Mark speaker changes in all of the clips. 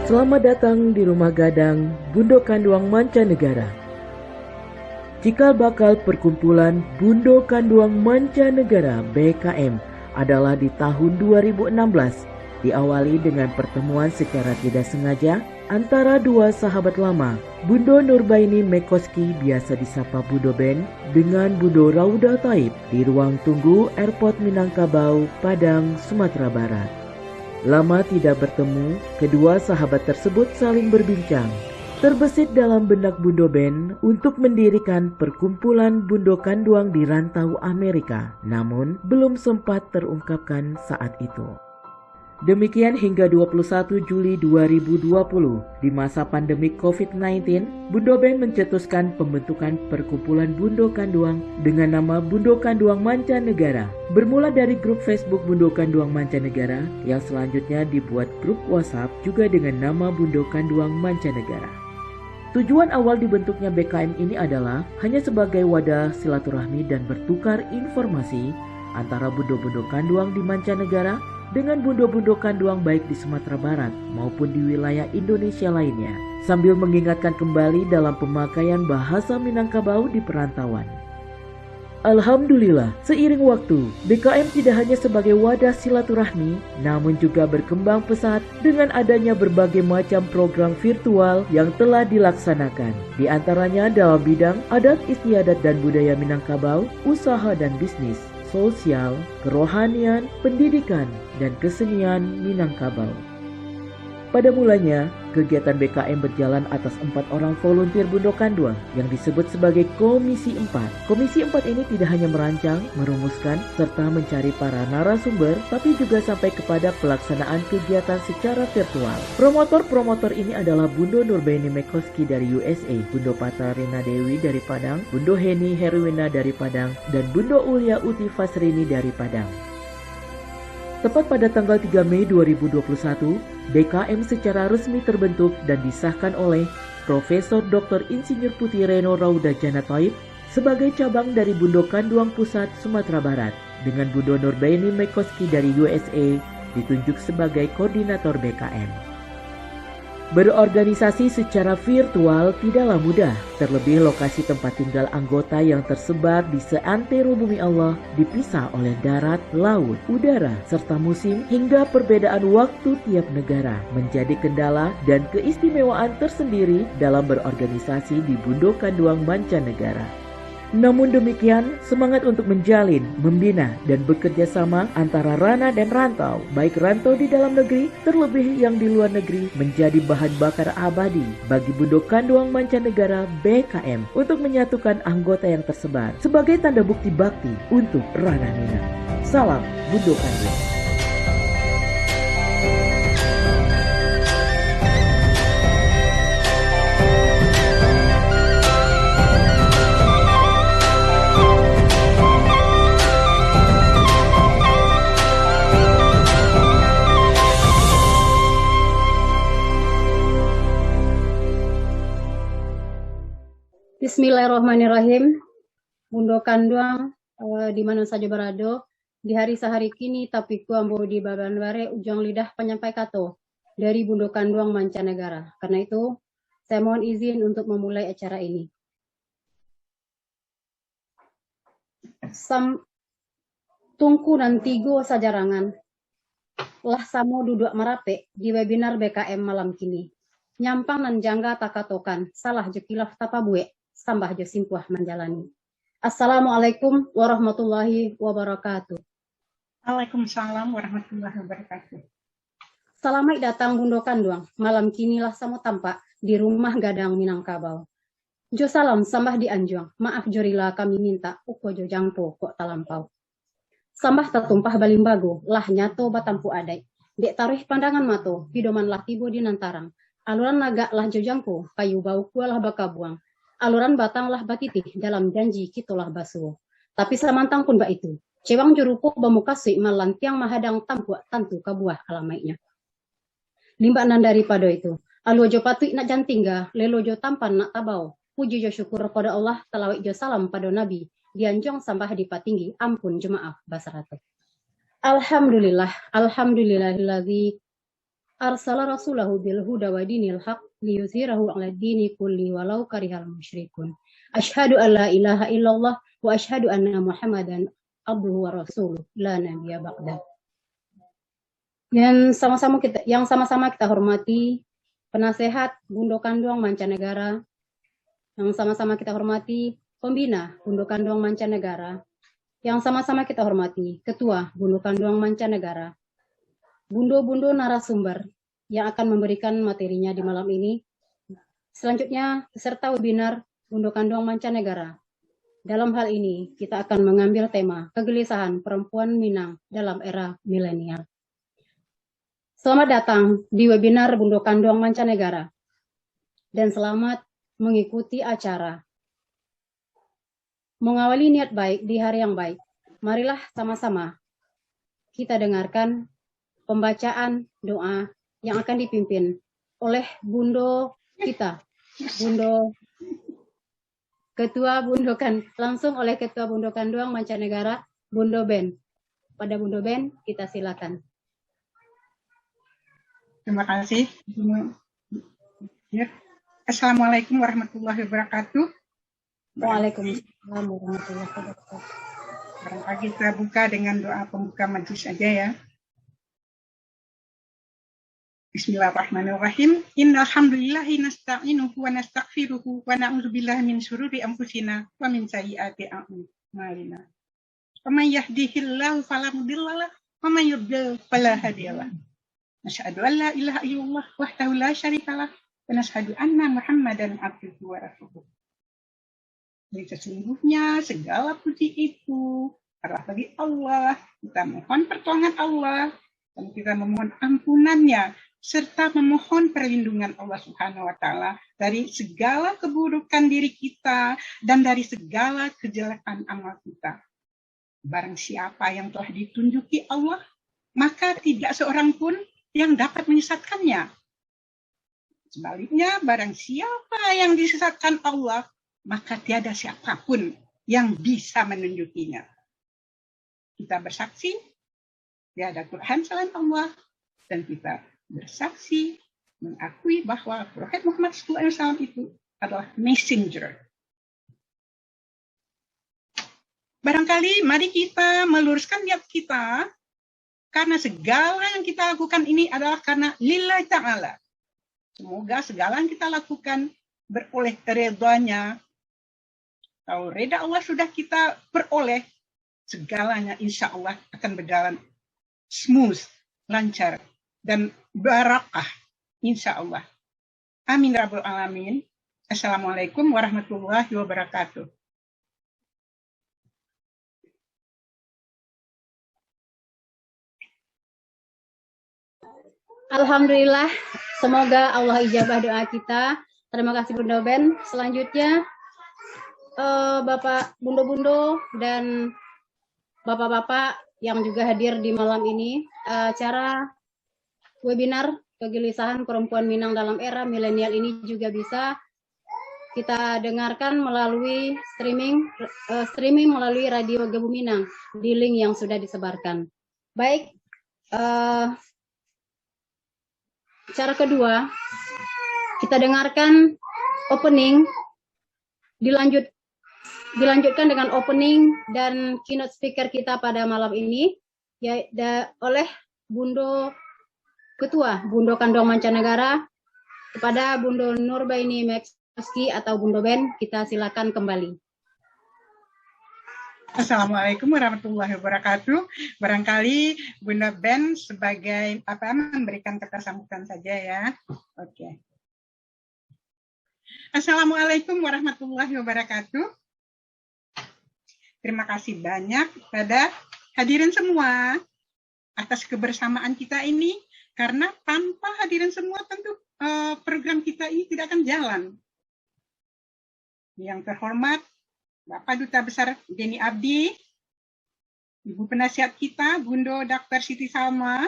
Speaker 1: Selamat datang di Rumah Gadang, Bundo Kanduang Mancanegara. Cikal bakal perkumpulan Bundo Kanduang Mancanegara (BKM) adalah di tahun 2016, diawali dengan pertemuan secara tidak sengaja antara dua sahabat lama, Bundo Nurbaini Mekoski biasa disapa Bundo Ben dengan Bundo Rauda Taib di ruang tunggu Airport Minangkabau, Padang, Sumatera Barat. Lama tidak bertemu, kedua sahabat tersebut saling berbincang. Terbesit dalam benak Bundo Ben untuk mendirikan perkumpulan Bundo Kanduang di rantau Amerika, namun belum sempat terungkapkan saat itu. Demikian hingga 21 Juli 2020, di masa pandemi COVID-19, Bundo Ben mencetuskan pembentukan perkumpulan Bundo Kanduang dengan nama Bundo Kanduang Mancanegara. Bermula dari grup Facebook Bundo Kanduang Mancanegara, yang selanjutnya dibuat grup WhatsApp juga dengan nama Bundo Kanduang Mancanegara. Tujuan awal dibentuknya BKM ini adalah hanya sebagai wadah silaturahmi dan bertukar informasi antara Bundo-Bundo Kanduang di mancanegara dengan Bundo-Bundo Kanduang baik di Sumatera Barat maupun di wilayah Indonesia lainnya, sambil mengingatkan kembali dalam pemakaian bahasa Minangkabau di perantauan. Alhamdulillah, seiring waktu, BKM tidak hanya sebagai wadah silaturahmi, namun juga berkembang pesat dengan adanya berbagai macam program virtual yang telah dilaksanakan. Di antaranya dalam bidang adat istiadat dan budaya Minangkabau, usaha dan bisnis, sosial, kerohanian, pendidikan, dan kesenian Minangkabau. Pada mulanya, kegiatan BKM berjalan atas 4 orang volunteer Bundo Kanduang yang disebut sebagai Komisi 4. Komisi 4 ini tidak hanya merancang, merumuskan, serta mencari para narasumber, tapi juga sampai kepada pelaksanaan kegiatan secara virtual. Promotor-promotor ini adalah Bundo Nurbaini Mekoski dari USA, Bundo Pata Rina Dewi dari Padang, Bundo Heni Herwina dari Padang, dan Bundo Ulia Uti Fasrini dari Padang. Tepat pada tanggal 3 Mei 2021, BKM secara resmi terbentuk dan disahkan oleh Profesor Dr. Insinyur Putih Reno Rauda Jana Taib sebagai cabang dari Bundo Kanduang Pusat Sumatera Barat, dengan Bundo Nurbaini Mekoski dari USA ditunjuk sebagai koordinator BKM. Berorganisasi secara virtual tidaklah mudah, terlebih lokasi tempat tinggal anggota yang tersebar di seantero bumi Allah dipisah oleh darat, laut, udara, serta musim hingga perbedaan waktu tiap negara menjadi kendala dan keistimewaan tersendiri dalam berorganisasi di Bundo Kanduang Mancanegara. Namun demikian, semangat untuk menjalin, membina, dan bekerja sama antara Rana dan Rantau, baik rantau di dalam negeri, terlebih yang di luar negeri, menjadi bahan bakar abadi bagi Bundo Kanduang Mancanegara BKM untuk menyatukan anggota yang tersebar sebagai tanda bukti bakti untuk Rana Nina. Salam Bundo Kanduang.
Speaker 2: Bismillahirrahmanirrahim. Bundo Kanduang di mana saja berada, di hari sehari kini tapi ku ambo di bagan bare ujung lidah penyampai kato dari Bundo Kanduang Mancanegara. Karena itu, saya mohon izin untuk memulai acara ini. Tungku dan tigo sajarangan lah samo duduk merape di webinar BKM malam kini. Nyampang nan jangga takatokan, salah jekilaf tapa buek. Sambah jo simpuah menjalani. Assalamualaikum warahmatullahi wabarakatuh.
Speaker 3: Waalaikumsalam warahmatullahi wabarakatuh.
Speaker 2: Selamat datang Bundo Kanduang. Malam kinilah samo tampak di Rumah Gadang Minangkabau. Jo salam sambah di Anjuang. Maaf jorila kami minta uko jo jangpo kok talampau. Sambah tertumpah balimbago lah nyato batampu adai. Dek taruh pandangan mato pidoman lah tibo di nantarang. Aluran naga lah jo jangpo kayu bau kualah bakabuang. Aluran batang lah batitih dalam janji kitolah basuo. Tapi samantang pun ba itu. Cewang jurupo bamukasui malan tiang mahadang tampuak tantu kabuah alamainya. Limbaan daripada itu. Aluojo patui nak jantingga, lelojo tampan nak tabau. Puji jo syukur pada Allah, talawik jo salam pada Nabi. Dianjong sambah dipatinggi, ampun jemaah basarato. Alhamdulillah, alhamdulillahilladzi arsala rasulahu bil huda wa dinil haq liyuzhirahu 'ala dini kulli walau karihal musyrikun. Asyhadu an la ilaha illallah wa asyhadu anna Muhammadan abduhu wa rasuluh la nabiyya ba'da. Dan yang sama-sama kita hormati penasehat Bundo Kanduang Mancanegara, yang sama-sama kita hormati pembina Bundo Kanduang Mancanegara, yang sama-sama kita hormati Ketua Bundo Kanduang Mancanegara, bundo-bundo narasumber yang akan memberikan materinya di malam ini. Selanjutnya, peserta webinar Bundo Kanduang Mancanegara. Dalam hal ini, kita akan mengambil tema kegelisahan perempuan Minang dalam era milenial. Selamat datang di webinar Bundo Kanduang Mancanegara, dan selamat mengikuti acara. Mengawali niat baik di hari yang baik, marilah sama-sama kita dengarkan pembacaan doa yang akan dipimpin oleh Bundo kita, langsung oleh Ketua Bundo Kanduang Mancanegara, Bundo Ben. Pada Bundo Ben, kita silakan.
Speaker 3: Terima kasih. Assalamualaikum warahmatullahi wabarakatuh.
Speaker 2: Waalaikumsalam warahmatullahi wabarakatuh.
Speaker 3: Barangkali kita buka dengan doa pembuka majelis saja ya. Bismillahirrahmanirrahim. Innal hamdalillahi nasta'inuhu wa nastaghfiruhu wa na'udzubillahi min syururi anfusina wa min sayyiati a'malina. Wa may yahdihillahu fala mudilla lahu wa may yudlil fala hadiya lahu. Asyhadu an la ilaha illallah wahdahu la syarika lah wa asyhadu anna Muhammadan abduhu wa rasuluh. Jadi sesungguhnya segala puji itu adalah bagi Allah. Kita mohon pertolongan Allah dan kita memohon ampunannya serta memohon perlindungan Allah Subhanahu wa taala dari segala keburukan diri kita dan dari segala kejelekan amal kita. Barang siapa yang telah ditunjuki Allah, maka tidak seorang pun yang dapat menyesatkannya. Sebaliknya, barang siapa yang disesatkan Allah, maka tiada siapapun yang bisa menunjukinya. Kita bersaksi, tiada Tuhan selain Allah, dan kita bersaksi mengakui bahwa Prophet Muhammad SAW itu adalah messenger. Barangkali mari kita meluruskan niat kita, karena segala yang kita lakukan ini adalah karena lillahi ta'ala. Semoga segala yang kita lakukan beroleh ridhanya. Kalau reda Allah sudah kita peroleh, segalanya insya Allah akan berjalan smooth, lancar, dan barakah insya Allah. Amin rabbal alamin. Assalamualaikum warahmatullahi wabarakatuh.
Speaker 2: Alhamdulillah, semoga Allah ijabah doa kita. Terima kasih Bundo Ben. Selanjutnya, Bapak Bundo-Bundo dan Bapak-Bapak yang juga hadir di malam ini, acara webinar kegelisahan perempuan Minang dalam era milenial ini juga bisa kita dengarkan melalui streaming melalui Radio Gebu Minang di link yang sudah disebarkan. Baik, cara kedua, kita dengarkan opening, dilanjutkan dengan opening dan keynote speaker kita pada malam ini, oleh Ketua Bundo Kanduang Mancanegara. Kepada Bundo Nurbaini Meksi atau Bundo Ben, kita silakan kembali.
Speaker 3: Assalamualaikum warahmatullahi wabarakatuh. Barangkali Bunda Ben sebagai memberikan kata sambutan saja ya. Oke. Assalamualaikum warahmatullahi wabarakatuh. Terima kasih banyak pada hadirin semua atas kebersamaan kita ini, karena tanpa hadirin semua tentu program kita ini tidak akan jalan. Yang terhormat Bapak Duta Besar Denny Abdi, Ibu Penasihat kita, Bundo Dr. Siti Salma,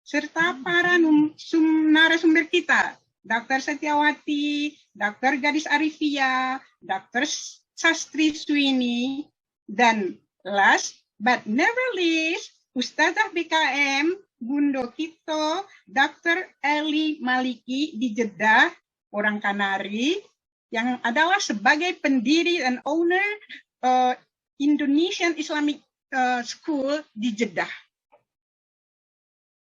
Speaker 3: serta para narasumber kita, Dr. Setiawati, Dr. Gadis Arifia, Dr. Sastri Swini, dan last but never least, Ustazah BKM, Bundo Kito, Dr. Eli Maliki di Jeddah, orang Kanari, yang adalah sebagai pendiri dan owner Indonesian Islamic School di Jeddah.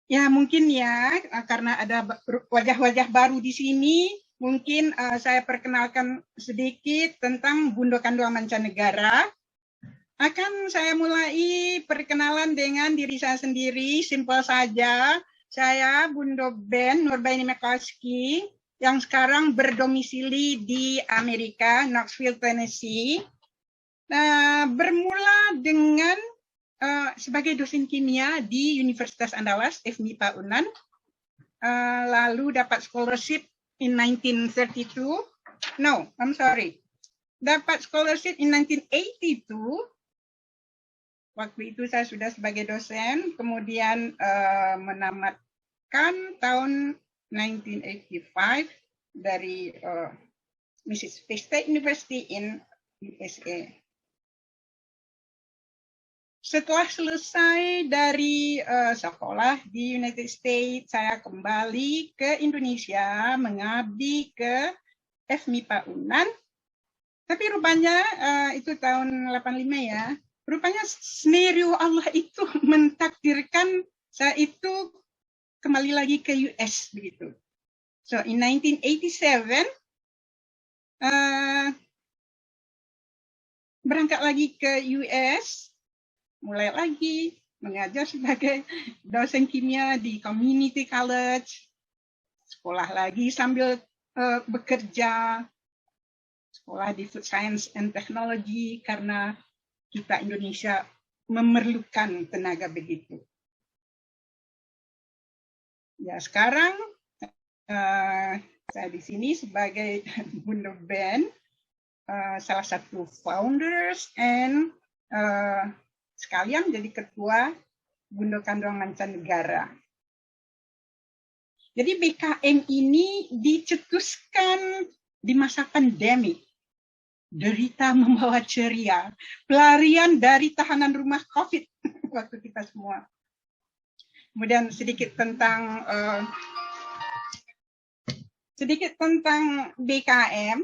Speaker 3: Ya mungkin ya, karena ada wajah-wajah baru di sini, mungkin saya perkenalkan sedikit tentang Bundo Kandoang Mancanegara. Akan saya mulai perkenalan dengan diri saya sendiri, simpel saja. Saya Bundo Ben Nurbaini Mekoski, yang sekarang berdomisili di Amerika, Knoxville, Tennessee. Bermula dengan sebagai dosen kimia di Universitas Andalas, FMIPA UNAN, lalu dapat scholarship in 1932. No, I'm sorry. Dapat scholarship in 1982. Waktu itu saya sudah sebagai dosen, kemudian menamatkan tahun 1985 dari Mississippi State University in USA. Setelah selesai dari sekolah di United States, saya kembali ke Indonesia, mengabdi ke FMIPA UNAN. Tapi rupanya itu tahun 85 ya. Rupanya scenario Allah itu mentakdirkan saya itu kembali lagi ke US begitu. So in 1987 berangkat lagi ke US. Mulai lagi mengajar sebagai dosen kimia di community college, sekolah lagi sambil bekerja, sekolah di food science and technology karena kita Indonesia memerlukan tenaga begitu. Ya sekarang saya di sini sebagai Bundo Ben, salah satu founders and sekalian jadi ketua Bundo Kandoang Mancanegara. Jadi BKM ini dicetuskan di masa pandemi. Derita membawa ceria, pelarian dari tahanan rumah COVID waktu kita semua. Kemudian sedikit tentang BKM.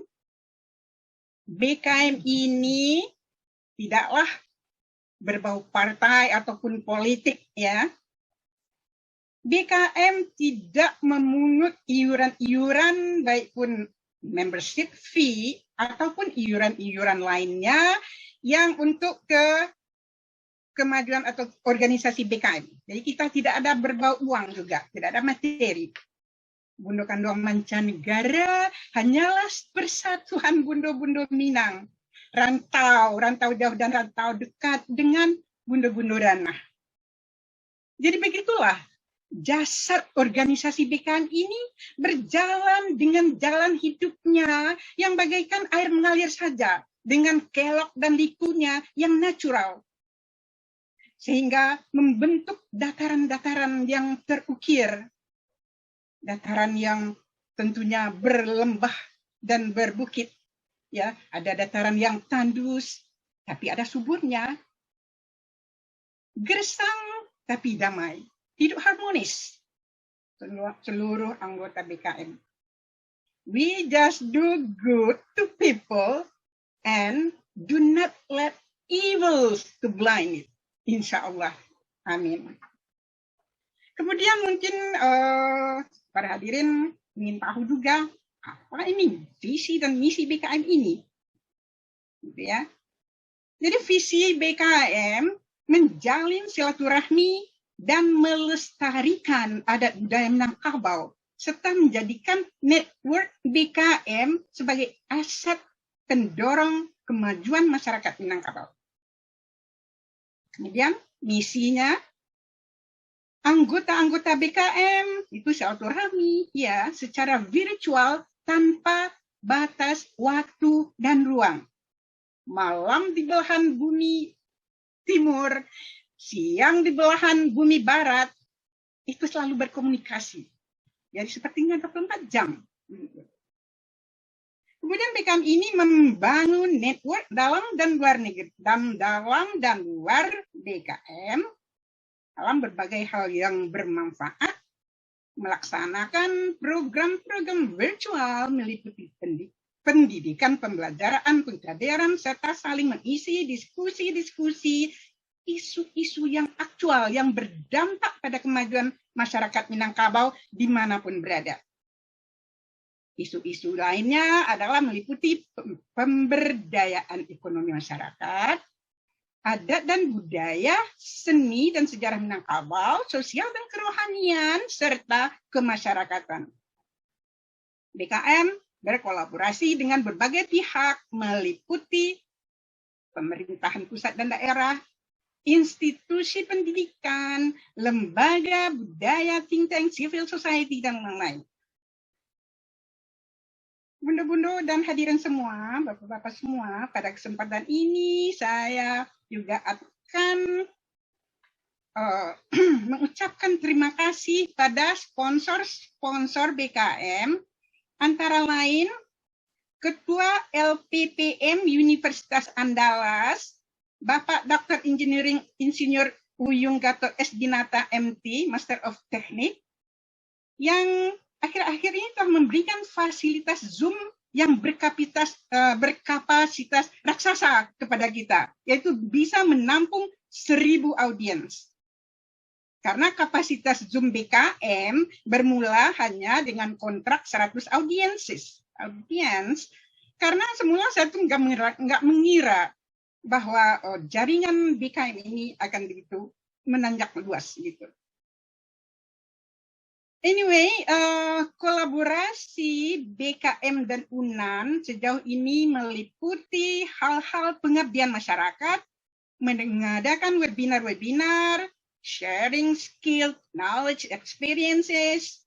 Speaker 3: BKM ini tidaklah berbau partai ataupun politik ya. BKM tidak memungut iuran-iuran baik pun membership fee ataupun iuran-iuran lainnya yang untuk kemajuan atau organisasi BKM. Jadi kita tidak ada berbau uang juga, tidak ada materi. Bundo Kandoang Mancanegara hanyalah persatuan bundo-bundo Minang. Rantau jauh dan rantau dekat dengan bundo-bundo ranah. Jadi begitulah jasad organisasi BKM ini berjalan dengan jalan hidupnya yang bagaikan air mengalir saja dengan kelok dan likunya yang natural. Sehingga membentuk dataran-dataran yang terukir. Dataran yang tentunya berlembah dan berbukit. Ya, ada dataran yang tandus, tapi ada suburnya. Gersang, tapi damai. Hidup harmonis. Seluruh anggota BKM. We just do good to people and do not let evils to blind it. Insya Allah. Amin. Kemudian mungkin para hadirin ingin tahu juga apa ini visi dan misi BKM ini, gitu ya. Jadi visi BKM menjalin silaturahmi dan melestarikan adat budaya Minangkabau serta menjadikan network BKM sebagai aset pendorong kemajuan masyarakat Minangkabau. Kemudian misinya, anggota-anggota BKM itu silaturahmi ya secara virtual tanpa batas waktu dan ruang. Malam di belahan bumi timur, siang di belahan bumi barat, itu selalu berkomunikasi. Jadi sepertinya 24 jam. Kemudian BKM ini membangun network dalam dan luar negeri, dalam dan luar BKM, dalam berbagai hal yang bermanfaat, melaksanakan program-program virtual meliputi pendidikan, pembelajaran, pengkaderan, serta saling mengisi diskusi-diskusi isu-isu yang aktual yang berdampak pada kemajuan masyarakat Minangkabau dimanapun berada. Isu-isu lainnya adalah meliputi pemberdayaan ekonomi masyarakat, adat dan budaya, seni dan sejarah Minangkabau, sosial dan kerohanian, serta kemasyarakatan. BKM berkolaborasi dengan berbagai pihak meliputi pemerintahan pusat dan daerah, institusi pendidikan, lembaga budaya, think tank, civil society, dan lain-lain. Bunda-bunda dan hadirin semua, bapak-bapak semua, pada kesempatan ini saya juga akan mengucapkan terima kasih pada sponsor-sponsor BKM, antara lain Ketua LPPM Universitas Andalas, Bapak Dr. Insinyur Uyung Gatot S. Dinata MT, Master of Teknik, yang akhir-akhir ini telah memberikan fasilitas Zoom yang berkapasitas raksasa kepada kita, yaitu bisa menampung 1.000 audiens. Karena kapasitas Zoom BKM bermula hanya dengan kontrak 100 audiens, karena semula saya tuh nggak mengira bahwa jaringan BKM ini akan begitu menanjak luas gitu. Anyway, kolaborasi BKM dan UNAN sejauh ini meliputi hal-hal pengabdian masyarakat, mengadakan webinar-webinar, sharing skill, knowledge, experiences.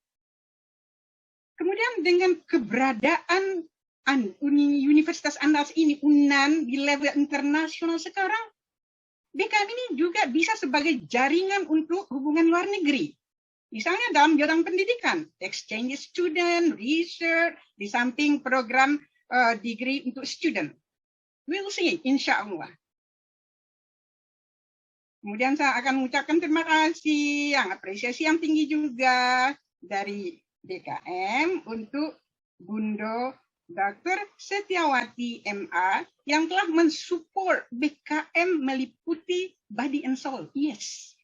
Speaker 3: Kemudian dengan keberadaan Universitas Andalas ini, UNAN di level internasional sekarang, BKM ini juga bisa sebagai jaringan untuk hubungan luar negeri. Misalnya dalam bidang pendidikan, exchange student, research, di samping program degree untuk student. We'll see, insya Allah. Kemudian saya akan mengucapkan terima kasih, yang apresiasi yang tinggi juga dari BKM untuk Bundo Dr. Setiawati MA yang telah mensupport BKM meliputi body and soul. Yes.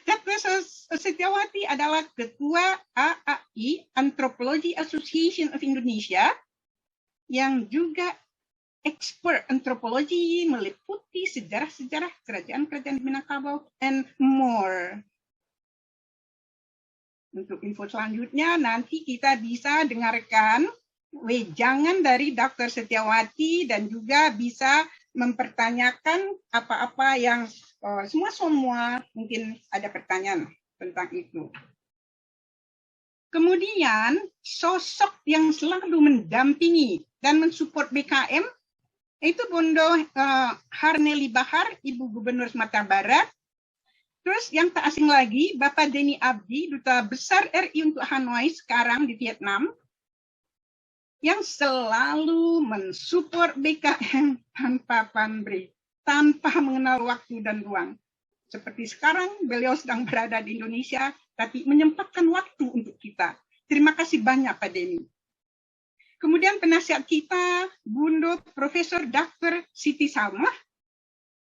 Speaker 3: Dr. Setiawati adalah Ketua AAI, Anthropology Association of Indonesia, yang juga expert antropologi meliputi sejarah-sejarah kerajaan-kerajaan Minangkabau and more. Untuk info selanjutnya nanti kita bisa dengarkan wejangan dari Dr. Setiawati dan juga bisa mempertanyakan apa-apa yang semua mungkin ada pertanyaan tentang itu. Kemudian sosok yang selalu mendampingi dan mensupport BKM itu Bondo Harneli Bahar, Ibu Gubernur Sumatera Barat. Terus yang tak asing lagi, Bapak Denny Abdi, Duta Besar RI untuk Hanoi sekarang di Vietnam, yang selalu mensupport BKM tanpa pamrih, tanpa mengenal waktu dan ruang. Seperti sekarang, beliau sedang berada di Indonesia, tapi menyempatkan waktu untuk kita. Terima kasih banyak Pak Denny. Kemudian penasihat kita, Bundo Profesor Dr. Siti Salmah,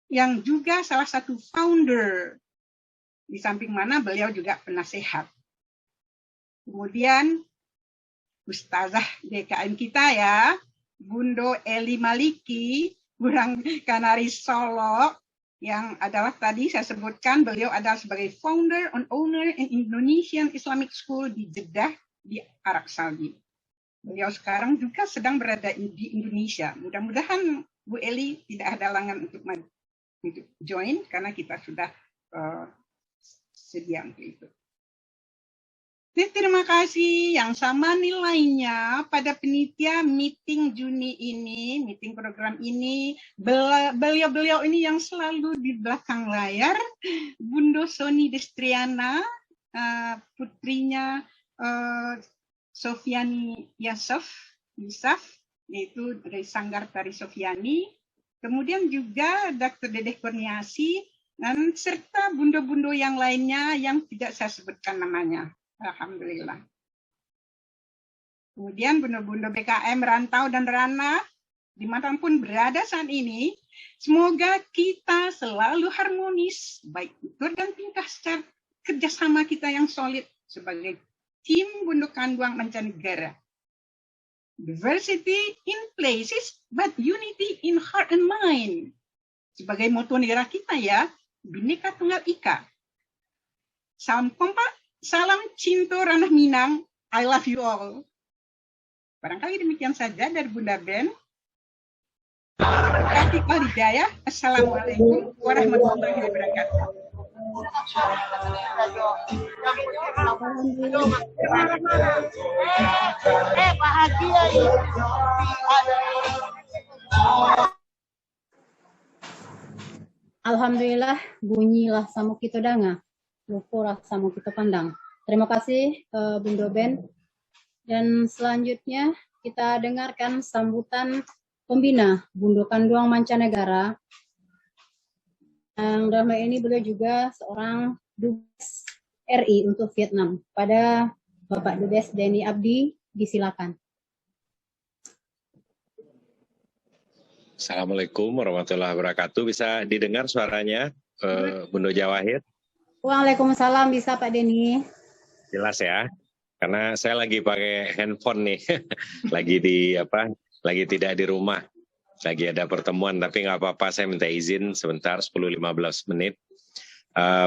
Speaker 3: yang juga salah satu founder, di samping mana beliau juga penasehat. Kemudian Ustazah BKM kita ya, Bundo Eli Maliki, Burang Kanari Solo, yang adalah tadi saya sebutkan, beliau adalah sebagai founder and owner in Indonesian Islamic School di Jeddah, di Arab Saudi. Beliau sekarang juga sedang berada di Indonesia. Mudah-mudahan Bu Eli tidak ada halangan untuk join, karena kita sudah sedia untuk itu. Terima kasih yang sama nilainya pada penitia meeting Juni ini, meeting program ini, beliau-beliau ini yang selalu di belakang layar, Bundo Soni Destriana, putrinya Sofiani Yusuf, yaitu dari Sanggar Tari Sofiani, kemudian juga Dr. Dedeh Kurniasi, dan serta bundo-bundo yang lainnya yang tidak saya sebutkan namanya. Alhamdulillah. Kemudian bundo-bundo BKM Rantau dan Rana, dimanapun berada saat ini, semoga kita selalu harmonis, baik tutur dan tingkah secara kerjasama kita yang solid sebagai tim Bundo Kanduang Mancanegara. Diversity in places, but unity in heart and mind. Sebagai moto negara kita ya, Bhinneka Tunggal Ika. Salam kompak, salam cinta ranah Minang, I love you all. Barangkali demikian saja dari Bunda Ben. Assalamualaikum warahmatullahi wabarakatuh.
Speaker 4: Bahagia ini.
Speaker 2: Alhamdulillah, bunyilah samu kita danga, lupulah samu kita pandang. Terima kasih Bundo Ben. Dan selanjutnya kita dengarkan sambutan pembina Bundo Kanduang Mancanegara. Yang dalam hal ini beliau juga seorang Dubes RI untuk Vietnam. Pada Bapak Dubes Denny Abdi, disilakan.
Speaker 5: Assalamualaikum warahmatullahi wabarakatuh. Bisa didengar suaranya, Bundo Jawahir?
Speaker 2: Waalaikumsalam, bisa Pak Denny.
Speaker 5: Jelas ya, karena saya lagi pakai handphone nih, lagi tidak di rumah, lagi ada pertemuan, tapi nggak apa-apa, saya minta izin sebentar 10-15 menit.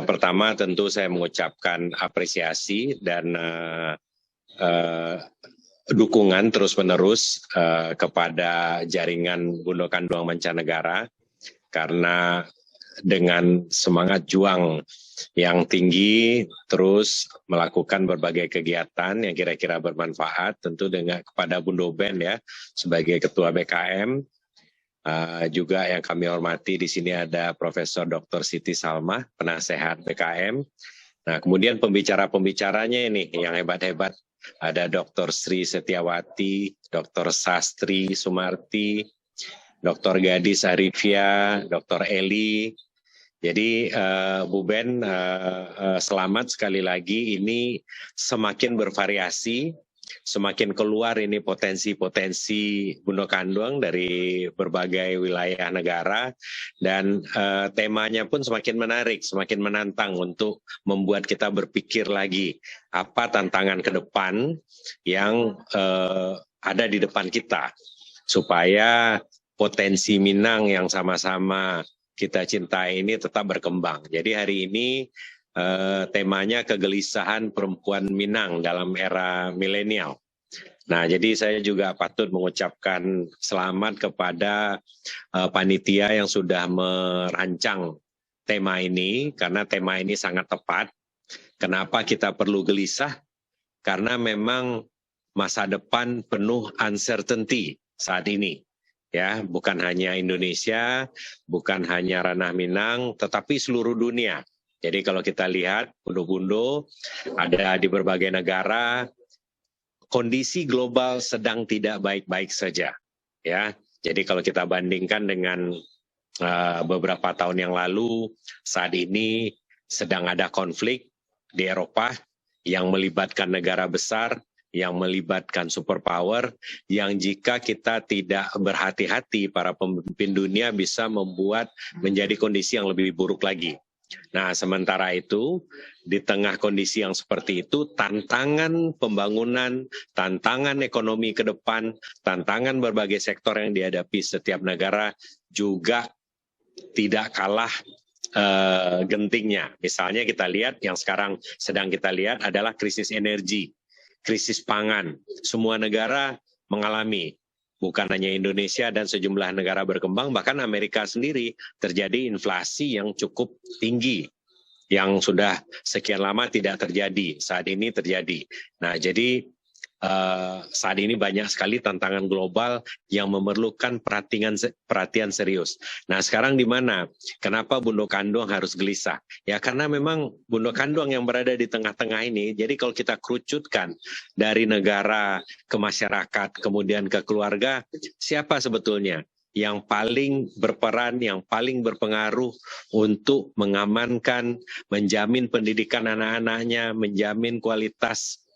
Speaker 5: Pertama tentu saya mengucapkan apresiasi dan dukungan terus-menerus kepada jaringan Bundo Kanduang Mancanegara, karena dengan semangat juang yang tinggi terus melakukan berbagai kegiatan yang kira-kira bermanfaat tentu dengan kepada Bundo Ben ya sebagai Ketua BKM, juga yang kami hormati di sini ada Profesor Dr. Siti Salma, penasehat BKM. Nah, kemudian pembicara-pembicaranya ini yang hebat-hebat, ada Dr. Sri Setiawati, Dr. Sastri Sumarti, Dr. Gadis Arifia, Dr. Eli. Jadi Bu Ben, selamat sekali lagi, ini semakin bervariasi, semakin keluar ini potensi-potensi Bundo Kanduang dari berbagai wilayah negara, dan temanya pun semakin menarik, semakin menantang untuk membuat kita berpikir lagi apa tantangan ke depan yang ada di depan kita, supaya potensi Minang yang sama-sama kita cintai ini tetap berkembang. Jadi hari ini temanya kegelisahan perempuan Minang dalam era milenial. Nah, jadi saya juga patut mengucapkan selamat kepada panitia yang sudah merancang tema ini, karena tema ini sangat tepat. Kenapa kita perlu gelisah? Karena memang masa depan penuh uncertainty saat ini. Ya, bukan hanya Indonesia, bukan hanya ranah Minang, tetapi seluruh dunia. Jadi kalau kita lihat bundo-bundo ada di berbagai negara, kondisi global sedang tidak baik-baik saja. Ya, jadi kalau kita bandingkan dengan beberapa tahun yang lalu, saat ini sedang ada konflik di Eropa yang melibatkan negara besar, yang melibatkan superpower, yang jika kita tidak berhati-hati, para pemimpin dunia bisa membuat menjadi kondisi yang lebih buruk lagi. Nah, sementara itu, di tengah kondisi yang seperti itu, tantangan pembangunan, tantangan ekonomi ke depan, tantangan berbagai sektor yang dihadapi setiap negara juga tidak kalah gentingnya. Misalnya kita lihat, yang sekarang sedang kita lihat adalah krisis energi, krisis pangan. Semua negara mengalami, bukan hanya Indonesia dan sejumlah negara berkembang, bahkan Amerika sendiri terjadi inflasi yang cukup tinggi, yang sudah sekian lama tidak terjadi, saat ini terjadi. Nah, jadi saat ini banyak sekali tantangan global yang memerlukan perhatian serius. Nah, sekarang di mana? Kenapa Bundo Kanduang harus gelisah? Ya, karena memang Bundo Kanduang yang berada di tengah-tengah ini, jadi kalau kita kerucutkan dari negara ke masyarakat, kemudian ke keluarga, siapa sebetulnya? yang paling berperan, yang paling berpengaruh untuk mengamankan, menjamin pendidikan anak-anaknya, menjamin kualitas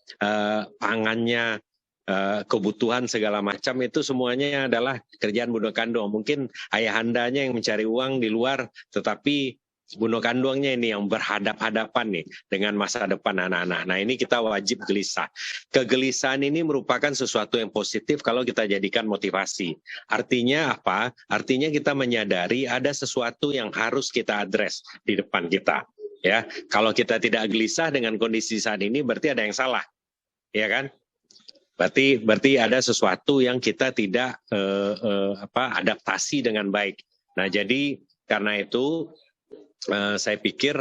Speaker 5: pangannya, kebutuhan segala macam, itu semuanya adalah kerjaan Bundo Kanduang. Mungkin ayahandanya yang mencari uang di luar, tetapi Bundo Kanduangnya ini yang berhadap-hadapan nih dengan masa depan anak-anak. Nah, ini kita wajib gelisah. Kegelisahan ini merupakan sesuatu yang positif kalau kita jadikan motivasi. Artinya apa? Artinya kita menyadari ada sesuatu yang harus kita address di depan kita. Ya, kalau kita tidak gelisah dengan kondisi saat ini, berarti ada yang salah, ya kan? Berarti ada sesuatu yang kita tidak adaptasi dengan baik. Nah, jadi karena itu saya pikir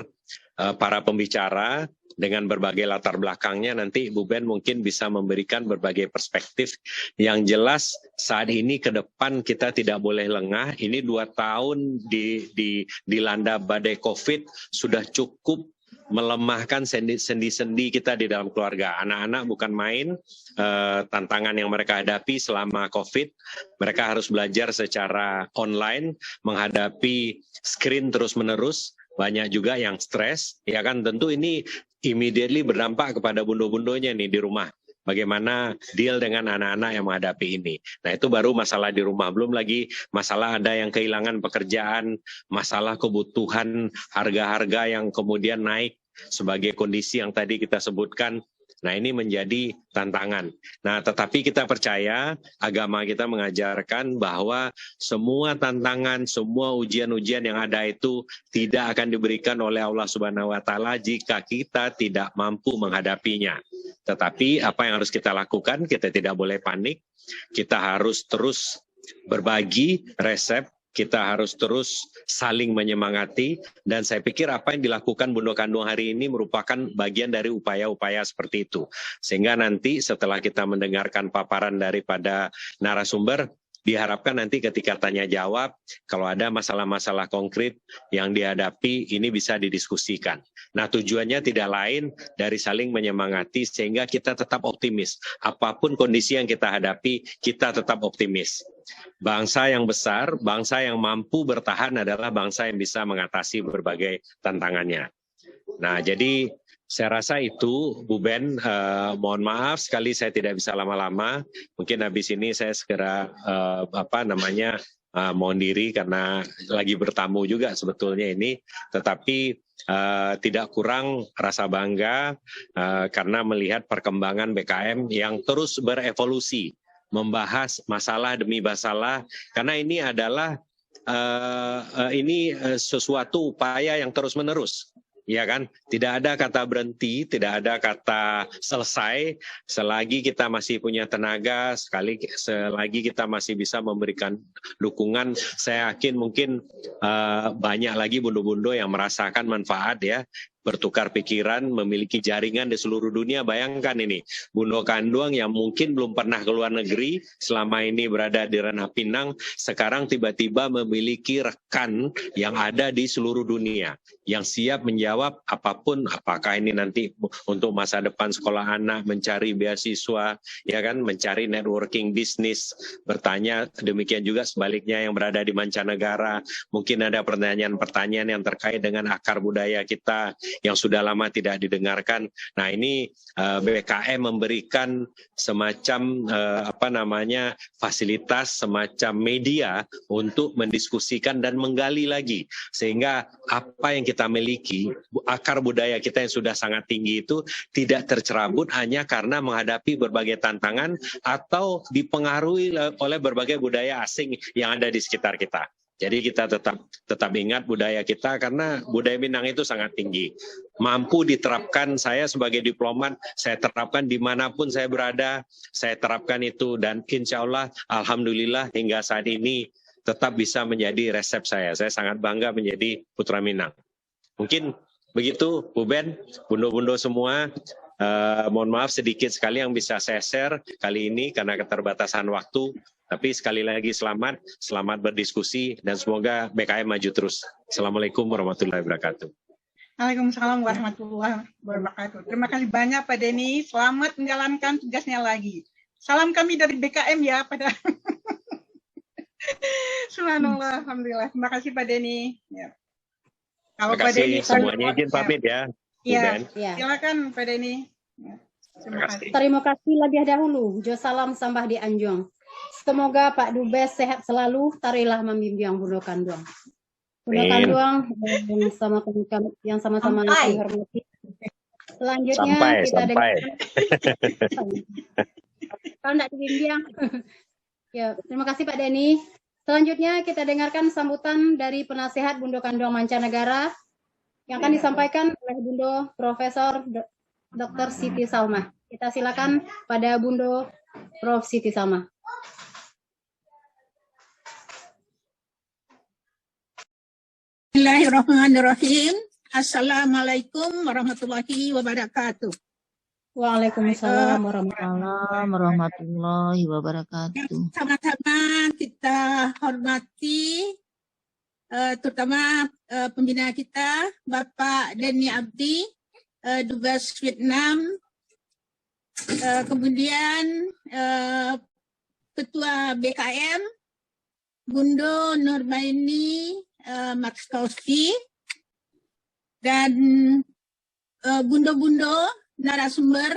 Speaker 5: para pembicara dengan berbagai latar belakangnya, nanti Bu Ben mungkin bisa memberikan berbagai perspektif. Yang jelas saat ini ke depan kita tidak boleh lengah. Ini 2 tahun dilanda badai COVID sudah cukup melemahkan sendi-sendi kita di dalam keluarga. Anak-anak bukan main, tantangan yang mereka hadapi selama COVID. Mereka harus belajar secara online, menghadapi screen terus-menerus. Banyak juga yang stres, ya kan? Tentu ini immediately berdampak kepada bundo-bundonya nih di rumah. Bagaimana deal dengan anak-anak yang menghadapi ini. Nah, itu baru masalah di rumah. Belum lagi masalah ada yang kehilangan pekerjaan, masalah kebutuhan, harga-harga yang kemudian naik sebagai kondisi yang tadi kita sebutkan. Nah, ini menjadi tantangan. Nah, tetapi kita percaya agama kita mengajarkan bahwa semua tantangan, semua ujian-ujian yang ada itu tidak akan diberikan oleh Allah Subhanahu wa taala jika kita tidak mampu menghadapinya. Tetapi apa yang harus kita lakukan? Kita tidak boleh panik. Kita harus terus berbagi resep. Kita harus terus saling menyemangati, dan saya pikir apa yang dilakukan Bundo Kanduang hari ini merupakan bagian dari upaya-upaya seperti itu. Sehingga nanti setelah kita mendengarkan paparan daripada narasumber, diharapkan nanti ketika tanya jawab, kalau ada masalah-masalah konkret yang dihadapi, ini bisa didiskusikan. Nah, tujuannya tidak lain dari saling menyemangati sehingga kita tetap optimis. Apapun kondisi yang kita hadapi, kita tetap optimis. Bangsa yang besar, bangsa yang mampu bertahan adalah bangsa yang bisa mengatasi berbagai tantangannya. Nah, jadi saya rasa itu, Bu Ben, mohon maaf sekali saya tidak bisa lama-lama. Mungkin habis ini saya segera mohon diri karena lagi bertamu juga sebetulnya ini. Tetapi tidak kurang rasa bangga karena melihat perkembangan BKM yang terus berevolusi, membahas masalah demi masalah, karena ini adalah sesuatu upaya yang terus-menerus. Ya kan, tidak ada kata berhenti, tidak ada kata selesai, selagi kita masih punya tenaga, selagi kita masih bisa memberikan dukungan, saya yakin mungkin banyak lagi bundo-bundo yang merasakan manfaat ya, bertukar pikiran, memiliki jaringan di seluruh dunia. Bayangkan ini, Bundo Kanduang yang mungkin belum pernah ke luar negeri, selama ini berada di ranah Pinang, sekarang tiba-tiba memiliki rekan yang ada di seluruh dunia, yang siap menjawab apapun, apakah ini nanti untuk masa depan sekolah anak, mencari beasiswa, ya kan, mencari networking bisnis, bertanya, demikian juga sebaliknya yang berada di mancanegara, mungkin ada pertanyaan-pertanyaan yang terkait dengan akar budaya kita, yang sudah lama tidak didengarkan. Nah, ini BKM memberikan semacam fasilitas, semacam media untuk mendiskusikan dan menggali lagi, sehingga apa yang kita miliki, akar budaya kita yang sudah sangat tinggi itu tidak tercerabut hanya karena menghadapi berbagai tantangan atau dipengaruhi oleh berbagai budaya asing yang ada di sekitar kita. Jadi kita tetap ingat budaya kita, karena budaya Minang itu sangat tinggi. Mampu diterapkan, saya sebagai diplomat, saya terapkan dimanapun saya berada, saya terapkan itu, dan insya Allah, alhamdulillah hingga saat ini tetap bisa menjadi resep saya. Saya sangat bangga menjadi putra Minang. Mungkin begitu, Bu Ben, bundo-bundo semua. Mohon maaf sedikit sekali yang bisa saya share kali ini karena keterbatasan waktu. Tapi sekali lagi selamat berdiskusi, dan semoga BKM maju terus. Assalamualaikum warahmatullahi wabarakatuh.
Speaker 3: Waalaikumsalam warahmatullahi wabarakatuh. Terima kasih banyak Pak Denny. Selamat menjalankan tugasnya lagi. Salam kami dari BKM ya pada. Subhanallah, alhamdulillah. Terima kasih Pak Denny. Ya. Kalau
Speaker 5: Terima
Speaker 3: Pak
Speaker 5: kasih
Speaker 3: Denny
Speaker 5: semuanya, izin pamit ya, Bu
Speaker 3: Ya,
Speaker 5: Ben.
Speaker 2: Ya.
Speaker 3: silakan Pak Denny. Ya. Terima kasih.
Speaker 2: Terima kasih lebih dahulu. Jo salam sambah di Anjong. Semoga Pak Dubes sehat selalu. Tarilah membimbing Bundo Kanduang. Bundo Kanduang yang sama-sama kami hormati. Selanjutnya kita dengar. Kalau tidak dibimbing. Ya, terima kasih Pak Denny. Selanjutnya kita dengarkan sambutan dari penasehat Bundo Kanduang Mancanegara yang akan disampaikan oleh Bundo Profesor Dr. Siti Salma. Kita silakan pada Bundo Prof. Siti Salma.
Speaker 6: Bismillahirrahmanirrahim. Assalamualaikum warahmatullahi wabarakatuh.
Speaker 2: Waalaikumsalam
Speaker 7: warahmatullahi wabarakatuh.
Speaker 6: Sama-sama kita hormati terutama pembina kita Bapak Denny Abdi, Dubes Vietnam, kemudian Ketua BKM Bundo Nurbaini Maxkowski, dan bundo-bundo narasumber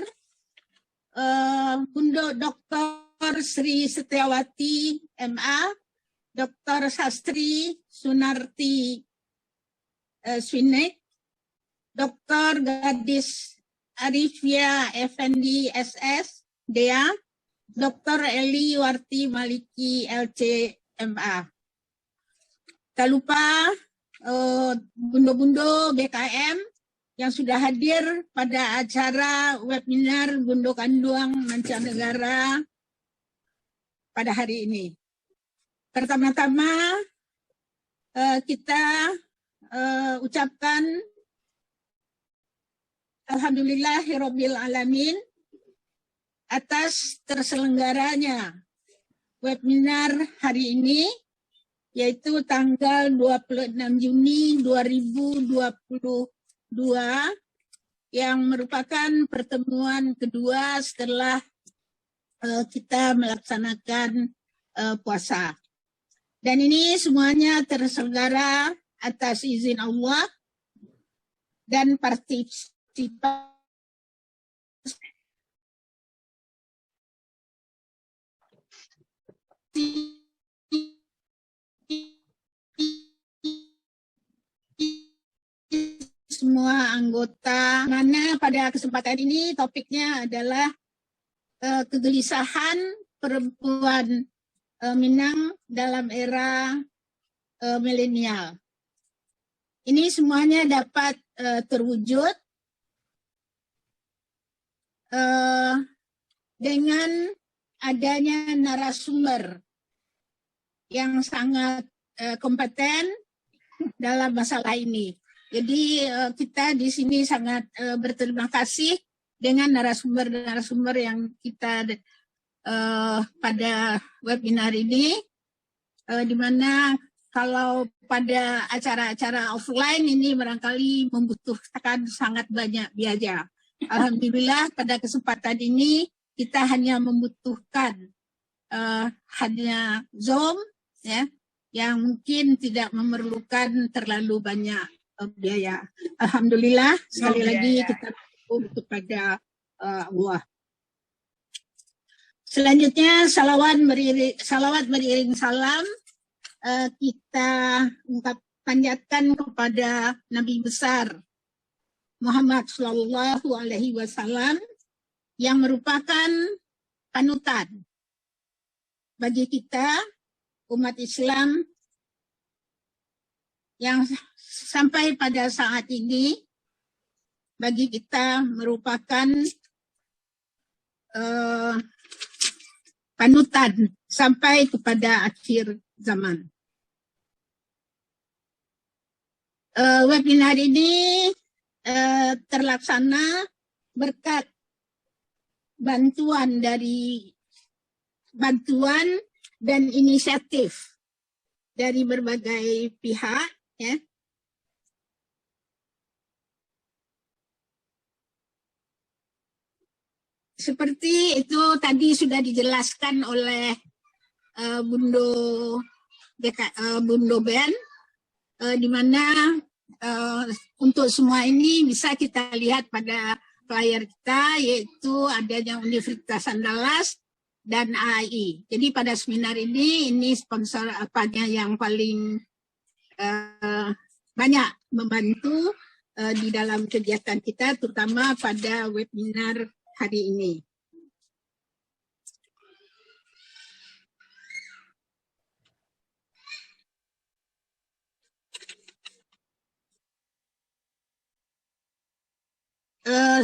Speaker 6: Bundo Dr. Sri Setiawati MA, Dr. Sastri Sunarti Swinek, Dr. Gadis Arifia Effendi SS DEA, Dr. Eli Warti Maliki LC MA. Tak lupa bundo-bundo BKM yang sudah hadir pada acara webinar Bundo Kanduang Mancanegara pada hari ini. Pertama-tama kita ucapkan Alhamdulillahirabbil alamin atas terselenggaranya webinar hari ini, yaitu tanggal 26 Juni 2022 yang merupakan pertemuan kedua setelah kita melaksanakan puasa. Dan ini semuanya terselenggara atas izin Allah dan partisipasi semua anggota, mana pada kesempatan ini topiknya adalah kegelisahan perempuan Minang dalam era milenial. Ini semuanya dapat terwujud dengan adanya narasumber yang sangat kompeten dalam masalah ini. Jadi kita di sini sangat berterima kasih dengan narasumber-narasumber yang kita pada webinar ini, di mana kalau pada acara-acara offline ini barangkali membutuhkan sangat banyak biaya. Alhamdulillah pada kesempatan ini kita hanya membutuhkan hanya Zoom, ya, yang mungkin tidak memerlukan terlalu banyak biaya. Alhamdulillah, sekali lagi kita bersyukur kepada Allah. Selanjutnya salawat beriring salam kita panjatkan kepada Nabi besar Muhammad Sallallahu Alaihi Wasallam yang merupakan panutan bagi kita umat Islam yang sampai pada saat ini bagi kita merupakan panutan sampai kepada akhir zaman. Webinar ini terlaksana berkat bantuan dan inisiatif dari berbagai pihak, ya. Seperti itu tadi sudah dijelaskan oleh Bundo Bundo Band, di mana untuk semua ini bisa kita lihat pada flyer kita, yaitu adanya Universitas Andalas dan AAI. Jadi pada seminar ini sponsor apanya yang paling banyak membantu di dalam kegiatan kita, terutama pada webinar hari ini.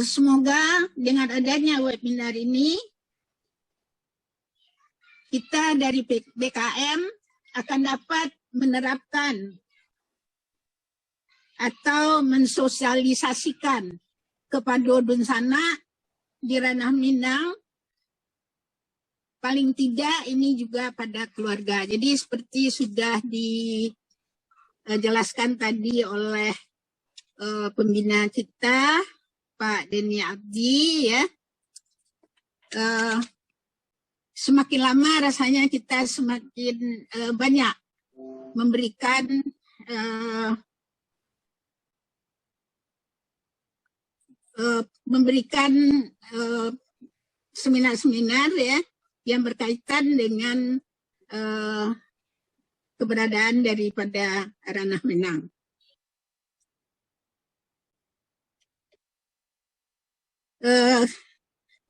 Speaker 6: Semoga dengan adanya webinar ini, kita dari BKM akan dapat menerapkan atau mensosialisasikan kepada Dunsana di ranah Minang, paling tidak ini juga pada keluarga. Jadi seperti sudah dijelaskan tadi oleh pembina kita, Pak Denny Abdi, ya, semakin lama rasanya kita semakin banyak memberikan seminar-seminar ya yang berkaitan dengan keberadaan daripada ranah Minang.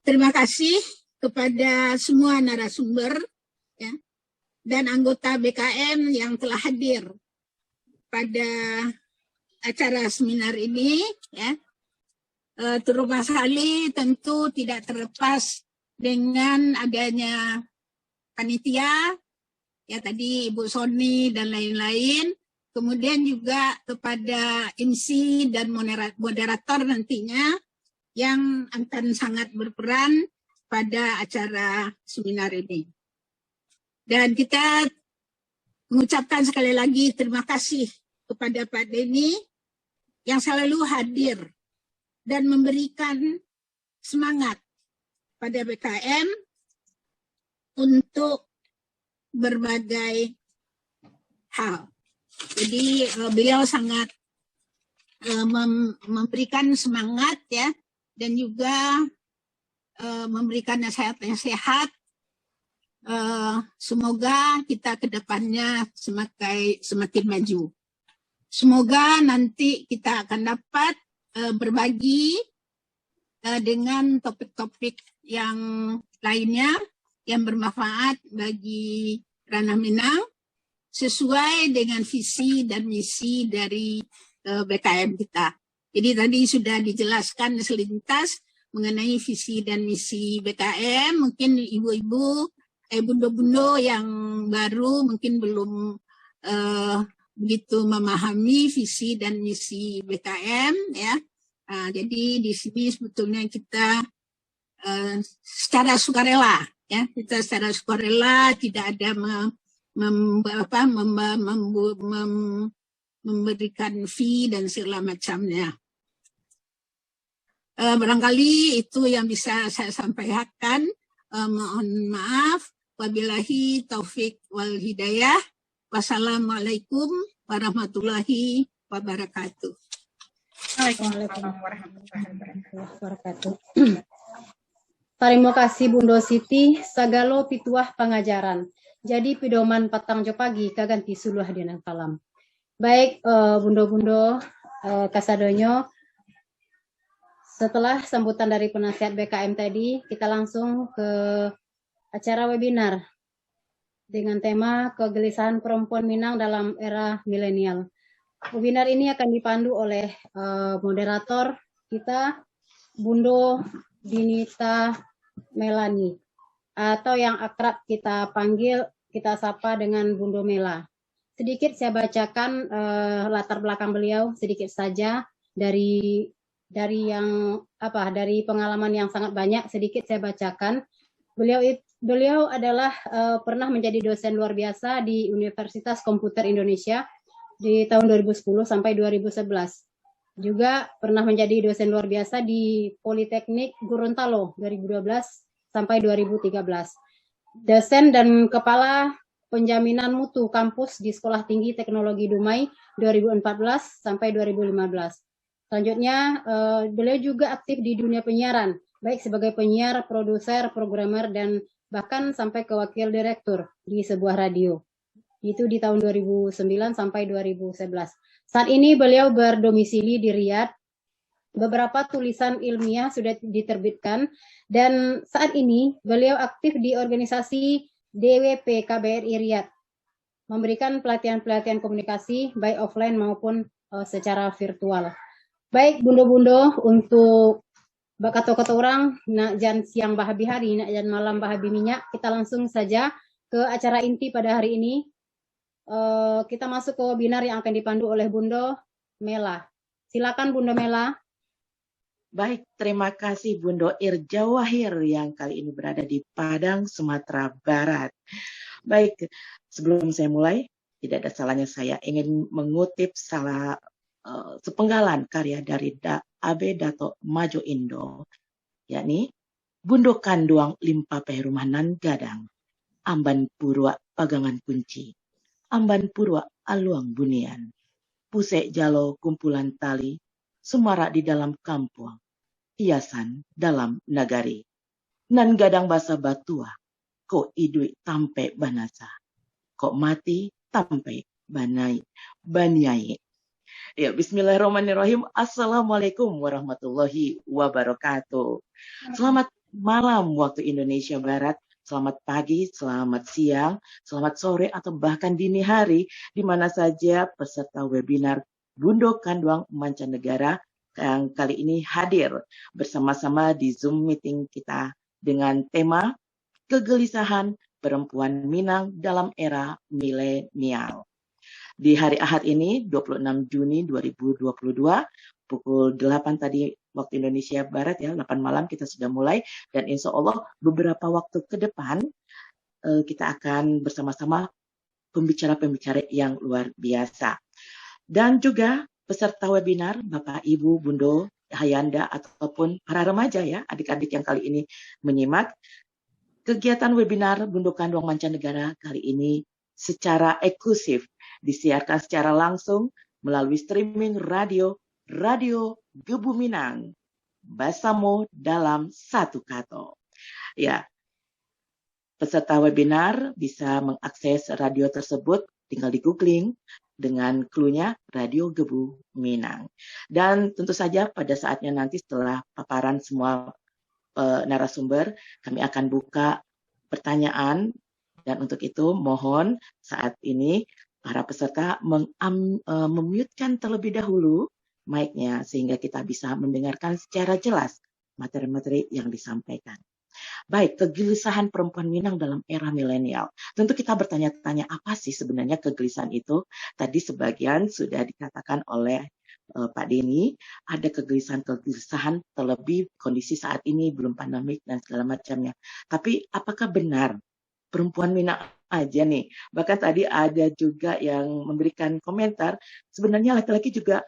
Speaker 6: Terima kasih kepada semua narasumber ya, dan anggota BKM yang telah hadir pada acara seminar ini. Ya. Terutama sekali tentu tidak terlepas dengan adanya panitia, ya tadi Ibu Sony dan lain-lain, kemudian juga kepada MC dan moderator nantinya yang akan sangat berperan pada acara seminar ini. Dan kita mengucapkan sekali lagi terima kasih kepada Pak Denny yang selalu hadir dan memberikan semangat pada BKM untuk berbagai hal. Jadi beliau sangat memberikan semangat ya, dan juga memberikan nasihat-nasihat. Semoga kita ke depannya semakin maju. Semoga nanti kita akan dapat berbagi dengan topik-topik yang lainnya yang bermanfaat bagi ranah Minang sesuai dengan visi dan misi dari BKM kita. Jadi tadi sudah dijelaskan selintas mengenai visi dan misi BKM. Mungkin ibu-ibu, bundo-bundo yang baru mungkin belum begitu memahami visi dan misi BKM ya. Jadi di sini sebetulnya kita secara sukarela ya, kita secara sukarela tidak ada memberikan fee dan segala macamnya. Barangkali itu yang bisa saya sampaikan. Mohon maaf. Wabillahi taufik wal hidayah. Wassalamualaikum warahmatullahi wabarakatuh.
Speaker 3: Waalaikumsalam warahmatullahi wabarakatuh.
Speaker 2: Terima kasih Bundo Siti, sagalo pituah pengajaran. Jadi pedoman patang jo pagi kaganti suluh dinang kalam. Baik bundo-bundo kasadonyo, setelah sambutan dari penasihat BKM tadi, kita langsung ke acara webinar dengan tema kegelisahan perempuan Minang dalam era milenial. Webinar ini akan dipandu oleh moderator kita, Bundo Dinita Melani, atau yang akrab kita panggil, kita sapa dengan Bundo Mela. Sedikit saya bacakan latar belakang beliau sedikit saja dari pengalaman yang sangat banyak. Sedikit saya bacakan. Beliau adalah pernah menjadi dosen luar biasa di Universitas Komputer Indonesia di tahun 2010 sampai 2011. Juga pernah menjadi dosen luar biasa di Politeknik Gorontalo 2012 sampai 2013. Dosen dan kepala penjaminan mutu kampus di Sekolah Tinggi Teknologi Dumai 2014 sampai 2015. Selanjutnya, beliau juga aktif di dunia penyiaran, baik sebagai penyiar, produser, programmer, dan bahkan sampai ke wakil direktur di sebuah radio. Itu di tahun 2009 sampai 2011. Saat ini beliau berdomisili di Riyadh. Beberapa tulisan ilmiah sudah diterbitkan, dan saat ini beliau aktif di organisasi DWP KBRI Riyadh, memberikan pelatihan-pelatihan komunikasi baik offline maupun secara virtual. Baik bundo-bundo, untuk kata-kata orang nak jan siang bahabi hari, nak jan malam bahabi minyak, kita langsung saja ke acara inti pada hari ini. Kita masuk ke webinar yang akan dipandu oleh Bundo Mela. Silakan Bundo Mela.
Speaker 1: Baik, terima kasih Bundo Irja Wahir yang kali ini berada di Padang, Sumatera Barat. Baik, sebelum saya mulai, tidak ada salahnya saya ingin mengutip sepenggalan karya dari Abe Dato Majo Indo, yakni Bundo Kanduang Limpa Perumahan Gadang, Amban Purwa Pagangan Kunci, Amban Purwa Aluang Bunian, Pusek Jalo Kumpulan Tali, Sumara di dalam kampung, hiasan dalam nagari. Nan gadang basa batua, ko idui tampe banasa, ko mati tampe banyai. Ya, bismillahirrahmanirrahim. Assalamualaikum warahmatullahi wabarakatuh. Selamat malam waktu Indonesia Barat, selamat pagi, selamat siang, selamat sore, atau bahkan dini hari, di mana saja peserta webinar Bundo Kanduang Mancanegara yang kali ini hadir bersama-sama di Zoom meeting kita dengan tema kegelisahan perempuan Minang dalam era milenial. Di hari Ahad ini, 26 Juni 2022, pukul 8 tadi waktu Indonesia Barat ya, 8 malam kita sudah mulai, dan insya Allah beberapa waktu ke depan kita akan bersama-sama pembicara-pembicara yang luar biasa. Dan juga peserta webinar, Bapak, Ibu, Bundo, Hayanda, ataupun para remaja ya, adik-adik yang kali ini menyimak. Kegiatan webinar Bundo Kanduang Mancanegara kali ini secara eksklusif disiarkan secara langsung melalui streaming radio Gebu Minang, Basamo dalam satu kato. Ya, peserta webinar bisa mengakses radio tersebut, tinggal di googling dengan clue-nya Radio Gebu Minang. Dan tentu saja pada saatnya nanti setelah paparan semua narasumber, kami akan buka pertanyaan, dan untuk itu mohon saat ini para peserta memute-kan terlebih dahulu mic-nya sehingga kita bisa mendengarkan secara jelas materi-materi yang disampaikan. Baik, kegelisahan perempuan Minang dalam era milenial. Tentu kita bertanya-tanya apa sih sebenarnya kegelisahan itu? Tadi sebagian sudah dikatakan oleh Pak Denny, ada kegelisahan terlebih kondisi saat ini belum pandemik dan segala macamnya. Tapi apakah benar perempuan Minang aja nih? Bahkan tadi ada juga yang memberikan komentar, sebenarnya laki-laki juga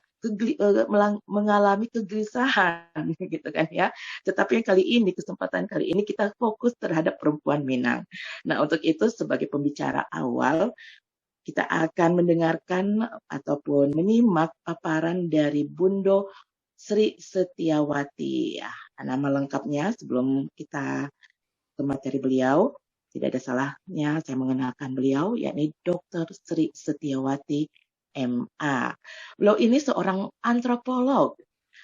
Speaker 1: mengalami kegelisahan gitu kan ya. Tetapi yang kesempatan kali ini kita fokus terhadap perempuan Minang. Nah, untuk itu sebagai pembicara awal kita akan mendengarkan ataupun menyimak paparan dari Bundo Sri Setiawati. Ya, nama lengkapnya sebelum kita ke materi beliau, tidak ada salahnya saya mengenalkan beliau, yakni Dr. Sri Setiawati MA. Beliau ini seorang antropolog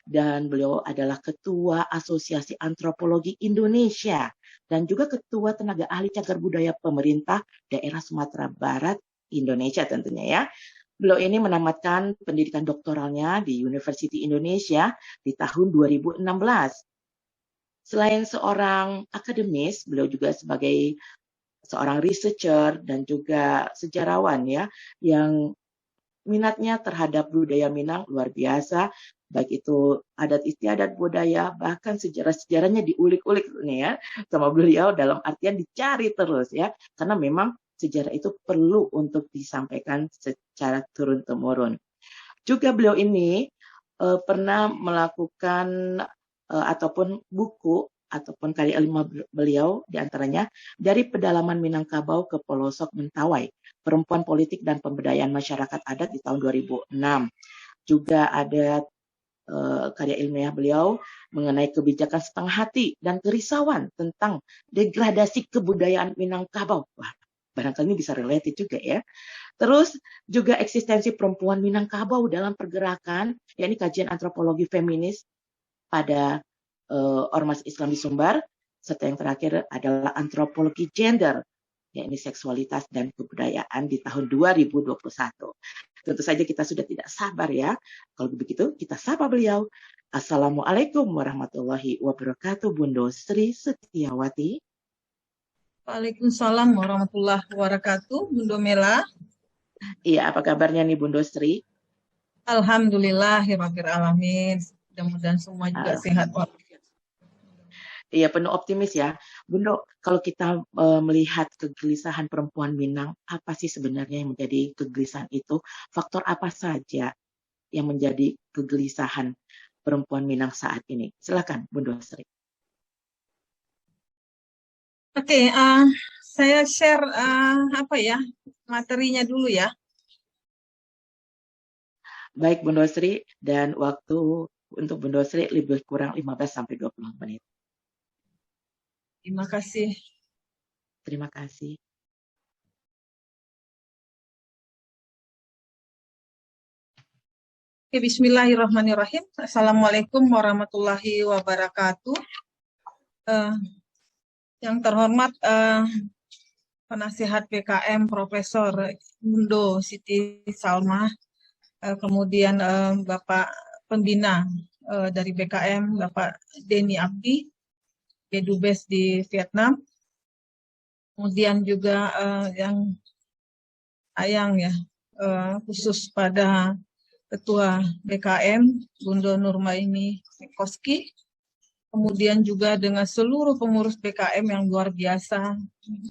Speaker 1: dan beliau adalah Ketua Asosiasi Antropologi Indonesia dan juga Ketua Tenaga Ahli Cagar Budaya Pemerintah Daerah Sumatera Barat Indonesia tentunya ya. Beliau ini menamatkan pendidikan doktoralnya di University Indonesia di tahun 2016. Selain seorang akademis, beliau juga sebagai seorang researcher dan juga sejarawan ya, yang minatnya terhadap budaya Minang luar biasa, baik itu adat istiadat budaya, bahkan sejarah-sejarahnya diulik-ulik nih ya sama beliau, dalam artian dicari terus ya, karena memang sejarah itu perlu untuk disampaikan secara turun-temurun. Juga beliau ini pernah melakukan ataupun buku
Speaker 7: ataupun karya ilmiah beliau diantaranya Dari Pedalaman Minangkabau ke Pelosok Mentawai, Perempuan Politik dan Pemberdayaan Masyarakat Adat di tahun 2006. Juga ada karya ilmiah beliau mengenai kebijakan setengah hati dan kerisauan tentang degradasi kebudayaan Minangkabau. Wah, barangkali ini bisa related juga ya. Terus juga eksistensi perempuan Minangkabau dalam pergerakan, yakni kajian antropologi feminis pada Ormas Islam di Sumbar, serta yang terakhir adalah antropologi gender, yakni seksualitas dan kebudayaan di tahun 2021. Tentu saja kita sudah tidak sabar ya. Kalau begitu kita sapa beliau. Assalamualaikum warahmatullahi wabarakatuh, Bundo Sri Setiawati.
Speaker 8: Waalaikumsalam warahmatullahi wabarakatuh, Bundo Mela.
Speaker 7: Iya, apa kabarnya nih Bundo Sri?
Speaker 8: Alhamdulillahirabbil alamin. Mudah-mudahan semua juga sehat.
Speaker 7: Iya, penuh optimis ya. Bundo, kalau kita melihat kegelisahan perempuan Minang, apa sih sebenarnya yang menjadi kegelisahan itu? Faktor apa saja yang menjadi kegelisahan perempuan Minang saat ini? Silakan, Bundo Sri.
Speaker 8: Oke, saya share materinya dulu ya.
Speaker 7: Baik, Bundo Sri, dan waktu untuk Bundo Sri lebih kurang 15-20 menit.
Speaker 8: Terima kasih.
Speaker 7: Terima kasih.
Speaker 8: Oke, bismillahirrahmanirrahim. Assalamualaikum warahmatullahi wabarakatuh. Yang terhormat penasihat BKM Profesor Bundo Siti Salma, kemudian Bapak Pembina dari BKM Bapak Denny Abdi, Kedubes di Vietnam, kemudian juga yang sayang ya, khusus pada Ketua BKM Bundo Nurmaini Koski, kemudian juga dengan seluruh pengurus BKM yang luar biasa.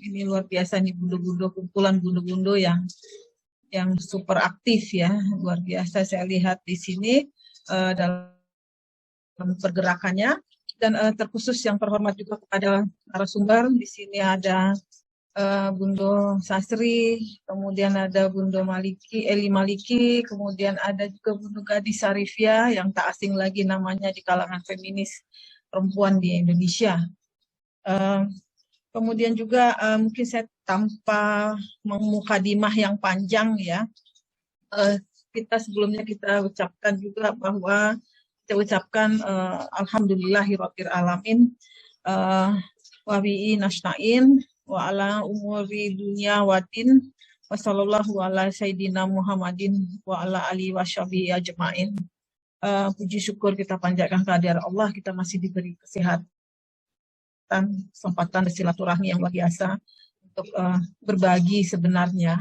Speaker 8: Ini luar biasa nih Bundo-Bundo, kumpulan Bundo-Bundo yang super aktif ya, luar biasa saya lihat di sini dalam pergerakannya. Dan terkhusus yang terhormat juga kepada narasumber. Di sini ada Bundo Sasri, kemudian ada Bundo Eli Maliki, kemudian ada juga Bundo Gadis Sarifia yang tak asing lagi namanya di kalangan feminis perempuan di Indonesia. Kemudian juga mungkin saya tanpa mukadimah yang panjang ya, sebelumnya kita ucapkan juga bahwa kita ucapkan alhamdulillahirabbil alamin wa bihi nasta'in wa ala umuri dunya watin wa sallallahu ala sayyidina Muhammadin wa ala alihi washabihi ajmain. Puji syukur kita panjatkan kehadirat Allah, kita masih diberi kesehatan, kesempatan silaturahmi yang luar biasa untuk berbagi sebenarnya.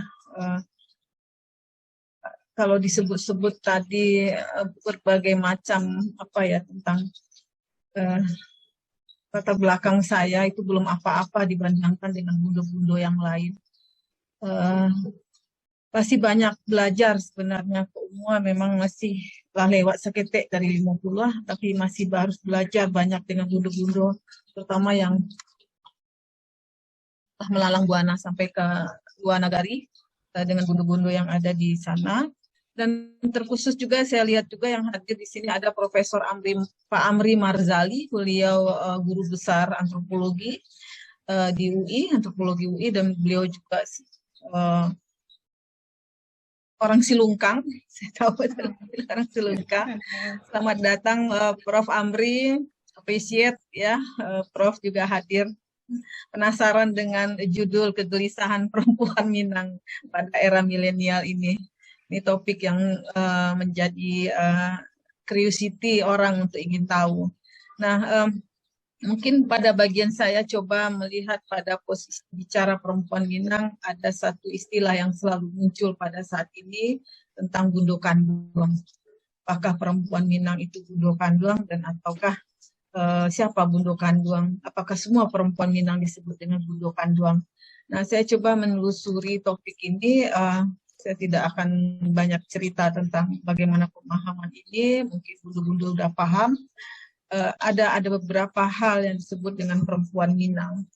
Speaker 8: Kalau disebut-sebut tadi berbagai macam tentang latar belakang saya itu belum apa-apa dibandingkan dengan bundo-bundo yang lain. Pasti banyak belajar sebenarnya, keumua memang masih lah lewat seketek dari 50, tapi masih harus belajar banyak dengan bundo-bundo, terutama yang melalang buana sampai ke luar negeri dengan bundo-bundo yang ada di sana. Dan terkhusus juga saya lihat juga yang hadir di sini ada Profesor Pak Amri Marzali, beliau guru besar antropologi di UI, antropologi UI, dan beliau juga orang Silungkang, saya tahu orang Silungkang. Selamat datang Prof Amri, appreciate ya, Prof juga hadir. Penasaran dengan judul kegelisahan perempuan Minang pada era milenial ini. Ini topik yang menjadi curiosity orang untuk ingin tahu. Nah, mungkin pada bagian saya coba melihat pada posisi bicara perempuan Minang, ada satu istilah yang selalu muncul pada saat ini tentang bundo kanduang. Apakah perempuan Minang itu bundo kanduang dan ataukah siapa bundo kanduang? Apakah semua perempuan Minang disebut dengan bundo kanduang? Nah, saya coba menelusuri topik ini. Saya tidak akan banyak cerita tentang bagaimana pemahaman ini, mungkin bundo-bundo udah paham. ada beberapa hal yang disebut dengan perempuan Minang.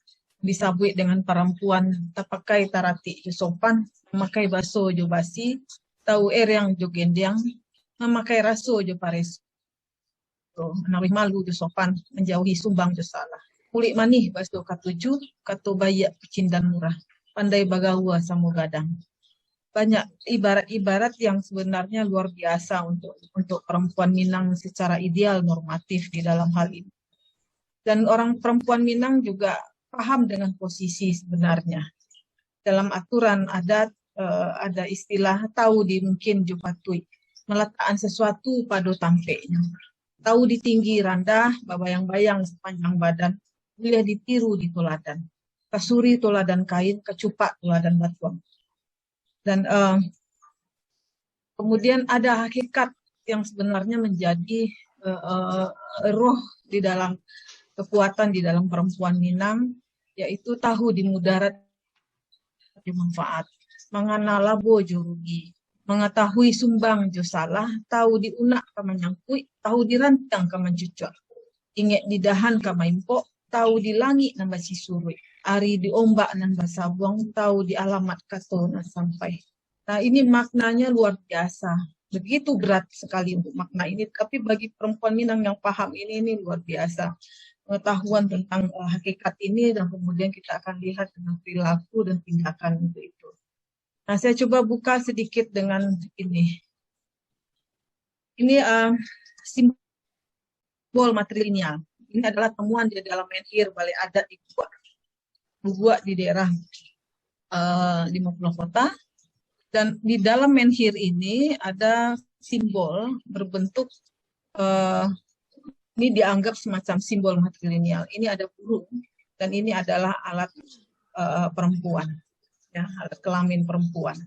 Speaker 8: Disabui dengan perempuan tapakai tarati jo sopan, memakai baso jo basi, tahu yang jo gendang, memakai raso jo pares. Nawi malu jo sopan, menjauhi sumbang jo salah. Kulit manih baso katuju, katu bayak pecindan murah, pandai bagawa samu gadang. Banyak ibarat-ibarat yang sebenarnya luar biasa untuk perempuan Minang secara ideal normatif di dalam hal ini. Dan orang perempuan Minang juga paham dengan posisi sebenarnya. Dalam aturan adat ada istilah tahu di mungkin jupatui, meletakkan sesuatu pada tampeknya. Tahu di tinggi rendah, babayang-bayang sepanjang badan, boleh ditiru di toladan. Kasuri toladan kain, kecupak toladan batuang. Dan kemudian ada hakikat yang sebenarnya menjadi roh di dalam kekuatan di dalam perempuan Minang, yaitu tahu di mudarat di manfaat, mengenal labo jo rugi, mengetahui sumbang jo salah, tahu di unak kama nyangkui, tahu di rantang kama cucok, inget di dahan kama impok, tahu di langit nambah sisurui, ari di ombak nambah sabuang, tahu di alamat kato na sampai. Nah ini maknanya luar biasa, begitu berat sekali untuk makna ini, tapi bagi perempuan Minang yang paham ini luar biasa. Pengetahuan tentang hakikat ini, dan kemudian kita akan lihat dengan perilaku dan tindakan untuk itu. Nah, saya coba buka sedikit dengan ini. Ini simbol matrilineal. Ini adalah temuan di dalam menhir Balai Adat di Bubuak di daerah 50 kota. Dan di dalam menhir ini ada simbol berbentuk ini dianggap semacam simbol matrilineal. Ini ada burung dan ini adalah alat perempuan, ya, alat kelamin perempuan.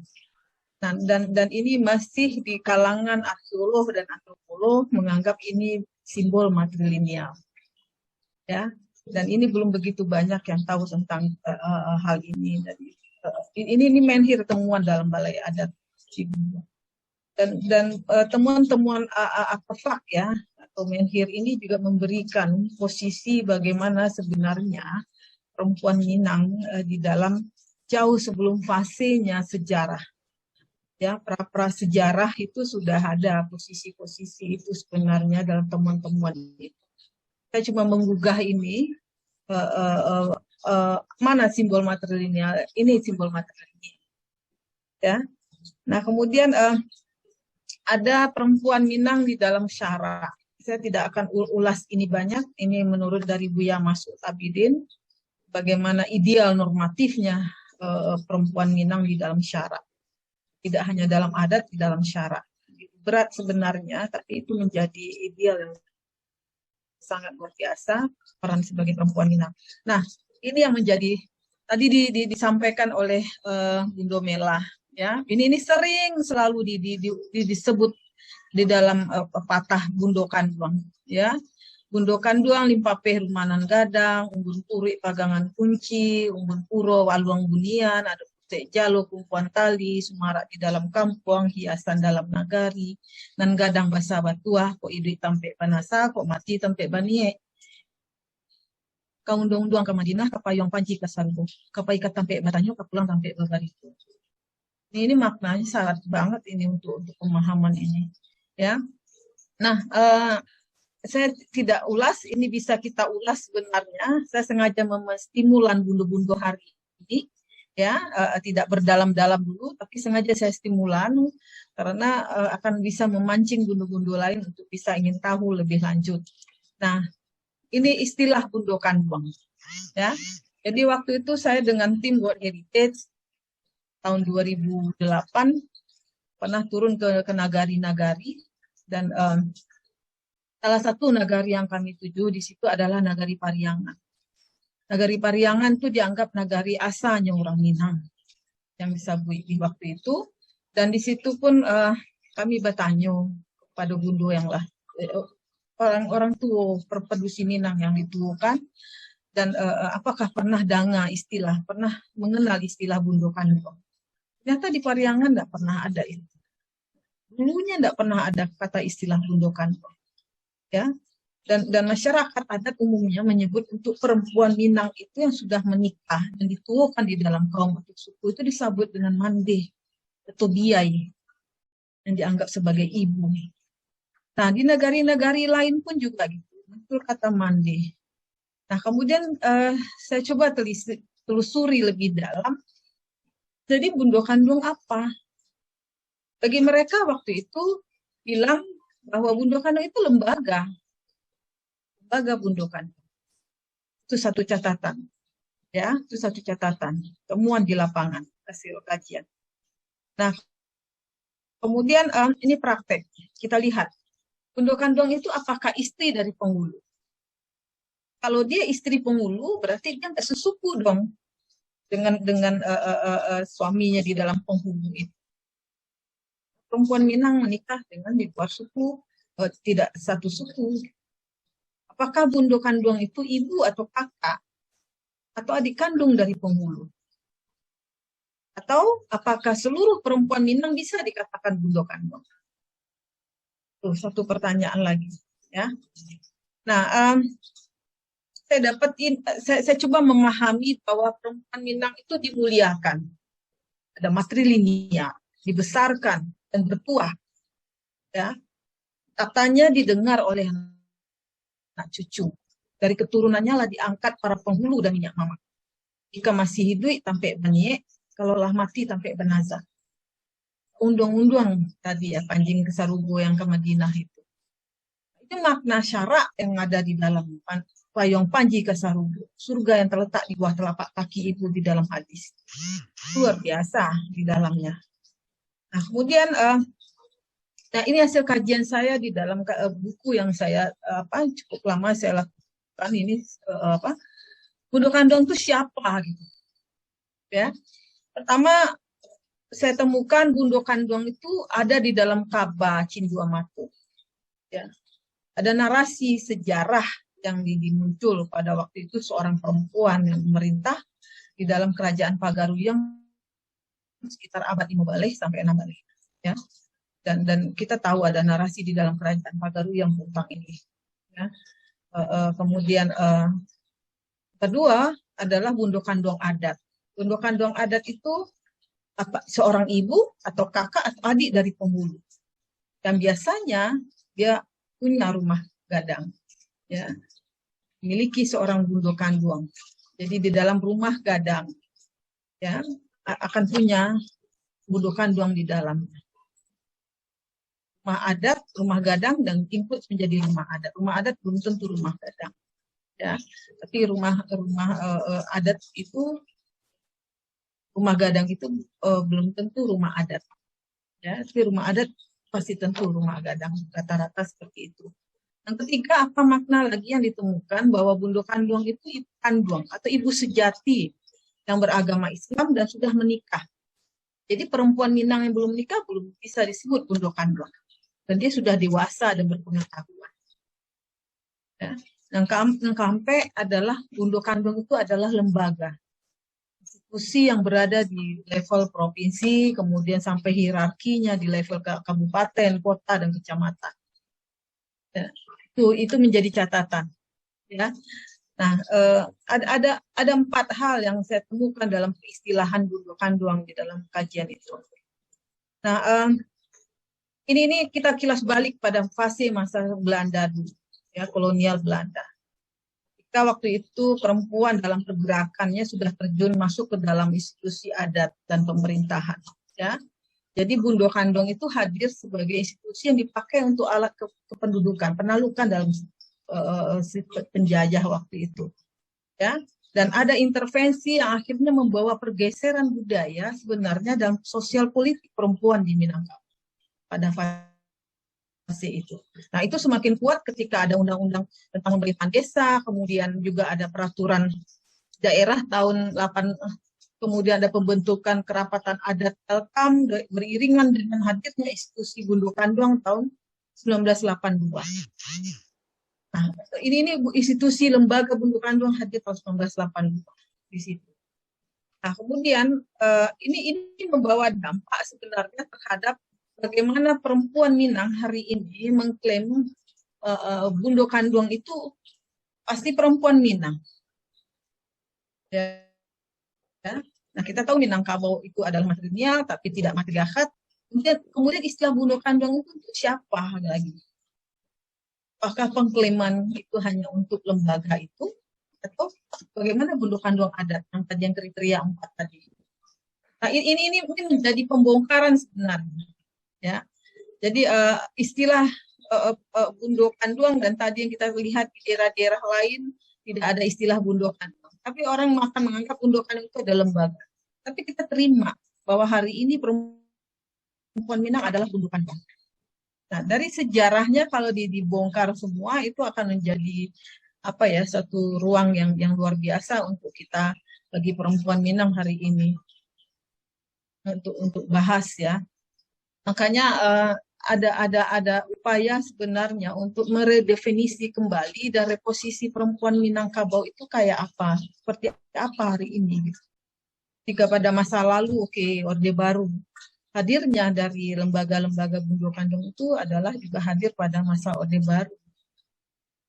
Speaker 8: Dan ini masih di kalangan arkeolog dan antropolog menganggap ini simbol matrilineal, ya. Dan ini belum begitu banyak yang tahu tentang hal ini. Dan ini menhir temuan dalam Balai Adat Cibubur. Dan temuan-temuan artefak ya atau menhir ini juga memberikan posisi bagaimana sebenarnya perempuan Minang di dalam jauh sebelum fasenya sejarah. Ya, pra sejarah itu sudah ada posisi-posisi itu sebenarnya dalam temuan-temuan itu. Saya cuma menggugah ini mana simbol matrilineal? Ini simbol matrilineal. Ya. Nah, kemudian ada perempuan Minang di dalam syara. Saya tidak akan ulas ini banyak. Ini menurut dari Buya Masud Abidin, bagaimana ideal normatifnya perempuan Minang di dalam syara. Tidak hanya dalam adat, di dalam syara. Berat sebenarnya, tapi itu menjadi ideal yang sangat luar biasa peran sebagai perempuan Minang. Nah, ini yang menjadi tadi disampaikan oleh Bundo Mela. Ya, ini sering selalu disebut di dalam patah Bundokan Duang, ya. Bundokan Duang limpapeh rumanan gadang, umbun puri pagangan kunci, umbun puro waluang bunian, ada putek jalo kumpuan tali, sumarak di dalam kampung, hiasan dalam nagari, nan gadang basa batuah, kok idui tampe panasa, kok mati tampe banie. Kaundong-undong ke Madinah, kapayong panci kasalbo, kapai katampe batanyo, kapulang tampe babaritu. Ini maknanya sangat banget ini untuk pemahaman ini, ya. Nah, saya tidak ulas, ini bisa kita ulas sebenarnya. Saya sengaja mestimulan bundo-bundo hari ini, ya, tidak berdalam-dalam dulu, tapi sengaja saya stimulan karena akan bisa memancing bundo-bundo lain untuk bisa ingin tahu lebih lanjut. Nah, ini istilah Bundokan Duang, ya. Jadi waktu itu saya dengan tim World Heritage tahun 2008 pernah turun ke nagari-nagari dan salah satu nagari yang kami tuju di situ adalah Nagari Pariangan. Nagari Pariangan itu dianggap nagari asalnya orang Minang yang disabui di waktu itu, dan di situ pun kami bertanya kepada bundo yang lah orang-orang tua perpedusi Minang yang dituakan, dan apakah pernah pernah mengenal istilah Bundokan Duang. Ternyata di Pariangan tidak pernah ada itu. Dulunya tidak pernah ada kata istilah Bundokan. Ya, Dan masyarakat adat umumnya menyebut untuk perempuan Minang itu yang sudah menikah dan dituakan di dalam kaum atau suku itu disebut dengan mande atau biai yang dianggap sebagai ibu. Nah, di negari-negari lain pun juga gitu, betul kata mande. Nah, kemudian saya coba telusuri lebih dalam. Jadi Bundo Kandung apa? Bagi mereka waktu itu bilang bahwa Bundo Kandung itu lembaga Bundo Kandung. Itu satu catatan, ya, itu satu catatan. Temuan di lapangan hasil kajian. Nah, kemudian ini praktek. Kita lihat, Bundo Kandung itu apakah istri dari penghulu? Kalau dia istri penghulu, berarti dia nggak sesuku dong dengan suaminya di dalam penghulu itu. Perempuan Minang menikah dengan di luar suku, tidak satu suku. Apakah Bundo Kandung itu ibu atau kakak atau adik kandung dari penghulu? Atau apakah seluruh perempuan Minang bisa dikatakan Bundo Kandung? Tuh, satu pertanyaan lagi, ya. Nah, saya coba memahami bahwa perempuan Minang itu dimuliakan, ada matrilineal, dibesarkan dan bertuah, ya. Katanya didengar oleh anak cucu. Dari keturunannya lah diangkat para penghulu dan minyak mama. Jika masih hidup tampe banyek, kalaulah mati tampe benazah. Undang-undang tadi ya, Panjing ke Sarubo yang ke Madinah itu. Itu makna syarak yang ada di dalam Payung Panji ke Sarubo. Surga yang terletak di bawah telapak kaki ibu di dalam hadis. Luar biasa di dalamnya. Nah, kemudian nah, ini hasil kajian saya di dalam buku yang saya cukup lama saya lakukan ini Bundo Kandung itu siapa gitu. Ya. Pertama saya temukan Bundo Kandung itu ada di dalam Kaba Cindua Matu. Ya. Ada narasi sejarah yang muncul pada waktu itu seorang perempuan yang memerintah di dalam kerajaan Pagaruyang sekitar abad 15 sampai 16. Ya. Dan kita tahu ada narasi di dalam kerajaan Pagaruyang tentang ini. Ya. Kemudian kedua adalah Bundo Kandung adat. Bundo Kandung adat itu seorang ibu atau kakak atau adik dari penghulu. Dan biasanya dia punya rumah gadang. Ya. Memiliki seorang Bundo Kandung. Jadi di dalam rumah gadang ya akan punya Bundo Kandung di dalamnya. Rumah adat, rumah gadang, dan input menjadi rumah adat. Rumah adat belum tentu rumah gadang, ya. Tapi rumah adat itu, rumah gadang itu belum tentu rumah adat, ya. Tapi rumah adat pasti tentu rumah gadang, rata-rata seperti itu. Yang ketiga, apa makna lagi yang ditemukan bahwa Bundo Kandung itu ibu kandung atau ibu sejati yang beragama Islam dan sudah menikah. Jadi perempuan Minang yang belum menikah belum bisa disebut Bundo Kandung. Dan dia sudah dewasa dan berpengetahuan. Ya. Yang keempat adalah Bundo Kandung itu adalah lembaga. Institusi yang berada di level provinsi, kemudian sampai hierarkinya di level kabupaten, kota, dan kecamatan. Ya. Itu menjadi catatan. Ya. Nah, ada 4 hal yang saya temukan dalam istilahan Bundo Kandung di dalam kajian itu. Nah, ini kita kilas balik pada fase masa Belanda dulu, ya, kolonial Belanda. Ketika waktu itu perempuan dalam pergerakannya sudah terjun masuk ke dalam institusi adat dan pemerintahan, ya. Jadi Bundo Kandung itu hadir sebagai institusi yang dipakai untuk alat kependudukan, penalukan dalam penjajah waktu itu, ya. Dan ada intervensi yang akhirnya membawa pergeseran budaya sebenarnya dalam sosial politik perempuan di Minangkabau pada fase itu. Nah, itu semakin kuat ketika ada undang-undang tentang pemerintahan desa, kemudian juga ada peraturan daerah tahun 8, kemudian ada pembentukan kerapatan adat Telkam beriringan dengan hadirnya institusi Bundo Kandung tahun 1982. Nah, ini institusi lembaga Bundo Kandung hadir tahun 1982 di situ. Nah, kemudian ini membawa dampak sebenarnya terhadap bagaimana perempuan Minang hari ini mengklaim Bundo Kanduang itu pasti perempuan Minang. Ya. Nah, kita tahu Minangkabau itu adalah matrilineal tapi tidak matriarkat. Kemudian istilah Bundo Kanduang itu untuk siapa lagi? Apakah pengklaiman itu hanya untuk lembaga itu? Atau bagaimana Bundo Kanduang adat yang tadi yang kriteria 4 tadi? Nah, ini menjadi pembongkaran sebenarnya. Ya. Jadi istilah Bundo Kanduang dan tadi yang kita lihat di daerah-daerah lain tidak ada istilah Bundo Kanduang. Tapi orang akan menganggap Bundo Kanduang itu adalah lembaga. Tapi kita terima bahwa hari ini perempuan Minang adalah Bundo Kanduang. Nah, dari sejarahnya kalau dibongkar semua itu akan menjadi apa ya, satu ruang yang luar biasa untuk kita bagi perempuan Minang hari ini untuk bahas ya. Makanya ada upaya sebenarnya untuk meredefinisi kembali dan reposisi perempuan Minangkabau itu kayak apa, seperti apa hari ini. Jika pada masa lalu, Orde Baru hadirnya dari lembaga-lembaga Bundo Kanduang itu adalah juga hadir pada masa Orde Baru.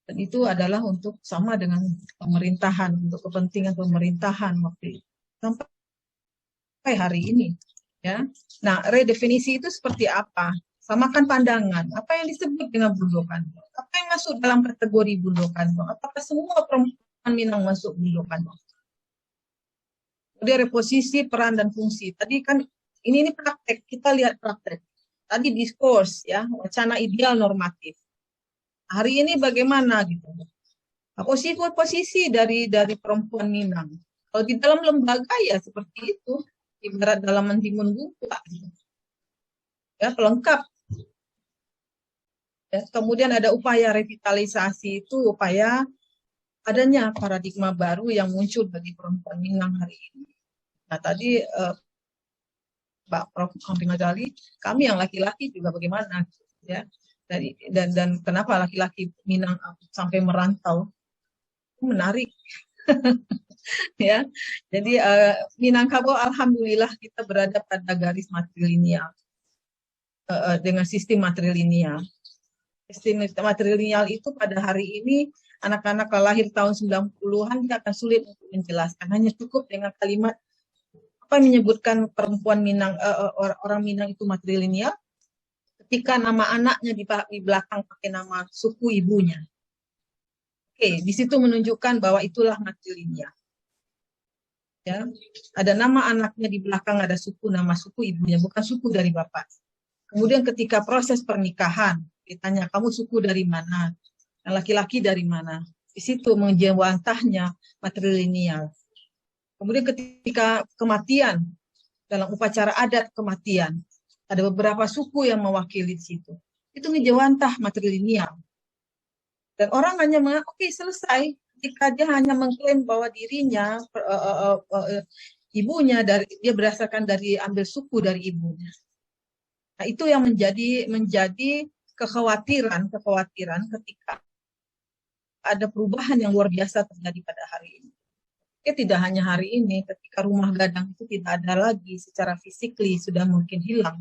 Speaker 8: Dan itu adalah untuk sama dengan pemerintahan, untuk kepentingan pemerintahan waktu itu. Sampai hari ini. Ya. Nah, redefinisi itu seperti apa? Samakan pandangan. Apa yang disebut dengan Bundo Kanduang? Apa yang masuk dalam kategori Bundo Kanduang? Apakah semua perempuan Minang masuk Bundo Kanduang? Kemudian reposisi, peran, dan fungsi. Tadi kan ini praktek, kita lihat praktek. Tadi diskurs, ya, wacana ideal normatif. Hari ini bagaimana gitu? Posisi dari perempuan Minang. Kalau di dalam lembaga ya seperti itu, ibarat dalam mentimun buka. Ya, pelengkap. Ya, kemudian ada upaya revitalisasi, itu upaya adanya paradigma baru yang muncul bagi perempuan Minang hari ini. Nah, tadi Pak Prof. Amri Ghazali, kami yang laki-laki juga bagaimana, ya? Dan kenapa laki-laki Minang sampai merantau? Menarik. Ya, jadi Minangkabau alhamdulillah kita berada pada garis matrilineal dengan sistem matrilineal. Sistem matrilineal itu pada hari ini anak-anak lahir tahun 90-an dia akan sulit untuk menjelaskan. Hanya cukup dengan kalimat apa menyebutkan perempuan Minang, orang Minang itu matrilineal ketika nama anaknya di belakang pakai nama suku ibunya. Di situ menunjukkan bahwa itulah matrilineal. Ya, ada nama anaknya di belakang, ada nama suku ibunya, bukan suku dari bapak. Kemudian ketika proses pernikahan, ditanya kamu suku dari mana, yang laki-laki dari mana, di situ menjawantahnya matrilineal. Kemudian ketika kematian, dalam upacara adat kematian, ada beberapa suku yang mewakili di situ. Itu ngejawantah matrilineal. Dan orang hanya mengatakan, oke, selesai. Jika dia hanya mengklaim bahwa dirinya ibunya dia berdasarkan dari ambil suku dari ibunya. Nah, itu yang menjadi kekhawatiran ketika ada perubahan yang luar biasa terjadi pada hari ini. Tidak hanya hari ini, ketika rumah gadang itu tidak ada lagi secara fisikly sudah mungkin hilang.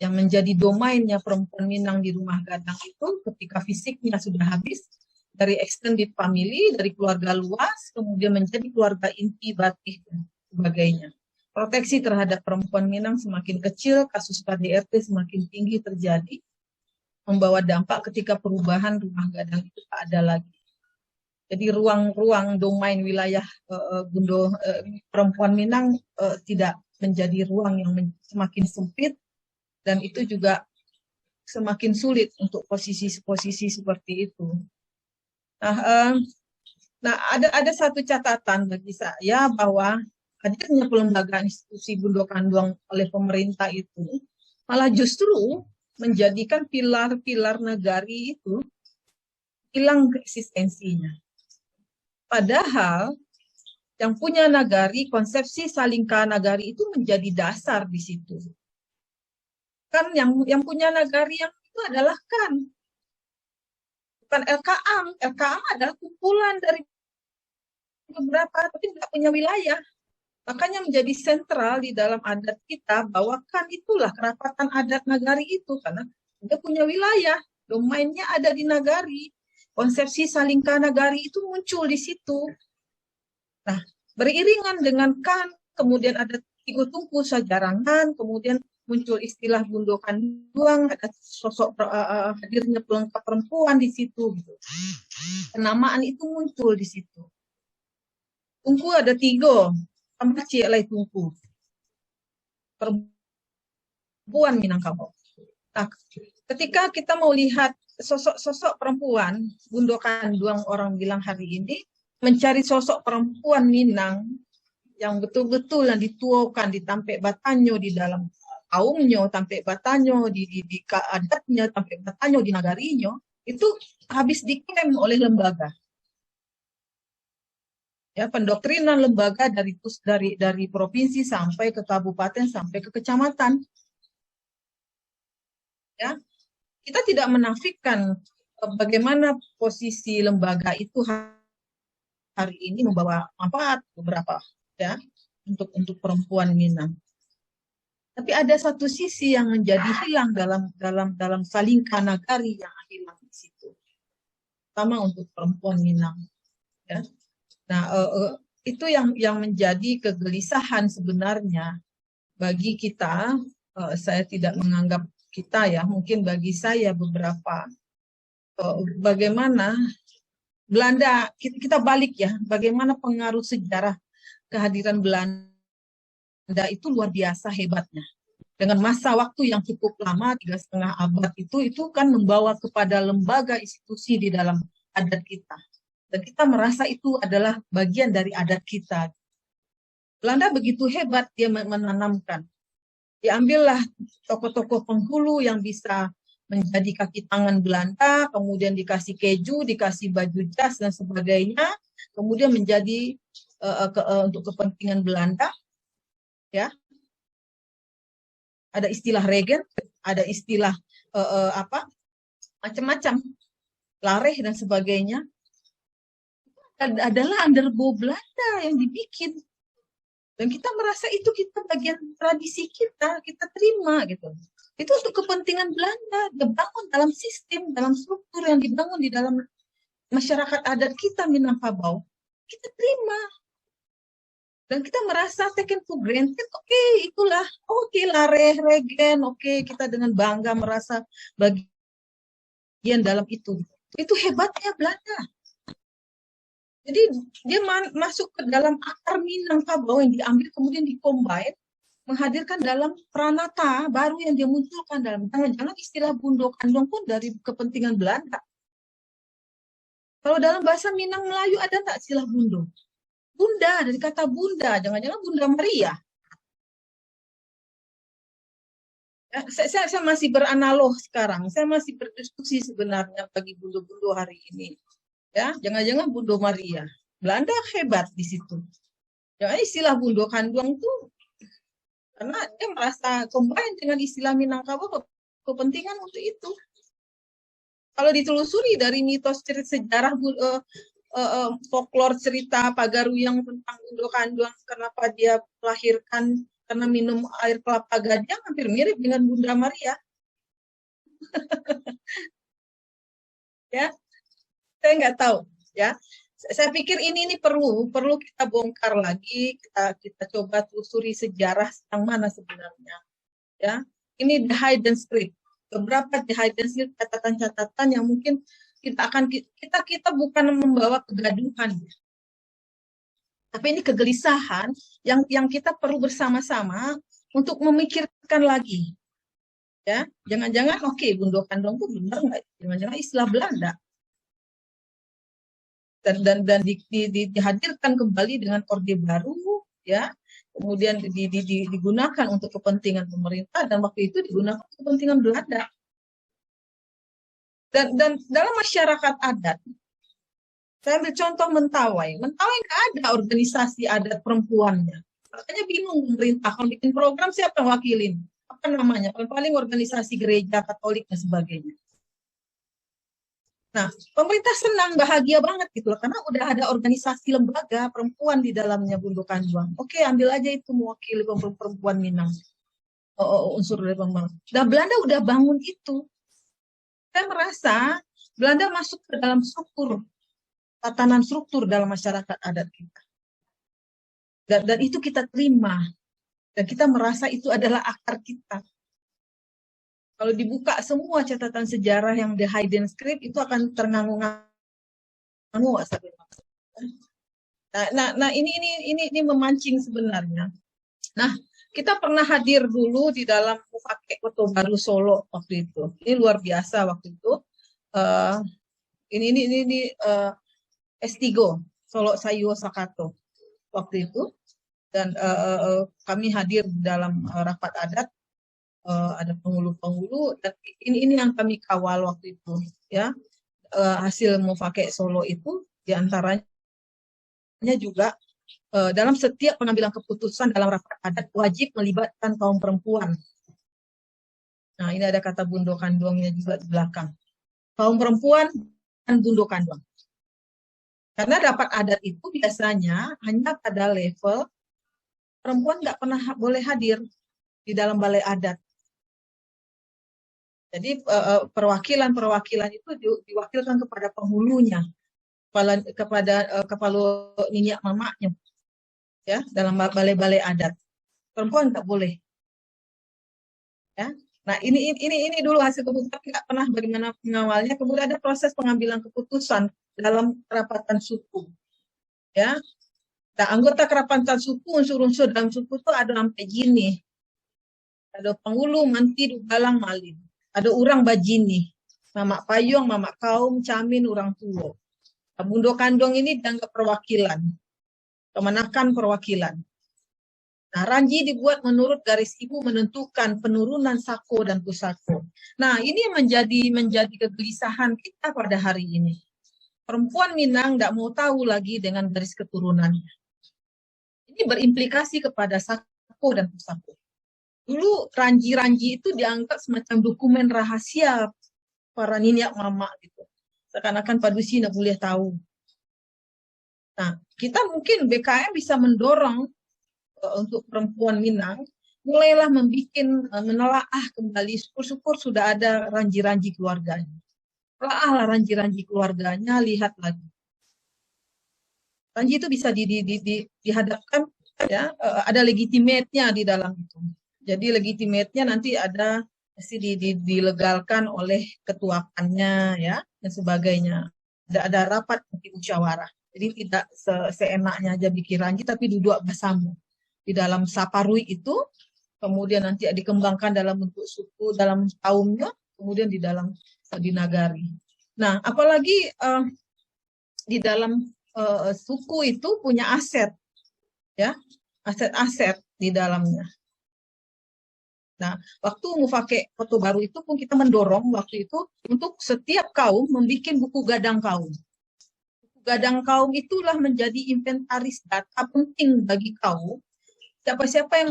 Speaker 8: Yang menjadi domainnya perempuan Minang di rumah gadang itu ketika fisiknya sudah habis, dari extended family, dari keluarga luas, kemudian menjadi keluarga inti, batik, dan sebagainya. Proteksi terhadap perempuan Minang semakin kecil, kasus KDRT semakin tinggi terjadi, membawa dampak ketika perubahan rumah gadang itu tak ada lagi. Jadi ruang-ruang domain wilayah perempuan Minang tidak menjadi ruang yang semakin sempit, dan itu juga semakin sulit untuk posisi-posisi seperti itu. Nah, ada satu catatan bagi saya bahwa hadirnya pelembagaan institusi Bundo Kanduang oleh pemerintah itu malah justru menjadikan pilar-pilar nagari itu hilang eksistensinya. Padahal yang punya nagari, konsepsi salingka nagari itu menjadi dasar di situ. Kan yang punya nagari yang itu adalah kan. Bukan LKAM. LKAM adalah kumpulan dari beberapa, tapi tidak punya wilayah. Makanya menjadi sentral di dalam adat kita bahwa kan itulah kerapatan adat nagari itu, karena dia punya wilayah. Domainnya ada di nagari. Konsepsi Salingka Nagari itu muncul di situ. Nah, beriringan dengan kan, kemudian ada Tigo Tungku Sajarangan, kemudian muncul istilah Bundo Kanduang, ada sosok hadirnya pelengkap perempuan di situ. Gitu. Penamaan itu muncul di situ. Tungku ada Tigo, tambah Cielai Tungku. Perempuan Minangkabau. Nah, ketika kita mau lihat sosok-sosok perempuan, Bundo Kanduang orang bilang hari ini, mencari sosok perempuan Minang yang betul-betul yang dituakan, ditampek batanyo di dalam kaumnya, tampek batanyo di adatnya, tampek batanyo di nagarinya, itu habis diklaim oleh lembaga. Ya, pendoktrinan lembaga dari provinsi sampai ke kabupaten sampai ke kecamatan. Ya, kita tidak menafikan bagaimana posisi lembaga itu hari ini membawa manfaat beberapa ya untuk perempuan Minang. Tapi ada satu sisi yang menjadi hilang dalam Salingka Nagari yang hilang di situ. Terutama untuk perempuan Minang. Ya. Nah, itu yang menjadi kegelisahan sebenarnya bagi kita. Saya tidak menganggap kita ya, mungkin bagi saya beberapa bagaimana Belanda, kita balik ya, bagaimana pengaruh sejarah kehadiran Belanda itu luar biasa hebatnya. Dengan masa waktu yang cukup lama, 3,5 abad itu kan membawa kepada lembaga institusi di dalam adat kita. Dan kita merasa itu adalah bagian dari adat kita. Belanda begitu hebat, dia menanamkan. Diambillah tokoh-tokoh penghulu yang bisa menjadi kaki tangan Belanda, kemudian dikasih keju, dikasih baju jas dan sebagainya, kemudian menjadi untuk kepentingan Belanda, ya. Ada istilah regen, ada istilah macam-macam, lareh dan sebagainya. Adalah underbow Belanda yang dibikin. Dan kita merasa itu kita bagian tradisi kita terima gitu. Itu untuk kepentingan Belanda, dibangun dalam sistem, dalam struktur yang dibangun di dalam masyarakat adat kita Minangkabau. Kita terima. Dan kita merasa taken for granted, itulah, lareh, regen, kita dengan bangga merasa bagian dalam itu. Itu hebatnya Belanda. Jadi dia masuk ke dalam akar Minangkabau yang diambil kemudian dikombine, menghadirkan dalam pranata baru yang dia munculkan dalam jangan-jangan istilah Bundo Kanduang pun dari kepentingan Belanda. Kalau dalam bahasa Minang Melayu ada tak istilah Bundo? Bunda, dari kata Bunda, jangan-jangan Bunda Maria. Ya, saya masih beranalog sekarang, saya masih berdiskusi sebenarnya bagi Bundo-Bundo hari ini. Ya, jangan-jangan Bundo Maria. Belanda hebat di situ. Jangan istilah Bundo Kanduang itu karena dia merasa combine dengan istilah Minangkabau kepentingan untuk itu. Kalau ditelusuri dari mitos sejarah folklore cerita Pagaruyang tentang Bundo Kanduang, kenapa dia melahirkan karena minum air kelapa gading, hampir mirip dengan Bunda Maria. Ya. Saya nggak tahu, ya. Saya pikir ini perlu kita bongkar lagi, kita coba telusuri sejarah yang mana sebenarnya, ya. Ini the hidden script, beberapa the hidden script, catatan-catatan yang mungkin kita bukan membawa kegaduhan, tapi ini kegelisahan yang kita perlu bersama-sama untuk memikirkan lagi, ya. Jangan-jangan Bundo Kanduang itu benar nggak? Jangan-jangan istilah Belanda. Dan dihadirkan kembali dengan orde baru, ya, kemudian digunakan untuk kepentingan pemerintah dan waktu itu digunakan untuk kepentingan Belanda. Dan dalam masyarakat adat, saya ambil contoh Mentawai nggak ada organisasi adat perempuannya, makanya bingung pemerintah kalau bikin program siapa yang wakilin, apa namanya, paling organisasi gereja Katolik dan sebagainya. Nah, pemerintah senang, bahagia banget gitu loh, karena udah ada organisasi lembaga perempuan di dalamnya Bundo Kanduang. Ambil aja itu mewakili perempuan Minang, unsur dari pemerintah. Nah, Belanda udah bangun itu. Saya merasa Belanda masuk ke dalam tatanan struktur dalam masyarakat adat kita. Dan itu kita terima. Dan kita merasa itu adalah akar kita. Kalau dibuka semua catatan sejarah yang the hidden script, itu akan ternganggu-nganggu. Nah, ini memancing sebenarnya. Nah, kita pernah hadir dulu di dalam Mufake Kota Baru Solo waktu itu. Ini luar biasa waktu itu. Ini Estigo Solo Sayo Sakato waktu itu. Dan kami hadir dalam rapat adat, ada penghulu-penghulu, dan ini yang kami kawal waktu itu, ya. Hasil Mufake Solo itu diantaranya juga dalam setiap pengambilan keputusan dalam rapat adat wajib melibatkan kaum perempuan. Nah, ini ada kata Bundo Kanduangnya juga di belakang. Kaum perempuan dan Bundo Kanduang. Karena rapat adat itu biasanya hanya pada level perempuan nggak pernah boleh hadir di dalam balai adat. Jadi perwakilan itu diwakilkan kepada penghulunya, kepada kepala ninyak mamaknya, ya, dalam balai-balai adat. Perempuan nggak boleh. Ya. Nah, ini dulu hasil keputusan, nggak pernah bagaimana mengawalnya. Kemudian ada proses pengambilan keputusan dalam kerapatan suku, ya. Nah, anggota kerapatan suku, unsur-unsur dalam suku itu ada sampai gini. Ada penghulu, manti, dugalang, malin. Ada urang bajini, mamak payung, mamak kaum, camin, urang tua. Bundo Kandong ini dianggap perwakilan, kemanakan perwakilan. Nah, ranji dibuat menurut garis ibu menentukan penurunan sako dan pusako. Nah, ini menjadi kegelisahan kita pada hari ini. Perempuan Minang tidak mau tahu lagi dengan garis keturunannya. Ini berimplikasi kepada sako dan pusako. Dulu ranji-ranji itu dianggap semacam dokumen rahasia para ninyak mama gitu. Seakan-akan padusi tidak boleh tahu. Nah, kita mungkin BKM bisa mendorong untuk perempuan Minang, mulailah menelaah kembali, syukur-syukur sudah ada ranji-ranji keluarganya. Telaahlah ranji-ranji keluarganya, lihat lagi. Ranji itu bisa dihadapkan, ya, ada legitimate-nya di dalam itu. Jadi legitimate-nya nanti mesti dilegalkan oleh ketuakannya, ya, dan sebagainya. Ada rapat musyawarah. Jadi tidak seenaknya aja bikin ranji, tapi duduk bersama di dalam saparui itu, kemudian nanti dikembangkan dalam bentuk suku, dalam kaumnya, kemudian di dalam di nagari. Nah, apalagi di dalam suku itu punya aset, ya, aset-aset di dalamnya. Nah, waktu Mufake Kota Baru itu pun kita mendorong waktu itu untuk setiap kaum membuat buku gadang kaum. Buku gadang kaum itulah menjadi inventaris data penting bagi kaum. Siapa-siapa yang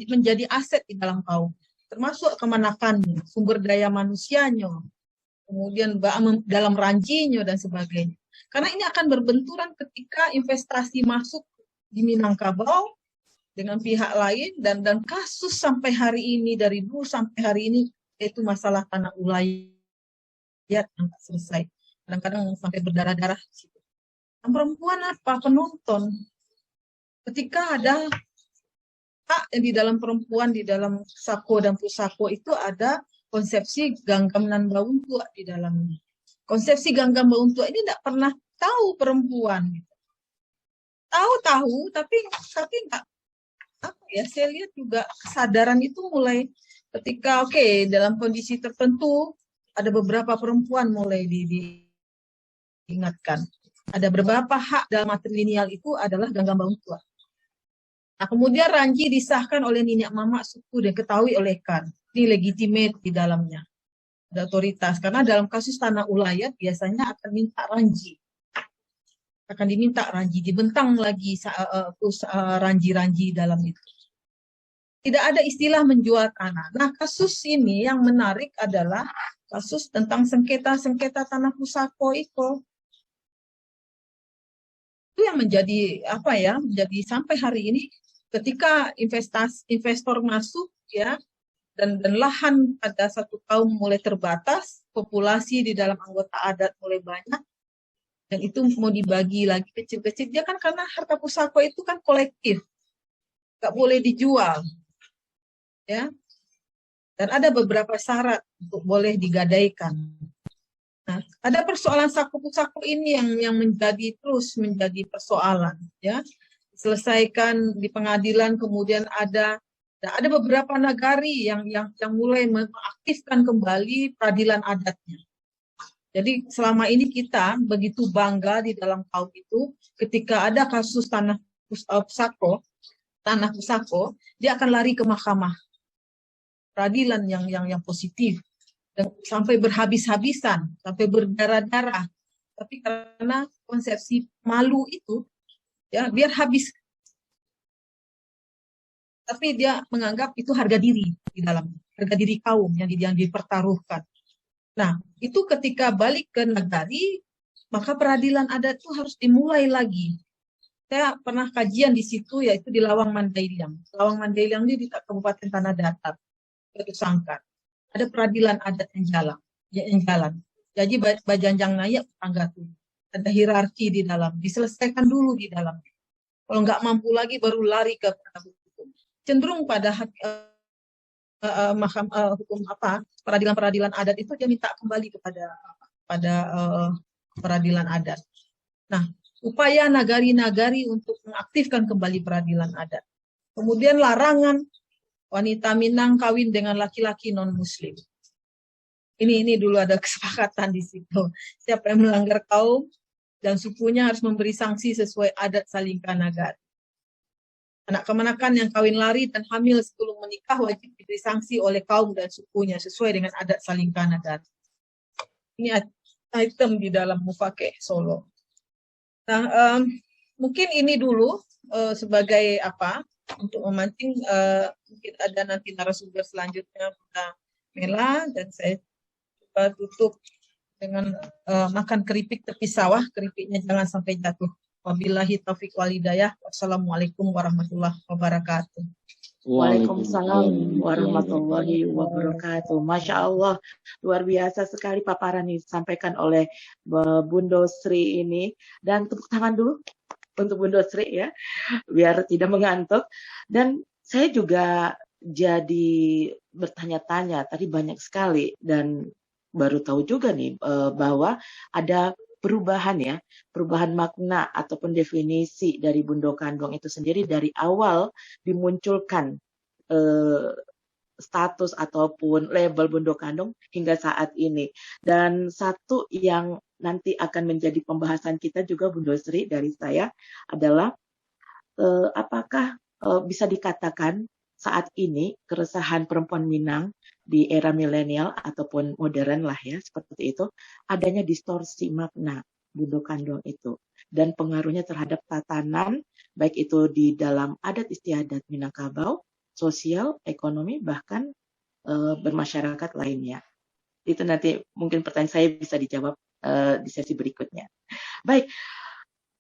Speaker 8: menjadi aset di dalam kaum, termasuk kemanakannya, sumber daya manusianya, kemudian dalam ranjinya dan sebagainya. Karena ini akan berbenturan ketika investasi masuk di Minangkabau dengan pihak lain, dan kasus sampai hari ini, dari dulu sampai hari ini, itu masalah tanah ulayat yang tak selesai. Kadang-kadang sampai berdarah-darah. Dan perempuan apa? Penonton. Ketika ada hak di dalam perempuan, di dalam sako dan pusako itu ada konsepsi ganggam nan baun tua di dalamnya. Konsepsi ganggam baun tua ini tidak pernah tahu perempuan. Tahu, tapi nggak, apa ya, saya lihat juga kesadaran itu mulai ketika dalam kondisi tertentu ada beberapa perempuan mulai diingatkan. Ada beberapa hak dalam matrilineal itu adalah ganggam baun tua. Nah, kemudian ranji disahkan oleh ninyak mamak suku dan ketahui oleh kan. Ini legitimate di dalamnya. Ada otoritas. Karena dalam kasus tanah ulayat biasanya akan minta ranji. Akan diminta ranji. Dibentang lagi ranji-ranji dalam itu. Tidak ada istilah menjual tanah. Nah, kasus ini yang menarik adalah kasus tentang sengketa-sengketa tanah pusako itu. Itu yang menjadi menjadi sampai hari ini ketika investor masuk, ya, dan lahan pada satu kaum mulai terbatas, populasi di dalam anggota adat mulai banyak, dan itu mau dibagi lagi kecil-kecil. Dia kan karena harta pusako itu kan kolektif, nggak boleh dijual, ya. Dan ada beberapa syarat untuk boleh digadaikan. Nah, ada persoalan saku-saku ini yang terus menjadi persoalan, ya. Selesaikan di pengadilan, kemudian ada beberapa nagari yang mulai mengaktifkan kembali peradilan adatnya. Jadi selama ini kita begitu bangga di dalam kaum itu, ketika ada kasus tanah pusako, dia akan lari ke mahkamah peradilan yang positif. Dan sampai berhabis-habisan, sampai berdarah-darah. Tapi karena konsepsi malu itu, ya biar habis. Tapi dia menganggap itu harga diri di dalam, harga diri kaum yang dipertaruhkan. Nah, itu ketika balik ke nagari, maka peradilan adat itu harus dimulai lagi. Saya pernah kajian di situ, yaitu di Lawang Mandailing. Lawang Mandailing ini di Kabupaten Tanah Datar, Batu Sangkar. Ada peradilan adat yang jalan. Jadi bajanjang naik tangga tuh. Ada hierarki di dalam. Diselesaikan dulu di dalam. Kalau nggak mampu lagi baru lari ke hukum. Cenderung pada hukum peradilan adat itu dia minta kembali kepada peradilan adat. Nah, upaya nagari-nagari untuk mengaktifkan kembali peradilan adat. Kemudian larangan wanita Minang kawin dengan laki-laki non-muslim. Ini dulu ada kesepakatan di situ. Siapa yang melanggar kaum dan sukunya harus memberi sanksi sesuai adat Salingka Nagari. Anak kemanakan yang kawin lari dan hamil sebelum menikah wajib diberi sanksi oleh kaum dan sukunya sesuai dengan adat Salingka Nagari. Ini item di dalam Mufakih Solo. Nah, mungkin ini dulu sebagai untuk memancing, mungkin ada nanti narasumber selanjutnya Mbak Mela, dan saya coba tutup dengan makan keripik tepi sawah, keripiknya jangan sampai jatuh. Wabillahi taufiq walhidayah. Wassalamualaikum warahmatullahi wabarakatuh.
Speaker 7: Waalaikumsalam warahmatullahi wabarakatuh. Masya Allah, luar biasa sekali paparan yang disampaikan oleh Bundo Sri ini. Dan tepuk tangan dulu untuk Bundo Sri ya, biar tidak mengantuk. Dan saya juga jadi bertanya-tanya, tadi banyak sekali, dan baru tahu juga nih bahwa ada perubahan makna ataupun definisi dari Bundo Kandung itu sendiri dari awal dimunculkan status ataupun label Bundo Kandung hingga saat ini. Dan satu yang nanti akan menjadi pembahasan kita juga Bundo Sri dari saya adalah apakah bisa dikatakan saat ini keresahan perempuan Minang di era milenial ataupun modern lah ya, seperti itu, adanya distorsi makna Bundo Kandung itu dan pengaruhnya terhadap tatanan baik itu di dalam adat istiadat Minangkabau, sosial, ekonomi, bahkan bermasyarakat lainnya. Itu nanti mungkin pertanyaan saya bisa dijawab di sesi berikutnya. Baik,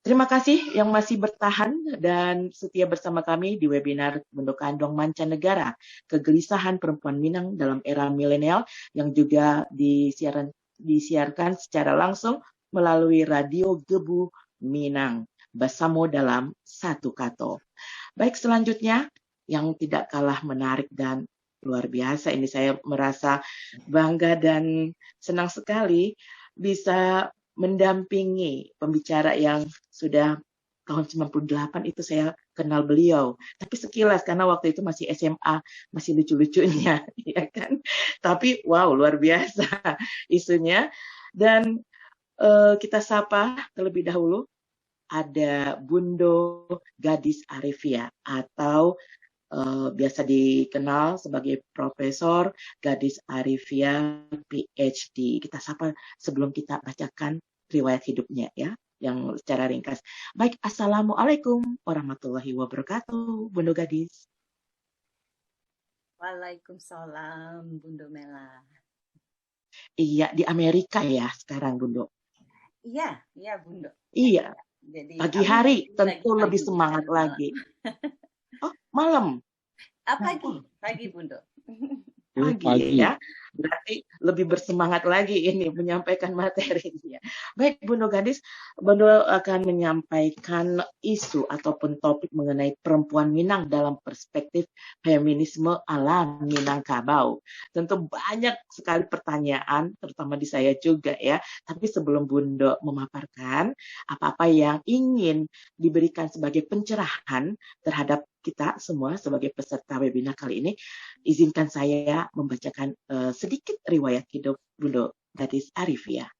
Speaker 7: terima kasih yang masih bertahan dan setia bersama kami di webinar Bundo Kandung Mancanegara, Kegelisahan Perempuan Minang dalam Era Milenial, yang juga disiarkan secara langsung melalui Radio Gebu Minang, Basamo dalam Satu Kato. Baik, selanjutnya yang tidak kalah menarik dan luar biasa, ini saya merasa bangga dan senang sekali bisa mendampingi pembicara yang sudah tahun 98 itu saya kenal beliau. Tapi sekilas karena waktu itu masih SMA, masih lucu-lucunya, ya kan. Tapi wow, luar biasa isunya. Dan kita sapa terlebih dahulu ada Bundo Gadis Arifia atau biasa dikenal sebagai Profesor Gadis Arifia PhD. Kita sapa sebelum kita bacakan riwayat hidupnya ya, yang secara ringkas. Baik, Assalamualaikum warahmatullahi wabarakatuh, Bundo Gadis.
Speaker 9: Waalaikumsalam, Bundo Mela.
Speaker 7: Iya, di Amerika ya sekarang, Bundo.
Speaker 9: Iya, Bundo.
Speaker 7: Iya.
Speaker 9: Jadi
Speaker 7: pagi hari tentu lebih semangat lagi. Oh, malam.
Speaker 9: Pagi, Bundo.
Speaker 7: pagi ya. Berarti lebih bersemangat lagi ini menyampaikan materinya. Baik, Bundo Gadis, Bundo akan menyampaikan isu ataupun topik mengenai perempuan Minang dalam perspektif feminisme ala Minangkabau. Tentu banyak sekali pertanyaan, terutama di saya juga ya. Tapi sebelum Bundo memaparkan apa-apa yang ingin diberikan sebagai pencerahan terhadap kita semua sebagai peserta webinar kali ini, izinkan saya membacakan sedikit riwayat hidup Bundo Gadis Arifia.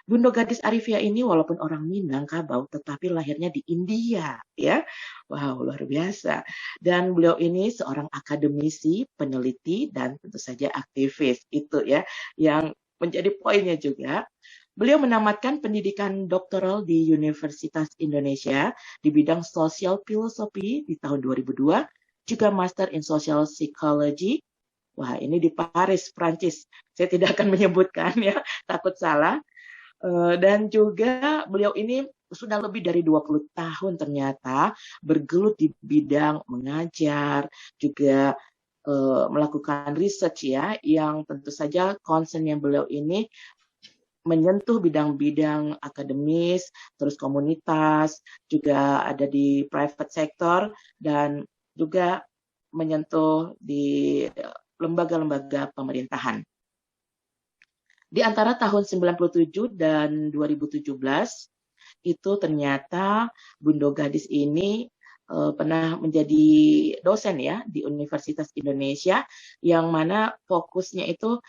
Speaker 7: Bundo Gadis Arifia ini walaupun orang Minangkabau tetapi lahirnya di India ya. Wow, luar biasa. Dan beliau ini seorang akademisi, peneliti dan tentu saja aktivis. Itu ya yang menjadi poinnya juga. Beliau menamatkan pendidikan doktoral di Universitas Indonesia di bidang sosial filosofi di tahun 2002, juga Master in Social Psychology. Wah, ini di Paris, Prancis. Saya tidak akan menyebutkan ya, takut salah. Dan juga beliau ini sudah lebih dari 20 tahun ternyata bergelut di bidang mengajar, juga melakukan research ya, yang tentu saja concern yang beliau ini menyentuh bidang-bidang akademis, terus komunitas, juga ada di private sector, dan juga menyentuh di lembaga-lembaga pemerintahan. Di antara tahun 97 dan 2017, itu ternyata Bundo Gadis ini pernah menjadi dosen ya di Universitas Indonesia, yang mana fokusnya itu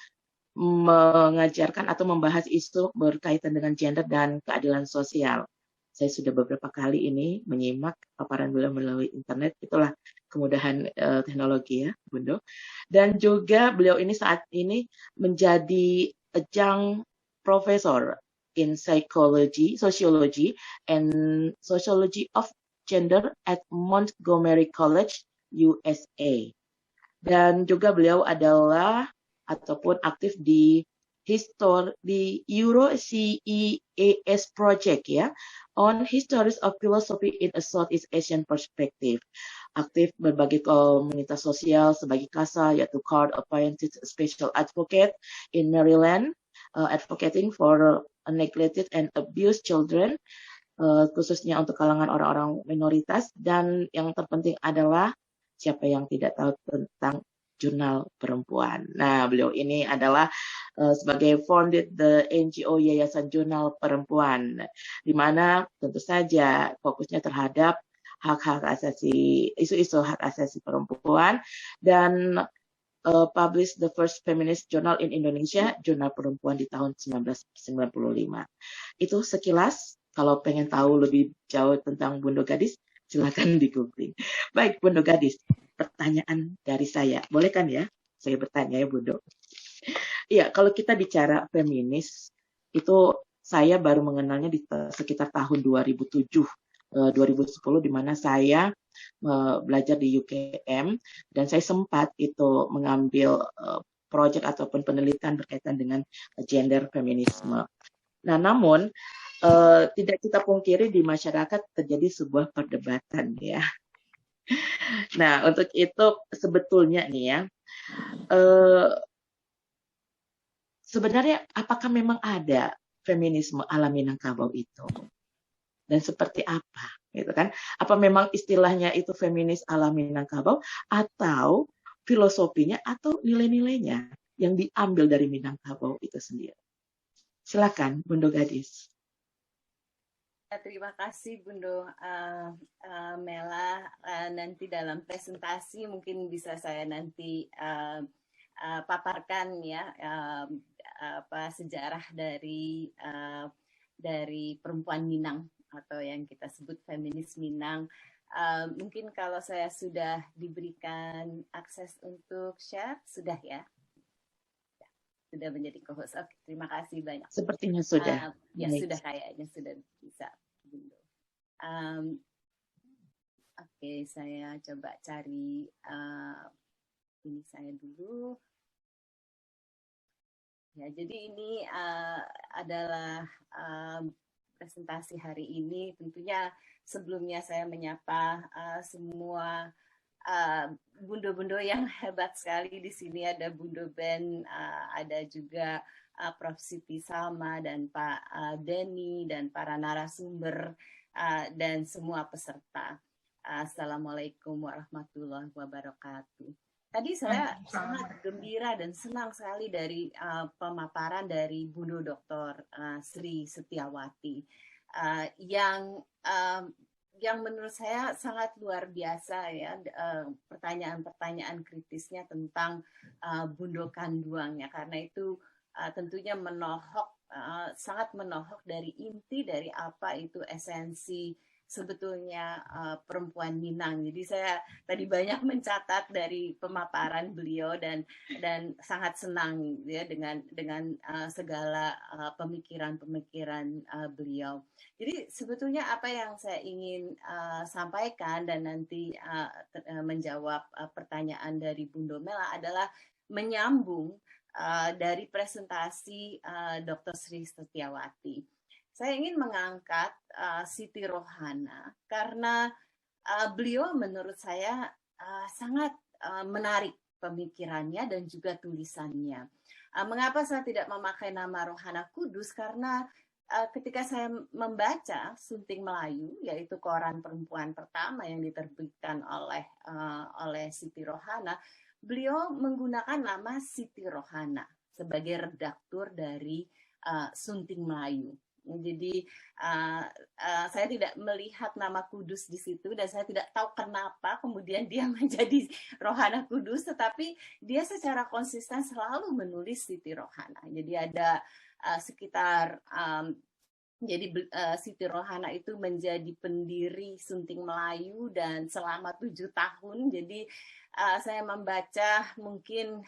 Speaker 7: mengajarkan atau membahas isu berkaitan dengan gender dan keadilan sosial. Saya sudah beberapa kali ini menyimak paparan beliau melalui internet, itulah kemudahan teknologi ya, Bundo. Dan juga beliau ini saat ini menjadi adjunct professor in psychology, sociology, and sociology of gender at Montgomery College, USA. Dan juga beliau adalah ataupun aktif di Euro CEAS project ya, on histories of philosophy in a Southeast Asian perspective. Aktif berbagai komunitas sosial sebagai KASA, yaitu Court Appointed Special Advocate in Maryland, advocating for neglected and abused children, khususnya untuk kalangan orang-orang minoritas. Dan yang terpenting adalah siapa yang tidak tahu tentang Jurnal Perempuan. Nah, beliau ini adalah sebagai founded the NGO Yayasan Jurnal Perempuan, di mana tentu saja fokusnya terhadap hak-hak asasi, isu-isu hak asasi perempuan, dan publish the first feminist journal in Indonesia, Jurnal Perempuan di tahun 1995. Itu sekilas. Kalau pengen tahu lebih jauh tentang Bundo Gadis, silakan di googling. Baik, Bundo Gadis, pertanyaan dari saya. Boleh kan ya? Saya bertanya ya, Bundo. Iya, kalau kita bicara feminis, itu saya baru mengenalnya di sekitar tahun 2007, 2010, di mana saya belajar di UKM, dan saya sempat itu mengambil proyek ataupun penelitian berkaitan dengan gender feminisme. Nah, namun tidak kita pungkiri di masyarakat terjadi sebuah perdebatan ya. Nah, untuk itu sebetulnya nih ya, sebenarnya apakah memang ada feminisme ala Minangkabau itu? Dan seperti apa? Gitu kan? Apa memang istilahnya itu feminis ala Minangkabau, atau filosofinya atau nilai-nilainya yang diambil dari Minangkabau itu sendiri? Silakan, Bundo Gadis.
Speaker 9: Terima kasih Bundo Mela. Nanti dalam presentasi mungkin bisa saya nanti paparkan ya apa sejarah dari perempuan Minang atau yang kita sebut feminis Minang. Mungkin kalau saya sudah diberikan akses untuk share, sudah ya? Sudah menjadi co-host. Oke, terima kasih banyak.
Speaker 7: Sepertinya sudah.
Speaker 9: Ya, sudah kayaknya sudah bisa. Oke, saya coba cari ini saya dulu. Ya, jadi ini adalah presentasi hari ini. Tentunya sebelumnya saya menyapa semua bundo-bundo yang hebat sekali di sini. Ada Bundo Ben, ada juga Prof. Siti Salma dan Pak Denny dan para narasumber dan semua peserta. Assalamualaikum warahmatullahi wabarakatuh. Tadi saya sangat gembira dan senang sekali dari pemaparan dari Bundo Dr. Sri Setiawati yang menurut saya sangat luar biasa ya, pertanyaan-pertanyaan kritisnya tentang Bundo Kanduang ya, karena itu tentunya sangat menohok dari inti dari apa itu esensi sebetulnya perempuan Minang. Jadi saya tadi banyak mencatat dari pemaparan beliau dan sangat senang ya dengan segala pemikiran beliau. Jadi sebetulnya apa yang saya ingin sampaikan dan nanti menjawab pertanyaan dari Bundo Mela adalah menyambung dari presentasi Dr. Sri Setiawati. Saya ingin mengangkat Siti Rohana karena beliau menurut saya sangat menarik pemikirannya dan juga tulisannya. Mengapa saya tidak memakai nama Rohana Kudus? Karena ketika saya membaca Sunting Melayu, yaitu koran perempuan pertama yang diterbitkan oleh Siti Rohana, beliau menggunakan nama Siti Rohana sebagai redaktur dari Sunting Melayu. Jadi saya tidak melihat nama Kudus di situ dan saya tidak tahu kenapa kemudian dia menjadi Rohana Kudus, tetapi dia secara konsisten selalu menulis Siti Rohana. Jadi ada sekitar jadi Siti Rohana itu menjadi pendiri Sunting Melayu dan selama 7 tahun. Jadi saya membaca mungkin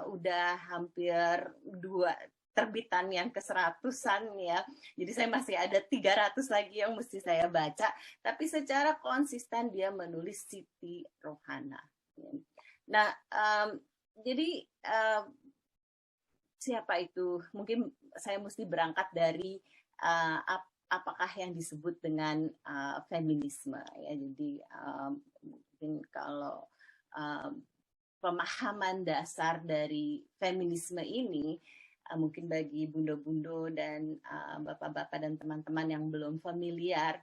Speaker 9: udah hampir 2 terbitan yang ke-100-an ya. Jadi saya masih ada 300 lagi yang mesti saya baca. Tapi secara konsisten dia menulis Siti Rohana. Nah, jadi siapa itu? Mungkin saya mesti berangkat dari apakah yang disebut dengan feminisme ya. Jadi mungkin kalau pemahaman dasar dari feminisme ini mungkin bagi bundo-bundo dan bapak-bapak dan teman-teman yang belum familiar,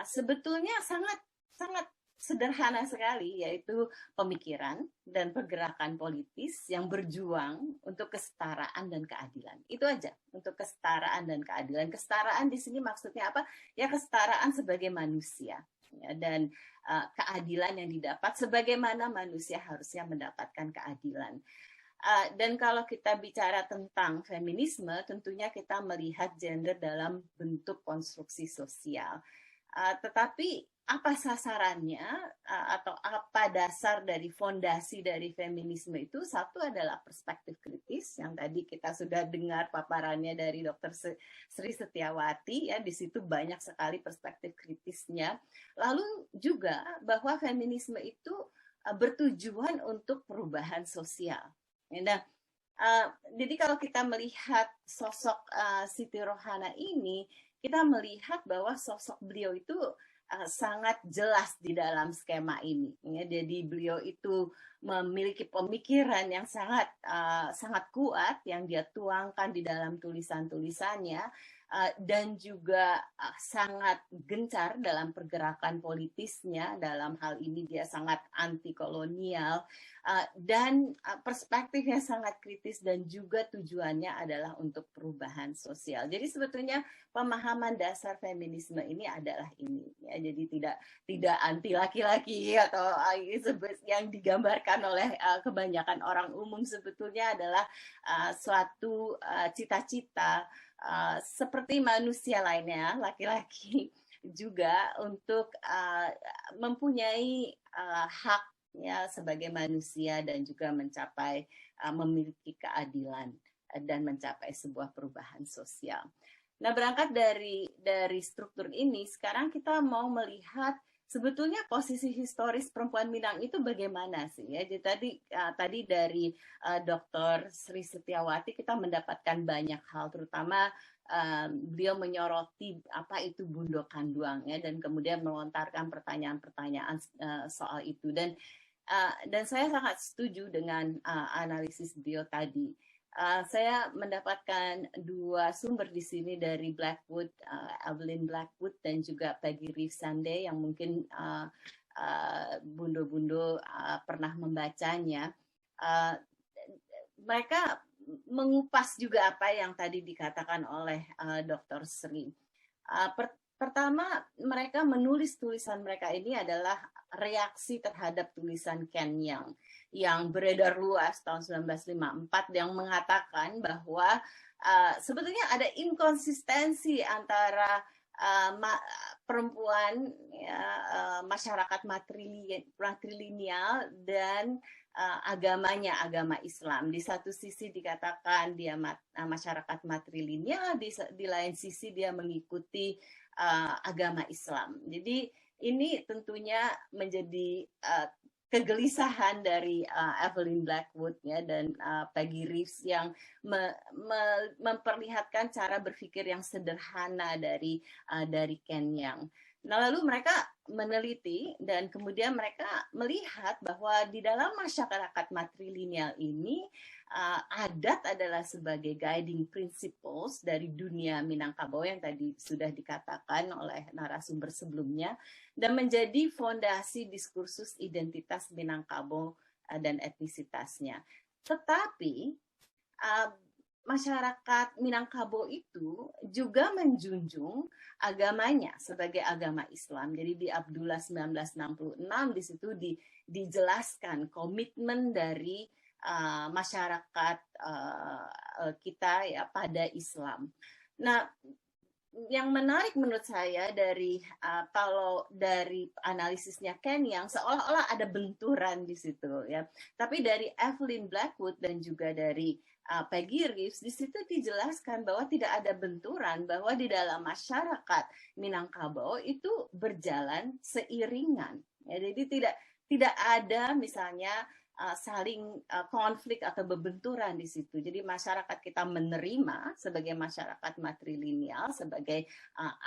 Speaker 9: sebetulnya sangat sederhana sekali, yaitu pemikiran dan pergerakan politis yang berjuang untuk kesetaraan dan keadilan. Itu aja, untuk kesetaraan dan keadilan. Kesetaraan di sini maksudnya apa? Ya kesetaraan sebagai manusia. Ya, dan keadilan yang didapat sebagaimana manusia harusnya mendapatkan keadilan. Dan kalau kita bicara tentang feminisme, tentunya kita melihat gender dalam bentuk konstruksi sosial. Tetapi apa sasarannya atau apa dasar dari fondasi dari feminisme itu? Satu adalah perspektif kritis yang tadi kita sudah dengar paparannya dari Dr. Sri Setiawati ya, di situ banyak sekali perspektif kritisnya. Lalu juga bahwa feminisme itu bertujuan untuk perubahan sosial. Nah, jadi kalau kita melihat sosok Siti Rohana ini, kita melihat bahwa sosok beliau itu sangat jelas di dalam skema ini. Ya, jadi beliau itu memiliki pemikiran yang sangat kuat yang dia tuangkan di dalam tulisan-tulisannya. Dan juga sangat gencar dalam pergerakan politisnya. Dalam hal ini dia sangat anti kolonial dan perspektifnya sangat kritis dan juga tujuannya adalah untuk perubahan sosial. Jadi sebetulnya pemahaman dasar feminisme ini adalah ini ya. Jadi tidak anti laki-laki atau yang digambarkan oleh kebanyakan orang umum, sebetulnya adalah suatu cita-cita seperti manusia lainnya, laki-laki juga untuk mempunyai haknya sebagai manusia dan juga mencapai memiliki keadilan dan mencapai sebuah perubahan sosial. Nah, berangkat dari struktur ini, sekarang kita mau melihat sebetulnya posisi historis perempuan Minang itu bagaimana sih ya? Jadi tadi dari Dr. Sri Setiawati kita mendapatkan banyak hal, terutama beliau menyoroti apa itu Bundo Kanduang ya, dan kemudian melontarkan pertanyaan-pertanyaan soal itu. Dan Dan saya sangat setuju dengan analisis beliau tadi. Saya mendapatkan 2 sumber di sini dari Blackwood, Evelyn Blackwood dan juga Peggy Reeves Sunday yang mungkin bundo-bundo pernah membacanya. Mereka mengupas juga apa yang tadi dikatakan oleh Dr. Sri. Pertama, mereka menulis tulisan mereka ini adalah reaksi terhadap tulisan Ken yang beredar luas tahun 1954 yang mengatakan bahwa sebetulnya ada inkonsistensi antara perempuan masyarakat matrilineal dan agamanya, agama Islam. Di satu sisi dikatakan dia masyarakat matrilineal, di lain sisi dia mengikuti agama Islam. Jadi ini tentunya menjadi kegelisahan dari Evelyn Blackwood ya, dan Peggy Reeves yang memperlihatkan cara berpikir yang sederhana dari Ken Yang. Nah, lalu mereka meneliti dan kemudian mereka melihat bahwa di dalam masyarakat matrilineal ini adat adalah sebagai guiding principles dari dunia Minangkabau yang tadi sudah dikatakan oleh narasumber sebelumnya dan menjadi fondasi diskursus identitas Minangkabau dan etnisitasnya. Tetapi masyarakat Minangkabau itu juga menjunjung agamanya sebagai agama Islam. Jadi di Abdullah 1966 di situ dijelaskan komitmen dari masyarakat kita ya pada Islam. Nah, yang menarik menurut saya dari kalau dari analisisnya Ken Yang seolah-olah ada benturan di situ ya. Tapi dari Evelyn Blackwood dan juga dari Peggy Reeves di situ dijelaskan bahwa tidak ada benturan, bahwa di dalam masyarakat Minangkabau itu berjalan seiringan. Ya, jadi tidak ada misalnya saling konflik atau berbenturan di situ. Jadi masyarakat kita menerima sebagai masyarakat matrilineal, sebagai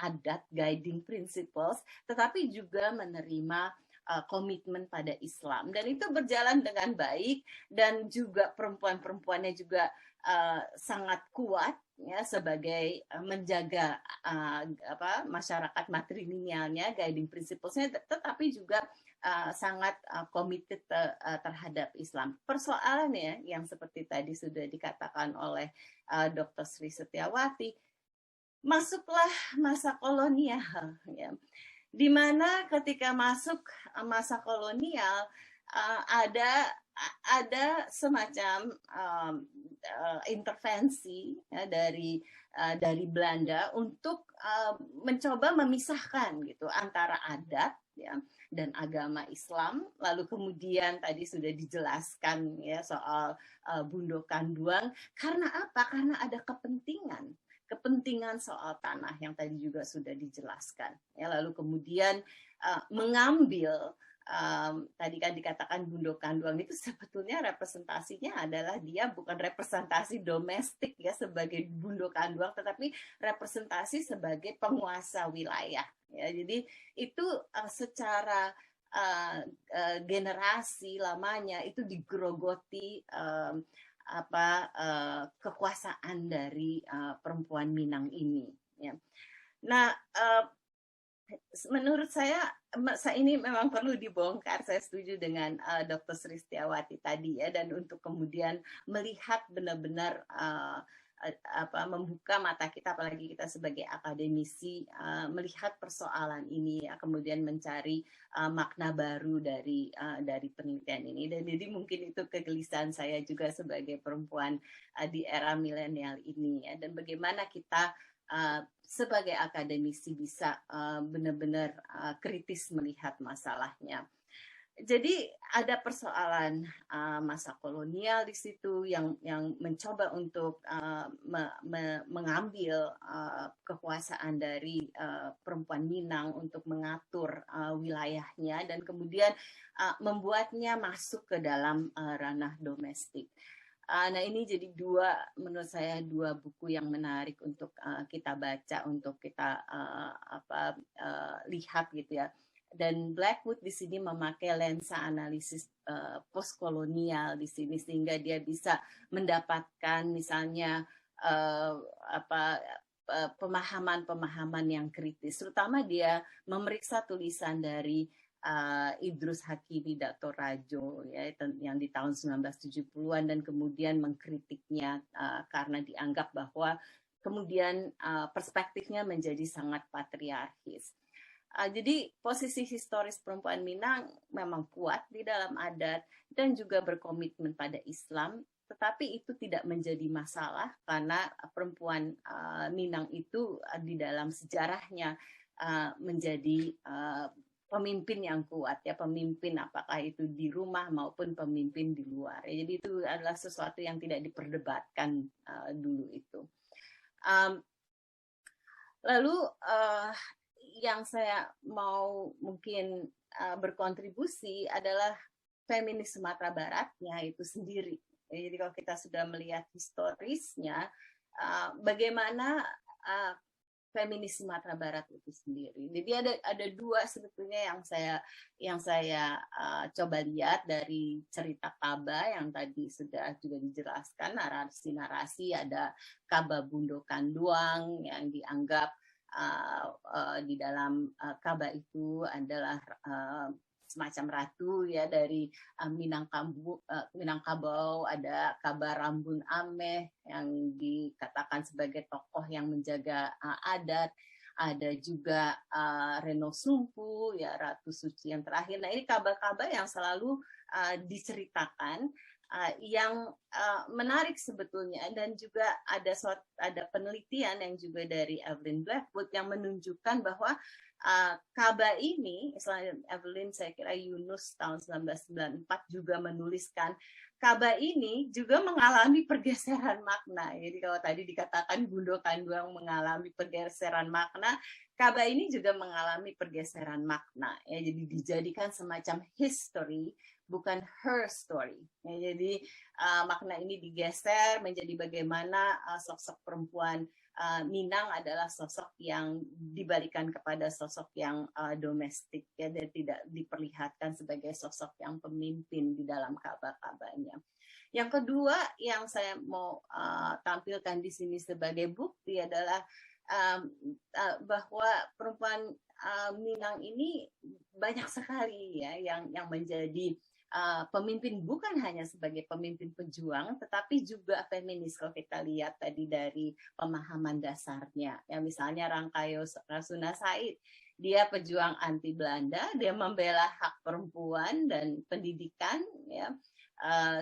Speaker 9: adat guiding principles, tetapi juga menerima komitmen pada Islam. Dan itu berjalan dengan baik dan juga perempuan-perempuannya juga sangat kuat ya sebagai menjaga masyarakat matrilinealnya, guiding principles-nya, tetapi juga sangat committed terhadap Islam. Persoalannya yang seperti tadi sudah dikatakan oleh Dr. Sri Setiawati, masuklah masa kolonial, ya, di mana ketika masuk masa kolonial ada semacam intervensi ya, dari Belanda untuk mencoba memisahkan gitu antara adat ya dan agama Islam. Lalu kemudian tadi sudah dijelaskan ya soal Bundo Kanduang. Karena apa? Karena ada kepentingan soal tanah yang tadi juga sudah dijelaskan. Ya, lalu kemudian mengambil tadi kan dikatakan Bundo Kanduang itu sebetulnya representasinya adalah dia bukan representasi domestik ya sebagai Bundo Kanduang, tetapi representasi sebagai penguasa wilayah. Ya, jadi itu secara generasi lamanya itu digerogoti kekuasaan dari perempuan Minang ini. Ya. Nah, menurut saya ini memang perlu dibongkar. Saya setuju dengan Dr. Sri Setiawati tadi ya, dan untuk kemudian melihat benar-benar membuka mata kita, apalagi kita sebagai akademisi, melihat persoalan ini ya, kemudian mencari makna baru dari penelitian ini. Dan jadi mungkin itu kegelisahan saya juga sebagai perempuan di era milenial ini ya, dan bagaimana kita sebagai akademisi bisa benar-benar kritis melihat masalahnya. Jadi ada persoalan masa kolonial di situ yang mencoba untuk mengambil kekuasaan dari perempuan Minang untuk mengatur wilayahnya dan kemudian membuatnya masuk ke dalam ranah domestik. Nah, ini jadi menurut saya dua buku yang menarik untuk kita baca, untuk kita lihat gitu ya. Dan Blackwood di sini memakai lensa analisis postkolonial di sini, sehingga dia bisa mendapatkan misalnya pemahaman-pemahaman yang kritis. Terutama dia memeriksa tulisan dari Idrus Hakimi Dr. Rajo ya, yang di tahun 1970-an, dan kemudian mengkritiknya karena dianggap bahwa kemudian perspektifnya menjadi sangat patriarkis. Jadi posisi historis perempuan Minang memang kuat di dalam adat dan juga berkomitmen pada Islam, tetapi itu tidak menjadi masalah karena perempuan Minang itu di dalam sejarahnya menjadi pemimpin yang kuat ya, pemimpin apakah itu di rumah maupun pemimpin di luar. Jadi itu adalah sesuatu yang tidak diperdebatkan dulu itu. Lalu yang saya mau mungkin berkontribusi adalah feminis Sumatera Baratnya itu sendiri. Jadi kalau kita sudah melihat historisnya, bagaimana feminis Sumatera Barat itu sendiri. Jadi ada dua sebetulnya yang saya coba lihat dari cerita Kaba yang tadi sudah juga dijelaskan, narasi-narasi, ada Kaba Bundo Kanduang yang dianggap di dalam Kaba itu adalah semacam ratu ya dari Minangkabau, ada Kaba Rambun Ameh yang dikatakan sebagai tokoh yang menjaga adat, ada juga Reno Sumpu ya, Ratu Suci yang terakhir. Nah, ini Kaba-Kaba yang selalu diceritakan, yang menarik sebetulnya, dan juga ada penelitian yang juga dari Evelyn Blackwood yang menunjukkan bahwa Kaba ini, selain Evelyn, saya kira Yunus tahun 1994 juga menuliskan Kaba ini juga mengalami pergeseran makna. Jadi kalau tadi dikatakan Bundo Kanduang mengalami pergeseran makna, Kaba ini juga mengalami pergeseran makna. Ya, jadi dijadikan semacam history, bukan her story. Ya, jadi makna ini digeser menjadi bagaimana sosok perempuan Minang adalah sosok yang dibalikan kepada sosok yang domestik ya, dan tidak diperlihatkan sebagai sosok yang pemimpin di dalam Kaba-Kabanya. Yang kedua yang saya mau tampilkan di sini sebagai bukti adalah bahwa perempuan Minang ini banyak sekali ya yang menjadi pemimpin, bukan hanya sebagai pemimpin pejuang, tetapi juga feminis. Kalau kita lihat tadi dari pemahaman dasarnya, ya misalnya Rangkayo Rasuna Said, dia pejuang anti Belanda, dia membela hak perempuan dan pendidikan, ya.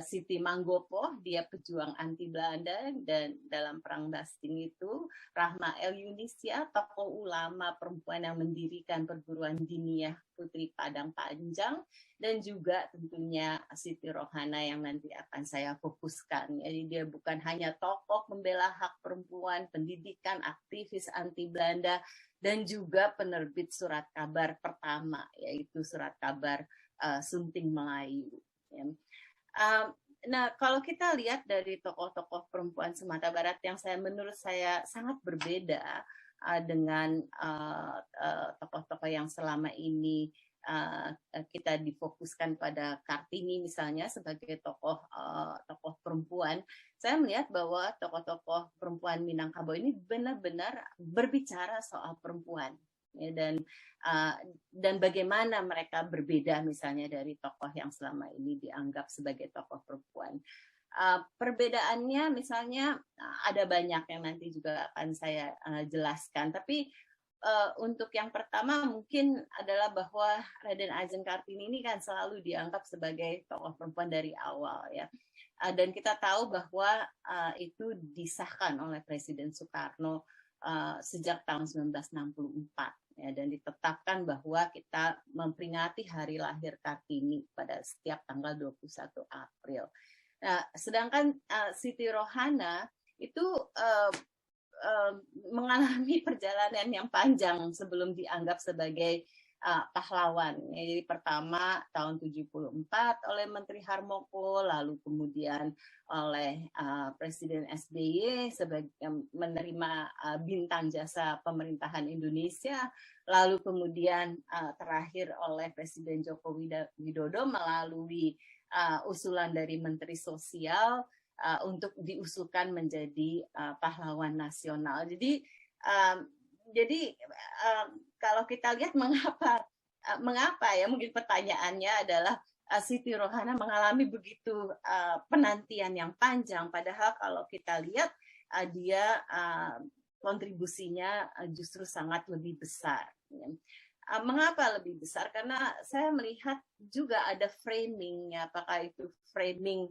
Speaker 9: Siti Manggopo, dia pejuang anti Belanda, dan dalam perang Basting itu Rahma El Yunisia, tokoh ulama perempuan yang mendirikan perguruan diniyah Putri Padang Panjang, dan juga tentunya Siti Rohana yang nanti akan saya fokuskan. Jadi dia bukan hanya tokoh membela hak perempuan, pendidikan, aktivis anti Belanda, dan juga penerbit surat kabar pertama, yaitu surat kabar Sunting Melayu. Ya. Nah, kalau kita lihat dari tokoh-tokoh perempuan Sumatera Barat yang menurut saya sangat berbeda dengan tokoh-tokoh yang selama ini kita difokuskan pada Kartini misalnya sebagai tokoh perempuan, saya melihat bahwa tokoh-tokoh perempuan Minangkabau ini benar-benar berbicara soal perempuan. Ya, dan bagaimana mereka berbeda misalnya dari tokoh yang selama ini dianggap sebagai tokoh perempuan. Perbedaannya misalnya ada banyak yang nanti juga akan saya jelaskan, tapi untuk yang pertama mungkin adalah bahwa Raden Ajeng Kartini ini kan selalu dianggap sebagai tokoh perempuan dari awal ya. Dan kita tahu bahwa itu disahkan oleh Presiden Soekarno sejak tahun 1964 ya, dan ditetapkan bahwa kita memperingati hari lahir Kartini pada setiap tanggal 21 April. Nah, sedangkan Siti Rohana itu mengalami perjalanan yang panjang sebelum dianggap sebagai pahlawan. Jadi pertama tahun 74 oleh Menteri Harmoko, lalu kemudian oleh Presiden SBY sebagai menerima bintang jasa pemerintahan Indonesia, lalu kemudian terakhir oleh Presiden Joko Widodo melalui usulan dari Menteri Sosial untuk diusulkan menjadi pahlawan nasional. Jadi kalau kita lihat mengapa ya, mungkin pertanyaannya adalah Siti Rohana mengalami begitu penantian yang panjang, padahal kalau kita lihat dia kontribusinya justru sangat lebih besar. Mengapa lebih besar? Karena saya melihat juga ada framing, apakah itu framing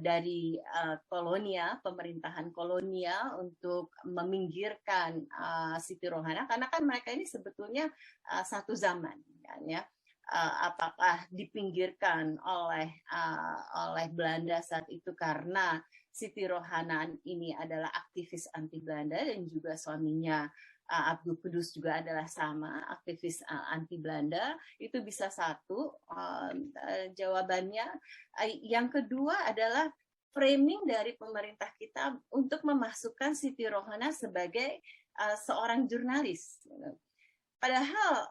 Speaker 9: dari kolonial, pemerintahan kolonial untuk meminggirkan Siti Rohana, karena kan mereka ini sebetulnya satu zaman, kan, ya. Apakah dipinggirkan oleh Belanda saat itu karena Siti Rohana ini adalah aktivis anti Belanda dan juga suaminya Abdul Qudus juga adalah sama aktivis anti Belanda, itu bisa satu jawabannya. Yang kedua adalah framing dari pemerintah kita untuk memasukkan Siti Rohana sebagai seorang jurnalis. Padahal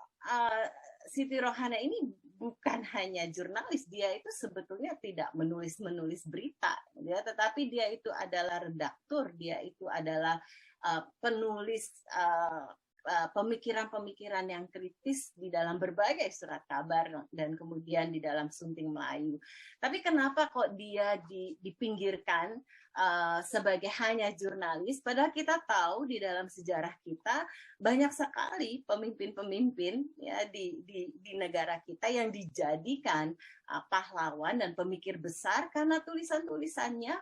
Speaker 9: Siti Rohana ini bukan hanya jurnalis, dia itu sebetulnya tidak menulis berita, ya, tetapi dia itu adalah redaktur, dia itu adalah penulis pemikiran-pemikiran yang kritis di dalam berbagai surat kabar dan kemudian di dalam Sunting Melayu. Tapi kenapa kok dia dipinggirkan sebagai hanya jurnalis, padahal kita tahu di dalam sejarah kita banyak sekali pemimpin-pemimpin ya di negara kita yang dijadikan pahlawan dan pemikir besar karena tulisan-tulisannya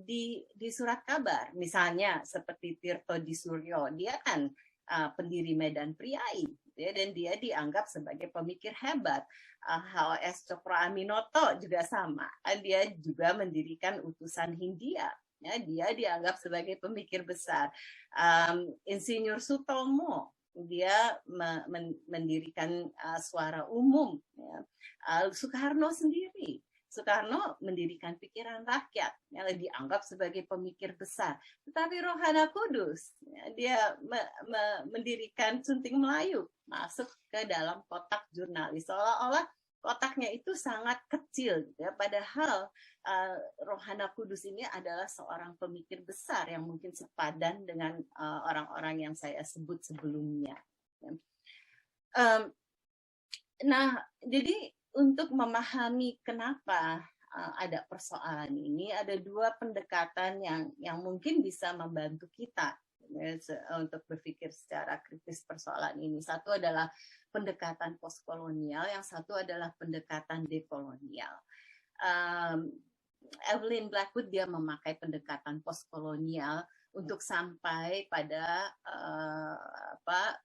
Speaker 9: di surat kabar. Misalnya seperti Tirto Di Suryo, dia kan pendiri Medan Priai, ya, dan dia dianggap sebagai pemikir hebat. H.O.S. Cokroaminoto juga sama, dia juga mendirikan utusan Hindia, ya, dia dianggap sebagai pemikir besar. Insinyur Sutomo, dia mendirikan Suara Umum, ya. Soekarno sendiri, Soekarno mendirikan Pikiran Rakyat yang dianggap sebagai pemikir besar. Tetapi Rohana Kudus, ya, dia mendirikan Sunting Melayu, masuk ke dalam kotak jurnalis. Seolah-olah kotaknya itu sangat kecil, ya. Padahal Rohana Kudus ini adalah seorang pemikir besar yang mungkin sepadan dengan orang-orang yang saya sebut sebelumnya. Nah, jadi untuk memahami kenapa ada persoalan ini, ada dua pendekatan yang mungkin bisa membantu kita untuk berpikir secara kritis persoalan ini. Satu adalah pendekatan postkolonial, yang satu adalah pendekatan dekolonial. Evelyn Blackwood dia memakai pendekatan postkolonial untuk sampai pada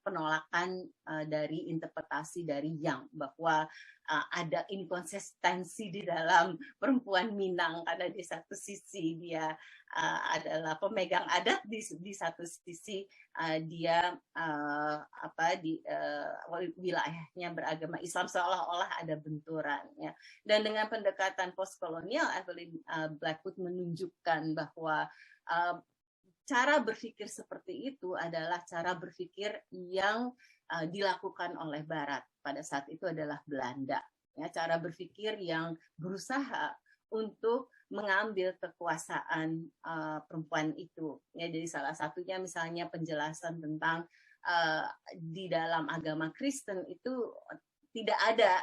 Speaker 9: penolakan dari interpretasi dari Young, bahwa ada inkonsistensi di dalam perempuan Minang, karena di satu sisi dia adalah pemegang adat, di satu sisi dia wilayahnya beragama Islam, seolah-olah ada benturan, ya. Dan dengan pendekatan postkolonial, Evelyn Blackwood menunjukkan bahwa cara berpikir seperti itu adalah cara berpikir yang dilakukan oleh Barat. Pada saat itu adalah Belanda. Ya, cara berpikir yang berusaha untuk mengambil kekuasaan perempuan itu. Ya, jadi salah satunya misalnya penjelasan tentang di dalam agama Kristen itu tidak ada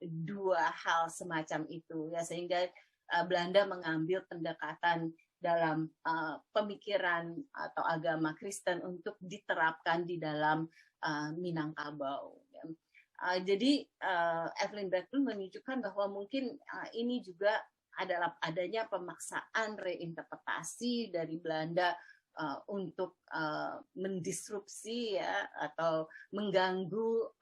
Speaker 9: dua hal semacam itu. Ya, sehingga Belanda mengambil pendekatan dalam pemikiran atau agama Kristen untuk diterapkan di dalam Minangkabau. Jadi Evelyn Blackwood menunjukkan bahwa mungkin ini juga adalah adanya pemaksaan reinterpretasi dari Belanda untuk mendisrupsi, ya, atau mengganggu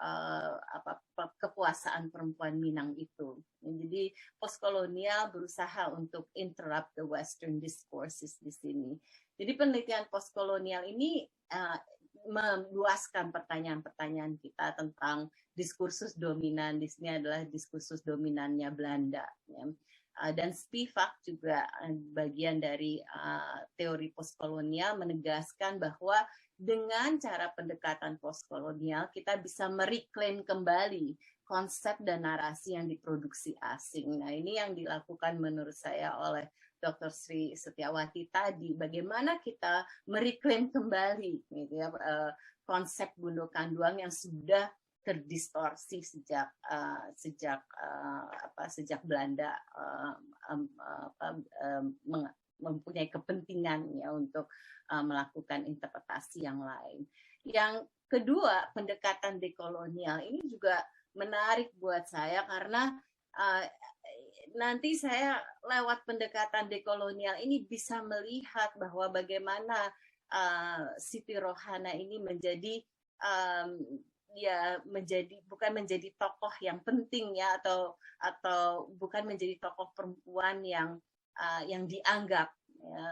Speaker 9: kekuasaan perempuan Minang itu. Jadi postkolonial berusaha untuk interrupt the Western discourses di sini. Jadi penelitian postkolonial ini meluaskan pertanyaan-pertanyaan kita tentang diskursus dominan. Di sini adalah diskursus dominannya Belanda. Ya. Dan Spivak juga bagian dari teori postkolonial menegaskan bahwa dengan cara pendekatan postkolonial kita bisa mereklaim kembali konsep dan narasi yang diproduksi asing. Nah, ini yang dilakukan menurut saya oleh Dr. Sri Setiawati tadi, bagaimana kita mereklaim kembali gitu ya, konsep Gundukan Duang yang sudah terdistorsi sejak Belanda mempunyai kepentingan ya untuk melakukan interpretasi yang lain. Yang kedua, pendekatan dekolonial ini juga menarik buat saya karena nanti saya lewat pendekatan dekolonial ini bisa melihat bahwa bagaimana Siti Rohana ini menjadi bukan menjadi tokoh yang penting ya atau bukan menjadi tokoh perempuan yang dianggap ya,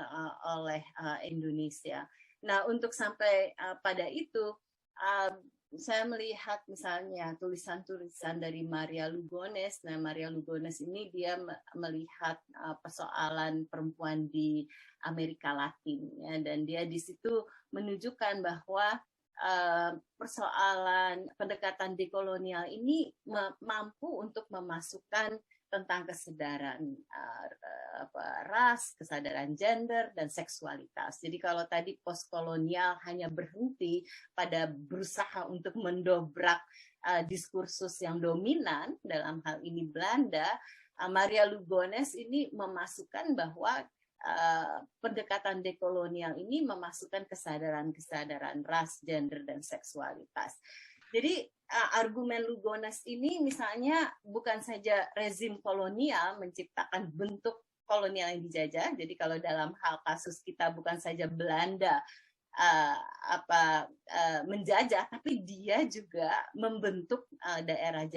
Speaker 9: oleh Indonesia. Nah, untuk sampai pada itu saya melihat misalnya tulisan-tulisan dari Maria Lugones. Nah, Maria Lugones ini dia melihat persoalan perempuan di Amerika Latin ya, dan dia di situ menunjukkan bahwa persoalan pendekatan dekolonial ini mampu untuk memasukkan tentang kesadaran ras, kesadaran gender, dan seksualitas. Jadi kalau tadi postkolonial hanya berhenti pada berusaha untuk mendobrak diskursus yang dominan, dalam hal ini Belanda, Maria Lugones ini memasukkan bahwa pendekatan dekolonial ini memasukkan kesadaran ras, gender, dan seksualitas. Jadi argumen Lugones ini misalnya bukan saja rezim kolonial menciptakan bentuk kolonial yang dijajah. Jadi kalau dalam hal kasus kita bukan saja Belanda menjajah, tapi dia juga membentuk daerah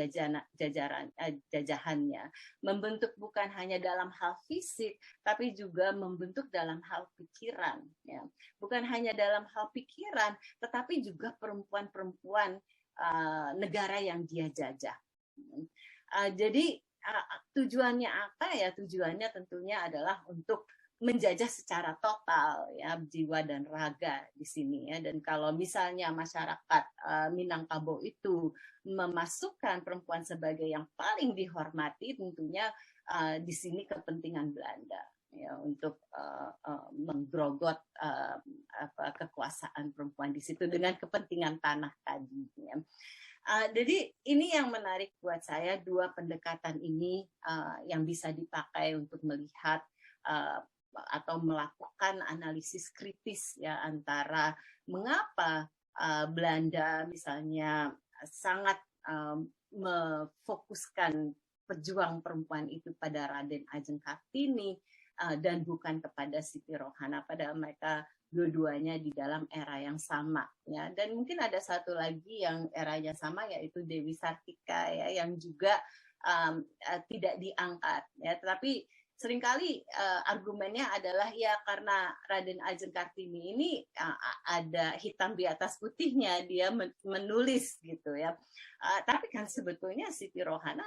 Speaker 9: jajahannya, membentuk bukan hanya dalam hal fisik, tapi juga membentuk dalam hal pikiran. Ya. Bukan hanya dalam hal pikiran, tetapi juga perempuan-perempuan negara yang dia jajah. Jadi tujuannya apa ya? Tujuannya tentunya adalah untuk menjajah secara total ya jiwa dan raga di sini ya. Dan kalau misalnya masyarakat Minangkabau itu memasukkan perempuan sebagai yang paling dihormati, tentunya di sini kepentingan Belanda ya untuk menggrogot kekuasaan perempuan di situ dengan kepentingan tanah tadi ya. Jadi ini yang menarik buat saya, dua pendekatan ini yang bisa dipakai untuk melihat atau melakukan analisis kritis ya antara mengapa Belanda misalnya sangat memfokuskan pejuang perempuan itu pada Raden Ajeng Kartini dan bukan kepada Siti Rohana, padahal mereka dua-duanya di dalam era yang sama ya. Dan mungkin ada satu lagi yang eranya sama, yaitu Dewi Sartika ya, yang juga tidak diangkat ya, tetapi seringkali argumennya adalah ya karena Raden Ajeng Kartini ini ada hitam di atas putihnya, dia menulis gitu ya. Tapi kan sebetulnya Siti Rohana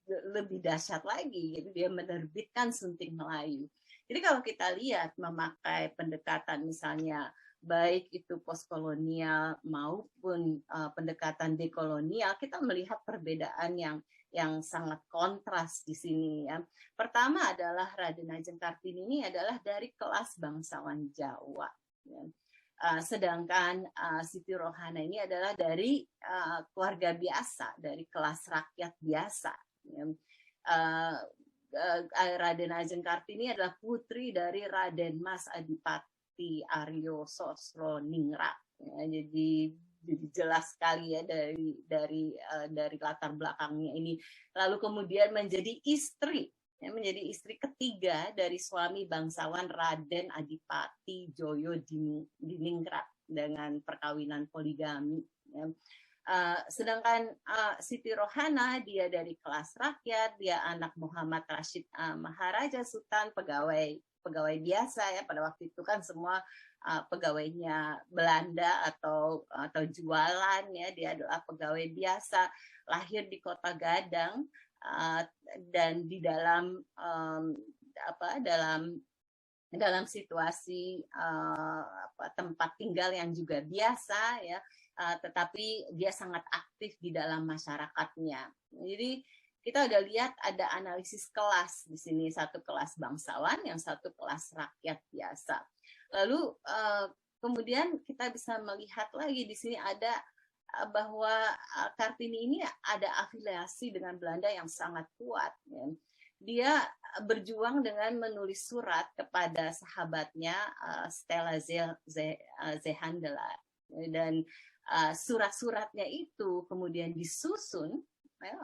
Speaker 9: lebih dahsyat lagi, jadi dia menerbitkan Sunting Melayu. Jadi kalau kita lihat memakai pendekatan misalnya baik itu postkolonial maupun pendekatan dekolonial, kita melihat perbedaan yang sangat kontras di sini ya. Pertama adalah Raden Ajeng Kartini ini adalah dari kelas bangsawan Jawa ya. Sedangkan Siti Rohana ini adalah dari keluarga biasa, dari kelas rakyat biasa ya. Raden Ajeng Kartini adalah putri dari Raden Mas Adipati Aryo Sosroningrat ya. Jadi jelas sekali ya dari latar belakangnya ini. Lalu kemudian menjadi istri ketiga dari suami bangsawan Raden Adipati Joyo Diningrat dengan perkawinan poligami ya. Sedangkan Siti Rohana dia dari kelas rakyat, dia anak Muhammad Rashid Maharaja Sultan, pegawai pegawai biasa ya, pada waktu itu kan semua pegawainya Belanda atau jualan ya, dia adalah pegawai biasa, lahir di Kota Gadang dan di dalam dalam situasi tempat tinggal yang juga biasa ya, tetapi dia sangat aktif di dalam masyarakatnya. Jadi kita udah lihat ada analisis kelas di sini, satu kelas bangsawan, yang satu kelas rakyat biasa. Lalu kemudian kita bisa melihat lagi di sini ada bahwa Kartini ini ada afiliasi dengan Belanda yang sangat kuat. Ya. Dia berjuang dengan menulis surat kepada sahabatnya Stella Zehandela, dan surat-suratnya itu kemudian disusun ya,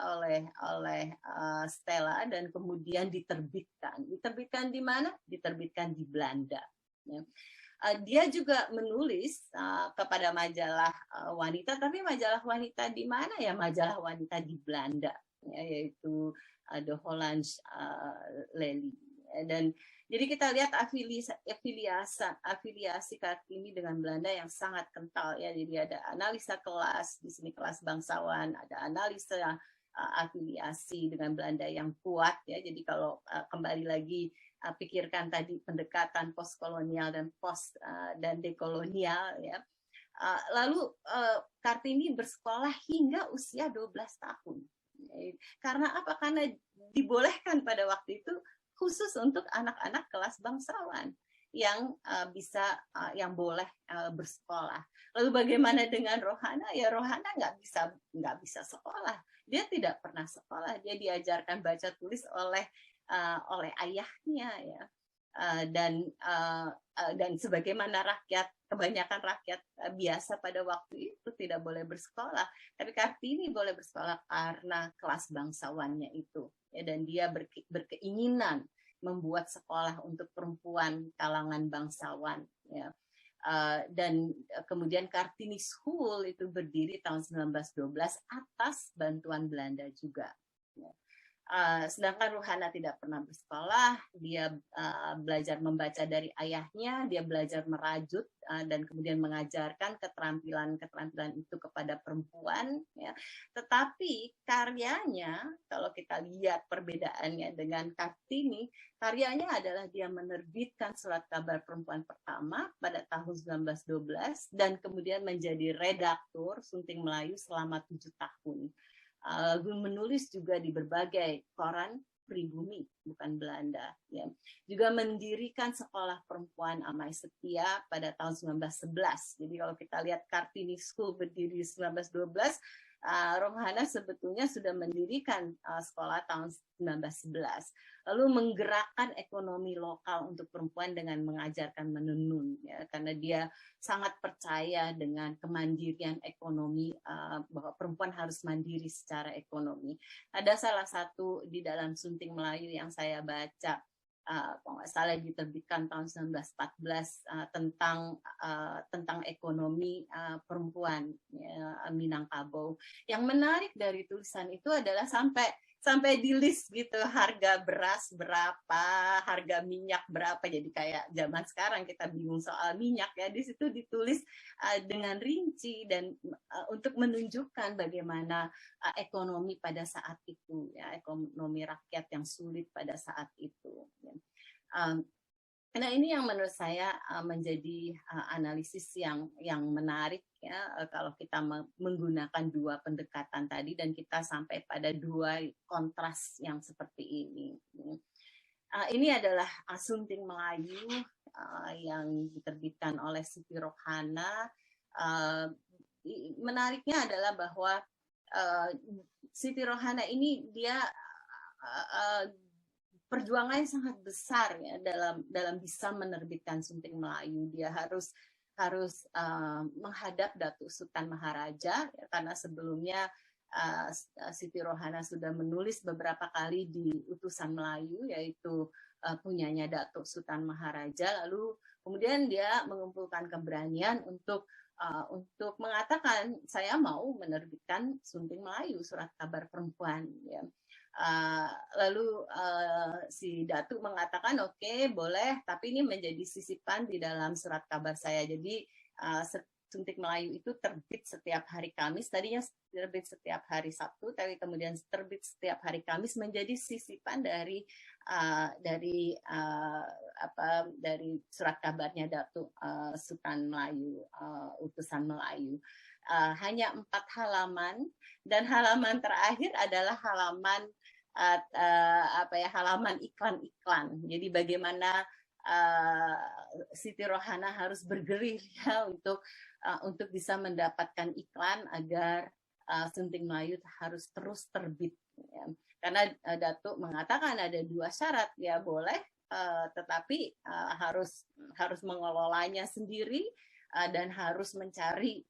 Speaker 9: oleh Stella dan kemudian diterbitkan. Diterbitkan di mana? Diterbitkan di Belanda. Ya. Dia juga menulis kepada majalah wanita, tapi majalah wanita di mana ya? Majalah wanita di Belanda, ya, yaitu The Hollands Lely. Dan jadi kita lihat afiliasi Kartini dengan Belanda yang sangat kental ya. Jadi ada analisa kelas, di sini kelas bangsawan, ada analisa afiliasi dengan Belanda yang kuat ya. Jadi kalau kembali lagi pikirkan tadi pendekatan postkolonial dan dekolonial ya. Lalu Kartini bersekolah hingga usia 12 tahun. Karena apa? Karena dibolehkan pada waktu itu khusus untuk anak-anak kelas bangsawan yang yang boleh bersekolah. Lalu bagaimana dengan Rohana? Ya Rohana nggak bisa sekolah. Dia tidak pernah sekolah. Dia diajarkan baca tulis oleh ayahnya ya. Dan sebagaimana kebanyakan rakyat biasa pada waktu itu tidak boleh bersekolah, tapi Kartini boleh bersekolah karena kelas bangsawannya itu ya, dan dia berkeinginan membuat sekolah untuk perempuan kalangan bangsawan ya. Dan kemudian Kartini School itu berdiri tahun 1912 atas bantuan Belanda juga ya. Sedangkan Rohana tidak pernah bersekolah, dia belajar membaca dari ayahnya, dia belajar merajut dan kemudian mengajarkan keterampilan itu kepada perempuan. Ya. Tetapi karyanya, kalau kita lihat perbedaannya dengan Kartini, karyanya adalah dia menerbitkan surat kabar perempuan pertama pada tahun 1912 dan kemudian menjadi redaktur Sunting Melayu selama 7 tahun. Menulis juga di berbagai koran pribumi, bukan Belanda. Ya. Juga mendirikan sekolah perempuan Amai Setia pada tahun 1911. Jadi kalau kita lihat Kartini School berdiri 1912, Rohana sebetulnya sudah mendirikan sekolah tahun 1911. Lalu menggerakkan ekonomi lokal untuk perempuan dengan mengajarkan menenun, ya, karena dia sangat percaya dengan kemandirian ekonomi, bahwa perempuan harus mandiri secara ekonomi. Ada salah satu di dalam Sunting Melayu yang saya baca, kalau nggak salah diterbitkan tahun 1914 tentang ekonomi perempuan ya, Minangkabau. Yang menarik dari tulisan itu adalah sampai di list gitu, harga beras berapa, harga minyak berapa. Jadi kayak zaman sekarang kita bingung soal minyak ya, di situ ditulis dengan rinci dan untuk menunjukkan bagaimana ekonomi pada saat itu ya, ekonomi rakyat yang sulit pada saat itu. Nah ini yang menurut saya menjadi analisis yang menarik ya, kalau kita menggunakan dua pendekatan tadi dan kita sampai pada dua kontras yang seperti ini. Ini adalah Sunting Melayu yang diterbitkan oleh Siti Rohana. Menariknya adalah bahwa Siti Rohana ini dia perjuangannya sangat besar ya dalam bisa menerbitkan Sunting Melayu. Dia harus menghadap Datuk Sultan Maharaja ya, karena sebelumnya Siti Rohana sudah menulis beberapa kali di Utusan Melayu, yaitu punyanya Datuk Sultan Maharaja. Lalu kemudian dia mengumpulkan keberanian untuk mengatakan saya mau menerbitkan Sunting Melayu, surat kabar perempuan ya. Lalu si Datuk mengatakan oke, boleh, tapi ini menjadi sisipan di dalam surat kabar saya. Jadi Suntik Melayu itu terbit setiap hari Kamis. Tadinya terbit setiap hari Sabtu, tapi kemudian terbit setiap hari Kamis menjadi sisipan dari surat kabarnya Datuk Sultan Melayu, utusan Melayu. Hanya 4 halaman, dan halaman terakhir adalah halaman halaman iklan-iklan. Jadi bagaimana Siti Rohana harus bergerilya untuk bisa mendapatkan iklan agar Sunting Melayu harus terus terbit. Ya. Karena Datuk mengatakan ada 2 syarat, ya boleh, tetapi harus mengelolanya sendiri dan harus mencari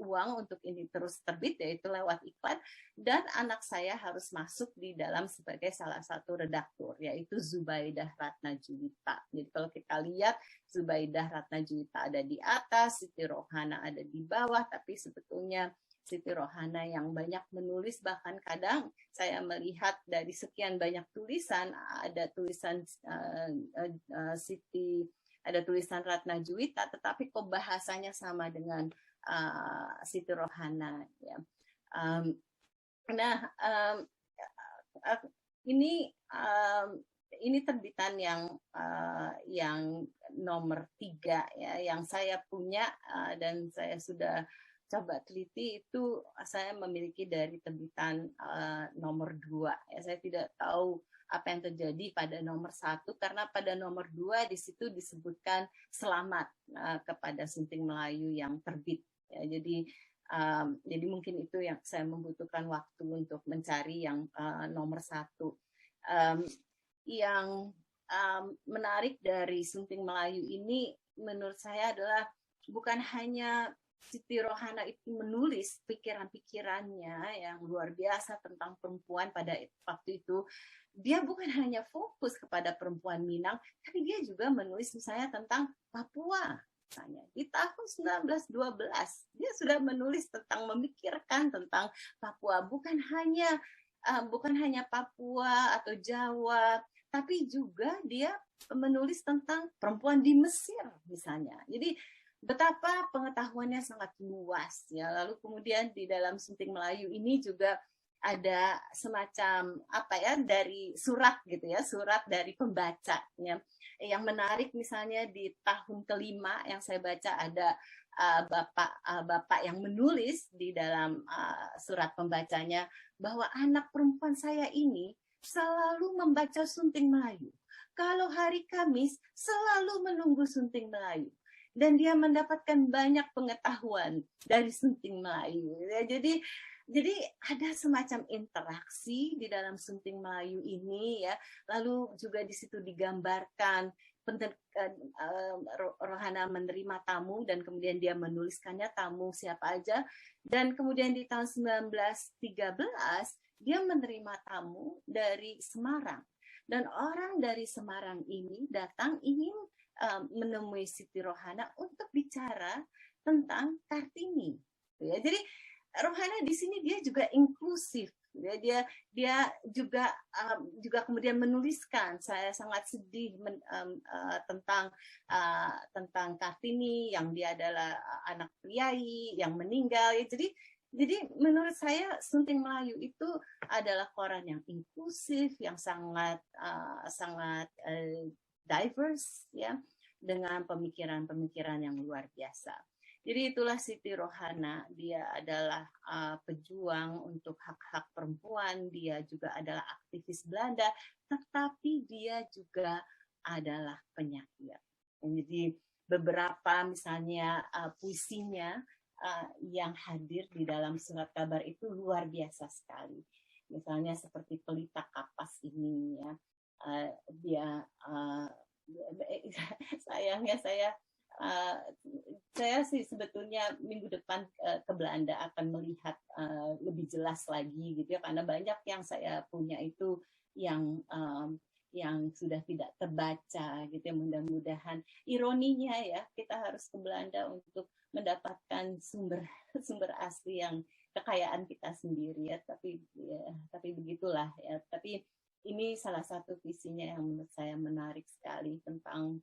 Speaker 9: uang untuk ini terus terbit, yaitu lewat iklan, dan anak saya harus masuk di dalam sebagai salah satu redaktur, yaitu Zubaidah Ratna Juwita. Jadi kalau kita lihat, Zubaidah Ratna Juwita ada di atas, Siti Rohana ada di bawah, tapi sebetulnya Siti Rohana yang banyak menulis, bahkan kadang saya melihat dari sekian banyak tulisan, ada tulisan ada tulisan Ratna Juwita, tetapi kok bahasanya sama dengan Siti Rohana. Ya. Ini terbitan yang nomor 3 ya, yang saya punya dan saya sudah coba teliti. Itu saya memiliki dari terbitan nomor 2. Ya, saya tidak tahu apa yang terjadi pada nomor 1, karena pada nomor 2 di situ disebutkan selamat kepada Sunting Melayu yang terbit. Ya, jadi mungkin itu yang saya membutuhkan waktu untuk mencari yang nomor 1. Yang menarik dari Sunting Melayu ini menurut saya adalah bukan hanya Siti Rohana itu menulis pikiran-pikirannya yang luar biasa tentang perempuan pada waktu itu. Dia bukan hanya fokus kepada perempuan Minang, tapi dia juga menulis misalnya tentang Papua. Misalnya di tahun 1912 dia sudah menulis tentang, memikirkan tentang Papua, bukan hanya Papua atau Jawa, tapi juga dia menulis tentang perempuan di Mesir misalnya. Jadi betapa pengetahuannya sangat luas ya. Lalu kemudian di dalam Sunting Melayu ini juga ada semacam dari surat gitu ya, surat dari pembacanya. Yang menarik misalnya di tahun ke-5 yang saya baca ada bapak yang menulis di dalam surat pembacanya bahwa anak perempuan saya ini selalu membaca Sunting Melayu. Kalau hari Kamis selalu menunggu Sunting Melayu. Dan dia mendapatkan banyak pengetahuan dari Sunting Melayu. Ya, jadi ada semacam interaksi di dalam Sunting Melayu ini ya. Lalu juga di situ digambarkan Rohana menerima tamu dan kemudian dia menuliskannya tamu siapa aja. Dan kemudian di tahun 1913 dia menerima tamu dari Semarang. Dan orang dari Semarang ini datang ingin menemui Siti Rohana untuk bicara tentang Kartini. Ya, jadi Rohana di sini dia juga inklusif. Ya, dia juga kemudian menuliskan saya sangat sedih tentang Kartini yang dia adalah anak priai yang meninggal. Ya, jadi menurut saya Sunting Melayu itu adalah koran yang inklusif, yang sangat diverse ya, dengan pemikiran-pemikiran yang luar biasa. Jadi itulah Siti Rohana, dia adalah pejuang untuk hak-hak perempuan, dia juga adalah aktivis Belanda, tetapi dia juga adalah penyair. Jadi beberapa misalnya puisinya yang hadir di dalam surat kabar itu luar biasa sekali. Misalnya seperti Pelita Kapas ini ya, dia sayangnya saya sih sebetulnya minggu depan ke Belanda akan melihat lebih jelas lagi gitu ya, karena banyak yang saya punya itu yang yang sudah tidak terbaca gitu ya. Mudah-mudahan ironinya ya kita harus ke Belanda untuk mendapatkan sumber asli yang kekayaan kita sendiri ya, tapi begitulah ya. Tapi ini salah satu visinya yang menurut saya menarik sekali tentang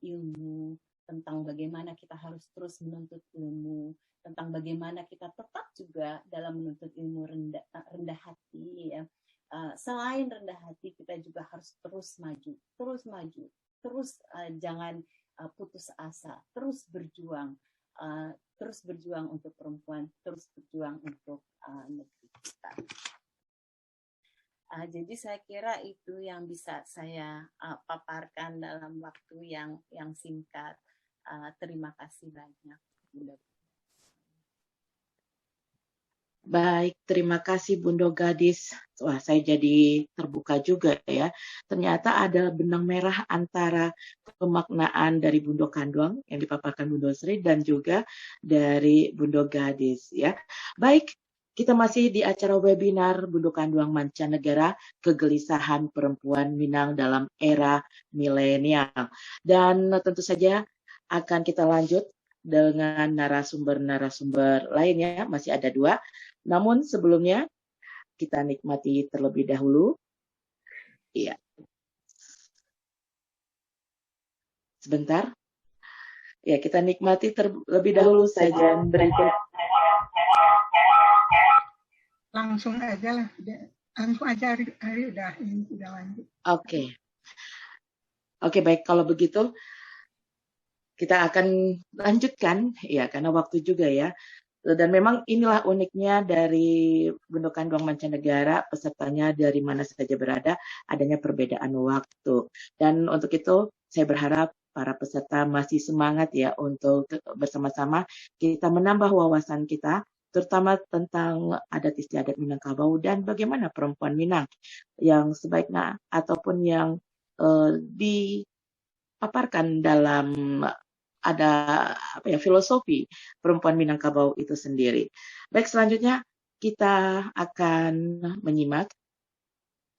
Speaker 9: ilmu, tentang bagaimana kita harus terus menuntut ilmu, tentang bagaimana kita tetap juga dalam menuntut ilmu rendah hati ya. Selain rendah hati, kita juga harus terus maju, terus jangan putus asa, terus berjuang untuk perempuan, terus berjuang untuk negeri kita. Jadi saya kira itu yang bisa saya paparkan dalam waktu yang singkat. Terima kasih banyak.
Speaker 7: Baik, terima kasih Bundo Gadis. Wah, saya jadi terbuka juga ya. Ternyata ada benang merah antara pemaknaan dari Bundo Kanduang yang dipaparkan Bundo Sri dan juga dari Bundo Gadis ya. Baik, kita masih di acara webinar Bundo Kanduang Mancanegara, Kegelisahan Perempuan Minang dalam Era Milenial. Dan tentu saja akan kita lanjut dengan narasumber-narasumber lainnya, masih ada 2. Namun sebelumnya kita nikmati terlebih dahulu. Iya. Sebentar. Ya, kita nikmati terlebih dahulu sajian berikut.
Speaker 3: Langsung aja lah. Langsung aja hari udah lanjut.
Speaker 7: Oke. Oke, baik, kalau begitu kita akan lanjutkan ya, karena waktu juga ya. Dan memang inilah uniknya dari Bundo Kanduang Mancanegara, pesertanya dari mana saja berada, adanya perbedaan waktu. Dan untuk itu saya berharap para peserta masih semangat ya untuk bersama-sama kita menambah wawasan kita, terutama tentang adat istiadat Minangkabau dan bagaimana perempuan Minang yang sebaiknya ataupun yang dipaparkan dalam ada filosofi perempuan Minangkabau itu sendiri. Baik, selanjutnya kita akan menyimak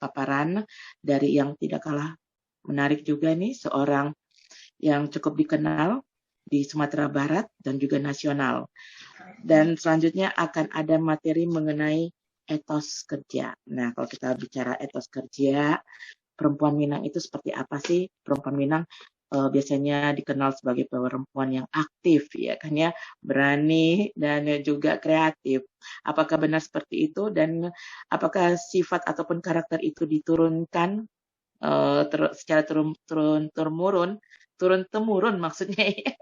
Speaker 7: paparan dari yang tidak kalah menarik juga nih, seorang yang cukup dikenal di Sumatera Barat dan juga nasional. Dan selanjutnya akan ada materi mengenai etos kerja. Nah, kalau kita bicara etos kerja, perempuan Minang itu seperti apa sih? Perempuan Minang biasanya dikenal sebagai perempuan yang aktif ya kan ya, berani dan juga kreatif. Apakah benar seperti itu dan apakah sifat ataupun karakter itu diturunkan secara turun temurun maksudnya ya.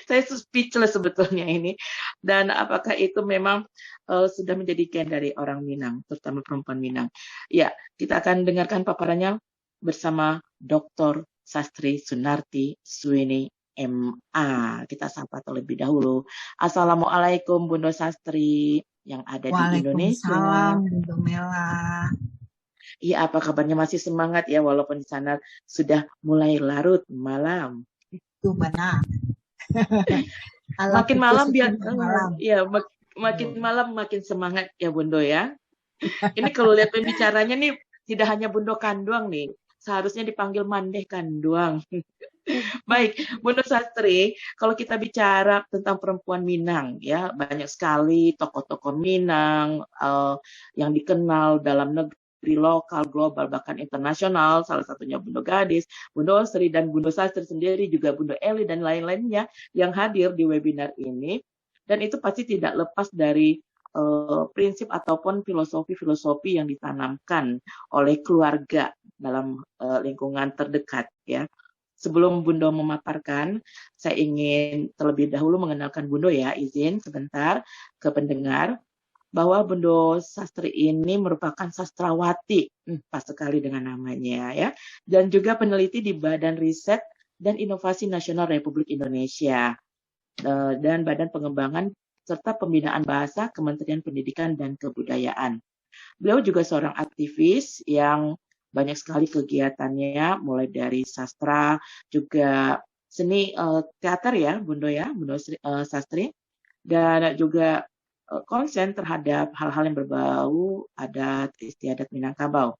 Speaker 7: Saya speechless sebetulnya ini. Dan apakah itu memang sudah menjadi gen dari orang Minang, terutama perempuan Minang? Ya, kita akan dengarkan paparannya bersama Dr. Sastri Sunarti Suwini MA. Kita sapa terlebih dahulu. Assalamualaikum Bundo Sastri yang ada di Indonesia.
Speaker 10: Waalaikumsalam Bundo Mela.
Speaker 7: Iya, apa kabarnya? Masih semangat ya walaupun di sana sudah mulai larut malam.
Speaker 10: Itu benar.
Speaker 7: Makin malam biar ya makin malam makin semangat ya Bundo ya. Ini kalau lihat pembicaranya nih tidak hanya Bundo Kanduang nih. Seharusnya dipanggil Mandeh Kanduang. Baik, Bundo Sastri, kalau kita bicara tentang perempuan Minang, ya banyak sekali tokoh-tokoh Minang yang dikenal dalam negeri, lokal, global, bahkan internasional. Salah satunya Bundo Gadis, Bundo Sri, dan Bundo Sastri sendiri, juga Bundo Eli dan lain-lainnya yang hadir di webinar ini. Dan itu pasti tidak lepas dari prinsip ataupun filosofi-filosofi yang ditanamkan oleh keluarga dalam lingkungan terdekat ya. Sebelum Bundo memaparkan, saya ingin terlebih dahulu mengenalkan Bundo ya, izin sebentar ke pendengar bahwa Bundo Sastri ini merupakan sastrawati, pas sekali dengan namanya ya, dan juga peneliti di Badan Riset dan Inovasi Nasional Republik Indonesia dan Badan Pengembangan serta Pembinaan Bahasa Kementerian Pendidikan dan Kebudayaan. Beliau juga seorang aktivis yang banyak sekali kegiatannya, mulai dari sastra, juga seni teater ya, Bundo Sastri, dan juga konsen terhadap hal-hal yang berbau adat istiadat Minangkabau.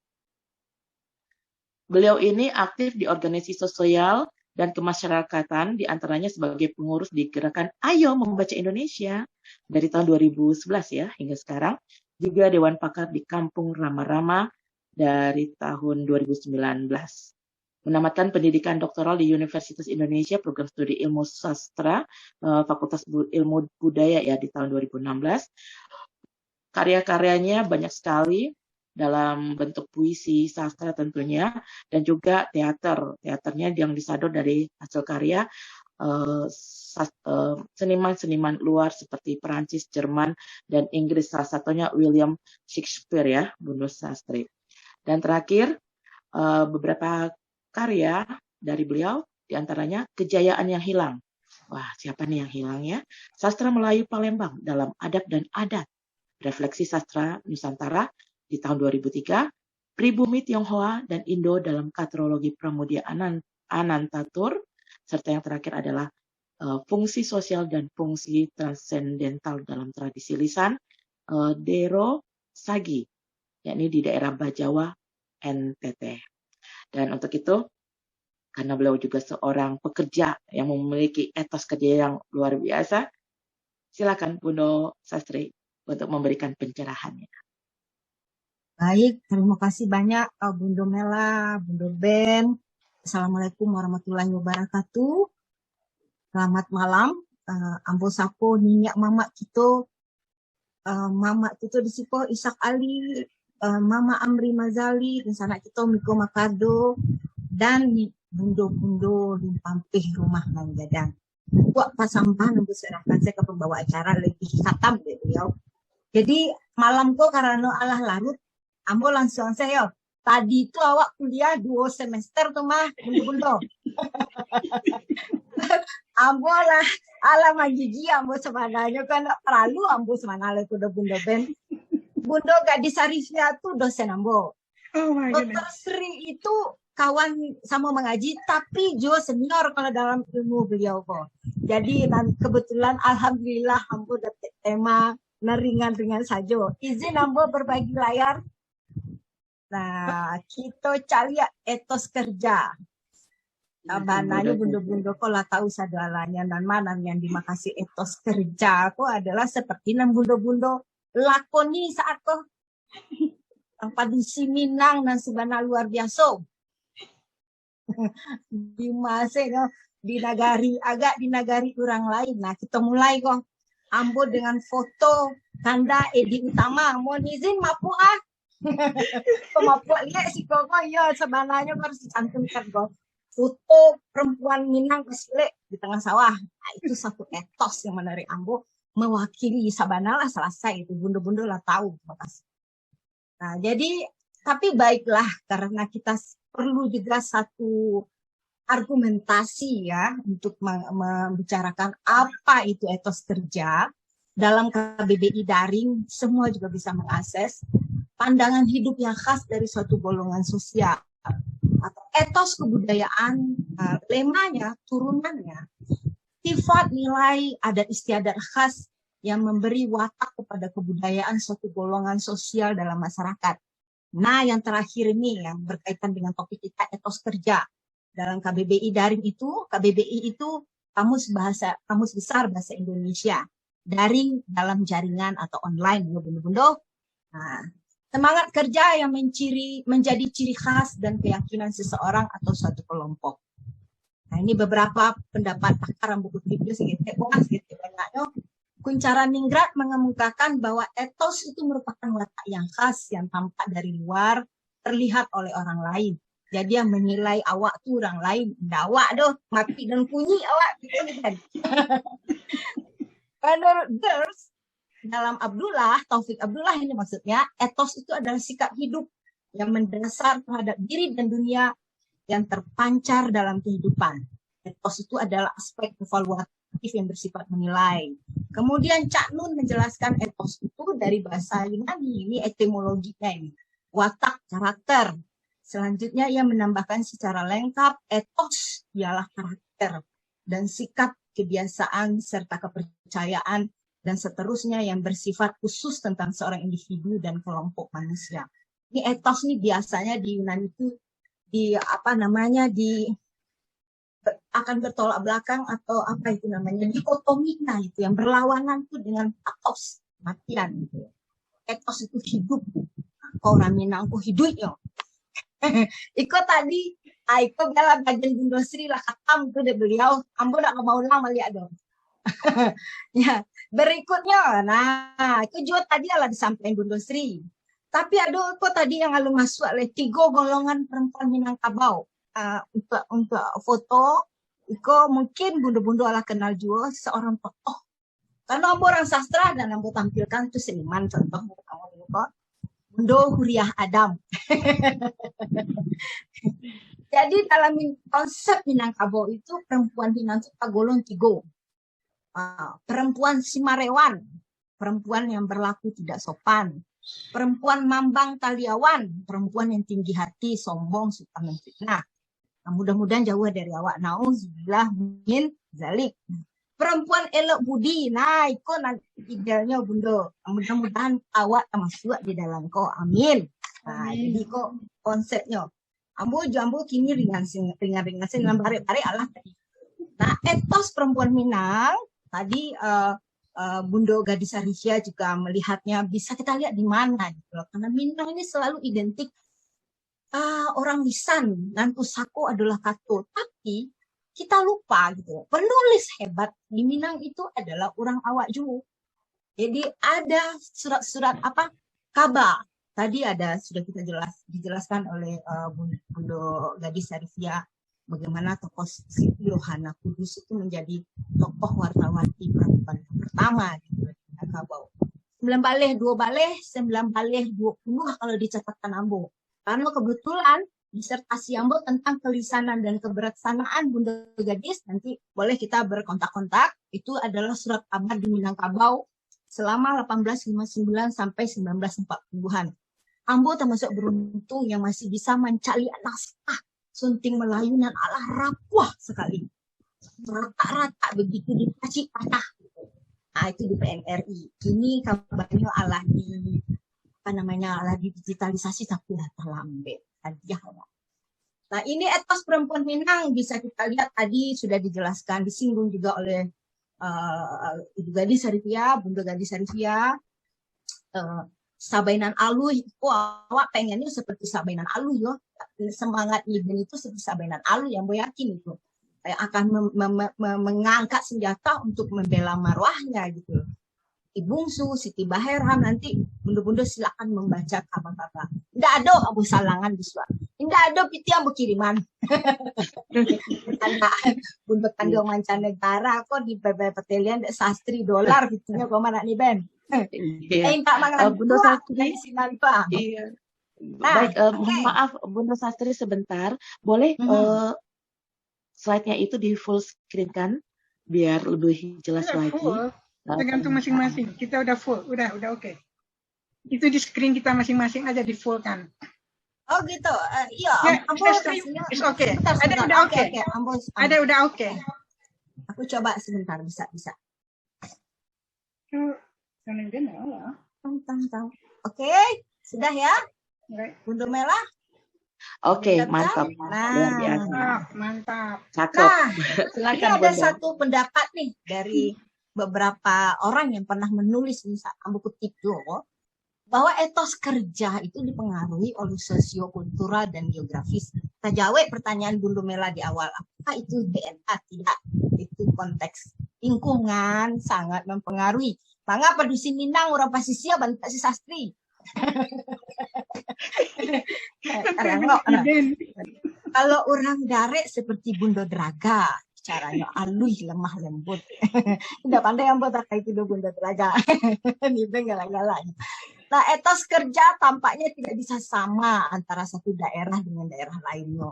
Speaker 7: Beliau ini aktif di organisasi sosial dan kemasyarakatan, diantaranya sebagai pengurus di gerakan Ayo Membaca Indonesia dari tahun 2011 ya hingga sekarang. Juga Dewan Pakar di Kampung Rama-Rama dari tahun 2019. Menamatkan pendidikan doktoral di Universitas Indonesia, program studi ilmu sastra, Fakultas Ilmu Budaya ya di tahun 2016. Karya-karyanya banyak sekali dalam bentuk puisi, sastra tentunya, dan juga teater. Teaternya yang disador dari hasil karya seniman-seniman luar seperti Perancis, Jerman, dan Inggris. Salah satunya William Shakespeare ya, Bunda Sastri. Dan terakhir, beberapa karya dari beliau, diantaranya Kejayaan yang Hilang. Wah, siapa nih yang hilang ya? Sastra Melayu Palembang dalam Adab dan Adat. Refleksi Sastra Nusantara di tahun 2003. Pribumi Tionghoa dan Indo dalam Katalologi Pramudia Anantatur. Serta yang terakhir adalah fungsi sosial dan fungsi transendental dalam tradisi lisan Dero Sagi, yakni di daerah Bajawa, NTT. Dan untuk itu, karena beliau juga seorang pekerja yang memiliki etos kerja yang luar biasa, silakan Bunda Sastri untuk memberikan pencerahannya.
Speaker 10: Baik, terima kasih banyak Bunda Mela, Bunda Ben. Assalamualaikum warahmatullahi wabarakatuh. Selamat malam. Ambo sapo ninyak mamak kita, mamak kita di sipo Ishak Ali, Mama Amri Mazali, dan sanak kita Miko Makado, dan bundo-bundo di pampih rumah Mang Gadang. Buat pasampan untuk serahkan saya ke pembawa acara lebih khatam deh beliau. Jadi malam kok karena Allah larut, ambo langsung saya. Tadi itu awak kuliah 2 semester tuh mah bundo. Ambo lah ala magigi ambo sebenarnya kan perlu ambo sebenarnya kuda bundo Ben. Bundo gadis Arifia tuh dosen ambo.
Speaker 3: Oh my
Speaker 10: Dokter Sri itu kawan sama mengaji, tapi Jo senior kalau dalam ilmu beliau kok. Jadi kebetulan alhamdulillah ambo dapat tema ringan-ringan saja. Izin ambo berbagi layar. Nah, kita cari etos kerja. Bananya bundo-bundo kok lah tahu sadalanya dan mana yang dimakasih etos kerja kok adalah seperti nan bundo-bundo lakoni saat kok tanpa disiminang dan sebenarnya luar biasa di masa di nagari orang lain. Nah kita mulai kok ambo dengan foto tanda edi utama mau izin mapu mapu lihat si kok ya sebenarnya harus dicantumkan kok foto perempuan Minang keslek di tengah sawah. Nah, itu satu etos yang menarik ambo mewakili Sabana lah selesai itu bundo-bundo lah tahu. Makasih. Nah jadi tapi baiklah karena kita perlu juga satu argumentasi ya untuk membicarakan apa itu etos kerja dalam KBBI daring. Semua juga bisa mengakses pandangan hidup yang khas dari suatu golongan sosial atau etos kebudayaan, lemanya, turunannya, sifat nilai adat istiadat khas yang memberi watak kepada kebudayaan suatu golongan sosial dalam masyarakat. Nah, yang terakhir ini yang berkaitan dengan topik kita etos kerja dalam KBBI daring itu, KBBI itu kamus besar bahasa Indonesia, daring dalam jaringan atau online, bundo-bundo. Nah, semangat kerja yang menjadi ciri khas dan keyakinan seseorang atau suatu kelompok. Nah, ini beberapa pendapat pakar buku tiga segitu banyaknya. Kuncara Ningrat mengemukakan bahwa etos itu merupakan watak yang khas yang tampak dari luar, terlihat oleh orang lain. Jadi yang menilai awak tuh orang lain, awak doh mati dan bunyi awak gitu kan. Menurut Girls, dalam Taufik Abdullah ini maksudnya, etos itu adalah sikap hidup yang mendasar terhadap diri dan dunia yang terpancar dalam kehidupan. Etos itu adalah aspek evaluatif yang bersifat menilai. Kemudian Cak Nun menjelaskan etos itu dari bahasa Yunani, ini etimologinya ini, watak karakter. Selanjutnya ia menambahkan secara lengkap etos ialah karakter dan sikap, kebiasaan serta kepercayaan dan seterusnya yang bersifat khusus tentang seorang individu dan kelompok manusia. Ini etos nih biasanya di Yunani itu akan bertolak belakang atau apa itu namanya dikotomika itu yang berlawanan tuh dengan patos matian gitu. Etos itu hidup, orang Minang ku hidup yo. Iko tadi, Iko bela bagian Bundo Sri lah katam tuh deh beliau, ambo nak mau ulang melihat dong. Ya, berikutnya, nah itu juga tadi adalah disampaikan Bundo Sri. Tapi ada kok tadi yang lalu masuk oleh 3 golongan perempuan Minangkabau. Untuk foto, Iko mungkin Bundo-Bundo ala kenal juga seorang tokoh. Karena ambo orang sastra dan ambo tampilkan itu seniman contoh Bundo Huriah Adam. Jadi dalam konsep Minangkabau itu perempuan Minang itu golong 3. Perempuan Simarewan, perempuan yang berlaku tidak sopan. Perempuan Mambang Taliawan, perempuan yang tinggi hati, sombong, suka menfitnah. Nah, mudah-mudahan jauh dari awak. Nauzubillah min zalik. Perempuan elok budi, nah itu nanti idealnya Bundo. Mudah-mudahan awak termasuk di dalam kau, amin. Nah, jadi kok konsepnya. Ambo kini ringan bare-bare Allah tadi. Nah, etos perempuan Minang tadi Bundo Gadis Arisya juga melihatnya bisa kita lihat di mana gitu loh. Karena Minang ini selalu identik orang lisan dan pusako adalah kato. Tapi kita lupa gitu. Penulis hebat di Minang itu adalah orang awak juga. Jadi ada surat-surat kaba. Tadi ada sudah kita dijelaskan oleh Bundo Gadis Arisya bagaimana tokoh Siti Yohana Kudus itu menjadi tokoh wartawati perempuan pertama gitu di Minangkabau. 9 baleh, 2 baleh, 9 baleh, 20 kalau dicatatkan ambo. Karena kebetulan disertasi ambo tentang kelisanan dan kebijaksanaan Bundo Gadis, nanti boleh kita berkontak-kontak. Itu adalah surat kabar di Minangkabau selama 1859 sampai 1940-an. Ambo termasuk beruntung yang masih bisa mencari naskah Sunting Melayu dan ala rapuh sekali. Rata-rata begitu dikasih patah. Nah, itu di PNRI. Ini kabarnya ala digitalisasi tapi udah terlambat. Nah, ini etos perempuan Minang bisa kita lihat tadi sudah dijelaskan, disinggung juga oleh Ibu Gadis Arisya, Bundo Gadis Arisya. Sabainan Aluy, awak pengennya seperti Sabainan Aluy yo. Semangat Iben itu seperti Sabainan Aluy yang gue yakin itu akan mengangkat senjata untuk membela marwahnya gitu. Ibungsu, Siti Baheram, nanti Bundo-Bundo silakan membaca apa-apa. Tidak ada abu salangan di suara. Tidak ada piti abu kiriman. Karena Bundo Kandung Mancanegara kok di Petelian sastri dolar gitunya kok mana nih Ben.
Speaker 7: Bundo Sastri.
Speaker 10: Iya.
Speaker 7: Baik, mohon maaf Bundo Sastri sebentar. Boleh slide-nya itu di full screen kan biar lebih jelas lagi.
Speaker 3: Full. Tergantung masing-masing. Kita udah full, udah oke. Itu di screen kita masing-masing aja di full kan.
Speaker 10: Oh gitu. Iya,
Speaker 3: it's okay. Ada udah oke. Ada udah oke.
Speaker 10: Aku coba sebentar bisa. Oke, sudah ya? Bundo Mela?
Speaker 7: Oke, mantap. Luar biasa.
Speaker 3: Mantap.
Speaker 7: Cakep.
Speaker 10: Nah,
Speaker 7: silakan
Speaker 10: ini ada
Speaker 7: Bundo.
Speaker 10: satu pendapat nih dari beberapa orang yang pernah menulis misal ambo kutip dulu bahwa etos kerja itu dipengaruhi oleh sosiokultural dan geografis. Kita jawab pertanyaan Bundo Mela di awal, apakah itu DNA? Tidak, itu konteks lingkungan sangat mempengaruhi. Mangapa di sini Minang orang pasisia bantu si sastri. Kalau orang Darek seperti Bundo Draga, caranya alus lemah lembut. Tidak pandai yang buat itu Bundo Draga. Ini galak-galak. Nah, etos kerja tampaknya tidak bisa sama antara satu daerah dengan daerah lainnya.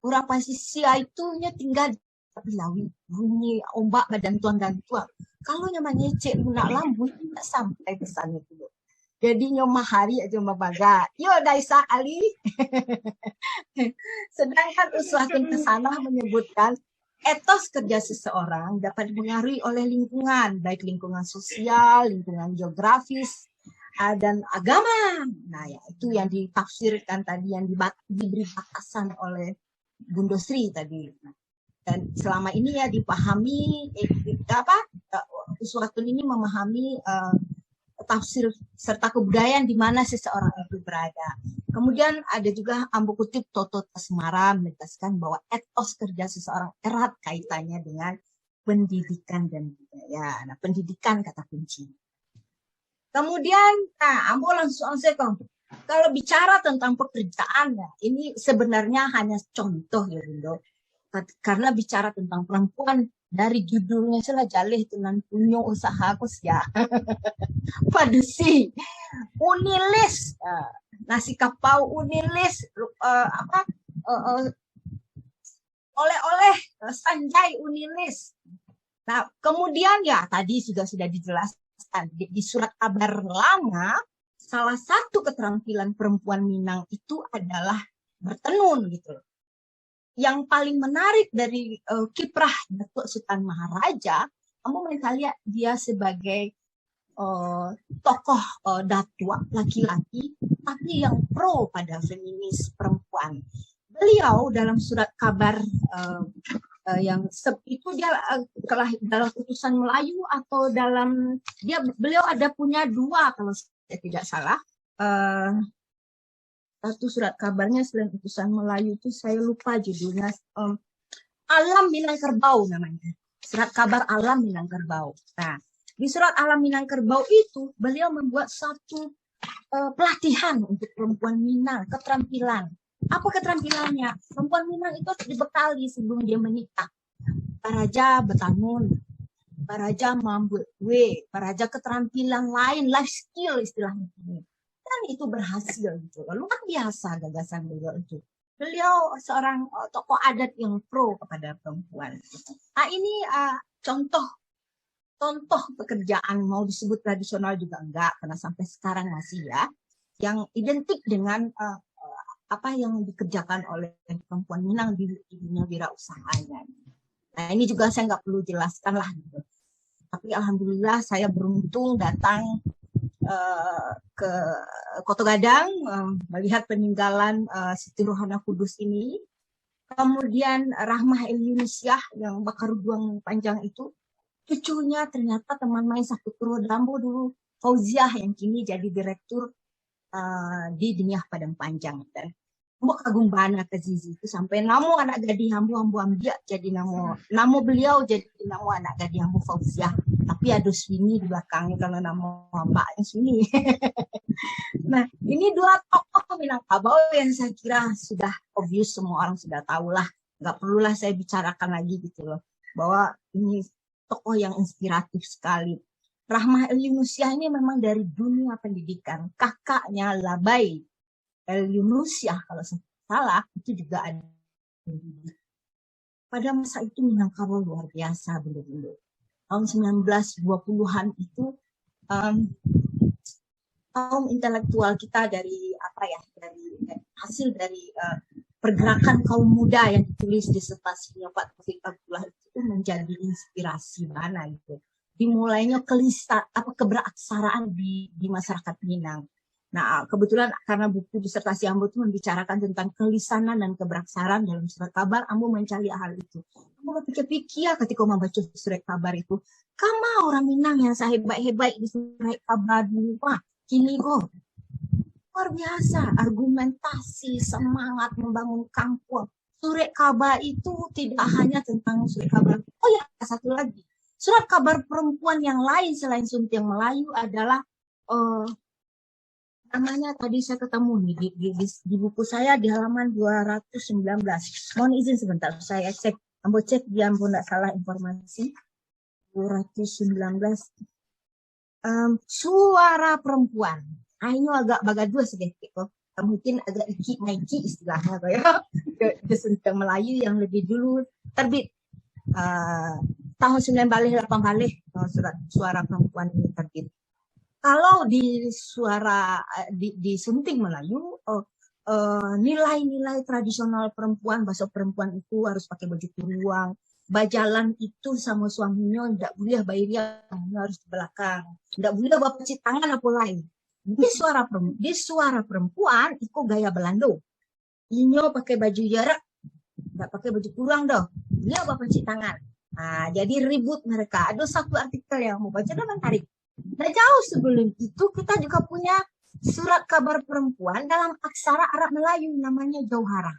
Speaker 10: Orang pasisia itunya tinggal di lawi, bunyi ombak badan tuan dan tuan. Kalau namanya cek lunak lambu tidak sampai ke sana itu. Jadi nyomah hari aja membaga. Yo Daisa Ali. Sedangkan Uswatun Hasanah menyebutkan etos kerja seseorang dapat dipengaruhi oleh lingkungan, baik lingkungan sosial, lingkungan geografis, dan agama. Nah, ya itu yang ditafsirkan tadi, yang diberi batasan oleh Bunda Sri tadi. Dan selama ini ya dipahami uswatun ini memahami tafsir serta kebudayaan di mana seseorang itu berada. Kemudian ada juga ambo kutip Toto Tasmara menegaskan bahwa etos kerja seseorang erat kaitannya dengan pendidikan dan budaya. Nah, pendidikan kata kunci. Kemudian, ambo langsung saja kalau bicara tentang pekerjaan, ini sebenarnya hanya contoh ya Bunda. Karena bicara tentang perempuan, dari judulnya salah jalih tenan punya usaha aku ya. Padusi, Unilis, nasi kapau Unilis, oleh-oleh Sanjay Unilis. Nah, kemudian ya tadi sudah dijelaskan di surat kabar lama, salah satu keterampilan perempuan Minang itu adalah bertenun gitu. Yang paling menarik dari kiprah Datuk Sultan Maharaja, kamu melihat dia sebagai tokoh datua laki-laki, tapi yang pro pada feminis perempuan. Beliau dalam surat kabar yang itu dia dalam utusan Melayu atau dalam beliau ada punya dua kalau saya tidak salah. Satu surat kabarnya selain utusan Melayu itu saya lupa judulnya, Alam Minangkerbau namanya. Surat kabar Alam Minangkerbau. Nah, di surat Alam Minangkerbau itu beliau membuat satu pelatihan untuk perempuan Minang, keterampilan. Apa keterampilannya? Perempuan Minang itu harus dibekali sebelum dia menikah. Paraja betanun, paraja membuat kue, paraja keterampilan lain, life skill istilahnya ini. Dan itu berhasil gitu. Luar biasa gagasan beliau itu. Beliau seorang tokoh adat yang pro kepada perempuan. Nah, ini contoh pekerjaan, mau disebut tradisional juga enggak, karena sampai sekarang masih ya, yang identik dengan apa yang dikerjakan oleh perempuan Minang di dunia wirausaha. Nah, ini juga saya nggak perlu jelaskan lah gitu. Tapi alhamdulillah saya beruntung datang ke Kota Gadang melihat peninggalan Siti Rohana Kudus ini. Kemudian Rahmah El Yunusyah yang bakar duang panjang itu, cucunya ternyata teman main Sabtu Purwodambo dulu, Fauziah yang kini jadi direktur di Diniah Padang Panjang. Dan Mbok kagum banget ke Zizi itu sampai namo anak gadis hambu ambiak jadi namo beliau jadi namo anak gadis hambu Fauziah, tapi ada Swini di belakangnya karena nama mbaknya Swini. Nah, ini dua tokoh Minangkabau yang saya kira sudah obvious, semua orang sudah tahu lah, nggak perlulah saya bicarakan lagi gitu loh, bahwa ini tokoh yang inspiratif sekali. Rahmah El Yunusyah ini memang dari dunia pendidikan, kakaknya Labai El Yunusyah kalau salah itu juga ada. Pada masa itu Minangkabau luar biasa benar-benar. Tahun 1920-an itu kaum intelektual kita dari hasil dari pergerakan kaum muda yang ditulis disertasinya Pak Taufik Abdullah itu menjadi inspirasi mana gitu. Dimulainya keberaksaraan di masyarakat Minang. Nah, kebetulan karena buku disertasi Ambo itu membicarakan tentang kelisanan dan keberaksaraan dalam surat kabar, Ambo mencari hal itu. Ambo pikir-pikir ketika membaca surat kabar itu, kama orang Minang yang sehebat-hebat di surat kabar dulu, wah, kini kok luar biasa, argumentasi, semangat membangun kampung. Surat kabar itu tidak hanya tentang surat kabar. Oh ya, satu lagi. Surat kabar perempuan yang lain selain Suntiang Melayu adalah namanya tadi saya ketemu di buku saya di halaman 219. Mohon izin sebentar, saya cek. Ambo cek biar Ambo tidak salah informasi. 219. Suara perempuan. Ini agak bagadua sedikit kok. Mungkin agak iki istilahnya ya. Ke Suntiang Melayu yang lebih dulu terbit. Tahun 9 balik 8 balik suara perempuan ini terbit. Kalau di Sunting Melayu, nilai-nilai tradisional perempuan, bahasa perempuan itu harus pakai baju turuang, bajalan itu sama suaminya tidak boleh bayar, harus di belakang, tidak boleh bawa cuci tangan apa lain. Di suara perempuan itu gaya Belando. Inyo pakai baju jarak, nggak pakai baju kurang doh. Dia apa penci tangan. Nah, jadi ribut mereka. Ada satu artikel yang mau baca dan menarik. Nah, jauh sebelum itu kita juga punya surat kabar perempuan dalam aksara Arab Melayu namanya Jauharah.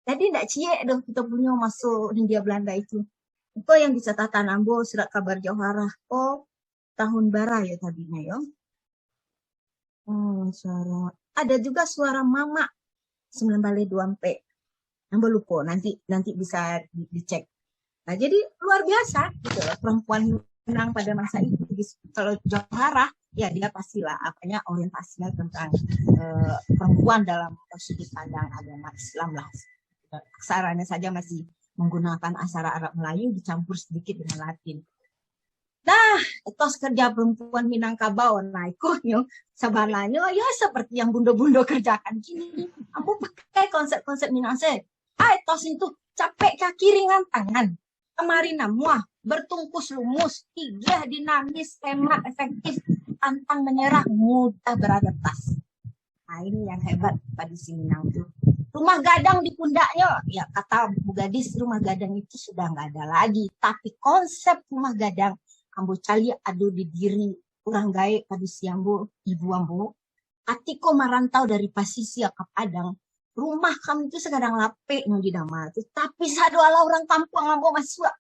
Speaker 10: Jadi tidak cie dong kita punya masuk Hindia Belanda itu. Itu yang di catatan ambo surat kabar Jauharah. Oh, tahun bara ya tadinya ya. Suara. Ada juga suara mama 9/2 Ambo lupa nanti bisa dicek. Nah, jadi luar biasa gitu loh perempuan Minang pada masa itu. Kalau Jauharah ya dia pastilah apanya orientasinya tentang perempuan dalam sudut pandang agama Islam lah. Aksaranya saja masih menggunakan aksara Arab Melayu dicampur sedikit dengan Latin. Nah, etos kerja perempuan Minangkabau, nah ikutnya sabananya ya seperti yang bundo-bundo kerjakan gini. Ambo pakai konsep-konsep Minangse. Etos itu capek kaki ringan tangan. Kemarin namuah bertungkus lumus, gigih, dinamis, hemat, efektif, pantang menyerah, mudah beradaptasi. Nah ini yang hebat pada si Minang itu. Rumah gadang di pundaknya, ya kata Bu Gadis rumah gadang itu sudah nggak ada lagi. Tapi konsep rumah gadang ambo cali ado di diri orang gae pada si ambo ibu ambo. Atiko merantau dari Pasisia ke Padang. Rumah kami itu sekarang lape no di nama itu. Tapi sadu ala orang kampung ambo masuk.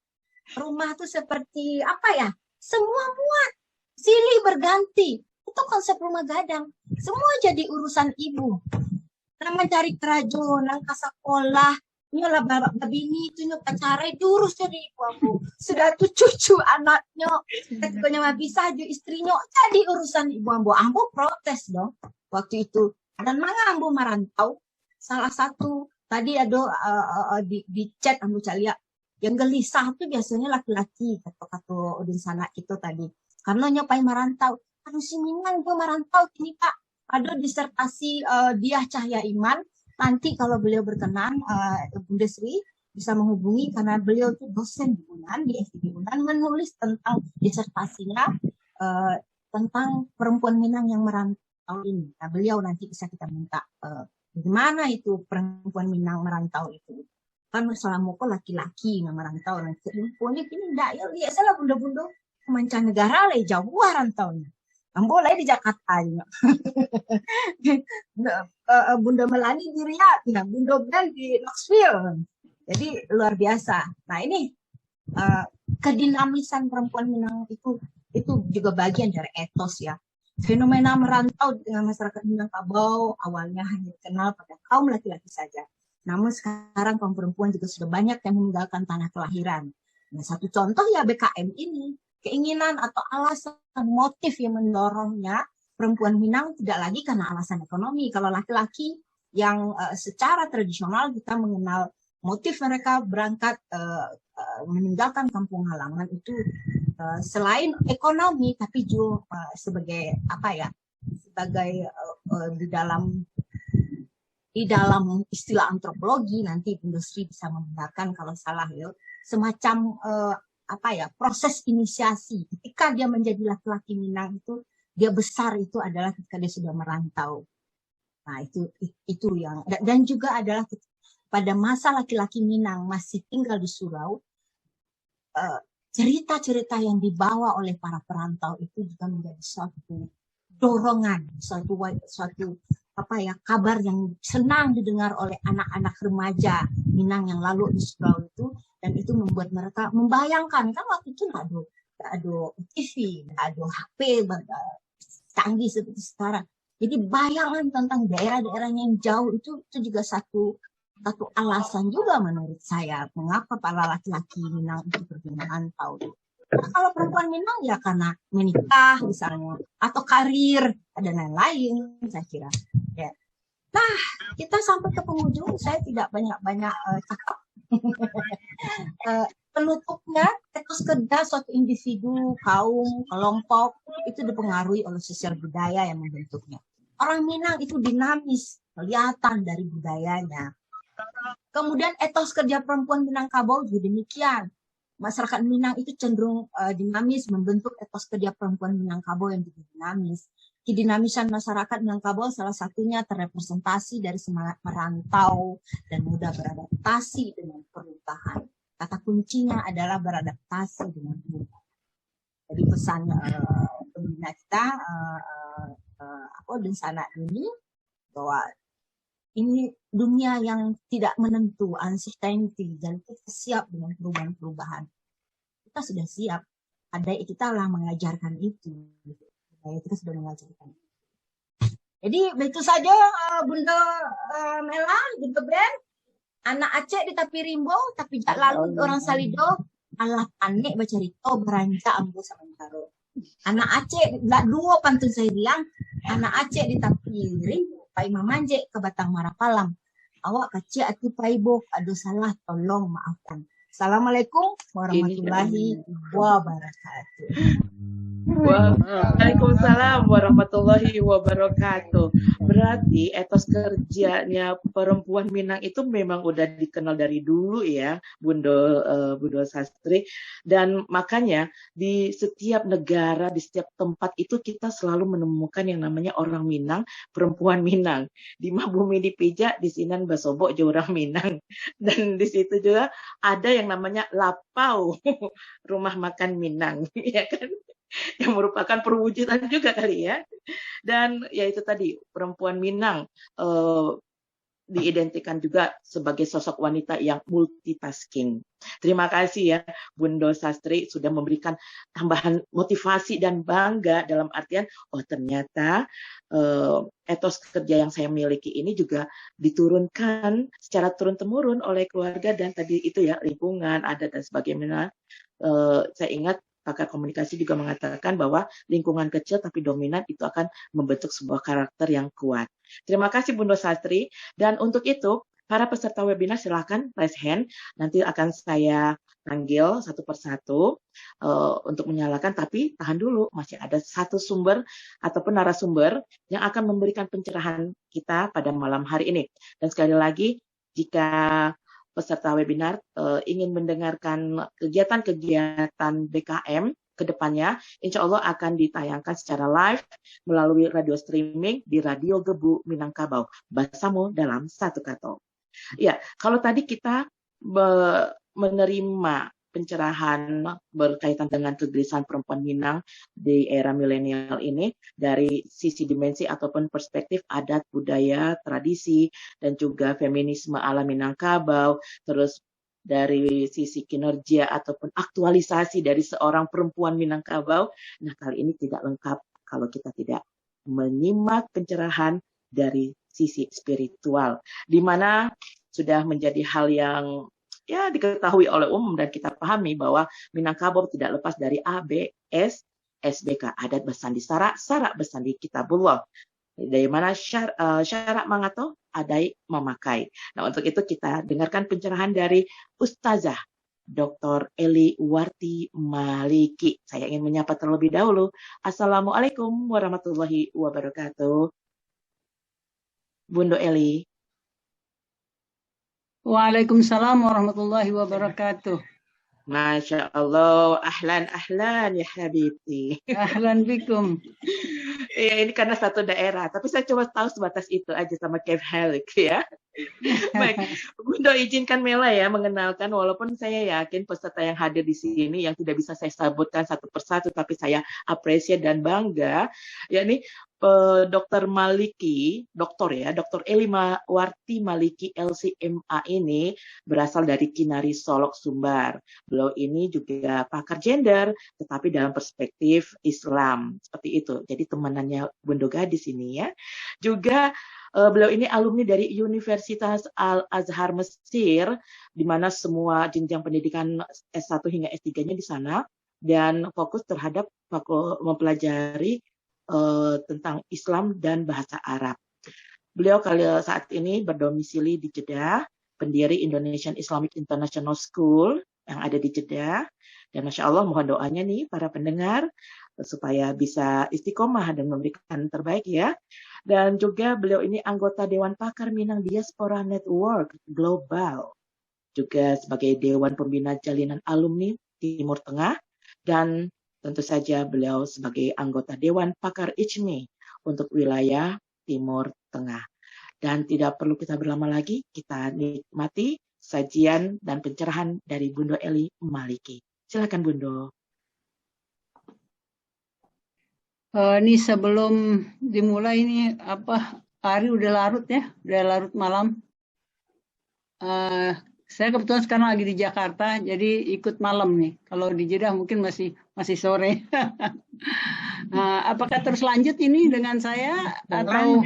Speaker 10: Rumah itu seperti apa ya? Semua buat silih berganti. Itu konsep rumah gadang. Semua jadi urusan ibu. Nah, mencari kerajon, nang sekolah, nyola babak babini itu nyok pacara durus jadi ibu aku. Sudah tuh cucu anaknya, ketikanya mah bisa aja istrinya jadi urusan ibu ambo. Ambo protes dong waktu itu. Dan mana ambo merantau. Salah satu tadi ada di chat ambo calia yang gelisah itu biasanya laki-laki kata Udin sana itu tadi. Karena nyopain merantau. Aduh si Minang gue merantau ini Pak. Ada disertasi Diah Cahya Iman. Nanti kalau beliau berkenan, Bunda Sri bisa menghubungi karena beliau itu dosen di UNAN, di FIB UNAN, menulis tentang disertasinya tentang perempuan Minang yang merantau ini. Nah, beliau nanti bisa kita minta gimana itu perempuan Minang merantau itu. Kan selama kok laki-laki yang merantau, nanti perempuannya ini enggak, ya lihat salah bunda-bunda mancanegara lah jauh rantaunya. Ambo lagi di Jakarta ya. Bunda Melani di Riyadh, ya, Bunda Ben di Knoxville. Jadi luar biasa. Nah ini kedinamisan perempuan Minang itu juga bagian dari etos ya. Fenomena merantau dengan masyarakat Minangkabau awalnya hanya dikenal pada kaum laki-laki saja. Namun sekarang kaum perempuan juga sudah banyak yang meninggalkan tanah kelahiran. Nah, satu contoh ya BKM ini. Keinginan atau alasan motif yang mendorongnya perempuan Minang tidak lagi karena alasan ekonomi. Kalau laki-laki yang secara tradisional kita mengenal motif mereka berangkat meninggalkan kampung halaman itu selain ekonomi tapi juga sebagai apa ya? Sebagai di dalam istilah antropologi nanti industri bisa membenarkan kalau salah ya semacam apa ya proses inisiasi ketika dia menjadi laki-laki Minang itu dia besar itu adalah ketika dia sudah merantau. Nah itu yang dan juga adalah pada masa laki-laki Minang masih tinggal di Surau, cerita-cerita yang dibawa oleh para perantau itu juga menjadi suatu dorongan, suatu apa ya kabar yang senang didengar oleh anak-anak remaja Minang yang lalu di Surau itu. Dan itu membuat mereka membayangkan, kan waktu itu nggak ada TV, nggak ada HP canggih seperti sekarang. Jadi bayangan tentang daerah-daerahnya yang jauh itu juga satu alasan juga menurut saya mengapa para laki-laki Minang itu pergi merantau. Nah, kalau perempuan Minang ya karena menikah misalnya atau karir dan lain-lain saya kira. Ya. Nah kita sampai ke penghujung, saya tidak banyak-banyak cakap. Penutupnya etos kerja suatu individu, kaum, kelompok itu dipengaruhi oleh sosial budaya yang membentuknya. Orang Minang itu dinamis, kelihatan dari budayanya. Kemudian etos kerja perempuan Minangkabau juga demikian. masyarakat Minang itu cenderung dinamis, membentuk etos kerja perempuan Minangkabau yang juga dinamis. Kedinamisan masyarakat Minangkabau salah satunya terrepresentasi dari semangat merantau dan mudah beradaptasi dengan perubahan. Kata kuncinya adalah beradaptasi dengan perubahan. Jadi pesan pembina kita, Densana ini, bahwa ini dunia yang tidak menentu, uncertainty, dan kita siap dengan perubahan-perubahan. Kita sudah siap. Kita lah mengajarkan itu. Kita sudah mengajarkan. Jadi itu saja Bunda Mela, Bunda Ben. Anak Aceh di tapi rimbo, tapi jak lalu orang Salido, alah panik baca rito, beranjak ambo sama karo. Anak Aceh, dua pantun saya bilang, anak Aceh di tapi rimbo. Pai mamanje ke Batang Marapalam. Awak kecil atu paibok, ada salah tolong maafkan. Assalamualaikum warahmatullahi wabarakatuh.
Speaker 7: Waalaikumsalam warahmatullahi wabarakatuh. Berarti etos kerjanya perempuan Minang itu memang udah dikenal dari dulu ya, Bundo Sastri. Dan makanya di setiap negara, di setiap tempat itu kita selalu menemukan yang namanya orang Minang, perempuan Minang. Di Mabumi di Pijak, di Sinan Basobok juga orang Minang. Dan di situ juga ada yang namanya Lapau, rumah makan Minang, ya kan? Yang merupakan perwujudan juga kali ya. Dan ya itu tadi, perempuan Minang diidentikan juga sebagai sosok wanita yang multitasking. Terima kasih ya Bundo Sastri sudah memberikan tambahan motivasi dan bangga dalam artian, oh ternyata etos kerja yang saya miliki ini juga diturunkan secara turun-temurun oleh keluarga dan tadi itu ya lingkungan, adat dan sebagainya. Saya ingat pakar komunikasi juga mengatakan bahwa lingkungan kecil tapi dominan itu akan membentuk sebuah karakter yang kuat. Terima kasih Bundo Sastri. Dan untuk itu, para peserta webinar silakan raise hand. Nanti akan saya panggil satu persatu untuk menyalakan. Tapi tahan dulu, masih ada satu sumber ataupun narasumber yang akan memberikan pencerahan kita pada malam hari ini. Dan sekali lagi, jika peserta webinar ingin mendengarkan kegiatan-kegiatan BKM ke depannya, insya Allah akan ditayangkan secara live melalui radio streaming di Radio Gebu Minangkabau. Bahasamu dalam satu kata. Ya, kalau tadi kita menerima pencerahan berkaitan dengan kegelisahan perempuan Minang di era milenial ini dari sisi dimensi ataupun perspektif adat, budaya, tradisi, dan juga feminisme ala Minangkabau, terus dari sisi kinerja ataupun aktualisasi dari seorang perempuan Minangkabau. Nah, kali ini tidak lengkap kalau kita tidak menyimak pencerahan dari sisi spiritual, di mana sudah menjadi hal yang ya diketahui oleh umum dan kita pahami bahwa Minangkabau tidak lepas dari ABS SBK, adat bersandi sarak, sarak bersandi kitabullah. Dari mana syarak mangato adai memakai. Nah, untuk itu kita dengarkan pencerahan dari Ustazah Dr. Eli Warti Maliki. Saya ingin menyapa terlebih dahulu. Assalamualaikum warahmatullahi wabarakatuh. Bundo Eli.
Speaker 11: Waalaikumsalam warahmatullahi wabarakatuh.
Speaker 7: Masya Allah, ahlan ya habibti.
Speaker 11: Ahlan bikum.
Speaker 7: Ya, ini karena satu daerah, tapi saya coba tahu sebatas itu aja sama Kev Halik ya. Baik, Bundo izinkan Mela ya mengenalkan, walaupun saya yakin peserta yang hadir di sini yang tidak bisa saya sebutkan satu persatu, tapi saya apresiasi dan bangga, yakni Dr. Maliki, Dr. Eli Warti Maliki LCMA ini berasal dari Kinari Solok Sumbar. Beliau ini juga pakar gender, tetapi dalam perspektif Islam seperti itu. Jadi temanannya Bundo Gadis ini ya. Juga beliau ini alumni dari Universitas Al-Azhar Mesir, di mana semua jenjang pendidikan S1 hingga S3-nya di sana, dan fokus terhadap mempelajari tentang Islam dan bahasa Arab. Beliau saat ini berdomisili di Jeddah, pendiri Indonesian Islamic International School yang ada di Jeddah. Dan Masya Allah mohon doanya nih para pendengar supaya bisa istiqomah dan memberikan terbaik ya. Dan juga beliau ini anggota Dewan Pakar Minang Diaspora Network Global. Juga sebagai Dewan Pembina Jalinan Alumni Timur Tengah, dan tentu saja beliau sebagai anggota Dewan Pakar ICME untuk wilayah Timur Tengah. Dan tidak perlu kita berlama lagi, kita nikmati sajian dan pencerahan dari Bundo Eli Maliki. Silakan Bundo.
Speaker 11: Ini sebelum dimulai ini hari udah larut ya, udah larut malam. Saya kebetulan sekarang lagi di Jakarta, jadi ikut malam nih. Kalau di Jeddah mungkin masih sore. Apakah terus lanjut ini dengan saya atau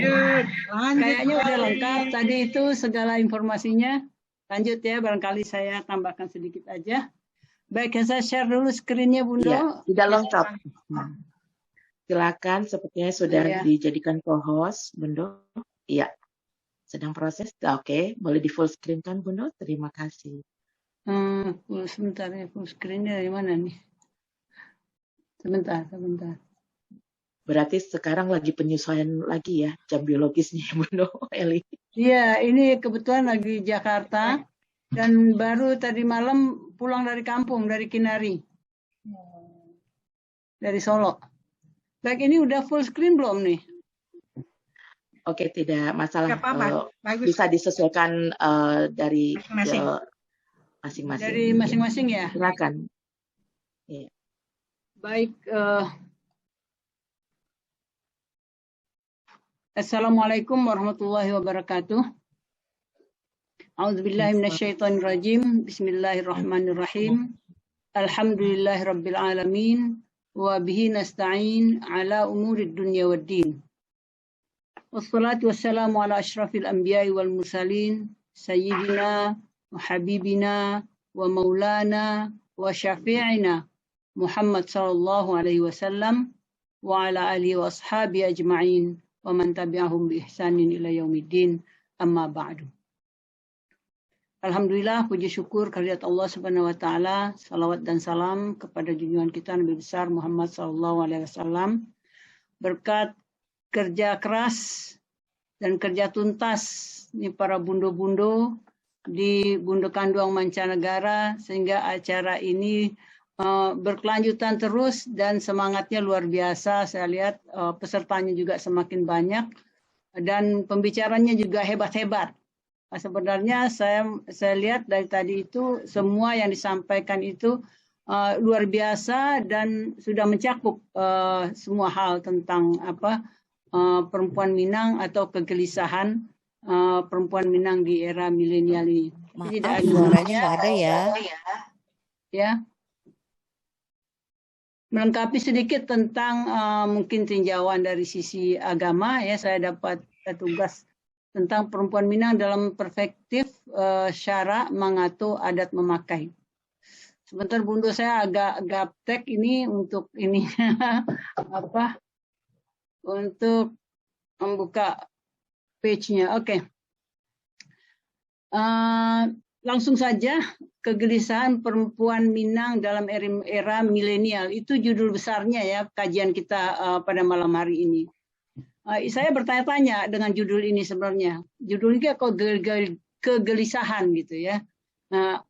Speaker 11: kayaknya udah lengkap tadi itu segala informasinya? Lanjut ya, barangkali saya tambahkan sedikit aja. Baik, saya share dulu screen-nya Bundo.
Speaker 7: Ya, tidak lengkap. Silakan, sepertinya sudah dijadikan co-host, Bundo. Iya, sedang proses. Oke, boleh di full screen kan, Bundo? Terima kasih.
Speaker 11: Sebentar ya, full screen-nya dari mana nih? Sebentar.
Speaker 7: Berarti sekarang lagi penyesuaian lagi ya, jam biologisnya, Bundo Eli.
Speaker 11: Iya, ini kebetulan lagi di Jakarta dan baru tadi malam pulang dari kampung, dari Kinari, dari Solo. Baik, ini udah full screen belum nih?
Speaker 7: Oke, tidak masalah.
Speaker 3: Bagus.
Speaker 7: Bisa disesuaikan dari masing-masing.
Speaker 11: Dari masing-masing ya?
Speaker 7: Silakan. Ya.
Speaker 11: Baik. Assalamualaikum warahmatullahi wabarakatuh. A'udzubillahi minasyaitonirrajim. Bismillahirrahmanirrahim. Alhamdulillahirabbil alamin. Wa bihi nasta'in ala umurid dunya waddin. Wassalatu wassalamu ala asyrafil anbiya'i wal mursalin sayyidina wa habibina wa maulana wa syafi'ina Muhammad sallallahu alaihi wasallam wa ala alihi wa ashabi ajma'in wa man tabi'ahum bi ihsanin ila yaumiddin, amma ba'du. Alhamdulillah, puji syukur kehadirat Allah Subhanahu wa taala, salawat dan salam kepada junjungan kita Nabi besar Muhammad sallallahu alaihi wasallam. Berkat kerja keras dan kerja tuntas nih para bundo-bundo di Bundo Kanduang Mancanegara, sehingga acara ini berkelanjutan terus dan semangatnya luar biasa. Saya lihat pesertanya juga semakin banyak dan pembicaranya juga hebat-hebat. Sebenarnya saya lihat dari tadi itu semua yang disampaikan itu luar biasa dan sudah mencakup semua hal tentang perempuan Minang atau kegelisahan perempuan Minang di era milenial ini.
Speaker 12: Maaf, suaranya nggak ada ya.
Speaker 11: Ya. Melengkapi sedikit tentang mungkin tinjauan dari sisi agama ya, saya dapat tugas tentang perempuan Minang dalam perspektif syara mengatur adat memakai. Sebentar Bundo, saya agak gaptek ini untuk ini untuk membuka page-nya. Oke. Langsung saja, kegelisahan perempuan Minang dalam era milenial, itu judul besarnya ya kajian kita pada malam hari ini. Saya bertanya-tanya dengan judul ini sebenarnya. Judulnya kok kegelisahan gitu ya. Nah,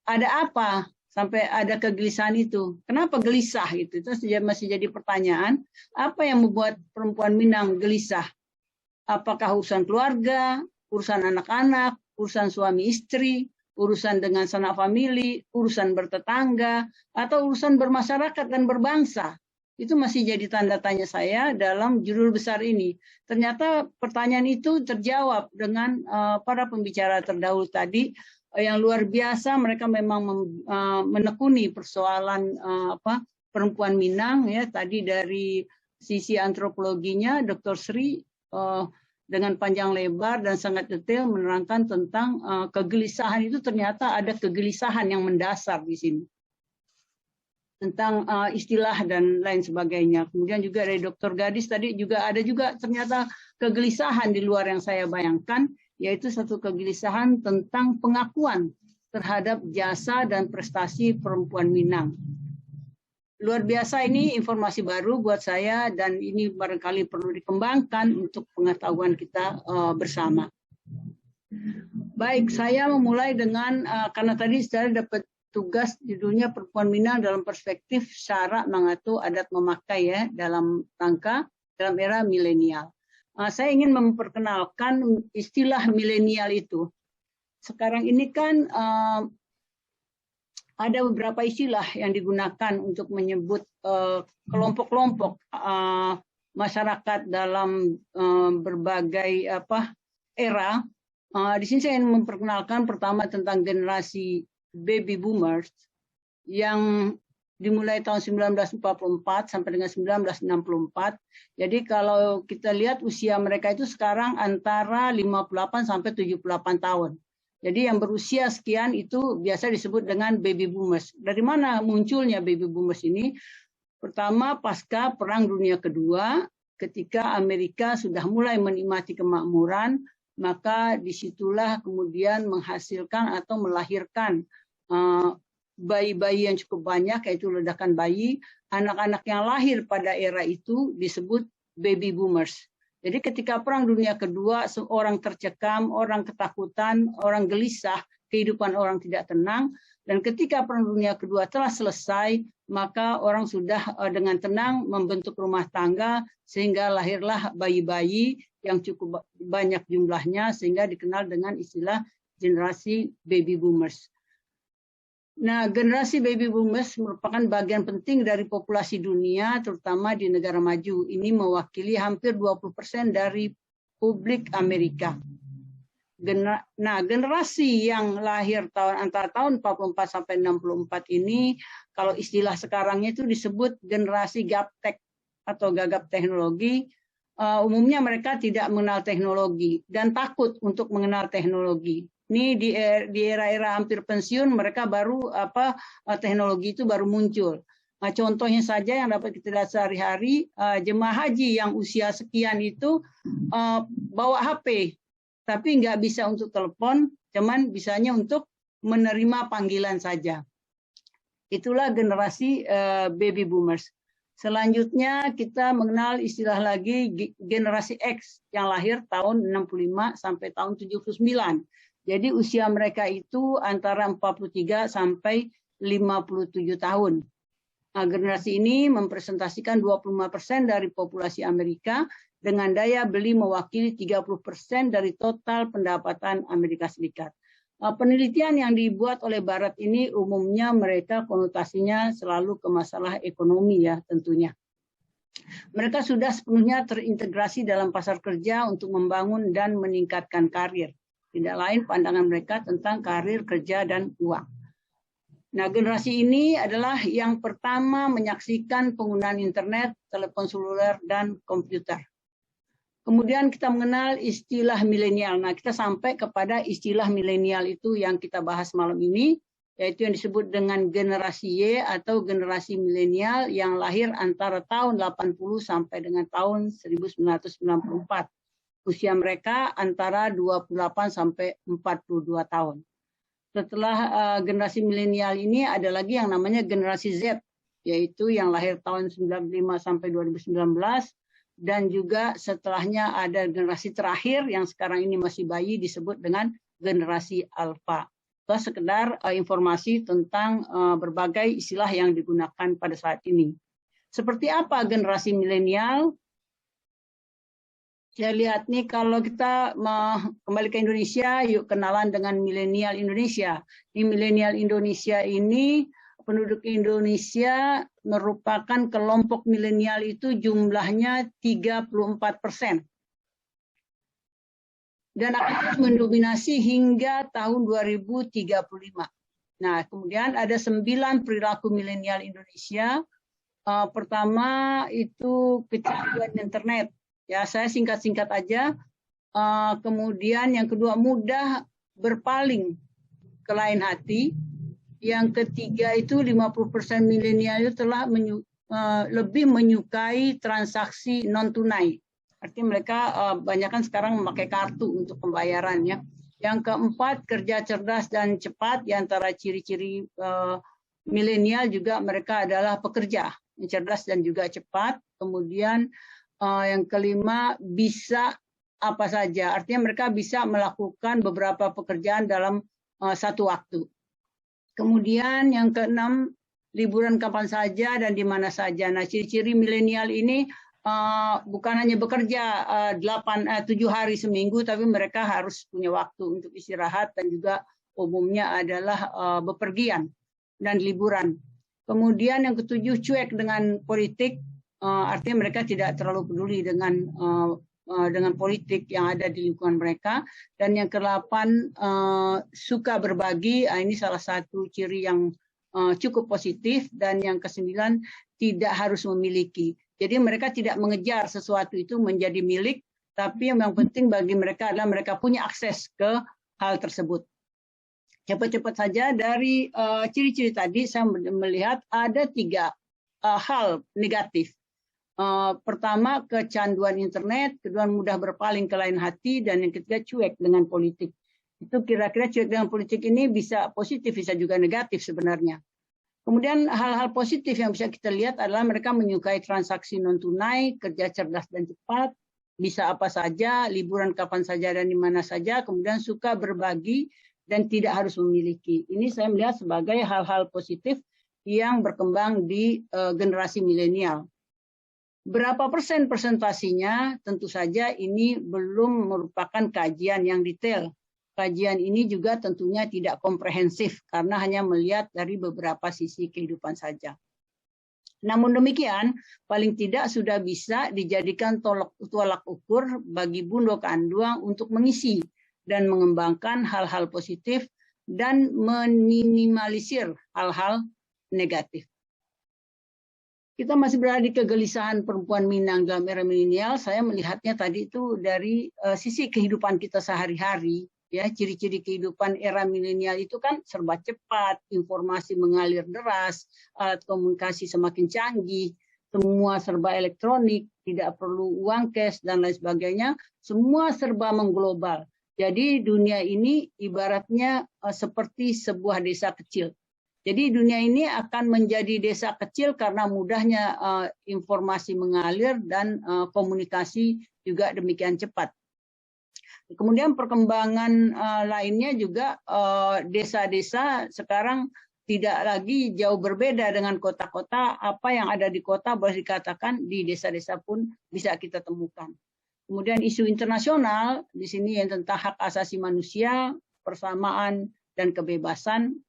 Speaker 11: ada apa sampai ada kegelisahan itu? Kenapa gelisah gitu? Itu masih jadi pertanyaan. Apa yang membuat perempuan Minang gelisah? Apakah urusan keluarga, urusan anak-anak, urusan suami istri, urusan dengan sanak famili, urusan bertetangga, atau urusan bermasyarakat dan berbangsa? Itu masih jadi tanda tanya saya dalam judul besar ini. Ternyata pertanyaan itu terjawab dengan para pembicara terdahulu tadi yang luar biasa. Mereka memang menekuni persoalan perempuan Minang ya. Tadi dari sisi antropologinya Dr. Sri dengan panjang lebar dan sangat detail menerangkan tentang kegelisahan itu. Ternyata ada kegelisahan yang mendasar di sini tentang istilah dan lain sebagainya. Kemudian juga dari Dr. Gadis tadi juga ada juga ternyata kegelisahan di luar yang saya bayangkan, yaitu satu kegelisahan tentang pengakuan terhadap jasa dan prestasi perempuan Minang. Luar biasa, ini informasi baru buat saya dan ini barangkali perlu dikembangkan untuk pengetahuan kita bersama. Baik, saya memulai dengan karena tadi saya dapat tugas judulnya Perempuan Minang dalam Perspektif Syarak Mengatur Adat Memakai ya dalam era milenial. Saya ingin memperkenalkan istilah milenial itu. Sekarang ini kan ada beberapa istilah yang digunakan untuk menyebut kelompok-kelompok masyarakat dalam berbagai era. Di sini saya ingin memperkenalkan pertama tentang generasi baby boomers yang dimulai tahun 1944 sampai dengan 1964. Jadi kalau kita lihat usia mereka itu sekarang antara 58 sampai 78 tahun. Jadi yang berusia sekian itu biasa disebut dengan baby boomers. Dari mana munculnya baby boomers ini? Pertama, pasca Perang Dunia Kedua, ketika Amerika sudah mulai menikmati kemakmuran, maka disitulah kemudian menghasilkan atau melahirkan bayi-bayi yang cukup banyak, yaitu ledakan bayi. Anak-anak yang lahir pada era itu disebut baby boomers. Jadi ketika Perang Dunia Kedua, orang tercekam, orang ketakutan, orang gelisah, kehidupan orang tidak tenang. Dan ketika Perang Dunia Kedua telah selesai, maka orang sudah dengan tenang membentuk rumah tangga, sehingga lahirlah bayi-bayi yang cukup banyak jumlahnya, sehingga dikenal dengan istilah generasi baby boomers. Nah, generasi baby boomers merupakan bagian penting dari populasi dunia, terutama di negara maju. Ini mewakili hampir 20% dari publik Amerika. Nah, generasi yang lahir antara tahun 44 sampai 64 ini, kalau istilah sekarangnya itu disebut generasi gaptek atau gagap teknologi. Umumnya mereka tidak mengenal teknologi dan takut untuk mengenal teknologi. Ini di era-era hampir pensiun mereka baru teknologi itu baru muncul. Nah, contohnya saja yang dapat kita lihat sehari-hari, jemaah haji yang usia sekian itu bawa HP, tapi nggak bisa untuk telepon, cuman bisanya untuk menerima panggilan saja. Itulah generasi baby boomers. Selanjutnya kita mengenal istilah lagi generasi X yang lahir tahun 65 sampai tahun 79. Jadi usia mereka itu antara 43 sampai 57 tahun. Nah, generasi ini mempresentasikan 25% dari populasi Amerika dengan daya beli mewakili 30% dari total pendapatan Amerika Serikat. Penelitian yang dibuat oleh Barat ini umumnya mereka konotasinya selalu ke masalah ekonomi ya tentunya. Mereka sudah sepenuhnya terintegrasi dalam pasar kerja untuk membangun dan meningkatkan karir. Tidak lain pandangan mereka tentang karir, kerja, dan uang. Nah, generasi ini adalah yang pertama menyaksikan penggunaan internet, telepon seluler, dan komputer. Kemudian kita mengenal istilah milenial. Nah, kita sampai kepada istilah milenial itu yang kita bahas malam ini, yaitu yang disebut dengan generasi Y atau generasi milenial yang lahir antara tahun 80 sampai dengan tahun 1994. Usia mereka antara 28 sampai 42 tahun. Setelah generasi milenial ini ada lagi yang namanya generasi Z, yaitu yang lahir tahun 95 sampai 2019, dan juga setelahnya ada generasi terakhir yang sekarang ini masih bayi disebut dengan generasi Alpha. Itu sekedar informasi tentang berbagai istilah yang digunakan pada saat ini. Seperti apa generasi milenial? Saya lihat nih kalau kita kembali ke Indonesia, yuk kenalan dengan milenial Indonesia. Di milenial Indonesia ini, penduduk Indonesia merupakan kelompok milenial itu jumlahnya 34%. Dan akan mendominasi hingga tahun 2035. Nah, kemudian ada 9 perilaku milenial Indonesia. Pertama itu kecanduan internet. Ya, saya singkat-singkat aja. Kemudian yang kedua mudah berpaling ke lain hati. Yang ketiga itu 50% milenial itu telah lebih menyukai transaksi non tunai. Artinya mereka banyakkan sekarang memakai kartu untuk pembayarannya. Yang keempat kerja cerdas dan cepat. Di antara ciri-ciri milenial juga mereka adalah pekerja, cerdas dan juga cepat. Kemudian yang kelima bisa apa saja, artinya mereka bisa melakukan beberapa pekerjaan dalam satu waktu. Kemudian yang keenam, liburan kapan saja dan di mana saja. Nah, ciri-ciri milenial ini bukan hanya bekerja 7 hari seminggu, tapi mereka harus punya waktu untuk istirahat dan juga umumnya adalah bepergian dan liburan. Kemudian yang ketujuh, cuek dengan politik, artinya mereka tidak terlalu peduli dengan politik yang ada di lingkungan mereka. Dan yang ke-8, suka berbagi, ini salah satu ciri yang cukup positif. Dan yang ke-9, tidak harus memiliki. Jadi mereka tidak mengejar sesuatu itu menjadi milik, tapi yang penting bagi mereka adalah mereka punya akses ke hal tersebut. Cepat-cepat saja dari ciri-ciri tadi saya melihat ada 3 hal negatif. Pertama, kecanduan internet, kedua mudah berpaling ke lain hati, dan yang ketiga cuek dengan politik. Itu kira-kira cuek dengan politik ini bisa positif, bisa juga negatif sebenarnya. Kemudian hal-hal positif yang bisa kita lihat adalah mereka menyukai transaksi non-tunai, kerja cerdas dan cepat, bisa apa saja, liburan kapan saja dan di mana saja, kemudian suka berbagi dan tidak harus memiliki. Ini saya melihat sebagai hal-hal positif yang berkembang di generasi milenial. Berapa persen persentasinya? Tentu saja ini belum merupakan kajian yang detail. Kajian ini juga tentunya tidak komprehensif karena hanya melihat dari beberapa sisi kehidupan saja. Namun demikian, paling tidak sudah bisa dijadikan tolak ukur bagi Bundo Kanduang untuk mengisi dan mengembangkan hal-hal positif dan meminimalisir hal-hal negatif. Kita masih berada di kegelisahan perempuan Minang dalam era milenial. Saya melihatnya tadi itu dari sisi kehidupan kita sehari-hari. Ya, ciri-ciri kehidupan era milenial itu kan serba cepat, informasi mengalir deras, alat komunikasi semakin canggih, semua serba elektronik, tidak perlu uang cash dan lain sebagainya, semua serba mengglobal. Jadi dunia ini ibaratnya seperti sebuah desa kecil. Jadi dunia ini akan menjadi desa kecil karena mudahnya informasi mengalir dan komunikasi juga demikian cepat. Kemudian perkembangan lainnya juga desa-desa sekarang tidak lagi jauh berbeda dengan kota-kota. Apa yang ada di kota boleh dikatakan di desa-desa pun bisa kita temukan. Kemudian isu internasional di sini yang tentang hak asasi manusia, persamaan dan kebebasan.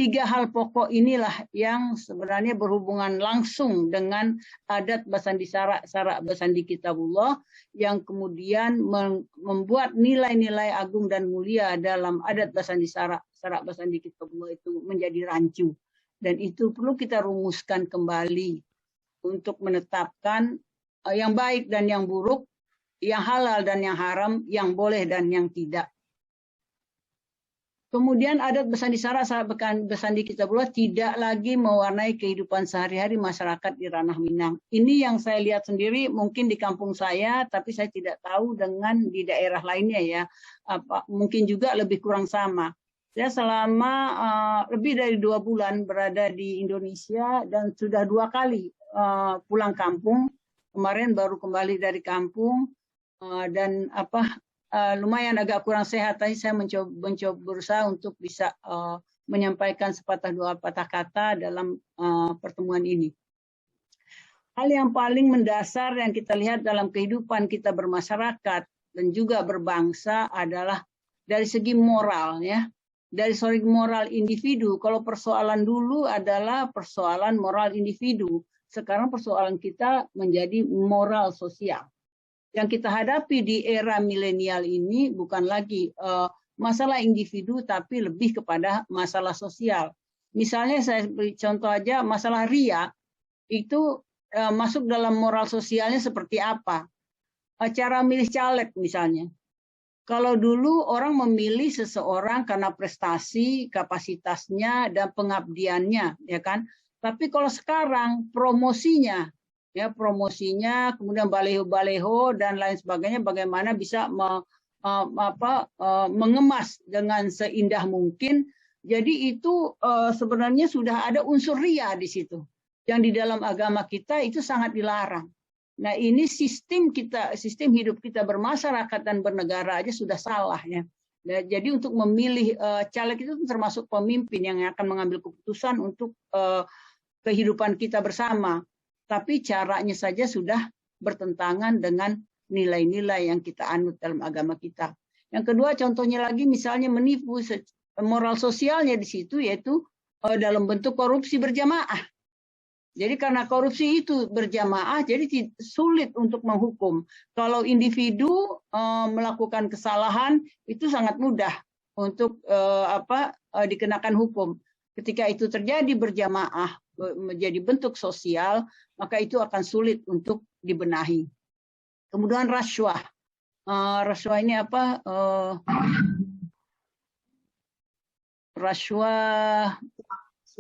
Speaker 11: 3 hal pokok inilah yang sebenarnya berhubungan langsung dengan adat Basandi Sarak Basandi Kitabullah yang kemudian membuat nilai-nilai agung dan mulia dalam adat Basandi Sarak Basandi Kitabullah itu menjadi rancu. Dan itu perlu kita rumuskan kembali untuk menetapkan yang baik dan yang buruk, yang halal dan yang haram, yang boleh dan yang tidak. Kemudian adat Basandi Sarak Basandi Kitabullah tidak lagi mewarnai kehidupan sehari-hari masyarakat di ranah Minang. Ini yang saya lihat sendiri mungkin di kampung saya, tapi saya tidak tahu dengan di daerah lainnya ya. Mungkin juga lebih kurang sama. Saya selama lebih dari 2 bulan berada di Indonesia dan sudah 2 kali pulang kampung. Kemarin baru kembali dari kampung dan lumayan agak kurang sehat, tapi saya mencoba berusaha untuk bisa menyampaikan sepatah 2 patah kata dalam pertemuan ini. Hal yang paling mendasar yang kita lihat dalam kehidupan kita bermasyarakat dan juga berbangsa adalah dari segi moral ya. Dari segi moral individu, kalau persoalan dulu adalah persoalan moral individu, sekarang persoalan kita menjadi moral sosial. Yang kita hadapi di era milenial ini bukan lagi masalah individu, tapi lebih kepada masalah sosial. Misalnya saya beri contoh aja, masalah ria, itu masuk dalam moral sosialnya seperti apa? Cara milih caleg misalnya. Kalau dulu orang memilih seseorang karena prestasi, kapasitasnya, dan pengabdiannya, ya kan? Tapi kalau sekarang promosinya, ya promosinya, kemudian baleho-baleho dan lain sebagainya, bagaimana bisa mengemas dengan seindah mungkin. Jadi itu sebenarnya sudah ada unsur ria di situ, yang di dalam agama kita itu sangat dilarang. Nah ini sistem hidup kita bermasyarakat dan bernegara aja sudah salah ya. Jadi untuk memilih caleg itu termasuk pemimpin yang akan mengambil keputusan untuk kehidupan kita bersama. Tapi caranya saja sudah bertentangan dengan nilai-nilai yang kita anut dalam agama kita. Yang kedua, contohnya lagi misalnya menipu, moral sosialnya di situ yaitu dalam bentuk korupsi berjamaah. Jadi karena korupsi itu berjamaah, jadi sulit untuk menghukum. Kalau individu melakukan kesalahan itu sangat mudah untuk dikenakan hukum. Ketika itu terjadi berjamaah menjadi bentuk sosial, maka itu akan sulit untuk dibenahi. Kemudian rasuah. Rasuah ini apa? Rasuah.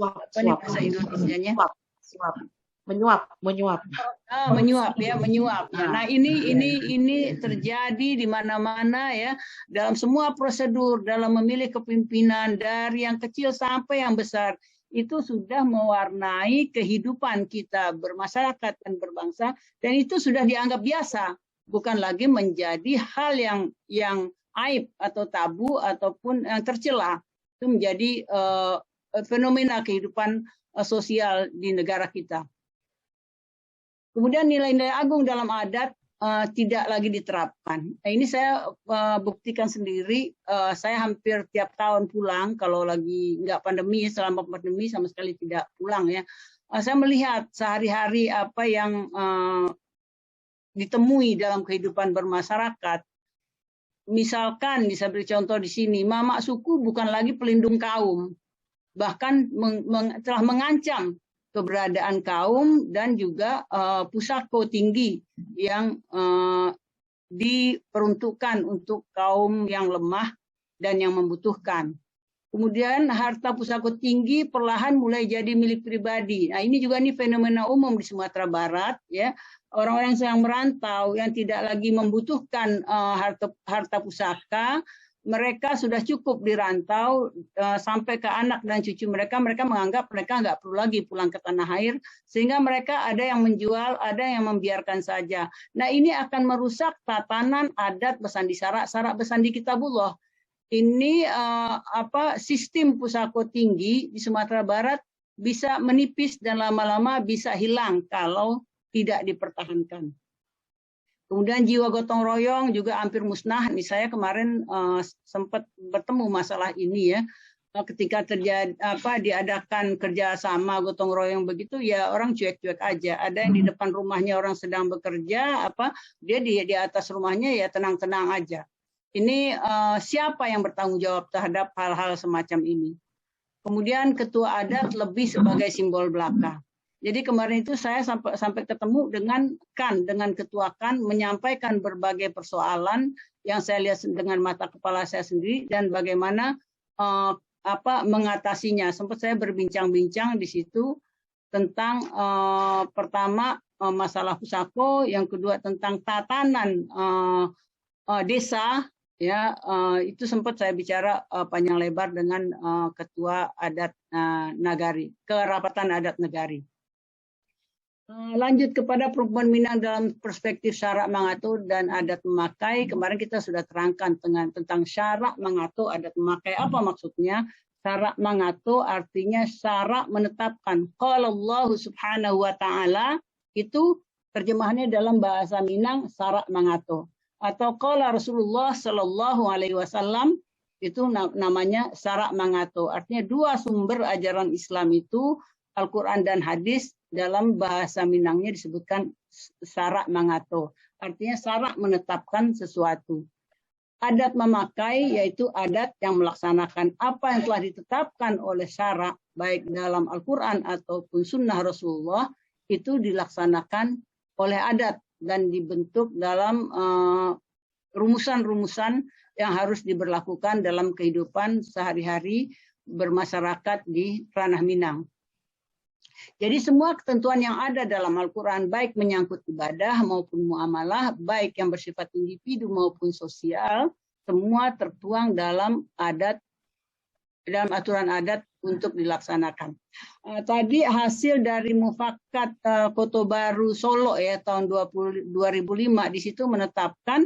Speaker 11: Apa nih bahasa Indonesianya?
Speaker 7: Menyuap.
Speaker 11: Menyuap ya, menyuap. Nah, ini terjadi di mana-mana ya, dalam semua prosedur, dalam memilih kepemimpinan dari yang kecil sampai yang besar, itu sudah mewarnai kehidupan kita bermasyarakat dan berbangsa, dan itu sudah dianggap biasa, bukan lagi menjadi hal yang aib atau tabu ataupun yang tercela. Itu menjadi fenomena kehidupan sosial di negara kita. Kemudian nilai-nilai agung dalam adat tidak lagi diterapkan. Nah, ini saya buktikan sendiri. Saya hampir tiap tahun pulang kalau lagi nggak pandemi, selama pandemi sama sekali tidak pulang ya. Saya melihat sehari-hari apa yang ditemui dalam kehidupan bermasyarakat. Misalkan bisa beri contoh di sini, mamak suku bukan lagi pelindung kaum. Bahkan telah mengancam keberadaan kaum dan juga pusako tinggi yang diperuntukkan untuk kaum yang lemah dan yang membutuhkan. Kemudian harta pusako tinggi perlahan mulai jadi milik pribadi. Nah, ini juga fenomena umum di Sumatera Barat ya. Orang-orang yang merantau yang tidak lagi membutuhkan harta pusaka, mereka sudah cukup dirantau sampai ke anak dan cucu mereka menganggap mereka nggak perlu lagi pulang ke tanah air, sehingga mereka ada yang menjual, ada yang membiarkan saja. Nah, ini akan merusak tatanan adat Besandi Sarak Besandi Kitabullah. Ini sistem pusako tinggi di Sumatera Barat bisa menipis dan lama-lama bisa hilang kalau tidak dipertahankan. Kemudian jiwa gotong royong juga hampir musnah. Nih saya kemarin sempat bertemu masalah ini ya. Ketika terjadi diadakan kerjasama gotong royong begitu ya orang cuek-cuek aja. Ada yang di depan rumahnya orang sedang bekerja, dia di atas rumahnya ya tenang-tenang aja. Ini siapa yang bertanggung jawab terhadap hal-hal semacam ini? Kemudian ketua adat lebih sebagai simbol belaka. Jadi kemarin itu saya sampai ketemu dengan ketua KAN menyampaikan berbagai persoalan yang saya lihat dengan mata kepala saya sendiri dan bagaimana mengatasinya. Sempat saya berbincang-bincang di situ tentang pertama masalah pusako, yang kedua tentang tatanan desa ya, itu sempat saya bicara panjang lebar dengan ketua adat Nagari, kerapatan adat Nagari. Lanjut kepada perempuan Minang dalam perspektif syarak mangato dan adat memakai. Kemarin kita sudah terangkan tentang syarak mangato, adat memakai. Apa maksudnya? Syarak mangato artinya syarak menetapkan. Qala Allah subhanahu wa ta'ala, itu terjemahannya dalam bahasa Minang syarak mangato. Atau qala Rasulullah sallallahu alaihi wasallam, itu namanya syarak mangato. Artinya dua sumber ajaran Islam itu, Al-Quran dan hadis, dalam bahasa Minangnya disebutkan syarak mangato. Artinya syarak menetapkan sesuatu. Adat memakai yaitu adat yang melaksanakan apa yang telah ditetapkan oleh syarak, baik dalam Al-Quran ataupun sunnah Rasulullah, itu dilaksanakan oleh adat dan dibentuk dalam rumusan-rumusan yang harus diberlakukan dalam kehidupan sehari-hari bermasyarakat di ranah Minang. Jadi semua ketentuan yang ada dalam Al-Quran, baik menyangkut ibadah maupun muamalah, baik yang bersifat individu maupun sosial, semua tertuang dalam aturan adat untuk dilaksanakan. Tadi hasil dari Mufakat Kota Baru Solo ya tahun 2005, di situ menetapkan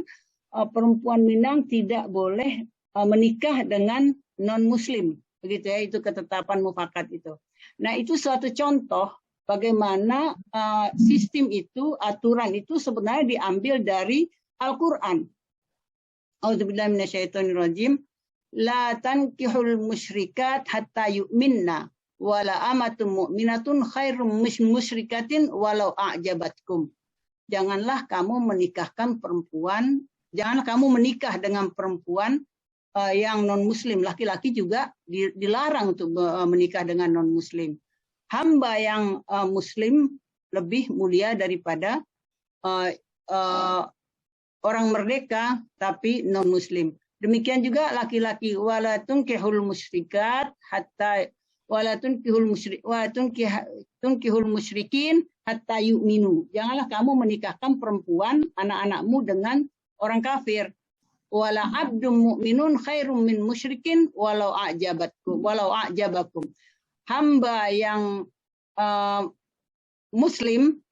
Speaker 11: perempuan Minang tidak boleh menikah dengan non-muslim, begitu ya, itu ketetapan mufakat itu. Nah, itu suatu contoh bagaimana sistem itu, aturan itu sebenarnya diambil dari Al-Qur'an. A'udzubillahi minasyaitonirrajim. La tankihul musyrikat hatta yu'minna wala amatun mu'minatun khairum musyrikatin walau a'jabatkum. Janganlah kamu menikahkan perempuan, janganlah kamu menikah dengan perempuan yang non-muslim. Laki-laki juga dilarang untuk menikah dengan non-muslim. Hamba yang muslim lebih mulia daripada orang merdeka tapi non-muslim. Demikian juga laki-laki, wala tunkihul musyrikat hatta wala tunkihul musyrikin hatta yu'minu. Janganlah kamu menikahkan perempuan anak-anakmu dengan orang kafir. Wala abdum mu'minun khairum min musyrikin walau a'jabakum. Hamba yang muslim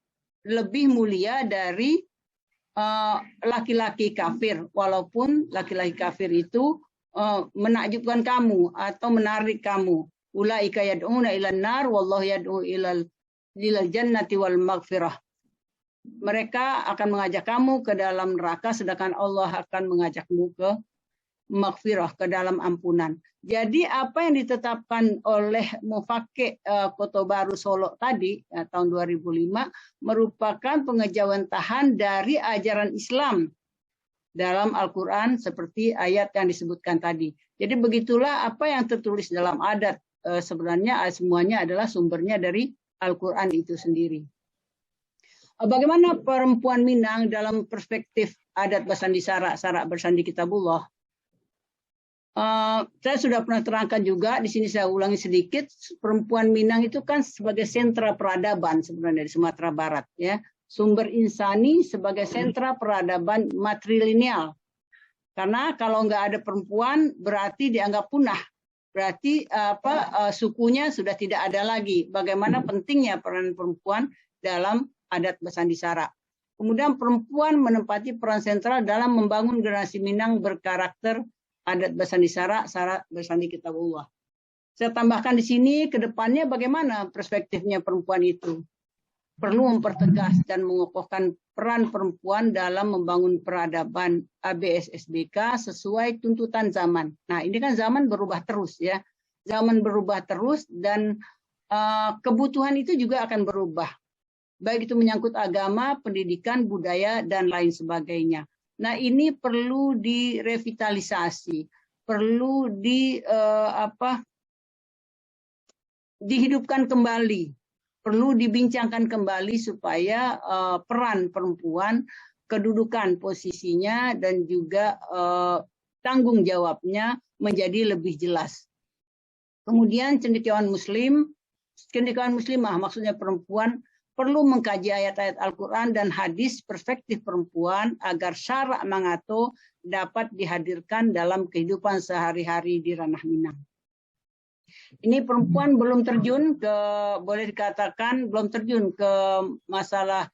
Speaker 11: lebih mulia dari laki-laki kafir, walaupun laki-laki kafir itu menakjubkan kamu atau menarik kamu. Ulaika yad'una ilan nar wallahu yad'u ilal jannati wal maghfirah. Mereka akan mengajak kamu ke dalam neraka, sedangkan Allah akan mengajakmu ke maghfirah, ke dalam ampunan. Jadi apa yang ditetapkan oleh Mufaqih Kota Baru Solo tadi tahun 2005 merupakan pengejawantahan dari ajaran Islam dalam Al-Quran seperti ayat yang disebutkan tadi. Jadi begitulah apa yang tertulis dalam adat, sebenarnya semuanya adalah sumbernya dari Al-Quran itu sendiri. Bagaimana perempuan Minang dalam perspektif adat Bersandi Sarak, Sarak Bersandi Kitabullah? Saya sudah pernah terangkan juga, di sini saya ulangi sedikit, perempuan Minang itu kan sebagai sentra peradaban sebenarnya di Sumatera Barat, ya. Sumber insani sebagai sentra peradaban matrilineal. Karena kalau nggak ada perempuan berarti dianggap punah, berarti sukunya sudah tidak ada lagi. Bagaimana pentingnya peran perempuan dalam adat Bersandi Sarak. Kemudian perempuan menempati peran sentral dalam membangun generasi Minang berkarakter adat Bersandi Sarak, Sarak Bersandi Kitabullah. Saya tambahkan di sini ke depannya bagaimana perspektifnya perempuan itu. Perlu mempertegas dan mengokohkan peran perempuan dalam membangun peradaban ABSSBK sesuai tuntutan zaman. Nah, ini kan zaman berubah terus ya. Zaman berubah terus dan kebutuhan itu juga akan berubah. Baik itu menyangkut agama, pendidikan, budaya, dan lain sebagainya. Nah, ini perlu direvitalisasi, perlu dihidupkan kembali, perlu dibincangkan kembali supaya peran perempuan, kedudukan posisinya, dan juga tanggung jawabnya menjadi lebih jelas. Kemudian cendekiawan muslimah, maksudnya perempuan, perlu mengkaji ayat-ayat Al-Quran dan hadis perspektif perempuan agar syarak mangato dapat dihadirkan dalam kehidupan sehari-hari di ranah Minang. Ini perempuan belum terjun ke, boleh dikatakan belum terjun ke masalah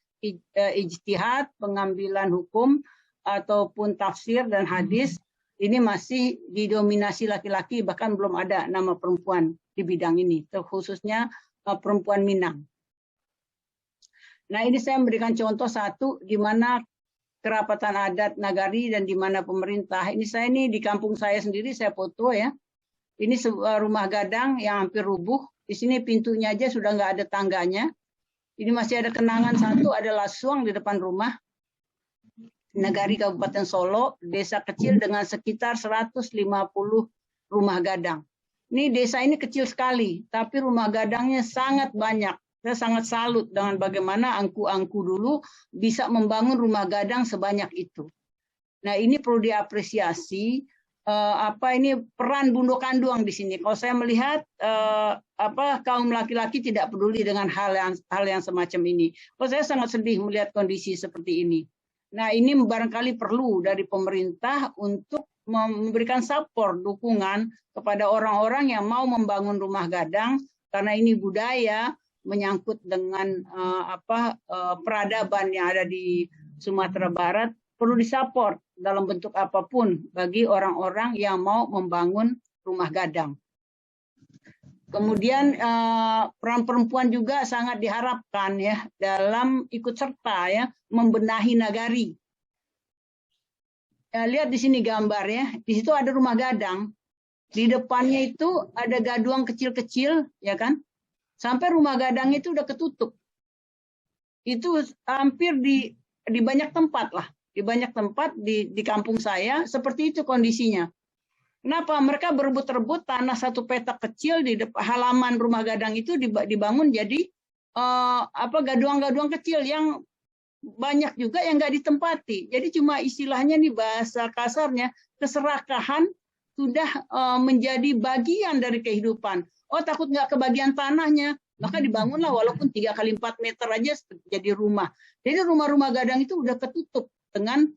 Speaker 11: ijtihad, pengambilan hukum, ataupun tafsir dan hadis. Ini masih didominasi laki-laki, bahkan belum ada nama perempuan di bidang ini, khususnya perempuan Minang. Nah, ini saya memberikan contoh satu di mana kerapatan adat nagari dan di mana pemerintah. Ini saya di kampung saya sendiri, saya foto ya. Ini sebuah rumah gadang yang hampir rubuh. Di sini pintunya aja sudah nggak ada tangganya. Ini masih ada kenangan satu, ada lasuang di depan rumah. Nagari Kabupaten Solo, desa kecil dengan sekitar 150 rumah gadang. Ini desa ini kecil sekali, tapi rumah gadangnya sangat banyak. Saya sangat salut dengan bagaimana angku-angku dulu bisa membangun rumah gadang sebanyak itu. Nah, ini perlu diapresiasi. Ini peran Bundo Kanduang di sini. Kalau saya melihat kaum laki-laki tidak peduli dengan hal yang semacam ini. Kalau saya sangat sedih melihat kondisi seperti ini. Nah, ini barangkali perlu dari pemerintah untuk memberikan support, dukungan kepada orang-orang yang mau membangun rumah gadang karena ini budaya menyangkut dengan peradaban yang ada di Sumatera Barat, perlu disupport dalam bentuk apapun bagi orang-orang yang mau membangun rumah gadang. Kemudian peran perempuan juga sangat diharapkan ya dalam ikut serta ya membenahi nagari. Ya, lihat di sini gambar ya, di situ ada rumah gadang, di depannya itu ada gaduang kecil-kecil ya kan, sampai rumah gadang itu udah ketutup. Itu hampir di banyak tempat lah. Di banyak tempat di kampung saya seperti itu kondisinya. Kenapa? Mereka berebut-rebut tanah satu petak kecil di halaman rumah gadang itu dibangun jadi gaduang-gaduang kecil yang banyak juga yang nggak ditempati. Jadi cuma istilahnya nih bahasa kasarnya keserakahan sudah menjadi bagian dari kehidupan. Oh takut nggak kebagian tanahnya, maka dibangunlah walaupun 3 kali 4 meter aja jadi rumah. Jadi rumah-rumah gadang itu udah ketutup dengan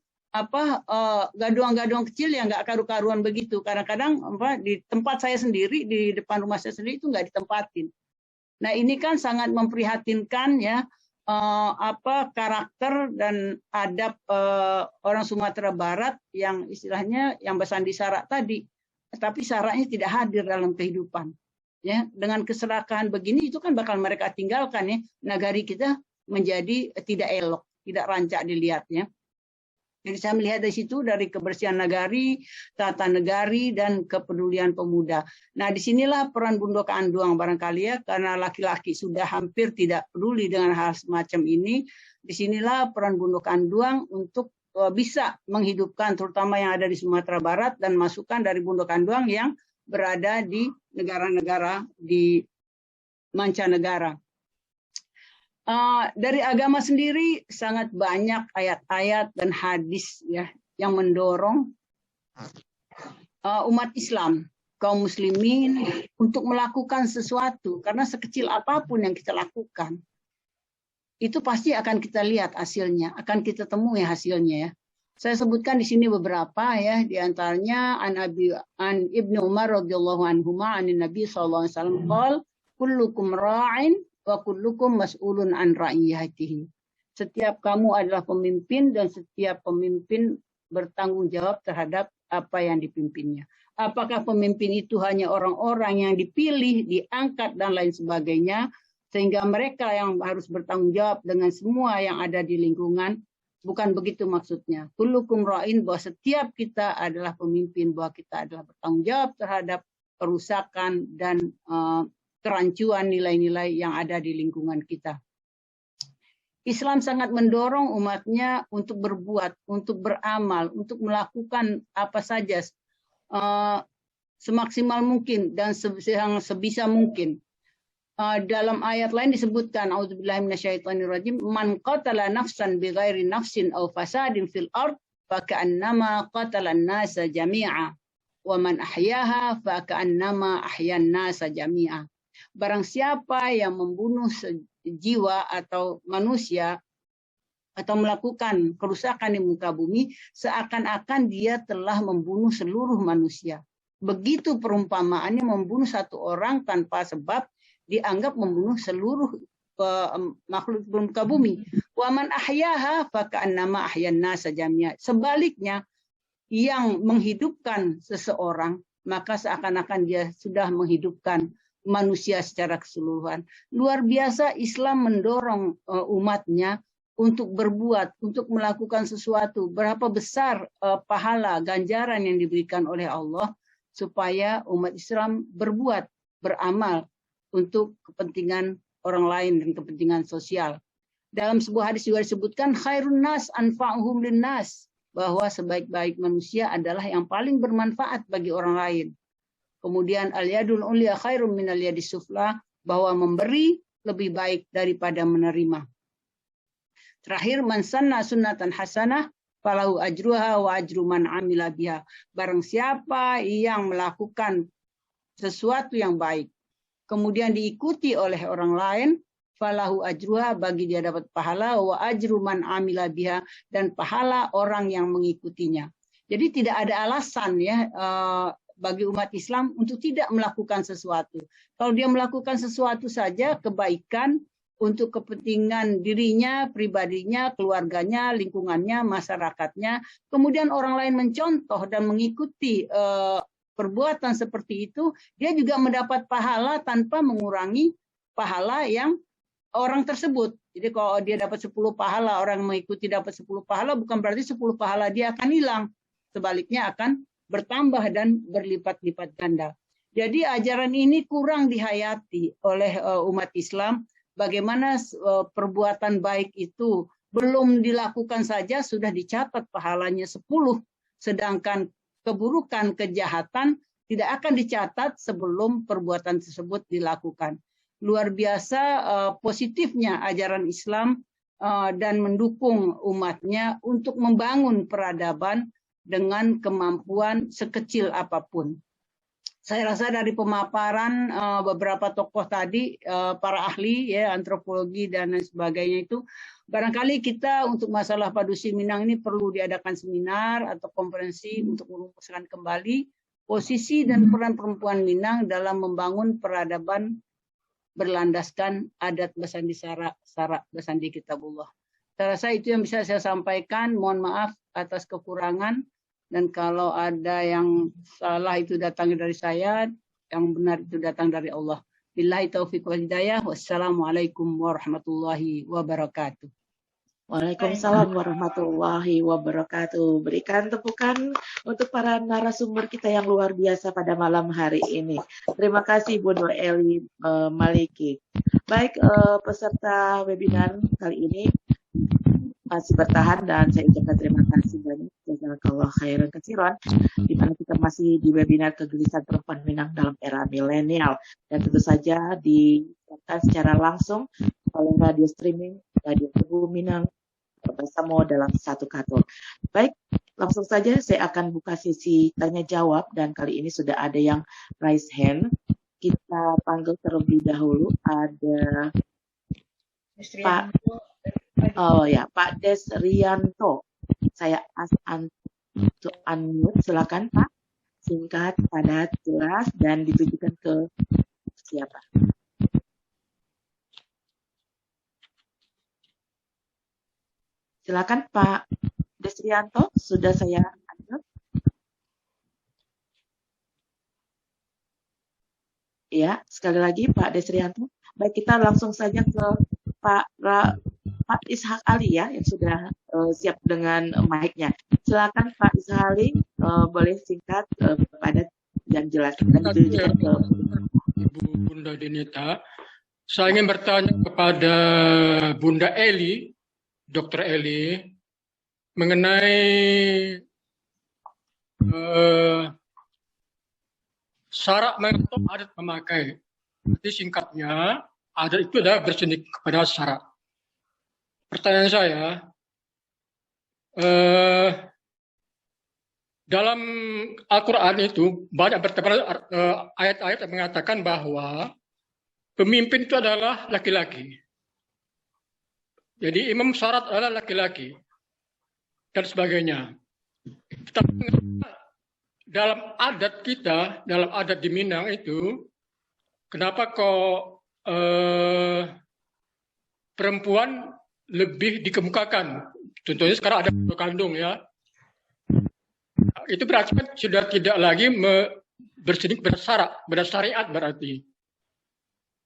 Speaker 11: gaduang-gaduang kecil yang nggak karu-karuan begitu. Kadang-kadang di tempat saya sendiri, di depan rumah saya sendiri itu nggak ditempatin. Nah ini kan sangat memprihatinkan ya karakter dan adab orang Sumatera Barat yang istilahnya yang bersandi sarak tadi, tapi saraknya tidak hadir dalam kehidupan. Ya, dengan keserakahan begini itu kan bakal mereka tinggalkan ya, nagari kita menjadi tidak elok, tidak rancak dilihatnya. Jadi saya melihat dari situ dari kebersihan nagari, tata negari, dan kepedulian pemuda. Nah disinilah peran Bundo Kanduang barangkali ya, karena laki-laki sudah hampir tidak peduli dengan hal semacam ini. Disinilah peran Bundo Kanduang untuk bisa menghidupkan terutama yang ada di Sumatera Barat dan masukan dari Bundo Kanduang yang berada di negara-negara di mancanegara. Dari agama sendiri sangat banyak ayat-ayat dan hadis ya yang mendorong umat Islam, kaum muslimin untuk melakukan sesuatu, karena sekecil apapun yang kita lakukan itu pasti akan kita lihat hasilnya, akan kita temui hasilnya ya. Saya sebutkan di sini beberapa ya, di antaranya an Ibnu Umar radhiyallahu anhuma anin Nabi sallallahu alaihi wasallam qol kullukum ra'in wa kullukum mas'ulun an ra'iyatihi. Setiap kamu adalah pemimpin dan setiap pemimpin bertanggung jawab terhadap apa yang dipimpinnya. Apakah pemimpin itu hanya orang-orang yang dipilih, diangkat dan lain sebagainya sehingga mereka yang harus bertanggung jawab dengan semua yang ada di lingkungan? Bukan begitu maksudnya. Kullukum ra'in, bahwa setiap kita adalah pemimpin, bahwa kita adalah bertanggung jawab terhadap kerusakan dan kerancuan nilai-nilai yang ada di lingkungan kita. Islam sangat mendorong umatnya untuk berbuat, untuk beramal, untuk melakukan apa saja semaksimal mungkin dan sebisa mungkin. Dalam ayat lain disebutkan, A'udzubillahi minasyaitonirrajim, man qatala nafsan bighairi nafsin aw fasadin fil ard faka'annama qatalan nasa jami'a wa man ahyaha faka'annama ahyan nasa jami'a. Barang siapa yang membunuh jiwa atau manusia atau melakukan kerusakan di muka bumi, seakan-akan dia telah membunuh seluruh manusia. Begitu perumpamaannya membunuh satu orang tanpa sebab dianggap membunuh seluruh makhluk di muka bumi. Wa man ahyaha faka'annama ahyan nasa jami'a. Sebaliknya, yang menghidupkan seseorang, maka seakan-akan dia sudah menghidupkan manusia secara keseluruhan. Luar biasa Islam mendorong umatnya untuk berbuat, untuk melakukan sesuatu. Berapa besar pahala, ganjaran yang diberikan oleh Allah supaya umat Islam berbuat, beramal untuk kepentingan orang lain dan kepentingan sosial. Dalam sebuah hadis juga disebutkan khairun nas anfa'uhum linnas, bahwa sebaik-baik manusia adalah yang paling bermanfaat bagi orang lain. Kemudian al-yadul ulya khairum minal yadis sufla, bahwa memberi lebih baik daripada menerima. Terakhir, man sanna sunnatan hasanah falahu ajruha wa ajru man amila biha. Barang siapa yang melakukan sesuatu yang baik kemudian diikuti oleh orang lain, falahu ajruha, bagi dia dapat pahala, wa ajru man amila biha, dan pahala orang yang mengikutinya. Jadi tidak ada alasan ya bagi umat Islam untuk tidak melakukan sesuatu. Kalau dia melakukan sesuatu saja kebaikan untuk kepentingan dirinya, pribadinya, keluarganya, lingkungannya, masyarakatnya. Kemudian orang lain mencontoh dan mengikuti perbuatan seperti itu, dia juga mendapat pahala tanpa mengurangi pahala yang orang tersebut. Jadi kalau dia dapat 10 pahala, orang mengikuti dapat 10 pahala, bukan berarti 10 pahala dia akan hilang. Sebaliknya akan bertambah dan berlipat-lipat ganda. Jadi ajaran ini kurang dihayati oleh umat Islam. Bagaimana perbuatan baik itu belum dilakukan saja sudah dicatat pahalanya 10, sedangkan keburukan, kejahatan tidak akan dicatat sebelum perbuatan tersebut dilakukan. Luar biasa positifnya ajaran Islam dan mendukung umatnya untuk membangun peradaban dengan kemampuan sekecil apapun. Saya rasa dari pemaparan beberapa tokoh tadi, para ahli ya antropologi dan lain sebagainya itu, barangkali kita untuk masalah Padusi Minang ini perlu diadakan seminar atau konferensi untuk merumuskan kembali posisi dan peran perempuan Minang dalam membangun peradaban berlandaskan adat Basandi Syarak Basandi Kitabullah. Saya rasa itu yang bisa saya sampaikan. Mohon maaf atas kekurangan. Dan kalau ada yang salah itu datang dari saya, yang benar itu datang dari Allah. Billahi taufiq wal hidayah. Wassalamualaikum warahmatullahi wabarakatuh.
Speaker 7: Waalaikumsalam warahmatullahi wabarakatuh. Berikan tepukan untuk para narasumber kita yang luar biasa pada malam hari ini. Terima kasih Bu Nur Eli Maliki. Baik, peserta webinar kali ini masih bertahan dan saya ucapkan terima kasih banyak jazakallah khairan katsiran, di mana kita masih di webinar kegelisahan perempuan Minang dalam era milenial, dan tentu saja disiarkan secara langsung oleh radio streaming Radio Tebu Minang bersama dalam satu katul. Baik, langsung saja saya akan buka sesi tanya jawab dan kali ini sudah ada yang raise hand. Kita panggil terlebih dahulu, ada Pak Pak Desrianto. Saya unmute, silakan Pak. Singkat, padat, jelas dan ditujukan ke siapa? Silakan Pak Desrianto, sudah saya unmute. Ya, sekali lagi Pak Desrianto. Baik, kita langsung saja ke Pak Ishak Ali ya, yang sudah siap dengan mic-nya. Silakan Pak Ishak Ali, boleh singkat, padat dan jelas. Dan ditujukan ke
Speaker 13: Bunda Denita. Saya ingin bertanya kepada Bunda Eli, Dr. Eli, mengenai syarak mengetok adat memakai. Jadi singkatnya, adat itu adalah bersendik kepada syarak. Pertanyaan saya, dalam Al-Quran itu banyak bertebaran ayat-ayat yang mengatakan bahwa pemimpin itu adalah laki-laki. Jadi imam syarat adalah laki-laki dan sebagainya. Tetapi dalam adat kita, dalam adat di Minang itu, kenapa kok perempuan lebih dikemukakan? Contohnya sekarang ada kandung ya. Itu berarti kan sudah tidak lagi bersendik bersyarak, bersyariat berarti.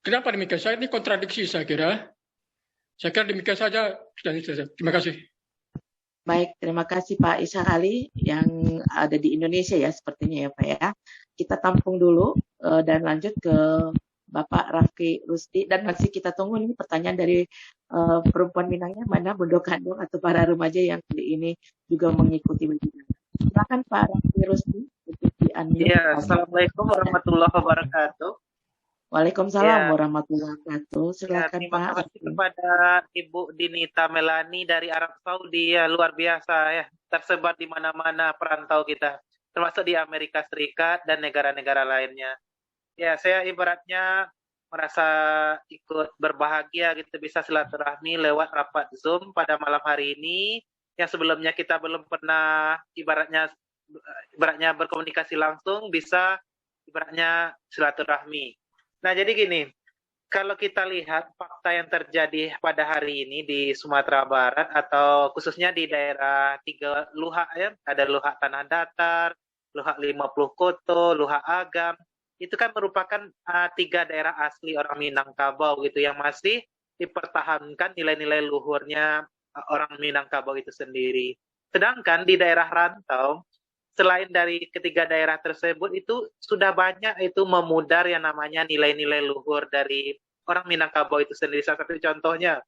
Speaker 13: Kenapa demikian? Saya ini kontradiksi saya kira. Saya kira demikian saja. Terima kasih.
Speaker 7: Baik, terima kasih Pak Ishak Ali yang ada di Indonesia ya sepertinya ya Pak ya. Kita tampung dulu dan lanjut ke Bapak Raffi Rusdi, dan masih kita tunggu nih pertanyaan dari perempuan Minangnya, mana Bondo Kandung atau para remaja yang kali ini juga mengikuti webinar. Silakan Pak Raffi Rusdi untuk di-unmute.
Speaker 14: Ya, Assalamualaikum warahmatullahi wabarakatuh.
Speaker 7: Waalaikumsalam warahmatullahi wabarakatuh. Silakan
Speaker 14: terima
Speaker 7: Pak.
Speaker 14: kasih kepada Ibu Dinita Melani dari Arab Saudi ya, luar biasa ya, tersebar di mana-mana perantau kita, termasuk di Amerika Serikat dan negara-negara lainnya. Ya, saya ibaratnya merasa ikut berbahagia gitu bisa silaturahmi lewat rapat Zoom pada malam hari ini yang sebelumnya kita belum pernah ibaratnya berkomunikasi langsung, bisa ibaratnya silaturahmi. Nah, jadi gini, kalau kita lihat fakta yang terjadi pada hari ini di Sumatera Barat atau khususnya di daerah 3 Luhak ya, ada Luhak Tanah Datar, Luhak 50 Koto, Luhak Agam, itu kan merupakan 3 daerah asli orang Minangkabau gitu yang masih dipertahankan nilai-nilai luhurnya orang Minangkabau itu sendiri. Sedangkan di daerah rantau, selain dari ketiga daerah tersebut itu sudah banyak itu memudar yang namanya nilai-nilai luhur dari orang Minangkabau itu sendiri. Salah satu contohnya,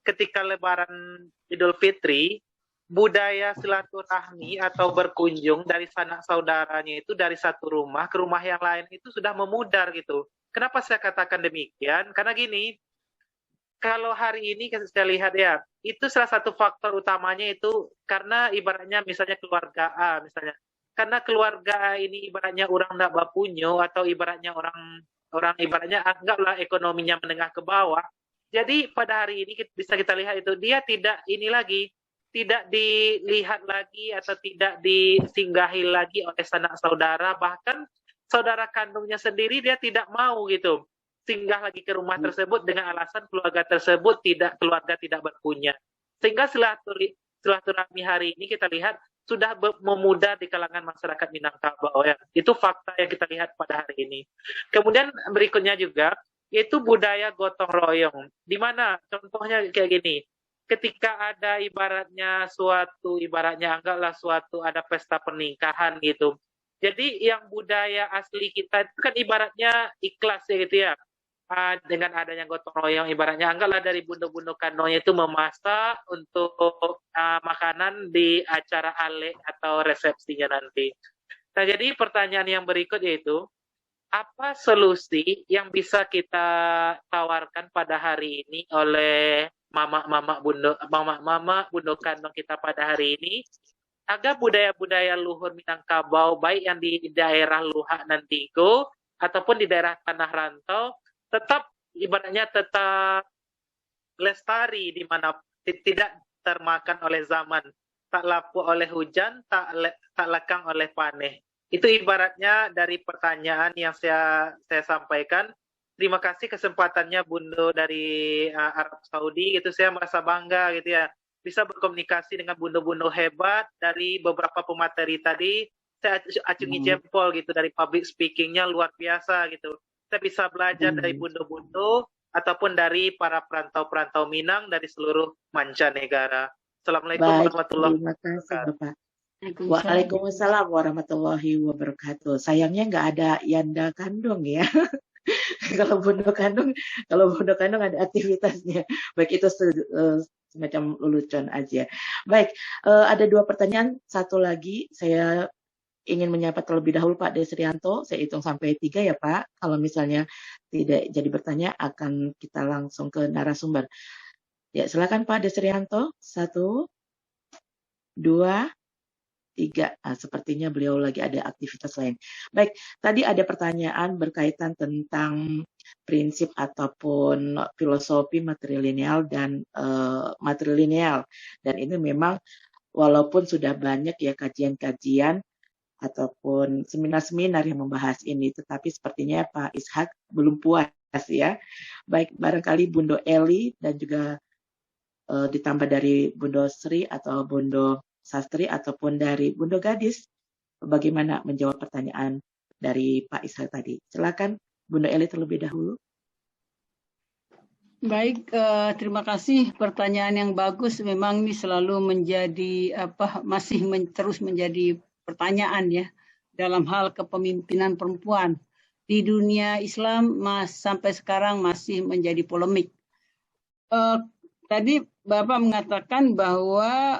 Speaker 14: ketika Lebaran Idul Fitri, budaya silaturahmi atau berkunjung dari sanak saudaranya itu dari satu rumah ke rumah yang lain itu sudah memudar gitu. Kenapa saya katakan demikian? Karena gini, kalau hari ini saya lihat ya, itu salah satu faktor utamanya itu karena ibaratnya misalnya keluarga A misalnya. Karena keluarga A ini ibaratnya orang tidak bapunyo atau ibaratnya orang ibaratnya anggaplah ekonominya menengah ke bawah. Jadi pada hari ini bisa kita lihat itu dia tidak dilihat lagi atau tidak disinggahi lagi oleh sanak saudara, bahkan saudara kandungnya sendiri dia tidak mau gitu singgah lagi ke rumah tersebut dengan alasan keluarga tersebut keluarga tidak berpunya. Sehingga silaturahmi hari ini kita lihat sudah memudar di kalangan masyarakat Minangkabau ya. Itu fakta yang kita lihat pada hari ini. Kemudian berikutnya juga yaitu budaya gotong royong. Di mana contohnya kayak gini. Ketika ada ibaratnya anggaplah suatu ada pesta pernikahan gitu. Jadi yang budaya asli kita itu kan ibaratnya ikhlas ya gitu ya. Dengan adanya gotong royong ibaratnya anggaplah dari bundo-bundo kanonya itu memasak untuk makanan di acara ale atau resepsinya nanti. Nah, jadi pertanyaan yang berikut yaitu apa solusi yang bisa kita tawarkan pada hari ini oleh mama bundo kandung kita pada hari ini agar budaya-budaya luhur Minangkabau baik yang di daerah Luhak dan Tigo ataupun di daerah Tanah Rantau tetap lestari di mana tidak termakan oleh zaman, tak lapuk oleh hujan, tak lekang oleh paneh. Itu ibaratnya dari pertanyaan yang saya sampaikan. Terima kasih kesempatannya Bundo dari Arab Saudi, itu saya merasa bangga gitu ya. Bisa berkomunikasi dengan bundo-bundo hebat dari beberapa pemateri tadi. Saya acungi jempol gitu dari public speakingnya luar biasa gitu. Kita bisa belajar dari bundo-bundo ataupun dari para perantau-perantau Minang dari seluruh mancanegara. Assalamualaikum warahmatullahi wabarakatuh.
Speaker 7: Bapak. Waalaikumsalam warahmatullahi wabarakatuh. Sayangnya nggak ada Yanda Kandung ya. Kalau Bundo Kandung ada aktivitasnya. Baik itu semacam lelucon aja. Baik, ada 2 pertanyaan. Satu lagi saya ingin menyapa terlebih dahulu Pak Desrianto. Saya hitung sampai 3 ya Pak. Kalau misalnya tidak jadi bertanya akan kita langsung ke narasumber. Ya, silakan Pak Desrianto. 1, 2, 3. Sepertinya beliau lagi ada aktivitas lain. Baik, tadi ada pertanyaan berkaitan tentang prinsip ataupun filosofi matrilineal dan matrilineal. Dan ini memang walaupun sudah banyak ya kajian-kajian ataupun seminar-seminar yang membahas ini, tetapi sepertinya Pak Ishak belum puas ya. Baik, barangkali Bundo Eli dan juga ditambah dari Bundo Sri atau Bundo Sastri ataupun dari Bundo Gadis, bagaimana menjawab pertanyaan dari Pak Ishak tadi. Silakan Bundo Eli terlebih dahulu.
Speaker 11: Baik, terima kasih pertanyaan yang bagus. Memang ini selalu menjadi terus menjadi pertanyaan ya dalam hal kepemimpinan perempuan di dunia Islam sampai sekarang masih menjadi polemik. Tadi Bapak mengatakan bahwa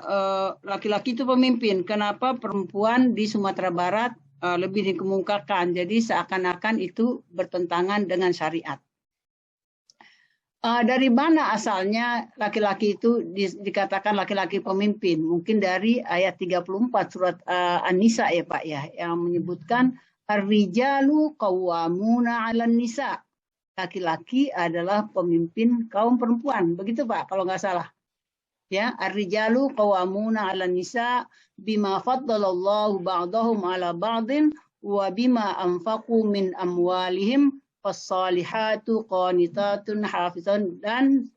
Speaker 11: laki-laki itu pemimpin. Kenapa perempuan di Sumatera Barat lebih dikemukakan? Jadi seakan-akan itu bertentangan dengan syariat. Dari mana asalnya laki-laki itu dikatakan laki-laki pemimpin? Mungkin dari ayat 34 surat An-Nisa ya Pak ya, yang menyebutkan ar-rijalu qawwamuna 'alan nisa. Laki-laki adalah pemimpin kaum perempuan. Begitu Pak kalau nggak salah. Ya, ar-rijalu qawwamuna 'alan nisa bima faddalallahu ba'dahum 'ala ba'din wa bima anfaqu min amwalihim as-salihatu qanitatun hafizun, dan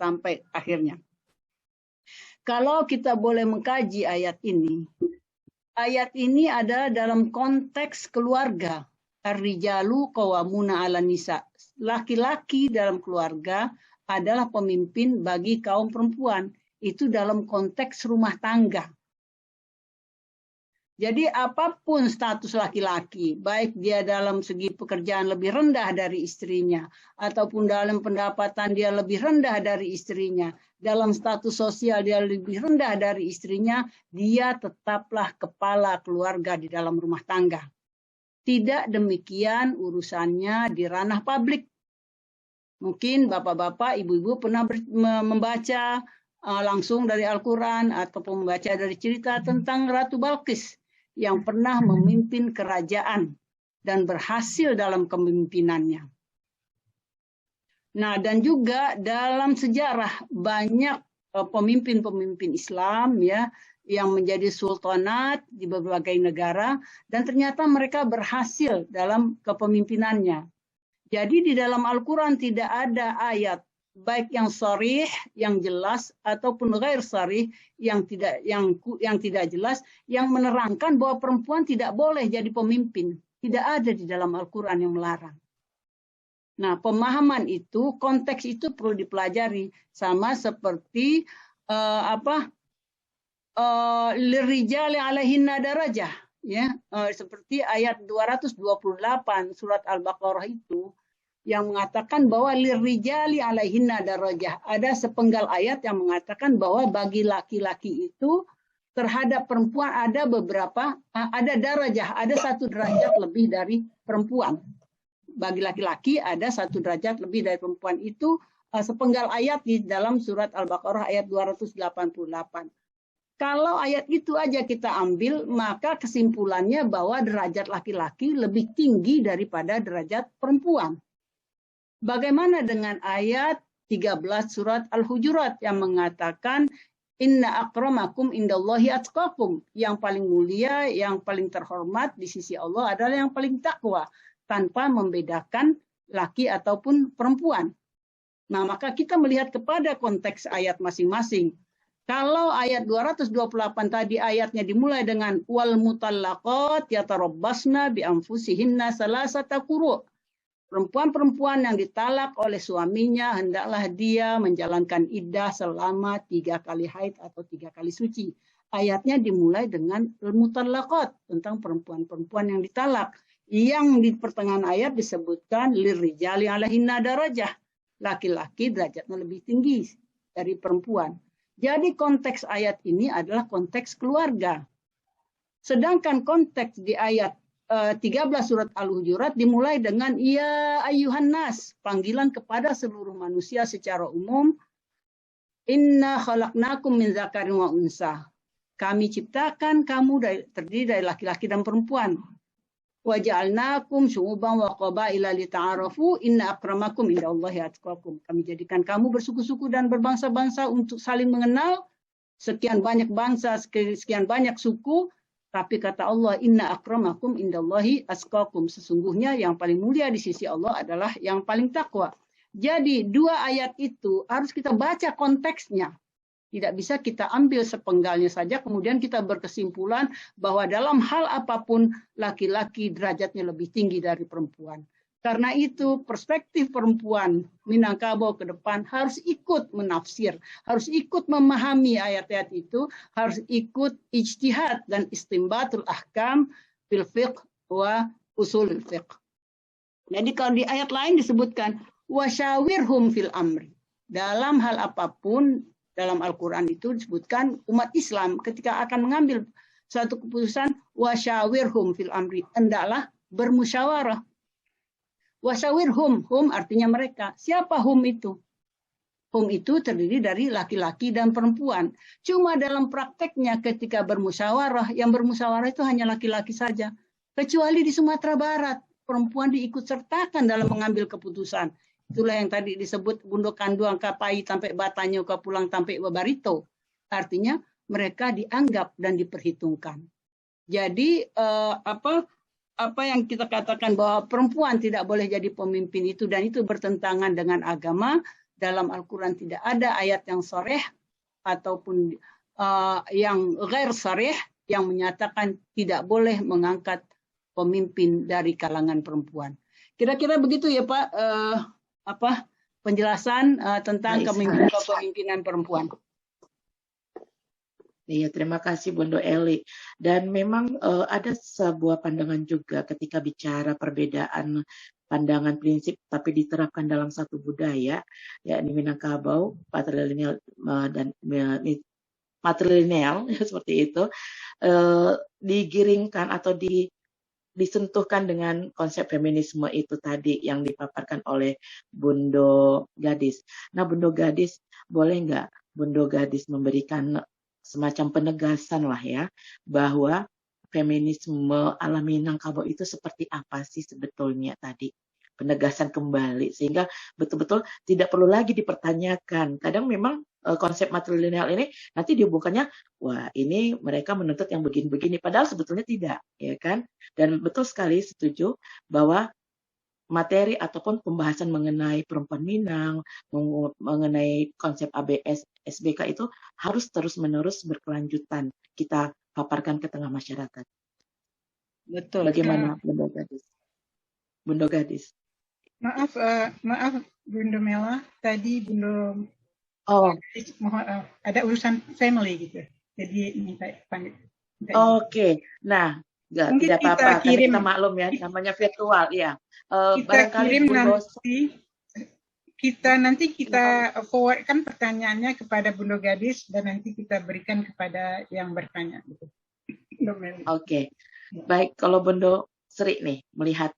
Speaker 11: sampai akhirnya. Kalau kita boleh mengkaji ayat ini ada dalam konteks keluarga. Ar-rijalu qawwamuna 'alan nisa. Laki-laki dalam keluarga adalah pemimpin bagi kaum perempuan. Itu dalam konteks rumah tangga. Jadi apapun status laki-laki, baik dia dalam segi pekerjaan lebih rendah dari istrinya, ataupun dalam pendapatan dia lebih rendah dari istrinya, dalam status sosial dia lebih rendah dari istrinya, dia tetaplah kepala keluarga di dalam rumah tangga. Tidak demikian urusannya di ranah publik. Mungkin bapak-bapak, ibu-ibu pernah membaca langsung dari Al-Quran ataupun membaca dari cerita tentang Ratu Balqis yang pernah memimpin kerajaan dan berhasil dalam kepemimpinannya. Nah, dan juga dalam sejarah banyak pemimpin-pemimpin Islam ya yang menjadi sultanat di berbagai negara dan ternyata mereka berhasil dalam kepemimpinannya. Jadi di dalam Al-Quran tidak ada ayat baik yang sharih, yang jelas, ataupun ghair sharih, yang tidak jelas, yang menerangkan bahwa perempuan tidak boleh jadi pemimpin. Tidak ada di dalam Al-Quran yang melarang. Nah, pemahaman itu, konteks itu perlu dipelajari, sama seperti lirijali alaihinna darajah, ya, seperti ayat 228 surat Al-Baqarah itu, yang mengatakan bahwa lirijali alaihinna darajah. Ada sepenggal ayat yang mengatakan bahwa bagi laki-laki itu terhadap perempuan ada ada darajah, ada 1 derajat lebih dari perempuan. Bagi laki-laki ada 1 derajat lebih dari perempuan. Itu sepenggal ayat di dalam surat Al-Baqarah ayat 288. Kalau ayat itu aja kita ambil, maka kesimpulannya bahwa derajat laki-laki lebih tinggi daripada derajat perempuan. Bagaimana dengan ayat 13 surat Al-Hujurat yang mengatakan inna akramakum indallahi atqakum, yang paling mulia, yang paling terhormat di sisi Allah adalah yang paling takwa, tanpa membedakan laki ataupun perempuan. Nah, maka kita melihat kepada konteks ayat masing-masing. Kalau ayat 228 tadi ayatnya dimulai dengan wal mutallaqat yatarabbasna bi anfusihinna salasata quru'. Perempuan-perempuan yang ditalak oleh suaminya hendaklah dia menjalankan iddah selama 3 kali haid atau 3 kali suci. Ayatnya dimulai dengan al-mutallaqat, tentang perempuan-perempuan yang ditalak. Yang di pertengahan ayat disebutkan lirijali alaihinna darajah. Laki-laki derajatnya lebih tinggi dari perempuan. Jadi konteks ayat ini adalah konteks keluarga. Sedangkan konteks di ayat 13 surat Al-Hujurat dimulai dengan ya ayyuhan nas, panggilan kepada seluruh manusia secara umum. Inna khalaqnakum min dzakarin wa unsa. Kami ciptakan kamu terdiri dari laki-laki dan perempuan. Wa ja'alnakum syu'uban wa qabaila lita'arafu inna akramakum indallahi atqakum. Kami jadikan kamu bersuku-suku dan berbangsa-bangsa untuk saling mengenal. Sekian banyak bangsa, sekian banyak suku. Tapi kata Allah, inna akramakum indallahi atqakum. Sesungguhnya yang paling mulia di sisi Allah adalah yang paling takwa. Jadi 2 ayat itu harus kita baca konteksnya. Tidak bisa kita ambil sepenggalnya saja, kemudian kita berkesimpulan bahwa dalam hal apapun laki-laki derajatnya lebih tinggi dari perempuan. Karena itu perspektif perempuan Minangkabau ke depan harus ikut menafsir, harus ikut memahami ayat-ayat itu, harus ikut ijtihad dan istimbatul ahkam fil fiqh wa usul fiqh. Jadi kalau di ayat lain disebutkan wasyawirhum fil amri. Dalam hal apapun dalam Al-Quran itu disebutkan umat Islam ketika akan mengambil suatu keputusan wasyawirhum fil amri, hendaklah bermusyawarah. Wasyawirhum, hum artinya mereka. Siapa hum itu? Hum itu terdiri dari laki-laki dan perempuan. Cuma dalam prakteknya ketika bermusyawarah, yang bermusyawarah itu hanya laki-laki saja. Kecuali di Sumatera Barat, perempuan diikut sertakan dalam mengambil keputusan. Itulah yang tadi disebut bundo kanduang kapai sampai batanya ke pulang sampai babarito. Artinya mereka dianggap dan diperhitungkan. Jadi apa yang kita katakan bahwa perempuan tidak boleh jadi pemimpin itu, dan itu bertentangan dengan agama. Dalam Al-Quran tidak ada ayat yang sharih ataupun yang ghair sharih yang menyatakan tidak boleh mengangkat pemimpin dari kalangan perempuan. Kira-kira begitu ya Pak, penjelasan tentang kepemimpinan perempuan.
Speaker 7: Iya, terima kasih Bundo Eli. Dan memang ada sebuah pandangan juga ketika bicara perbedaan pandangan prinsip tapi diterapkan dalam satu budaya, yakni Minangkabau, patrilineal dan matrilineal seperti itu, digiringkan atau disentuhkan dengan konsep feminisme itu tadi yang dipaparkan oleh Bundo Gadis. Nah, Bundo Gadis, boleh nggak Bundo Gadis memberikan semacam penegasan lah ya, bahwa feminisme ala Minangkabau itu seperti apa sih sebetulnya tadi. Penegasan kembali, sehingga betul-betul tidak perlu lagi dipertanyakan. Kadang memang konsep matrilineal ini nanti dihubungkannya, wah ini mereka menuntut yang begini-begini, padahal sebetulnya tidak, ya kan? Dan betul sekali setuju bahwa materi ataupun pembahasan mengenai perempuan Minang, mengenai konsep ABS, SBK itu harus terus-menerus berkelanjutan kita paparkan ke tengah masyarakat.
Speaker 11: Betul.
Speaker 7: Bagaimana Bundo Gadis? Bundo Gadis.
Speaker 3: Maaf Bundo Mela, tadi Bundo ada urusan family gitu, jadi minta panggil.
Speaker 7: Oke, nah tidak apa-apa, karena kita maklum ya, namanya virtual, ya.
Speaker 3: Kita kirim nanti kita forwardkan pertanyaannya kepada Bundo Gadis dan nanti kita berikan kepada yang bertanya.
Speaker 7: Oke, baik. Kalau Bundo Sri nih melihat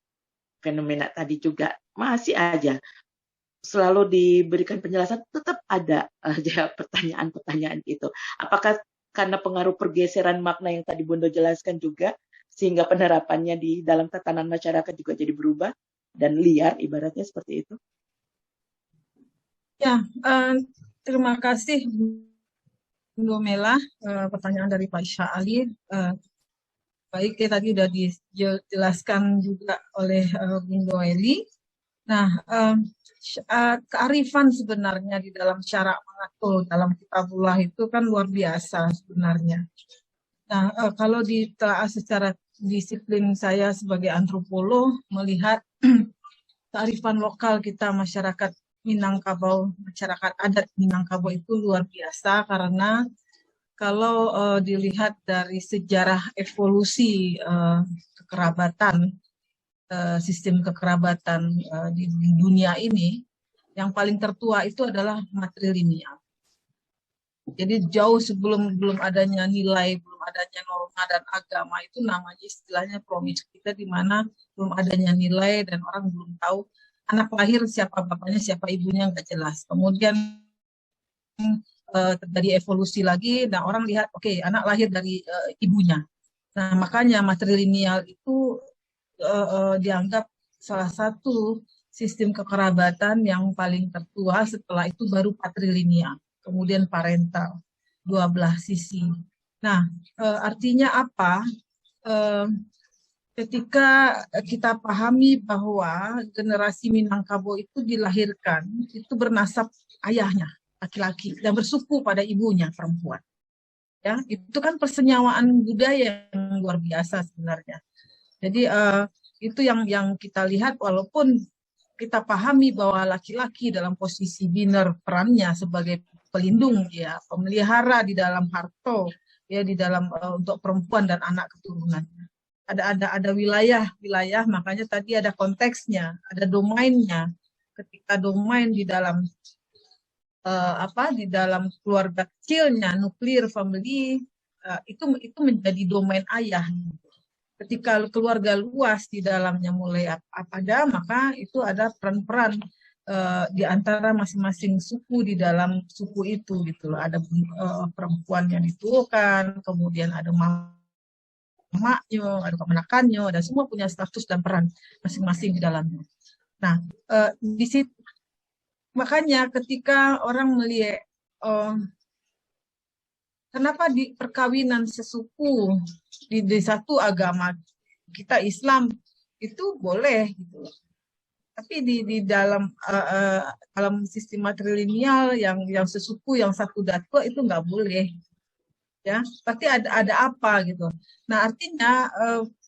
Speaker 7: fenomena tadi juga masih aja selalu diberikan penjelasan, tetap ada aja pertanyaan-pertanyaan itu. Apakah karena pengaruh pergeseran makna yang tadi Bundo jelaskan juga, sehingga penerapannya di dalam tatanan masyarakat juga jadi berubah dan liar, ibaratnya seperti itu?
Speaker 8: Ya, terima kasih Bu Mela, pertanyaan dari Pak Isha Ali. Baik, ya, tadi sudah dijelaskan juga oleh Bundo Eli. Nah, kearifan sebenarnya di dalam cara mengatur dalam kitabullah itu kan luar biasa sebenarnya. Nah, kalau ditelaah secara disiplin saya sebagai antropolog melihat kearifan lokal kita masyarakat Minangkabau, masyarakat adat Minangkabau itu luar biasa, karena kalau dilihat dari sejarah evolusi kekerabatan, sistem kekerabatan di dunia ini, yang paling tertua itu adalah matrilineal. Jadi jauh sebelum belum adanya nilai, belum adanya norma dan agama, itu namanya istilahnya promiskuitas, di mana belum adanya nilai dan orang belum tahu anak lahir siapa bapaknya, siapa ibunya, nggak jelas. Kemudian terjadi evolusi lagi, dan orang lihat, oke, anak lahir dari ibunya. Nah, makanya matrilineal itu dianggap salah satu sistem kekerabatan yang paling tertua. Setelah itu baru patrilineal, kemudian parental, dua belah sisi. Nah, artinya apa? Ketika kita pahami bahwa generasi Minangkabau itu dilahirkan, itu bernasab ayahnya, laki-laki, dan bersuku pada ibunya, perempuan. Ya, itu kan persenyawaan budaya yang luar biasa sebenarnya. Jadi itu yang kita lihat, walaupun kita pahami bahwa laki-laki dalam posisi biner perannya sebagai pelindung, ya, pemelihara di dalam harta, ya, di dalam untuk perempuan dan anak keturunannya. Ada wilayah, makanya tadi ada konteksnya, ada domainnya. Ketika domain di dalam di dalam keluarga kecilnya, nuklir family, itu menjadi domain ayah. Ketika keluarga luas di dalamnya mulai ada, maka itu ada peran-peran di antara masing-masing suku di dalam suku itu, gitu loh. Ada perempuan yang dituakan, kemudian ada maknya, ada kemenakannya, dan semua punya status dan peran masing-masing di dalamnya. Nah, di situ makanya ketika orang melihat kenapa di perkawinan sesuku di satu agama kita Islam itu boleh gitu. Tapi di dalam dalam sistem matrilineal yang sesuku, yang satu datwa itu nggak boleh, ya. Pasti ada apa gitu. Nah artinya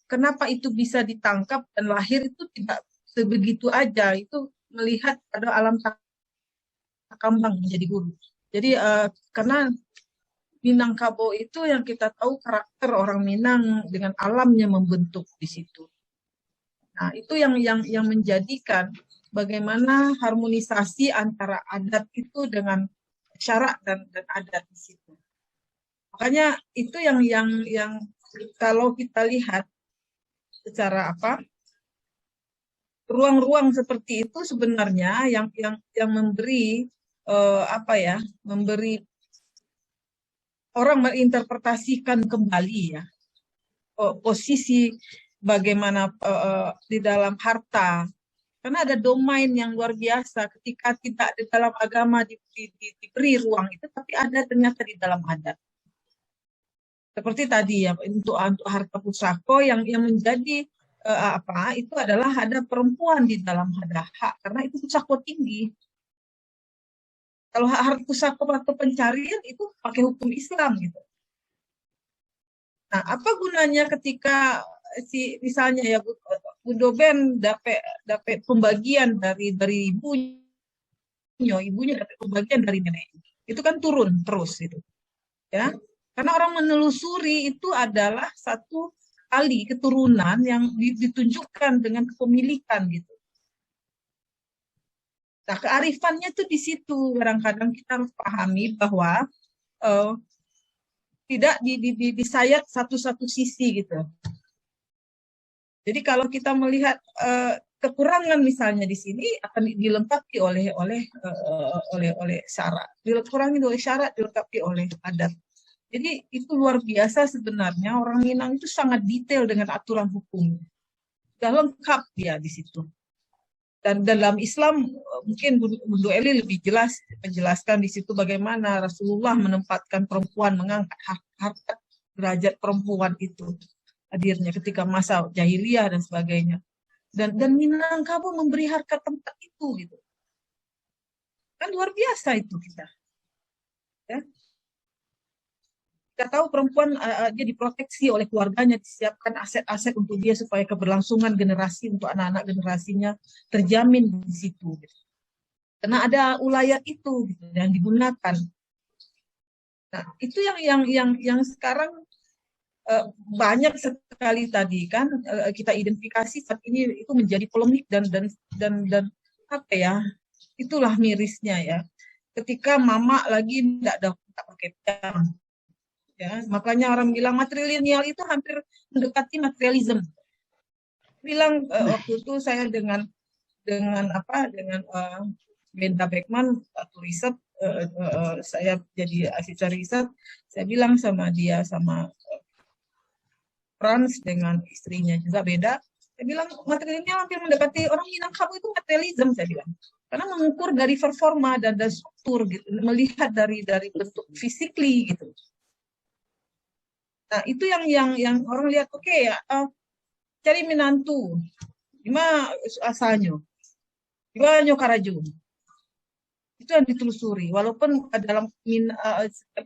Speaker 8: kenapa itu bisa ditangkap dan lahir itu tidak sebegitu aja, itu melihat pada alam takambang menjadi guru. Jadi karena Minangkabau itu yang kita tahu karakter orang Minang dengan alamnya membentuk di situ. Nah, itu yang menjadikan bagaimana harmonisasi antara adat itu dengan syarak dan adat di situ. Makanya itu yang kalau kita lihat secara ruang-ruang seperti itu sebenarnya yang memberi memberi orang menginterpretasikan kembali ya posisi bagaimana di dalam harta, karena ada domain yang luar biasa ketika tidak di dalam agama diberi ruang itu, tapi ada ternyata di dalam adat. Seperti tadi ya, untuk harta pusako yang menjadi itu adalah ada perempuan di dalam ada hak, karena itu pusako tinggi. Kalau harta pusako atau pencarian itu pakai hukum Islam gitu. Nah, apa gunanya ketika misalnya ya Bundo Ben dapat pembagian dari ibunya dapat pembagian dari neneknya. Itu kan turun terus itu. Ya. Karena orang menelusuri itu adalah satu kali keturunan yang ditunjukkan dengan kepemilikan gitu. Nah, kearifannya tuh di situ. Kadang-kadang kita harus pahami bahwa tidak disayat satu-satu sisi gitu. Jadi kalau kita melihat kekurangan misalnya di sini akan dilengkapi oleh syarat, dikurangi oleh syarat, dilengkapi oleh adat. Jadi itu luar biasa sebenarnya, orang Minang itu sangat detail dengan aturan hukum, sudah lengkap dia di situ. Dan dalam Islam mungkin Bundo Eli lebih jelas menjelaskan di situ bagaimana Rasulullah menempatkan perempuan, mengangkat harkat derajat perempuan itu hadirnya ketika masa jahiliyah dan sebagainya. Dan Minangkabau memberi harkat tempat itu gitu. Kan luar biasa itu kita. Ya. Kita tahu perempuan dia diproteksi oleh keluarganya, disiapkan aset-aset untuk dia supaya keberlangsungan generasi untuk anak-anak generasinya terjamin di situ. Gitu. Karena ada ulayat itu gitu, yang digunakan. Nah, itu yang sekarang banyak sekali tadi kan kita identifikasi saat ini itu menjadi polemik dan apa ya, itulah mirisnya ya. Ketika mama lagi tidak pakai jam. Ya, makanya orang bilang matrilineal itu hampir mendekati materialisme. Bilang waktu itu saya dengan Benda Beckman atau riset, saya jadi asisten riset, saya bilang sama dia, sama Frans dengan istrinya juga beda. Saya bilang matrilineal hampir mendekati orang Minangkabau itu materialisme, saya bilang. Karena mengukur dari performa dan struktur, gitu, melihat dari bentuk physically gitu. Nah, itu yang orang lihat, oke ya, cari minantu, gimana asalnya, gimana nyokaraju. Itu yang ditelusuri, walaupun dalam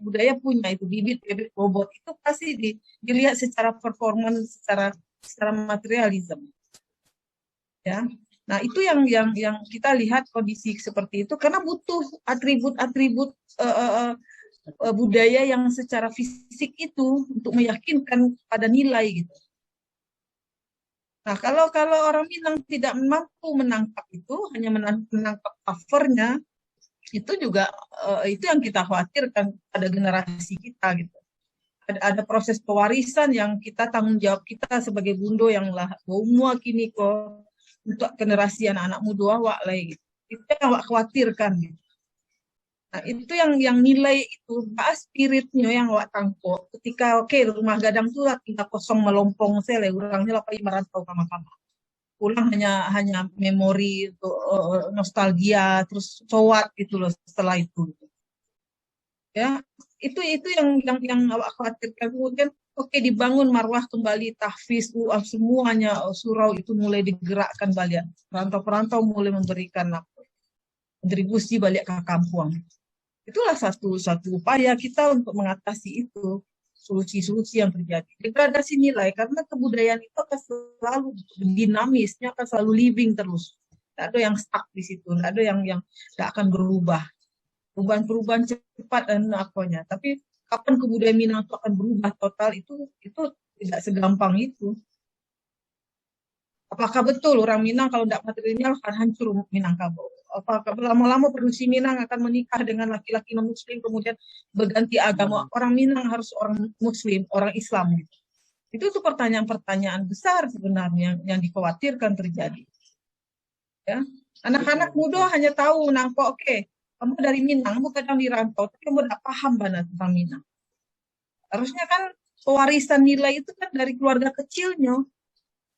Speaker 8: budaya punya itu bibit bobot itu pasti dilihat secara performance, secara materialisme. Ya. Nah, itu yang kita lihat kondisi seperti itu karena butuh atribut-atribut budaya yang secara fisik itu untuk meyakinkan pada nilai gitu. Nah, kalau orang Minang tidak mampu menangkap itu, hanya menangkap covernya, itu juga itu yang kita khawatirkan pada generasi kita gitu. Ada proses pewarisan yang kita tanggung jawab kita sebagai bundo yang lah semua kini kok untuk generasi anak-anak muda awak lagi gitu. Itu yang awak khawatirkan gitu. Nah, itu yang nilai itu, spiritnya yang awak tangkap ketika rumah gadang itu tinggal kosong melompong sele, orangnya apa merantau kama-kama. Pulang hanya memori nostalgia terus cowat gitu loh setelah itu. Ya, itu yang awak khawatirkan. Kemudian oke, dibangun marwah kembali, tahfiz, semuanya, surau itu mulai digerakkan balik. Perantau-perantau mulai memberikan kontribusi balik ke kampung. Itulah satu upaya kita untuk mengatasi itu, solusi-solusi yang terjadi. Degradasi nilai, karena kebudayaan itu akan selalu dinamisnya, akan selalu living terus. Tidak ada yang stuck di situ, tidak ada yang tidak akan berubah. Perubahan-perubahan cepat dan apanya. Tapi kapan kebudayaan Minang itu akan berubah total, itu tidak segampang itu. Apakah betul orang Minang kalau tidak matrilineal akan hancur Minangkabau? Apakah lama-lama produksi Minang akan menikah dengan laki-laki non-muslim kemudian berganti agama? Orang Minang harus orang muslim, orang Islam gitu. Itu pertanyaan-pertanyaan besar sebenarnya yang dikhawatirkan terjadi. Ya, anak-anak muda hanya tahu nangkok kamu dari Minang, kamu kadang dirantau, tapi kamu tidak paham banget tentang Minang. Harusnya kan pewarisan nilai itu kan dari keluarga kecilnya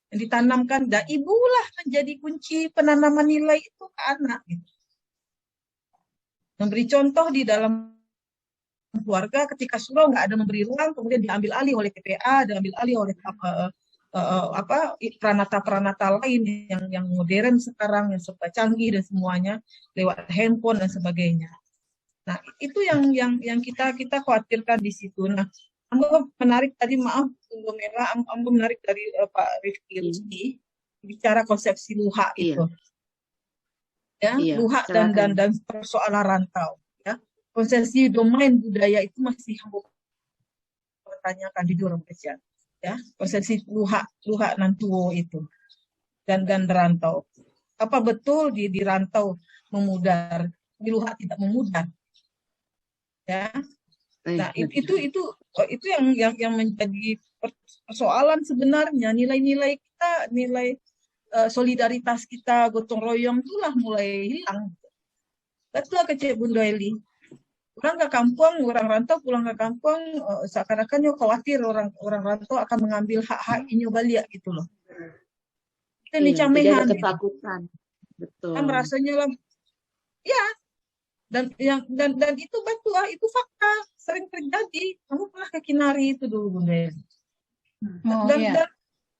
Speaker 8: yang ditanamkan, dan ibulah menjadi kunci penanaman nilai itu ke anak. Gitu. Memberi contoh di dalam keluarga, ketika surau nggak ada memberi ruang, kemudian diambil alih oleh TPA, diambil alih oleh peranata-peranata lain yang modern sekarang, yang serba canggih dan semuanya lewat handphone dan sebagainya. Nah, itu yang kita khawatirkan di situ. Nah, Ambo menarik tadi, maaf Bunda Mela, Ambo menarik dari Pak Rifki Rusdi bicara konsepsi luhak itu. Ya, luhak dan persoalan rantau. Ya, konsepsi domain budaya itu masih Ambo pertanyakan di dalam kajian. Ya, konsepsi luhak nantuo itu dan rantau. Apa betul di rantau memudar, di luhak tidak memudar? Ya. Nah, itu yang menjadi persoalan sebenarnya. Nilai-nilai kita, nilai solidaritas kita, gotong royong itulah mulai hilang. Betul kecil Bunda Eli. Pulang ke kampung, orang rantau pulang ke kampung, seakan-akan khawatir orang rantau akan mengambil hak-hak ini balik gitu loh. Itu camehan.
Speaker 7: Tidak ada ketakutan. Betul.
Speaker 8: Kan rasanya lah, ya. Dan itu betul, itu fakta, sering terjadi. Kamu pernah ke Kinari itu dulu, Bunda.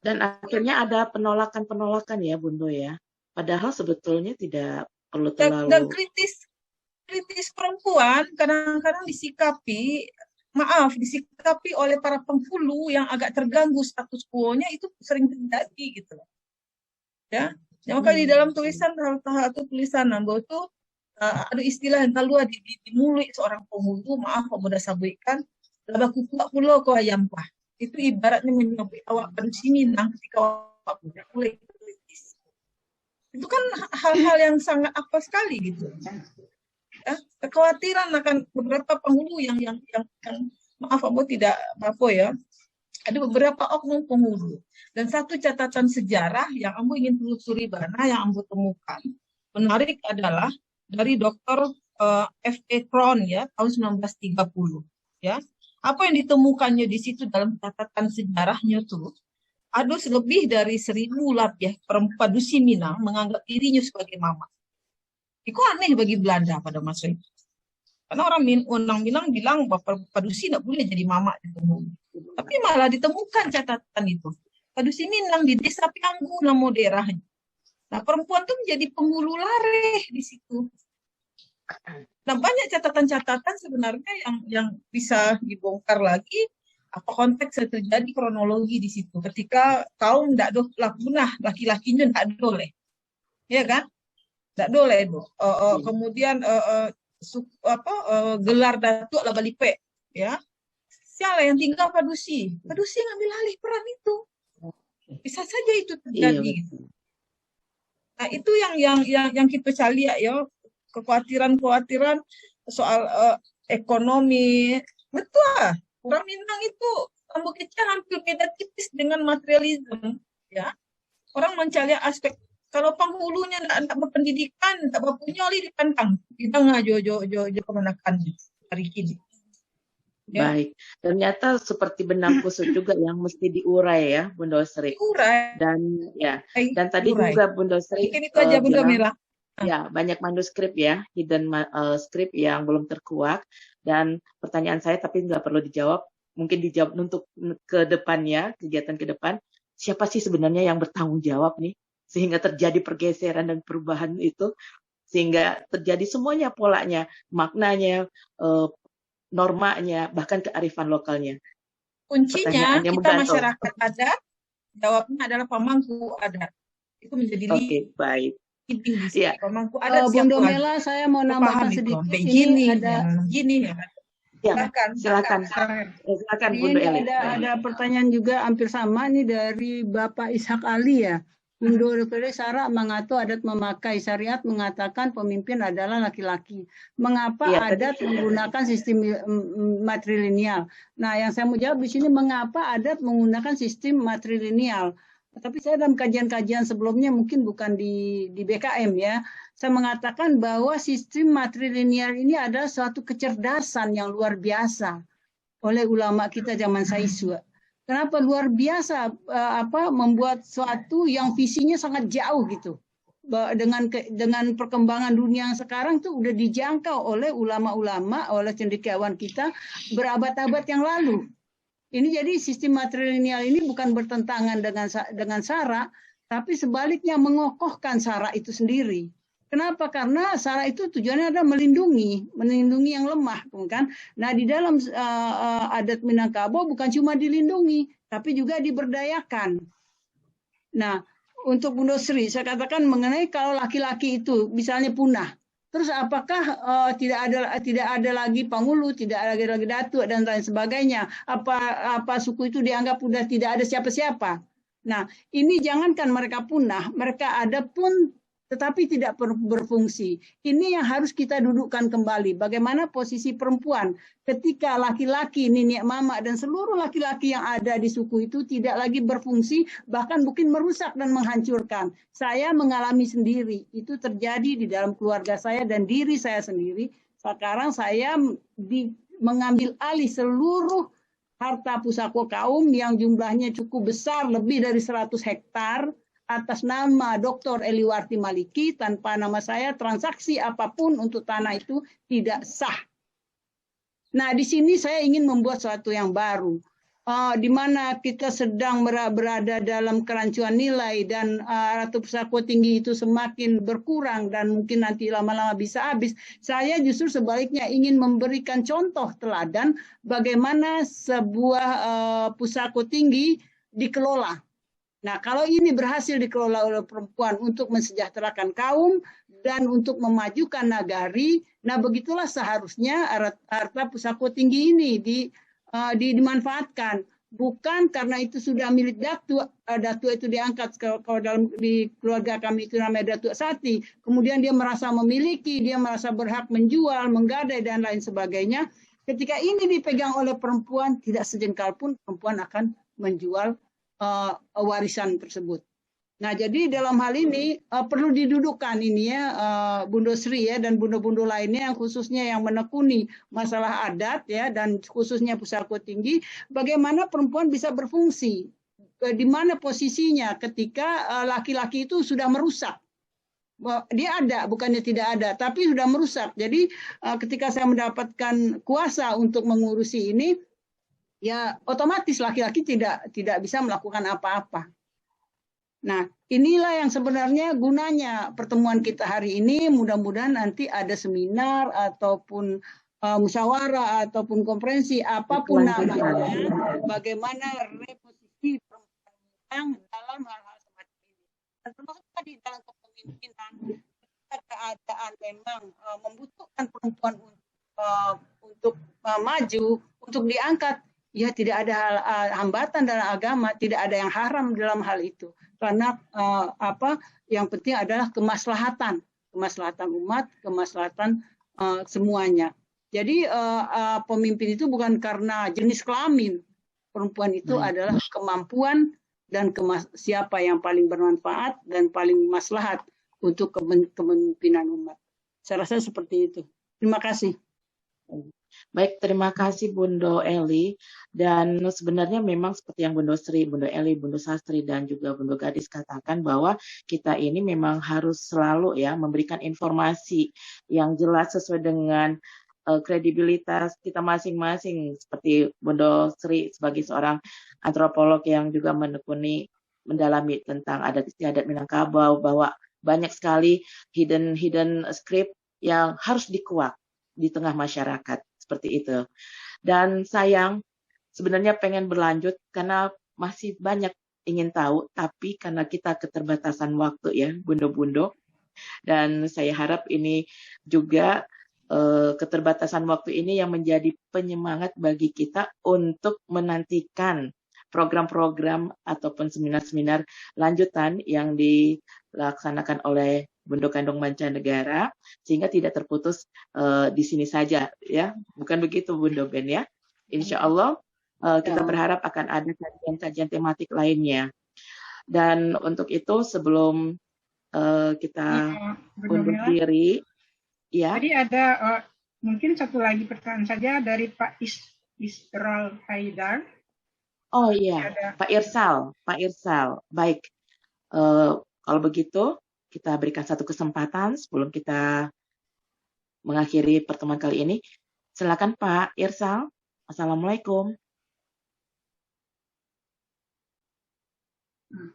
Speaker 7: Dan akhirnya ada penolakan ya, Bunda ya. Padahal sebetulnya tidak perlu terlalu.
Speaker 8: Dan kritis perempuan kadang-kadang disikapi oleh para penghulu yang agak terganggu status quo-nya, itu sering terjadi gitu loh. Ya, maka di dalam tulisan satu tulisan Ambo itu ada istilah yang keluar di mulut seorang penghulu, maaf Ambo dah sabuikan, laba kukuak pulau ko ayam pah. Itu ibaratnya menyebut awak pensi Minang ketika awak mulai kritis. Itu kan hal-hal yang sangat apa sekali gitu. Ya, kekhawatiran akan beberapa penghulu yang maaf Ambo tidak apa ya, ada beberapa oknum penghulu. Dan satu catatan sejarah yang Ambo ingin telusuri yang Ambo temukan menarik adalah dari Dr. F.A. Crown ya, tahun 1930 ya. Apa yang ditemukannya di situ dalam catatan sejarahnya tuh, ada lebih dari 1.000 ya perempuan Dusi Minang menganggap dirinya sebagai mama. Itu aneh bagi Belanda pada masa itu. Karena orang Minang bilang bahwa Padusi tidak boleh jadi mama di penghulu. Tapi malah ditemukan catatan itu. Padusi Minang di desa Pianggu nama daerahnya. Nah, perempuan itu menjadi penghulu lareh di situ. Nah, banyak catatan-catatan sebenarnya yang bisa dibongkar lagi apa konteks yang terjadi, kronologi di situ. Ketika kaum tidak punah, laki-lakinya tidak boleh. Ya kan? Tidak boleh. Kemudian gelar datuk lah balipe, ya. Siapa yang tinggal Padusi ngambil alih peran itu. Bisa saja itu terjadi. Iya, nah, itu yang kita cari ya, kekhawatiran soal ekonomi. Betul. Orang Minang itu Ambo kecil hampir beda tipis dengan materialisme, ya. Orang mencari aspek. Kalau penghulunya tidak berpendidikan, tidak berpunya oleh dipantang. Kita nggak jo kemenakan hari ini. Ya.
Speaker 7: Baik, ternyata seperti benang kusut juga yang mesti diurai ya, Bunda Sri.
Speaker 8: Diurai.
Speaker 7: Dan tadi juga Bunda Sri
Speaker 8: itu aja Bunda Mela.
Speaker 7: Ya, banyak manuskrip ya, hidden script yang belum terkuak. Dan pertanyaan saya tapi nggak perlu dijawab, mungkin dijawab untuk ke depannya, kegiatan ke depan. Siapa sih sebenarnya yang bertanggung jawab nih, sehingga terjadi pergeseran dan perubahan itu, sehingga terjadi semuanya polanya, maknanya, normanya, bahkan kearifan lokalnya.
Speaker 8: Kuncinya
Speaker 7: Pertanyaannya
Speaker 8: kita
Speaker 7: menggantung.
Speaker 8: masyarakat adat, jawabnya adalah pemangku adat. Itu menjadi
Speaker 7: Oke, baik.
Speaker 8: leading di
Speaker 7: Ya,
Speaker 8: sini. Pemangku adat
Speaker 11: Bunda
Speaker 8: siapa?
Speaker 11: Mela, saya mau
Speaker 8: Paham
Speaker 11: nambahkan
Speaker 8: itu,
Speaker 11: sedikit.
Speaker 8: sampai
Speaker 11: Ini
Speaker 8: gini,
Speaker 11: ada
Speaker 8: gini ya.
Speaker 7: ya,
Speaker 8: Silakan.
Speaker 7: silakan
Speaker 11: ini
Speaker 7: Bunda Eli.
Speaker 11: ada pertanyaan juga hampir sama nih dari Bapak Ishak Ali ya. Menurut Sarah mengatur adat memakai syariat mengatakan pemimpin adalah laki-laki. Mengapa
Speaker 7: Iya,
Speaker 11: adat menggunakan sistem matrilineal? Nah, yang saya mau jawab di sini mengapa adat menggunakan sistem matrilineal? Tapi saya dalam kajian-kajian sebelumnya mungkin bukan di BKM ya. Saya mengatakan bahwa sistem matrilineal ini adalah suatu kecerdasan yang luar biasa oleh ulama kita zaman Saiswa. Kenapa luar biasa membuat suatu yang visinya sangat jauh gitu. Dengan perkembangan dunia yang sekarang tuh udah dijangkau oleh ulama-ulama, oleh cendekiawan kita berabad-abad yang lalu. Ini jadi sistem matrilineal ini bukan bertentangan dengan SARA, tapi sebaliknya mengokohkan SARA itu sendiri. Kenapa? Karena SARA itu tujuannya adalah melindungi yang lemah, kan? Nah, di dalam adat Minangkabau bukan cuma dilindungi, tapi juga diberdayakan. Nah, untuk Bunda Sri, saya katakan mengenai kalau laki-laki itu misalnya punah, terus apakah tidak ada lagi Pangulu, tidak ada lagi Datuk dan lain sebagainya? Apa suku itu dianggap sudah tidak ada siapa-siapa? Nah, ini jangankan mereka punah, mereka ada pun tetapi tidak berfungsi. Ini yang harus kita dudukkan kembali. Bagaimana posisi perempuan ketika laki-laki, nenek mama, dan seluruh laki-laki yang ada di suku itu tidak lagi berfungsi, bahkan mungkin merusak dan menghancurkan. Saya mengalami sendiri. Itu terjadi di dalam keluarga saya dan diri saya sendiri. Sekarang saya mengambil alih seluruh harta pusako kaum yang jumlahnya cukup besar, lebih dari 100 hektar, atas nama Dr. Eliwarti Maliki, tanpa nama saya, transaksi apapun untuk tanah itu tidak sah. Nah, di sini saya ingin membuat sesuatu yang baru, di mana kita sedang berada dalam kerancuan nilai dan Ratu Pusako Tinggi itu semakin berkurang dan mungkin nanti lama-lama bisa habis. Saya justru sebaliknya ingin memberikan contoh teladan bagaimana sebuah pusako tinggi dikelola. Nah, kalau ini berhasil dikelola oleh perempuan untuk mensejahterakan kaum dan untuk memajukan nagari, nah begitulah seharusnya harta pusako tinggi ini dimanfaatkan. Bukan karena itu sudah milik Datuk, Datuk itu diangkat kalau di keluarga kami itu namanya Datuk Sati, kemudian dia merasa memiliki, dia merasa berhak menjual, menggadai dan lain sebagainya. Ketika ini dipegang oleh perempuan, tidak sejengkal pun perempuan akan menjual warisan tersebut. Nah, jadi dalam hal ini perlu didudukkan ini ya Bunda Sri ya dan bunda-bunda lainnya yang khususnya yang menekuni masalah adat ya dan khususnya pusako tinggi, bagaimana perempuan bisa berfungsi, di mana posisinya ketika laki-laki itu sudah merusak. Dia ada, bukannya tidak ada, tapi sudah merusak. Jadi ketika saya mendapatkan kuasa untuk mengurusi ini, ya otomatis laki-laki tidak bisa melakukan apa-apa. Nah, inilah yang sebenarnya gunanya pertemuan kita hari ini. Mudah-mudahan nanti ada seminar ataupun musyawarah ataupun konferensi apapun namanya, bagaimana reposisi perempuan dalam hal-hal semacam ini. Dan termasuk tadi dalam kepemimpinan, keadaan memang membutuhkan perempuan untuk maju, untuk diangkat. Ya tidak ada hambatan dalam agama, tidak ada yang haram dalam hal itu. Karena yang penting adalah kemaslahatan umat, kemaslahatan semuanya. Jadi pemimpin itu bukan karena jenis kelamin. Perempuan itu adalah kemampuan dan siapa yang paling bermanfaat dan paling maslahat untuk kepemimpinan umat. Saya rasa seperti itu. Terima kasih.
Speaker 7: Baik, terima kasih Bundo Eli. Dan sebenarnya memang seperti yang Bundo Sri, Bundo Eli, Bundo Sastri, dan juga Bundo Gadis katakan bahwa kita ini memang harus selalu ya memberikan informasi yang jelas sesuai dengan kredibilitas kita masing-masing. Seperti Bundo Sri sebagai seorang antropolog yang juga mendalami tentang adat istiadat Minangkabau, bahwa banyak sekali hidden script yang harus dikuak di tengah masyarakat seperti itu. Dan sayang sebenarnya pengen berlanjut karena masih banyak ingin tahu, tapi karena kita keterbatasan waktu ya Bundo-Bundo, dan saya harap ini juga keterbatasan waktu ini yang menjadi penyemangat bagi kita untuk menantikan program-program ataupun seminar-seminar lanjutan yang dilaksanakan oleh Bundo Kandung Mancanegara, sehingga tidak terputus di sini saja ya, bukan begitu Bundo Ben ya. Insya Allah kita berharap akan ada kajian-kajian tematik lainnya. Dan untuk itu sebelum kita undur diri, ya.
Speaker 3: Tadi ada mungkin satu lagi pertanyaan saja dari Pak Isral Haidar.
Speaker 7: Oh iya, Pak Irsal. Baik, kalau begitu kita berikan satu kesempatan sebelum kita mengakhiri pertemuan kali ini. Silakan Pak Irsal. Assalamualaikum.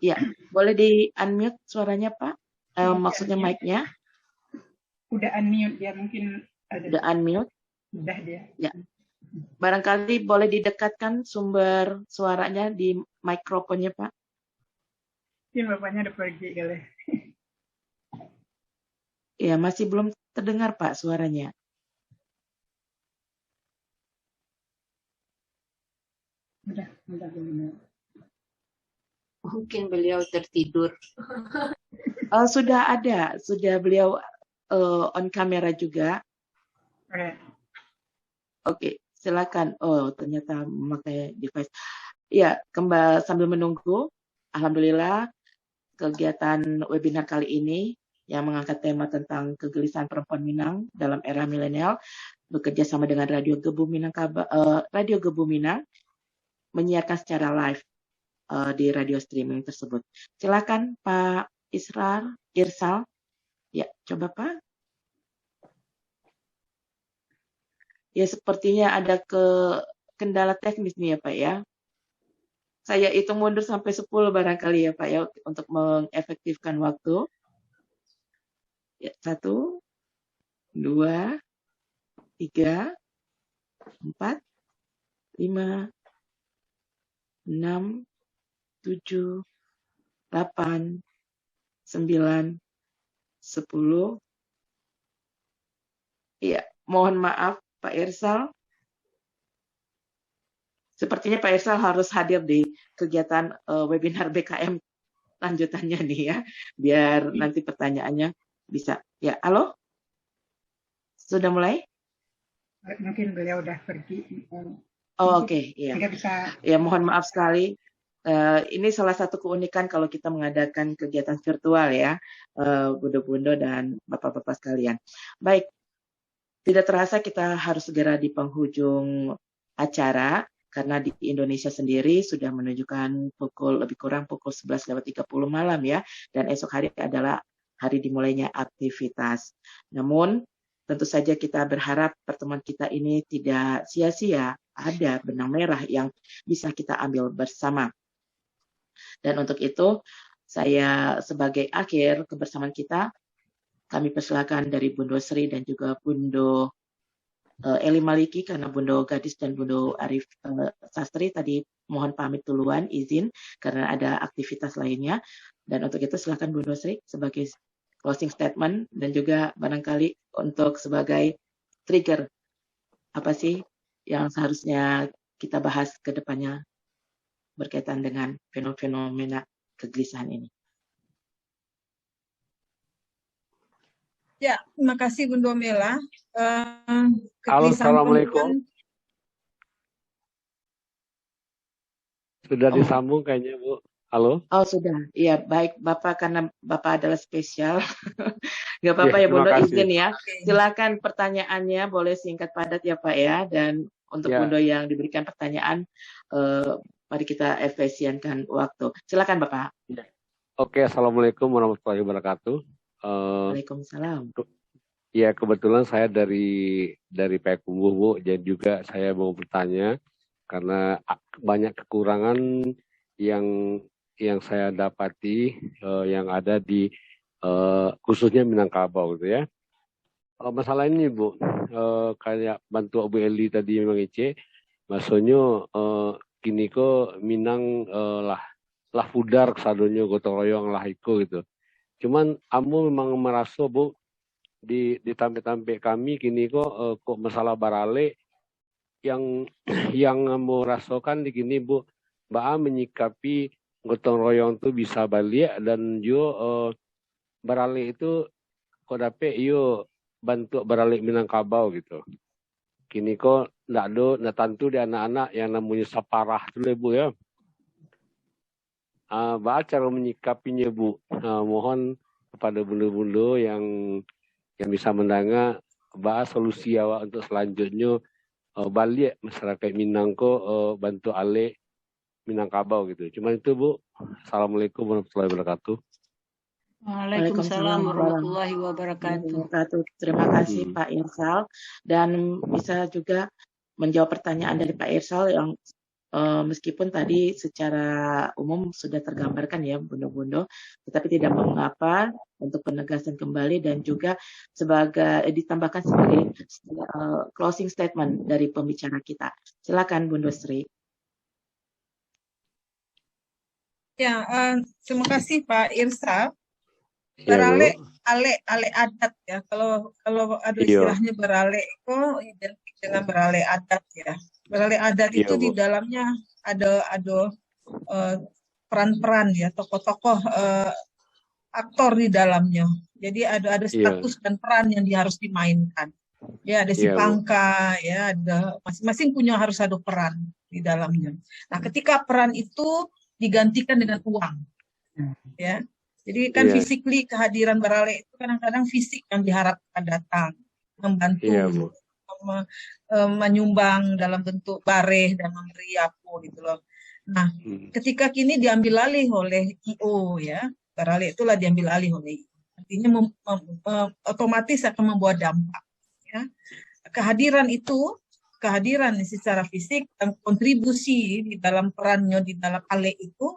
Speaker 7: Ya, boleh di-unmute suaranya Pak? Maksudnya mic-nya?
Speaker 3: Udah unmute dia mungkin.
Speaker 7: Udah unmute?
Speaker 3: Udah dia.
Speaker 7: Ya. Barangkali boleh didekatkan sumber suaranya di mikrofonnya Pak.
Speaker 3: Mungkin Bapaknya udah pergi kali.
Speaker 7: Ya, masih belum terdengar Pak suaranya.
Speaker 3: Udah.
Speaker 12: Mungkin beliau tertidur.
Speaker 7: Sudah beliau on kamera juga. Oke, silakan. Oh, ternyata memakai device. Ya, kembali sambil menunggu. Alhamdulillah kegiatan webinar kali ini yang mengangkat tema tentang kegelisahan perempuan Minang dalam era milenial bekerja sama dengan Radio Gebu Minang menyiarkan secara live di radio streaming tersebut. Silakan Pak Irsal. Ya, coba Pak. Ya, sepertinya ada kendala teknis nih ya Pak ya. Saya hitung mundur sampai 10 barangkali ya Pak ya untuk mengefektifkan waktu. Ya, 1, 2, 3, 4, 5, 6, 7, 8, 9, 10. Iya, mohon maaf Pak Irsal. Sepertinya Pak Irsal harus hadir di kegiatan webinar BKM lanjutannya nih ya, biar nanti pertanyaannya bisa. Ya, halo? Sudah mulai?
Speaker 3: Mungkin beliau udah pergi.
Speaker 7: Oh, oke, iya.
Speaker 3: Tidak bisa.
Speaker 7: Ya, mohon maaf sekali. Ini salah satu keunikan kalau kita mengadakan kegiatan virtual ya, Bundo-Bundo dan Bapak-Bapak sekalian. Baik, tidak terasa kita harus segera di penghujung acara, karena di Indonesia sendiri sudah menunjukkan lebih kurang pukul 11:30 malam ya, dan esok hari adalah hari dimulainya aktivitas. Namun, tentu saja kita berharap pertemuan kita ini tidak sia-sia, ada benang merah yang bisa kita ambil bersama. Dan untuk itu, saya sebagai akhir kebersamaan kita, kami persilakan dari Bundo Sri dan juga Bundo Eli Maliki, karena Bundo Gadis dan Bundo Arif Sastri tadi mohon pamit duluan, izin karena ada aktivitas lainnya. Dan untuk itu silakan Bundo Sri sebagai closing statement dan juga barangkali untuk sebagai trigger apa sih yang seharusnya kita bahas ke depannya berkaitan dengan fenomena kegelisahan ini.
Speaker 8: Ya, terima kasih Bundo Mela.
Speaker 15: Halo, assalamualaikum. Sudah disambung kayaknya Bu. Halo.
Speaker 7: Oh sudah, iya baik Bapak, karena Bapak adalah spesial. Nggak apa-apa ya
Speaker 15: terima
Speaker 7: Bundo,
Speaker 15: kasih.
Speaker 7: izin ya. Silakan pertanyaannya, boleh singkat padat ya Pak ya. Dan untuk
Speaker 15: Ya,
Speaker 7: Bundo yang diberikan pertanyaan, mari kita efisienkan waktu. Silakan Bapak.
Speaker 15: oke. Assalamualaikum warahmatullahi wabarakatuh.
Speaker 7: Waalaikumsalam.
Speaker 15: Ya, kebetulan saya dari Payakumbuh, Bu, dan juga saya mau bertanya karena banyak kekurangan yang saya dapati yang ada di khususnya Minangkabau gitu ya. Masalah ini Bu, kayak bantu Bu Eli tadi memang maksudnya kini kok Minang lah pudar kesadonyo gotong royong lah iko gitu. Cuman kamu memang merasa Bu di tampe-tampe kami kini kok masalah barale yang mau rasakan di kini Bu, Mbak menyikapi gotong royong itu bisa balik dan yo barale itu kok dapet yo bantu barale Minangkabau gitu. Kini kok ndak tentu di anak-anak yang namanya saparah itu Bu ya. Mbak cara menyikapinya Bu, mohon kepada bunda-bunda yang bisa mendengar bahas solusi awak untuk selanjutnya balik masyarakat Minang ko bantu ale Minangkabau gitu. Cuma itu Bu. Assalamualaikum warahmatullahi wabarakatuh.
Speaker 11: Waalaikumsalam warahmatullahi wabarakatuh.
Speaker 7: Terima kasih Pak Irsal, dan bisa juga menjawab pertanyaan dari Pak Irsal yang meskipun tadi secara umum sudah tergambarkan ya Bundo-Bundo, tetapi tidak mengapa untuk penegasan kembali dan juga sebagai ditambahkan sebagai closing statement dari pembicara kita. Silakan Bundo Sri.
Speaker 8: Ya, terima kasih Pak Irsa.
Speaker 15: Ya,
Speaker 8: Berale ale adat ya. Kalau ada istilahnya berale itu identik dengan berale adat ya. Berale adat itu di dalamnya ada peran-peran ya, tokoh-tokoh aktor di dalamnya. Jadi ada status dan peran yang harus dimainkan. Ya, ada si pangka ya, ada masing-masing harus ada peran di dalamnya. Nah, ketika peran itu digantikan dengan uang. Ya. Jadi kan physically kehadiran barale itu kadang-kadang fisik yang diharapkan datang, membantu, menyumbang dalam bentuk bareh dan memberi apa gitu loh. Nah, ketika kini diambil alih oleh IO ya, barale itulah diambil alih oleh IO. Artinya otomatis akan membawa dampak. Ya. Kehadiran secara fisik dan kontribusi di dalam perannya di dalam ale itu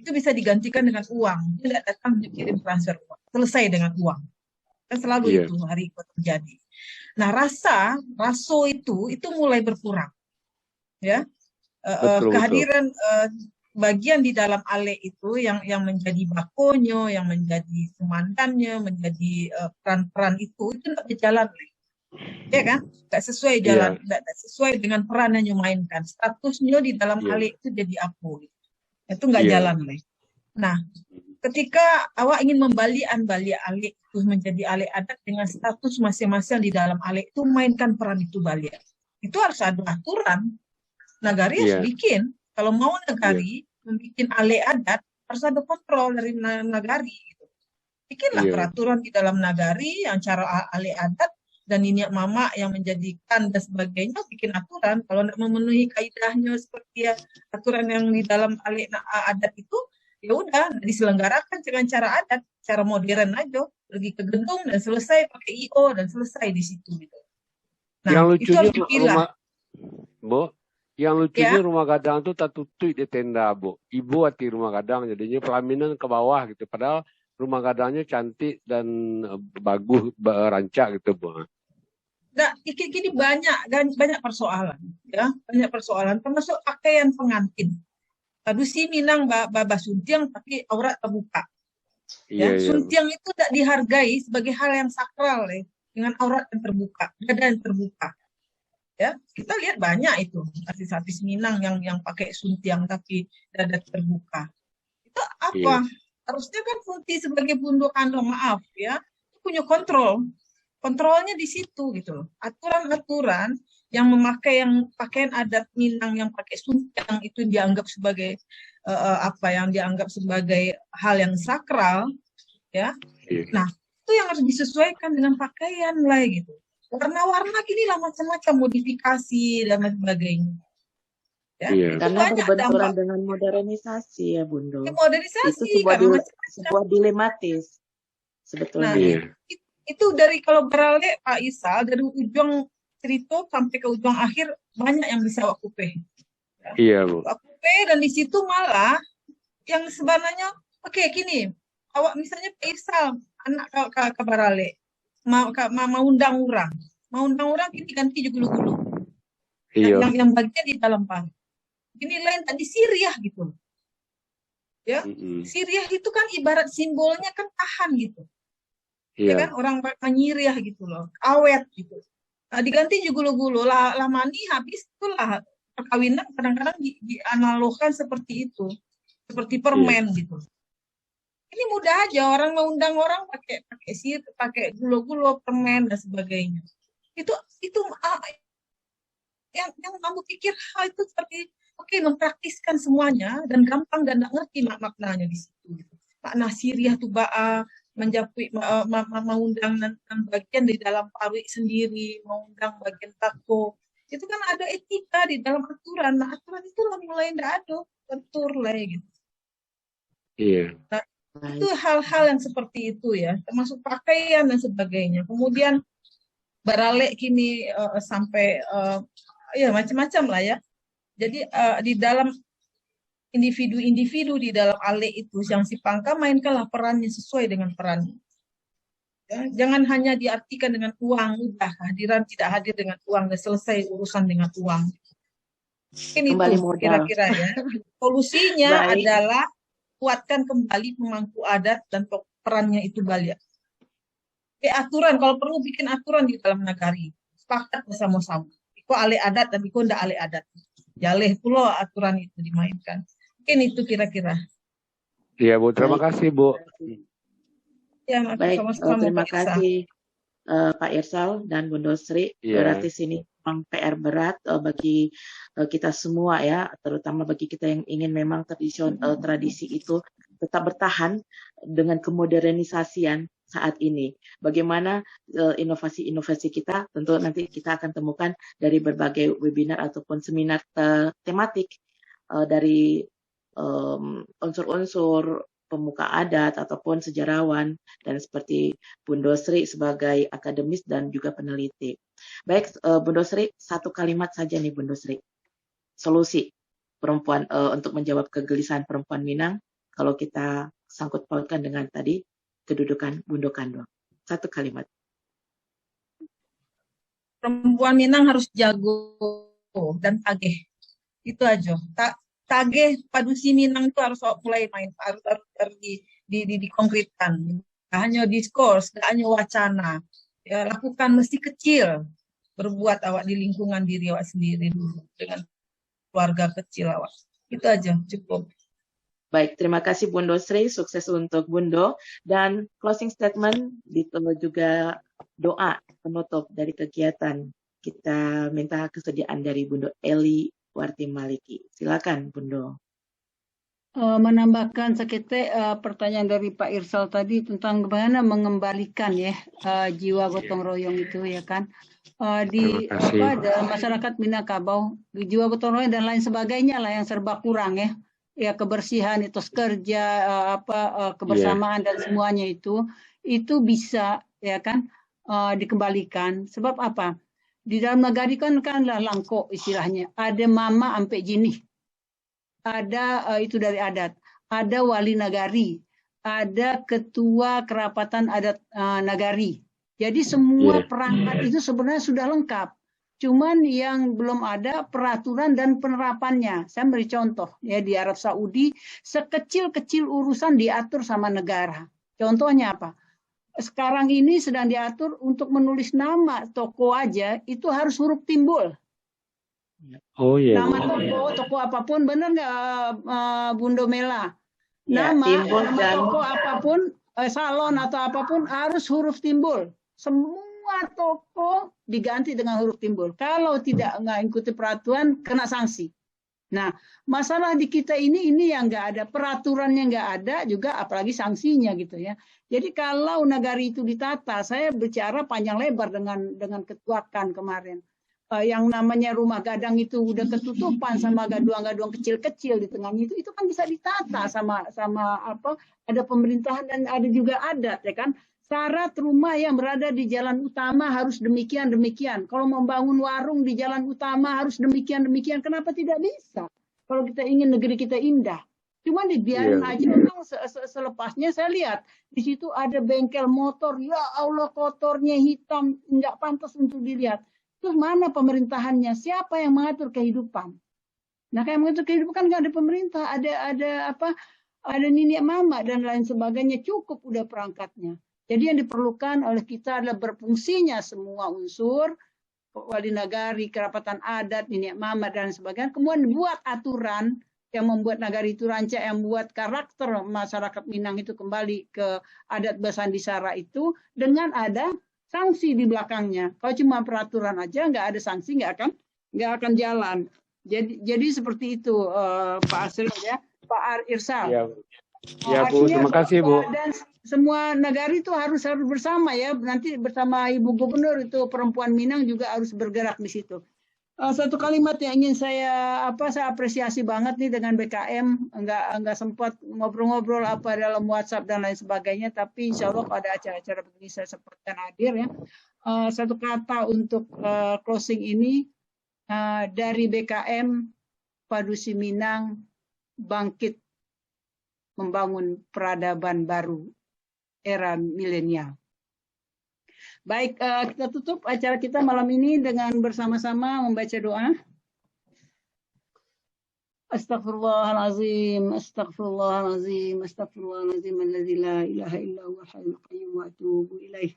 Speaker 8: bisa digantikan dengan uang. Tidak datang dikirim transfer uang. Selesai dengan uang. Dan selalu itu hari itu terjadi. Nah, raso itu mulai berkurang. Ya. Kehadiran bagian di dalam ale itu yang menjadi bakonyo, yang menjadi komandannya, menjadi peran-peran itu tidak berjalan. Ya kan? Tidak sesuai jalan, tidak sesuai dengan peran yang dimainkan. Statusnya di dalam ale itu jadi apa? Itu nggak jalan, Nah, ketika awak ingin balik ale itu menjadi ale adat dengan status masing-masing di dalam ale itu, mainkan peran itu balik. Itu harus ada aturan. Nagari harus bikin. Kalau mau nagari membuat ale adat, harus ada kontrol dari nagari. Gitu. Bikinlah peraturan di dalam nagari yang cara ale adat dan niniak mama yang menjadikan dan sebagainya, bikin aturan. Kalau tidak memenuhi kaidahnya seperti aturan yang di dalam adat itu, ya udah diselenggarakan dengan cara adat, cara modern aja, pergi ke gedung dan selesai pakai IO dan selesai di situ gitu. Nah,
Speaker 15: yang
Speaker 8: itu harus dipilah.
Speaker 15: Yang lucunya rumah gadang tuh tak tutup di tenda, Bu. Ibu hati rumah gadang, jadinya pelaminan ke bawah gitu. Padahal rumah gadangnya cantik dan bagus, rancak gitu, Bu.
Speaker 8: Nah, kini banyak persoalan, ya, banyak persoalan, termasuk pakaian pengantin. Tadi si Minang baba suntiang tapi aurat terbuka. Ya, suntiang itu tidak dihargai sebagai hal yang sakral, dengan aurat yang terbuka, dada yang terbuka. Ya, kita lihat banyak itu artis-artis Minang yang pakai suntiang tapi dada terbuka. Itu apa? Harusnya kan fungsi sebagai bundo kandung, maaf ya, punya kontrolnya di situ gitu. Aturan-aturan yang memakai yang pakaian adat Minang yang pakai suntiang itu dianggap sebagai yang dianggap sebagai hal yang sakral, ya. Nah, itu yang harus disesuaikan dengan pakaian lah gitu. Warna-warna gini lah macam-macam modifikasi dan sebagainya. Ya,
Speaker 15: Iya.
Speaker 8: itu
Speaker 7: Karena
Speaker 8: banyak
Speaker 7: berbenturan
Speaker 8: dampak
Speaker 7: dengan modernisasi ya Bundo. Itu
Speaker 8: modernisasi
Speaker 7: sebuah,
Speaker 8: karena macam-macam.
Speaker 7: sebuah dilematis
Speaker 8: Nah,
Speaker 7: sebetulnya.
Speaker 15: Iya.
Speaker 8: itu dari kalau beralih Pak Isal dari ujung cerita sampai ke ujung akhir banyak yang bisa awak kupe.
Speaker 15: Iya, Bu.
Speaker 8: Awak kupe dan di situ malah yang sebenarnya oke gini, awak misalnya Pak Isal anak ke beralih mau undang orang ini ganti gulu-gulu.
Speaker 15: Iya.
Speaker 8: Yang bagian di dalam pan. Ini lain tadi Siriah gitu. Ya, Siriah itu kan ibarat simbolnya kan tahan gitu.
Speaker 15: Iya.
Speaker 8: Ya kan orang menyiriah gitu loh, awet gitu. Nah, diganti gulu-gulu lah mani habis itulah perkawinan kadang-kadang dianalogkan seperti itu, seperti permen gitu. Ini mudah aja orang mau undang orang pakai gulu-gulu permen dan sebagainya. Itu yang kamu pikir hal itu seperti mempraktiskan semuanya dan gampang dan nggak ngerti maknanya di situ. Gitu. Makna Siriah tuh menjapui mengundang bagian di dalam pawik sendiri, mengundang bagian tako. Itu kan ada etika di dalam aturan. Nah, aturan itu mulai ndak ada, bentur lah gitu.
Speaker 15: Iya.
Speaker 8: Nah, itu hal-hal yang seperti itu ya, termasuk pakaian dan sebagainya. Kemudian beralih kini sampai ya macam-macam lah ya. Jadi di dalam individu-individu di dalam ale itu yang si pangka mainkanlah perannya sesuai dengan perannya. Ya, jangan hanya diartikan dengan uang, udah kehadiran tidak hadir dengan uang dan selesai urusan dengan uang. Ini
Speaker 7: Kembali
Speaker 8: itu
Speaker 7: modal.
Speaker 8: kira-kira ya. Solusinya adalah kuatkan kembali pemangku adat dan perannya itu balik. Aturan kalau perlu bikin aturan di dalam nagari, sepakat bersama-sama. Iko ale adat dan iko ndak ale adat. Jaleh pula aturan itu dimainkan. Mungkin itu kira-kira.
Speaker 15: Iya, Bu. Terima kasih, Bu.
Speaker 8: Ya,
Speaker 7: Baik,
Speaker 8: sama-sama
Speaker 7: terima
Speaker 8: Pak Irsal.
Speaker 7: kasih Pak Irsal dan Bunda Sri.
Speaker 15: Iya.
Speaker 7: Berarti sini memang PR berat bagi kita semua ya, terutama bagi kita yang ingin memang tradisi itu tetap bertahan dengan kemodernisasian saat ini. Bagaimana inovasi-inovasi kita, tentu nanti kita akan temukan dari berbagai webinar ataupun seminar tematik dari unsur-unsur pemuka adat ataupun sejarawan dan seperti Bunda Sri sebagai akademis dan juga peneliti. Baik, Bunda Sri, satu kalimat saja nih Bunda Sri. Solusi perempuan untuk menjawab kegelisahan perempuan Minang kalau kita sangkut pautkan dengan tadi kedudukan Bundo Kanduang. Satu kalimat.
Speaker 8: Perempuan Minang harus jago dan tagih. Itu aja. Tagih padusi Minang itu harus mulai main, harus dikonkretkan. Tidak hanya diskurs, tidak hanya wacana. Ya, lakukan mesti kecil. Berbuat awak di lingkungan diri awak sendiri dulu dengan keluarga kecil awak. Itu aja, cukup.
Speaker 7: Baik, terima kasih Bundo Sri, sukses untuk Bundo. Dan closing statement, ditunggu juga doa penutup dari kegiatan. Kita minta kesediaan dari Bundo Eli Warti Maliki. Silakan Bundo.
Speaker 11: Menambahkan seketik pertanyaan dari Pak Irsal tadi tentang bagaimana mengembalikan ya jiwa gotong royong itu ya kan dalam masyarakat Minangkabau, jiwa gotong royong dan lain sebagainya lah yang serba kurang ya kebersihan, etos kerja, kebersamaan dan semuanya itu bisa ya kan dikembalikan. Sebab apa? Di dalam nagari kan lah langko istilahnya. Ada mama ampe jinih. Ada itu dari adat. Ada wali nagari. Ada ketua kerapatan adat nagari. Jadi semua perangkat itu sebenarnya sudah lengkap. Cuman yang belum ada peraturan dan penerapannya. Saya beri contoh ya di Arab Saudi sekecil-kecil urusan diatur sama negara. Contohnya apa? Sekarang ini sedang diatur untuk menulis nama toko aja itu harus huruf timbul.
Speaker 15: Oh iya.
Speaker 11: Nama toko apapun, benar nggak Bundo Mela?
Speaker 7: Ya,
Speaker 11: Nama
Speaker 7: dan
Speaker 11: toko apapun, salon atau apapun harus huruf timbul. Semua toko diganti dengan huruf timbul. Kalau tidak nggak ikuti peraturan, kena sanksi. Nah, masalah di kita ini yang nggak ada, peraturannya nggak ada juga, apalagi sanksinya gitu ya. Jadi kalau nagari itu ditata, saya bicara panjang lebar dengan Ketua KAN kemarin. Yang namanya rumah gadang itu udah ketutupan sama gaduang-gaduang kecil-kecil di tengahnya itu kan bisa ditata sama apa, ada pemerintahan dan ada juga adat ya kan. Syarat rumah yang berada di jalan utama harus demikian. Kalau membangun warung di jalan utama harus demikian. Kenapa tidak bisa? Kalau kita ingin negeri kita indah. Cuma dibiarin aja orang selepasnya saya lihat. Di situ ada bengkel motor. Ya Allah kotornya hitam. Nggak pantas untuk dilihat. Terus mana pemerintahannya? Siapa yang mengatur kehidupan? Nah kayak mengatur kehidupan kan nggak ada pemerintah. Ada nenek mama dan lain sebagainya. Cukup udah perangkatnya. Jadi yang diperlukan oleh kita adalah berfungsinya semua unsur, wali nagari, kerapatan adat, nenek mama dan sebagainya. Kemudian buat aturan yang membuat nagari itu rancak, yang membuat karakter masyarakat Minang itu kembali ke adat Basandisara itu dengan ada sanksi di belakangnya. Kalau cuma peraturan aja nggak ada sanksi nggak akan jalan. Jadi seperti itu Pak Asril ya, Pak Irsal.
Speaker 15: Ya Bu, terima kasih Bu.
Speaker 11: Dan semua nagari itu harus bersama ya. Nanti bersama Ibu Gubernur itu perempuan Minang juga harus bergerak di situ. Satu kalimat yang ingin saya apresiasi banget nih dengan BKM, enggak sempat ngobrol-ngobrol dalam WhatsApp dan lain sebagainya, tapi insya Allah pada acara-acara begini saya sempatkan hadir ya. Satu kata untuk closing ini dari BKM Padusi Minang bangkit membangun peradaban baru era milenial. Baik, kita tutup acara kita malam ini dengan bersama-sama membaca doa. Astaghfirullahalazim, astaghfirullahalazim, astaghfirullahalazim alladzi la ilaha illa huwal hayyul qayyum wa atubu ilaih.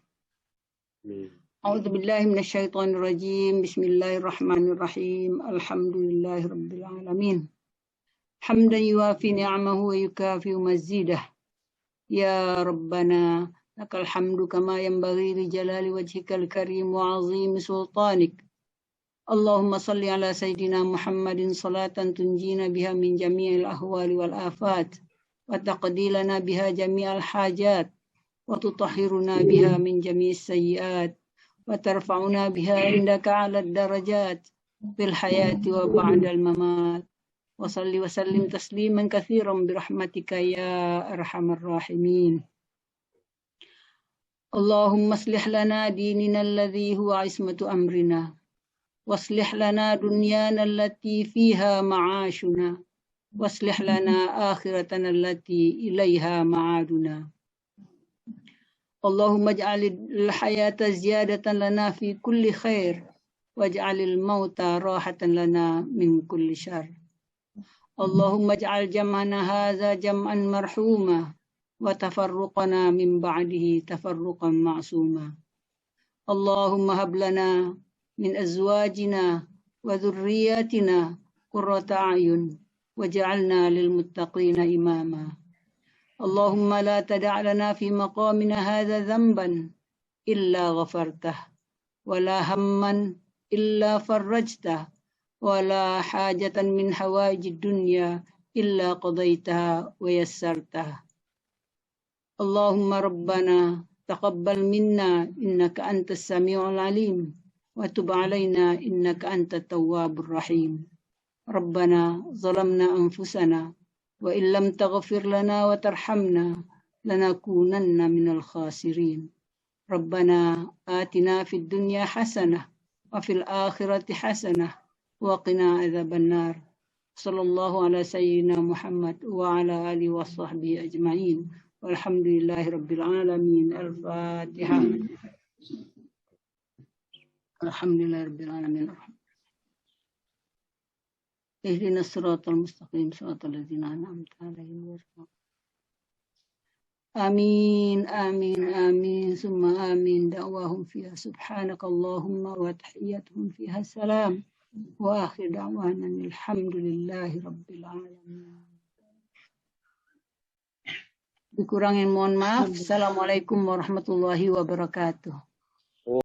Speaker 11: A'udzu billahi minasyaitonir rajim. Bismillahirrahmanirrahim. Alhamdulillahirabbil alamin. Hamdan yuwafi ni'amahu wa yukafi mazidah. Ya Rabbana lakal hamdu kama yanbaghi li jalali wajhikal karim wa 'azimi sultanik. Allahumma salli ala sayyidina Muhammadin salatan tunjina biha min jami'il ahwali wal afat wa taqdilana biha jami'al hajat wa tutahhiruna biha min jami'is sayyiat wa tarfa'una biha indaka 'alad darajat fil hayati wa ba'dal mamat. وصل وسلم تسليما كثيرا برحمتك يا أرحم الراحمين. اللهم اصلح لنا ديننا الذي هو عصمة أمرنا واصلح لنا دنيانا التي فيها معاشنا واصلح لنا آخرتنا التي إليها معادنا. اللهم اجعل الحياة زيادة لنا في كل خير واجعل الموت راحة لنا من كل شر. اللهم اجعل جمعنا هذا جمعا مرحوما وتفرقنا من بعده تفرقا معصوما. اللهم هب لنا من أزواجنا وذرياتنا قرة أعين وجعلنا للمتقين إماما. اللهم لا تدع لنا في مقامنا هذا ذنبا إلا غفرته ولا هما إلا فرجته ولا حاجة من حوائج الدنيا إلا قضيتها ويسرتها. اللهم ربنا تقبل منا إنك أنت السميع العليم وتب علينا إنك أنت التواب الرحيم. ربنا ظلمنا أنفسنا وإن لم تغفر لنا وترحمنا لنكونن من الخاسرين. ربنا آتنا في الدنيا حسنة وفي الآخرة حسنة وقنا عذاب النار. صلى الله على سيدنا محمد وعلى آله وصحبه أجمعين والحمد لله رب العالمين. الفاتحة. الحمد لله رب العالمين. اهدنا الصراط المستقيم صراط الذين أنعمت عليهم. آمين آمين آمين ثم آمين. دعواهم فيها سبحانك اللهم وتحيتهم فيها السلام وآخر دعوانا الحمد لله رب العالمين. Dikurangin mohon maaf. Assalamualaikum warahmatullahi wabarakatuh.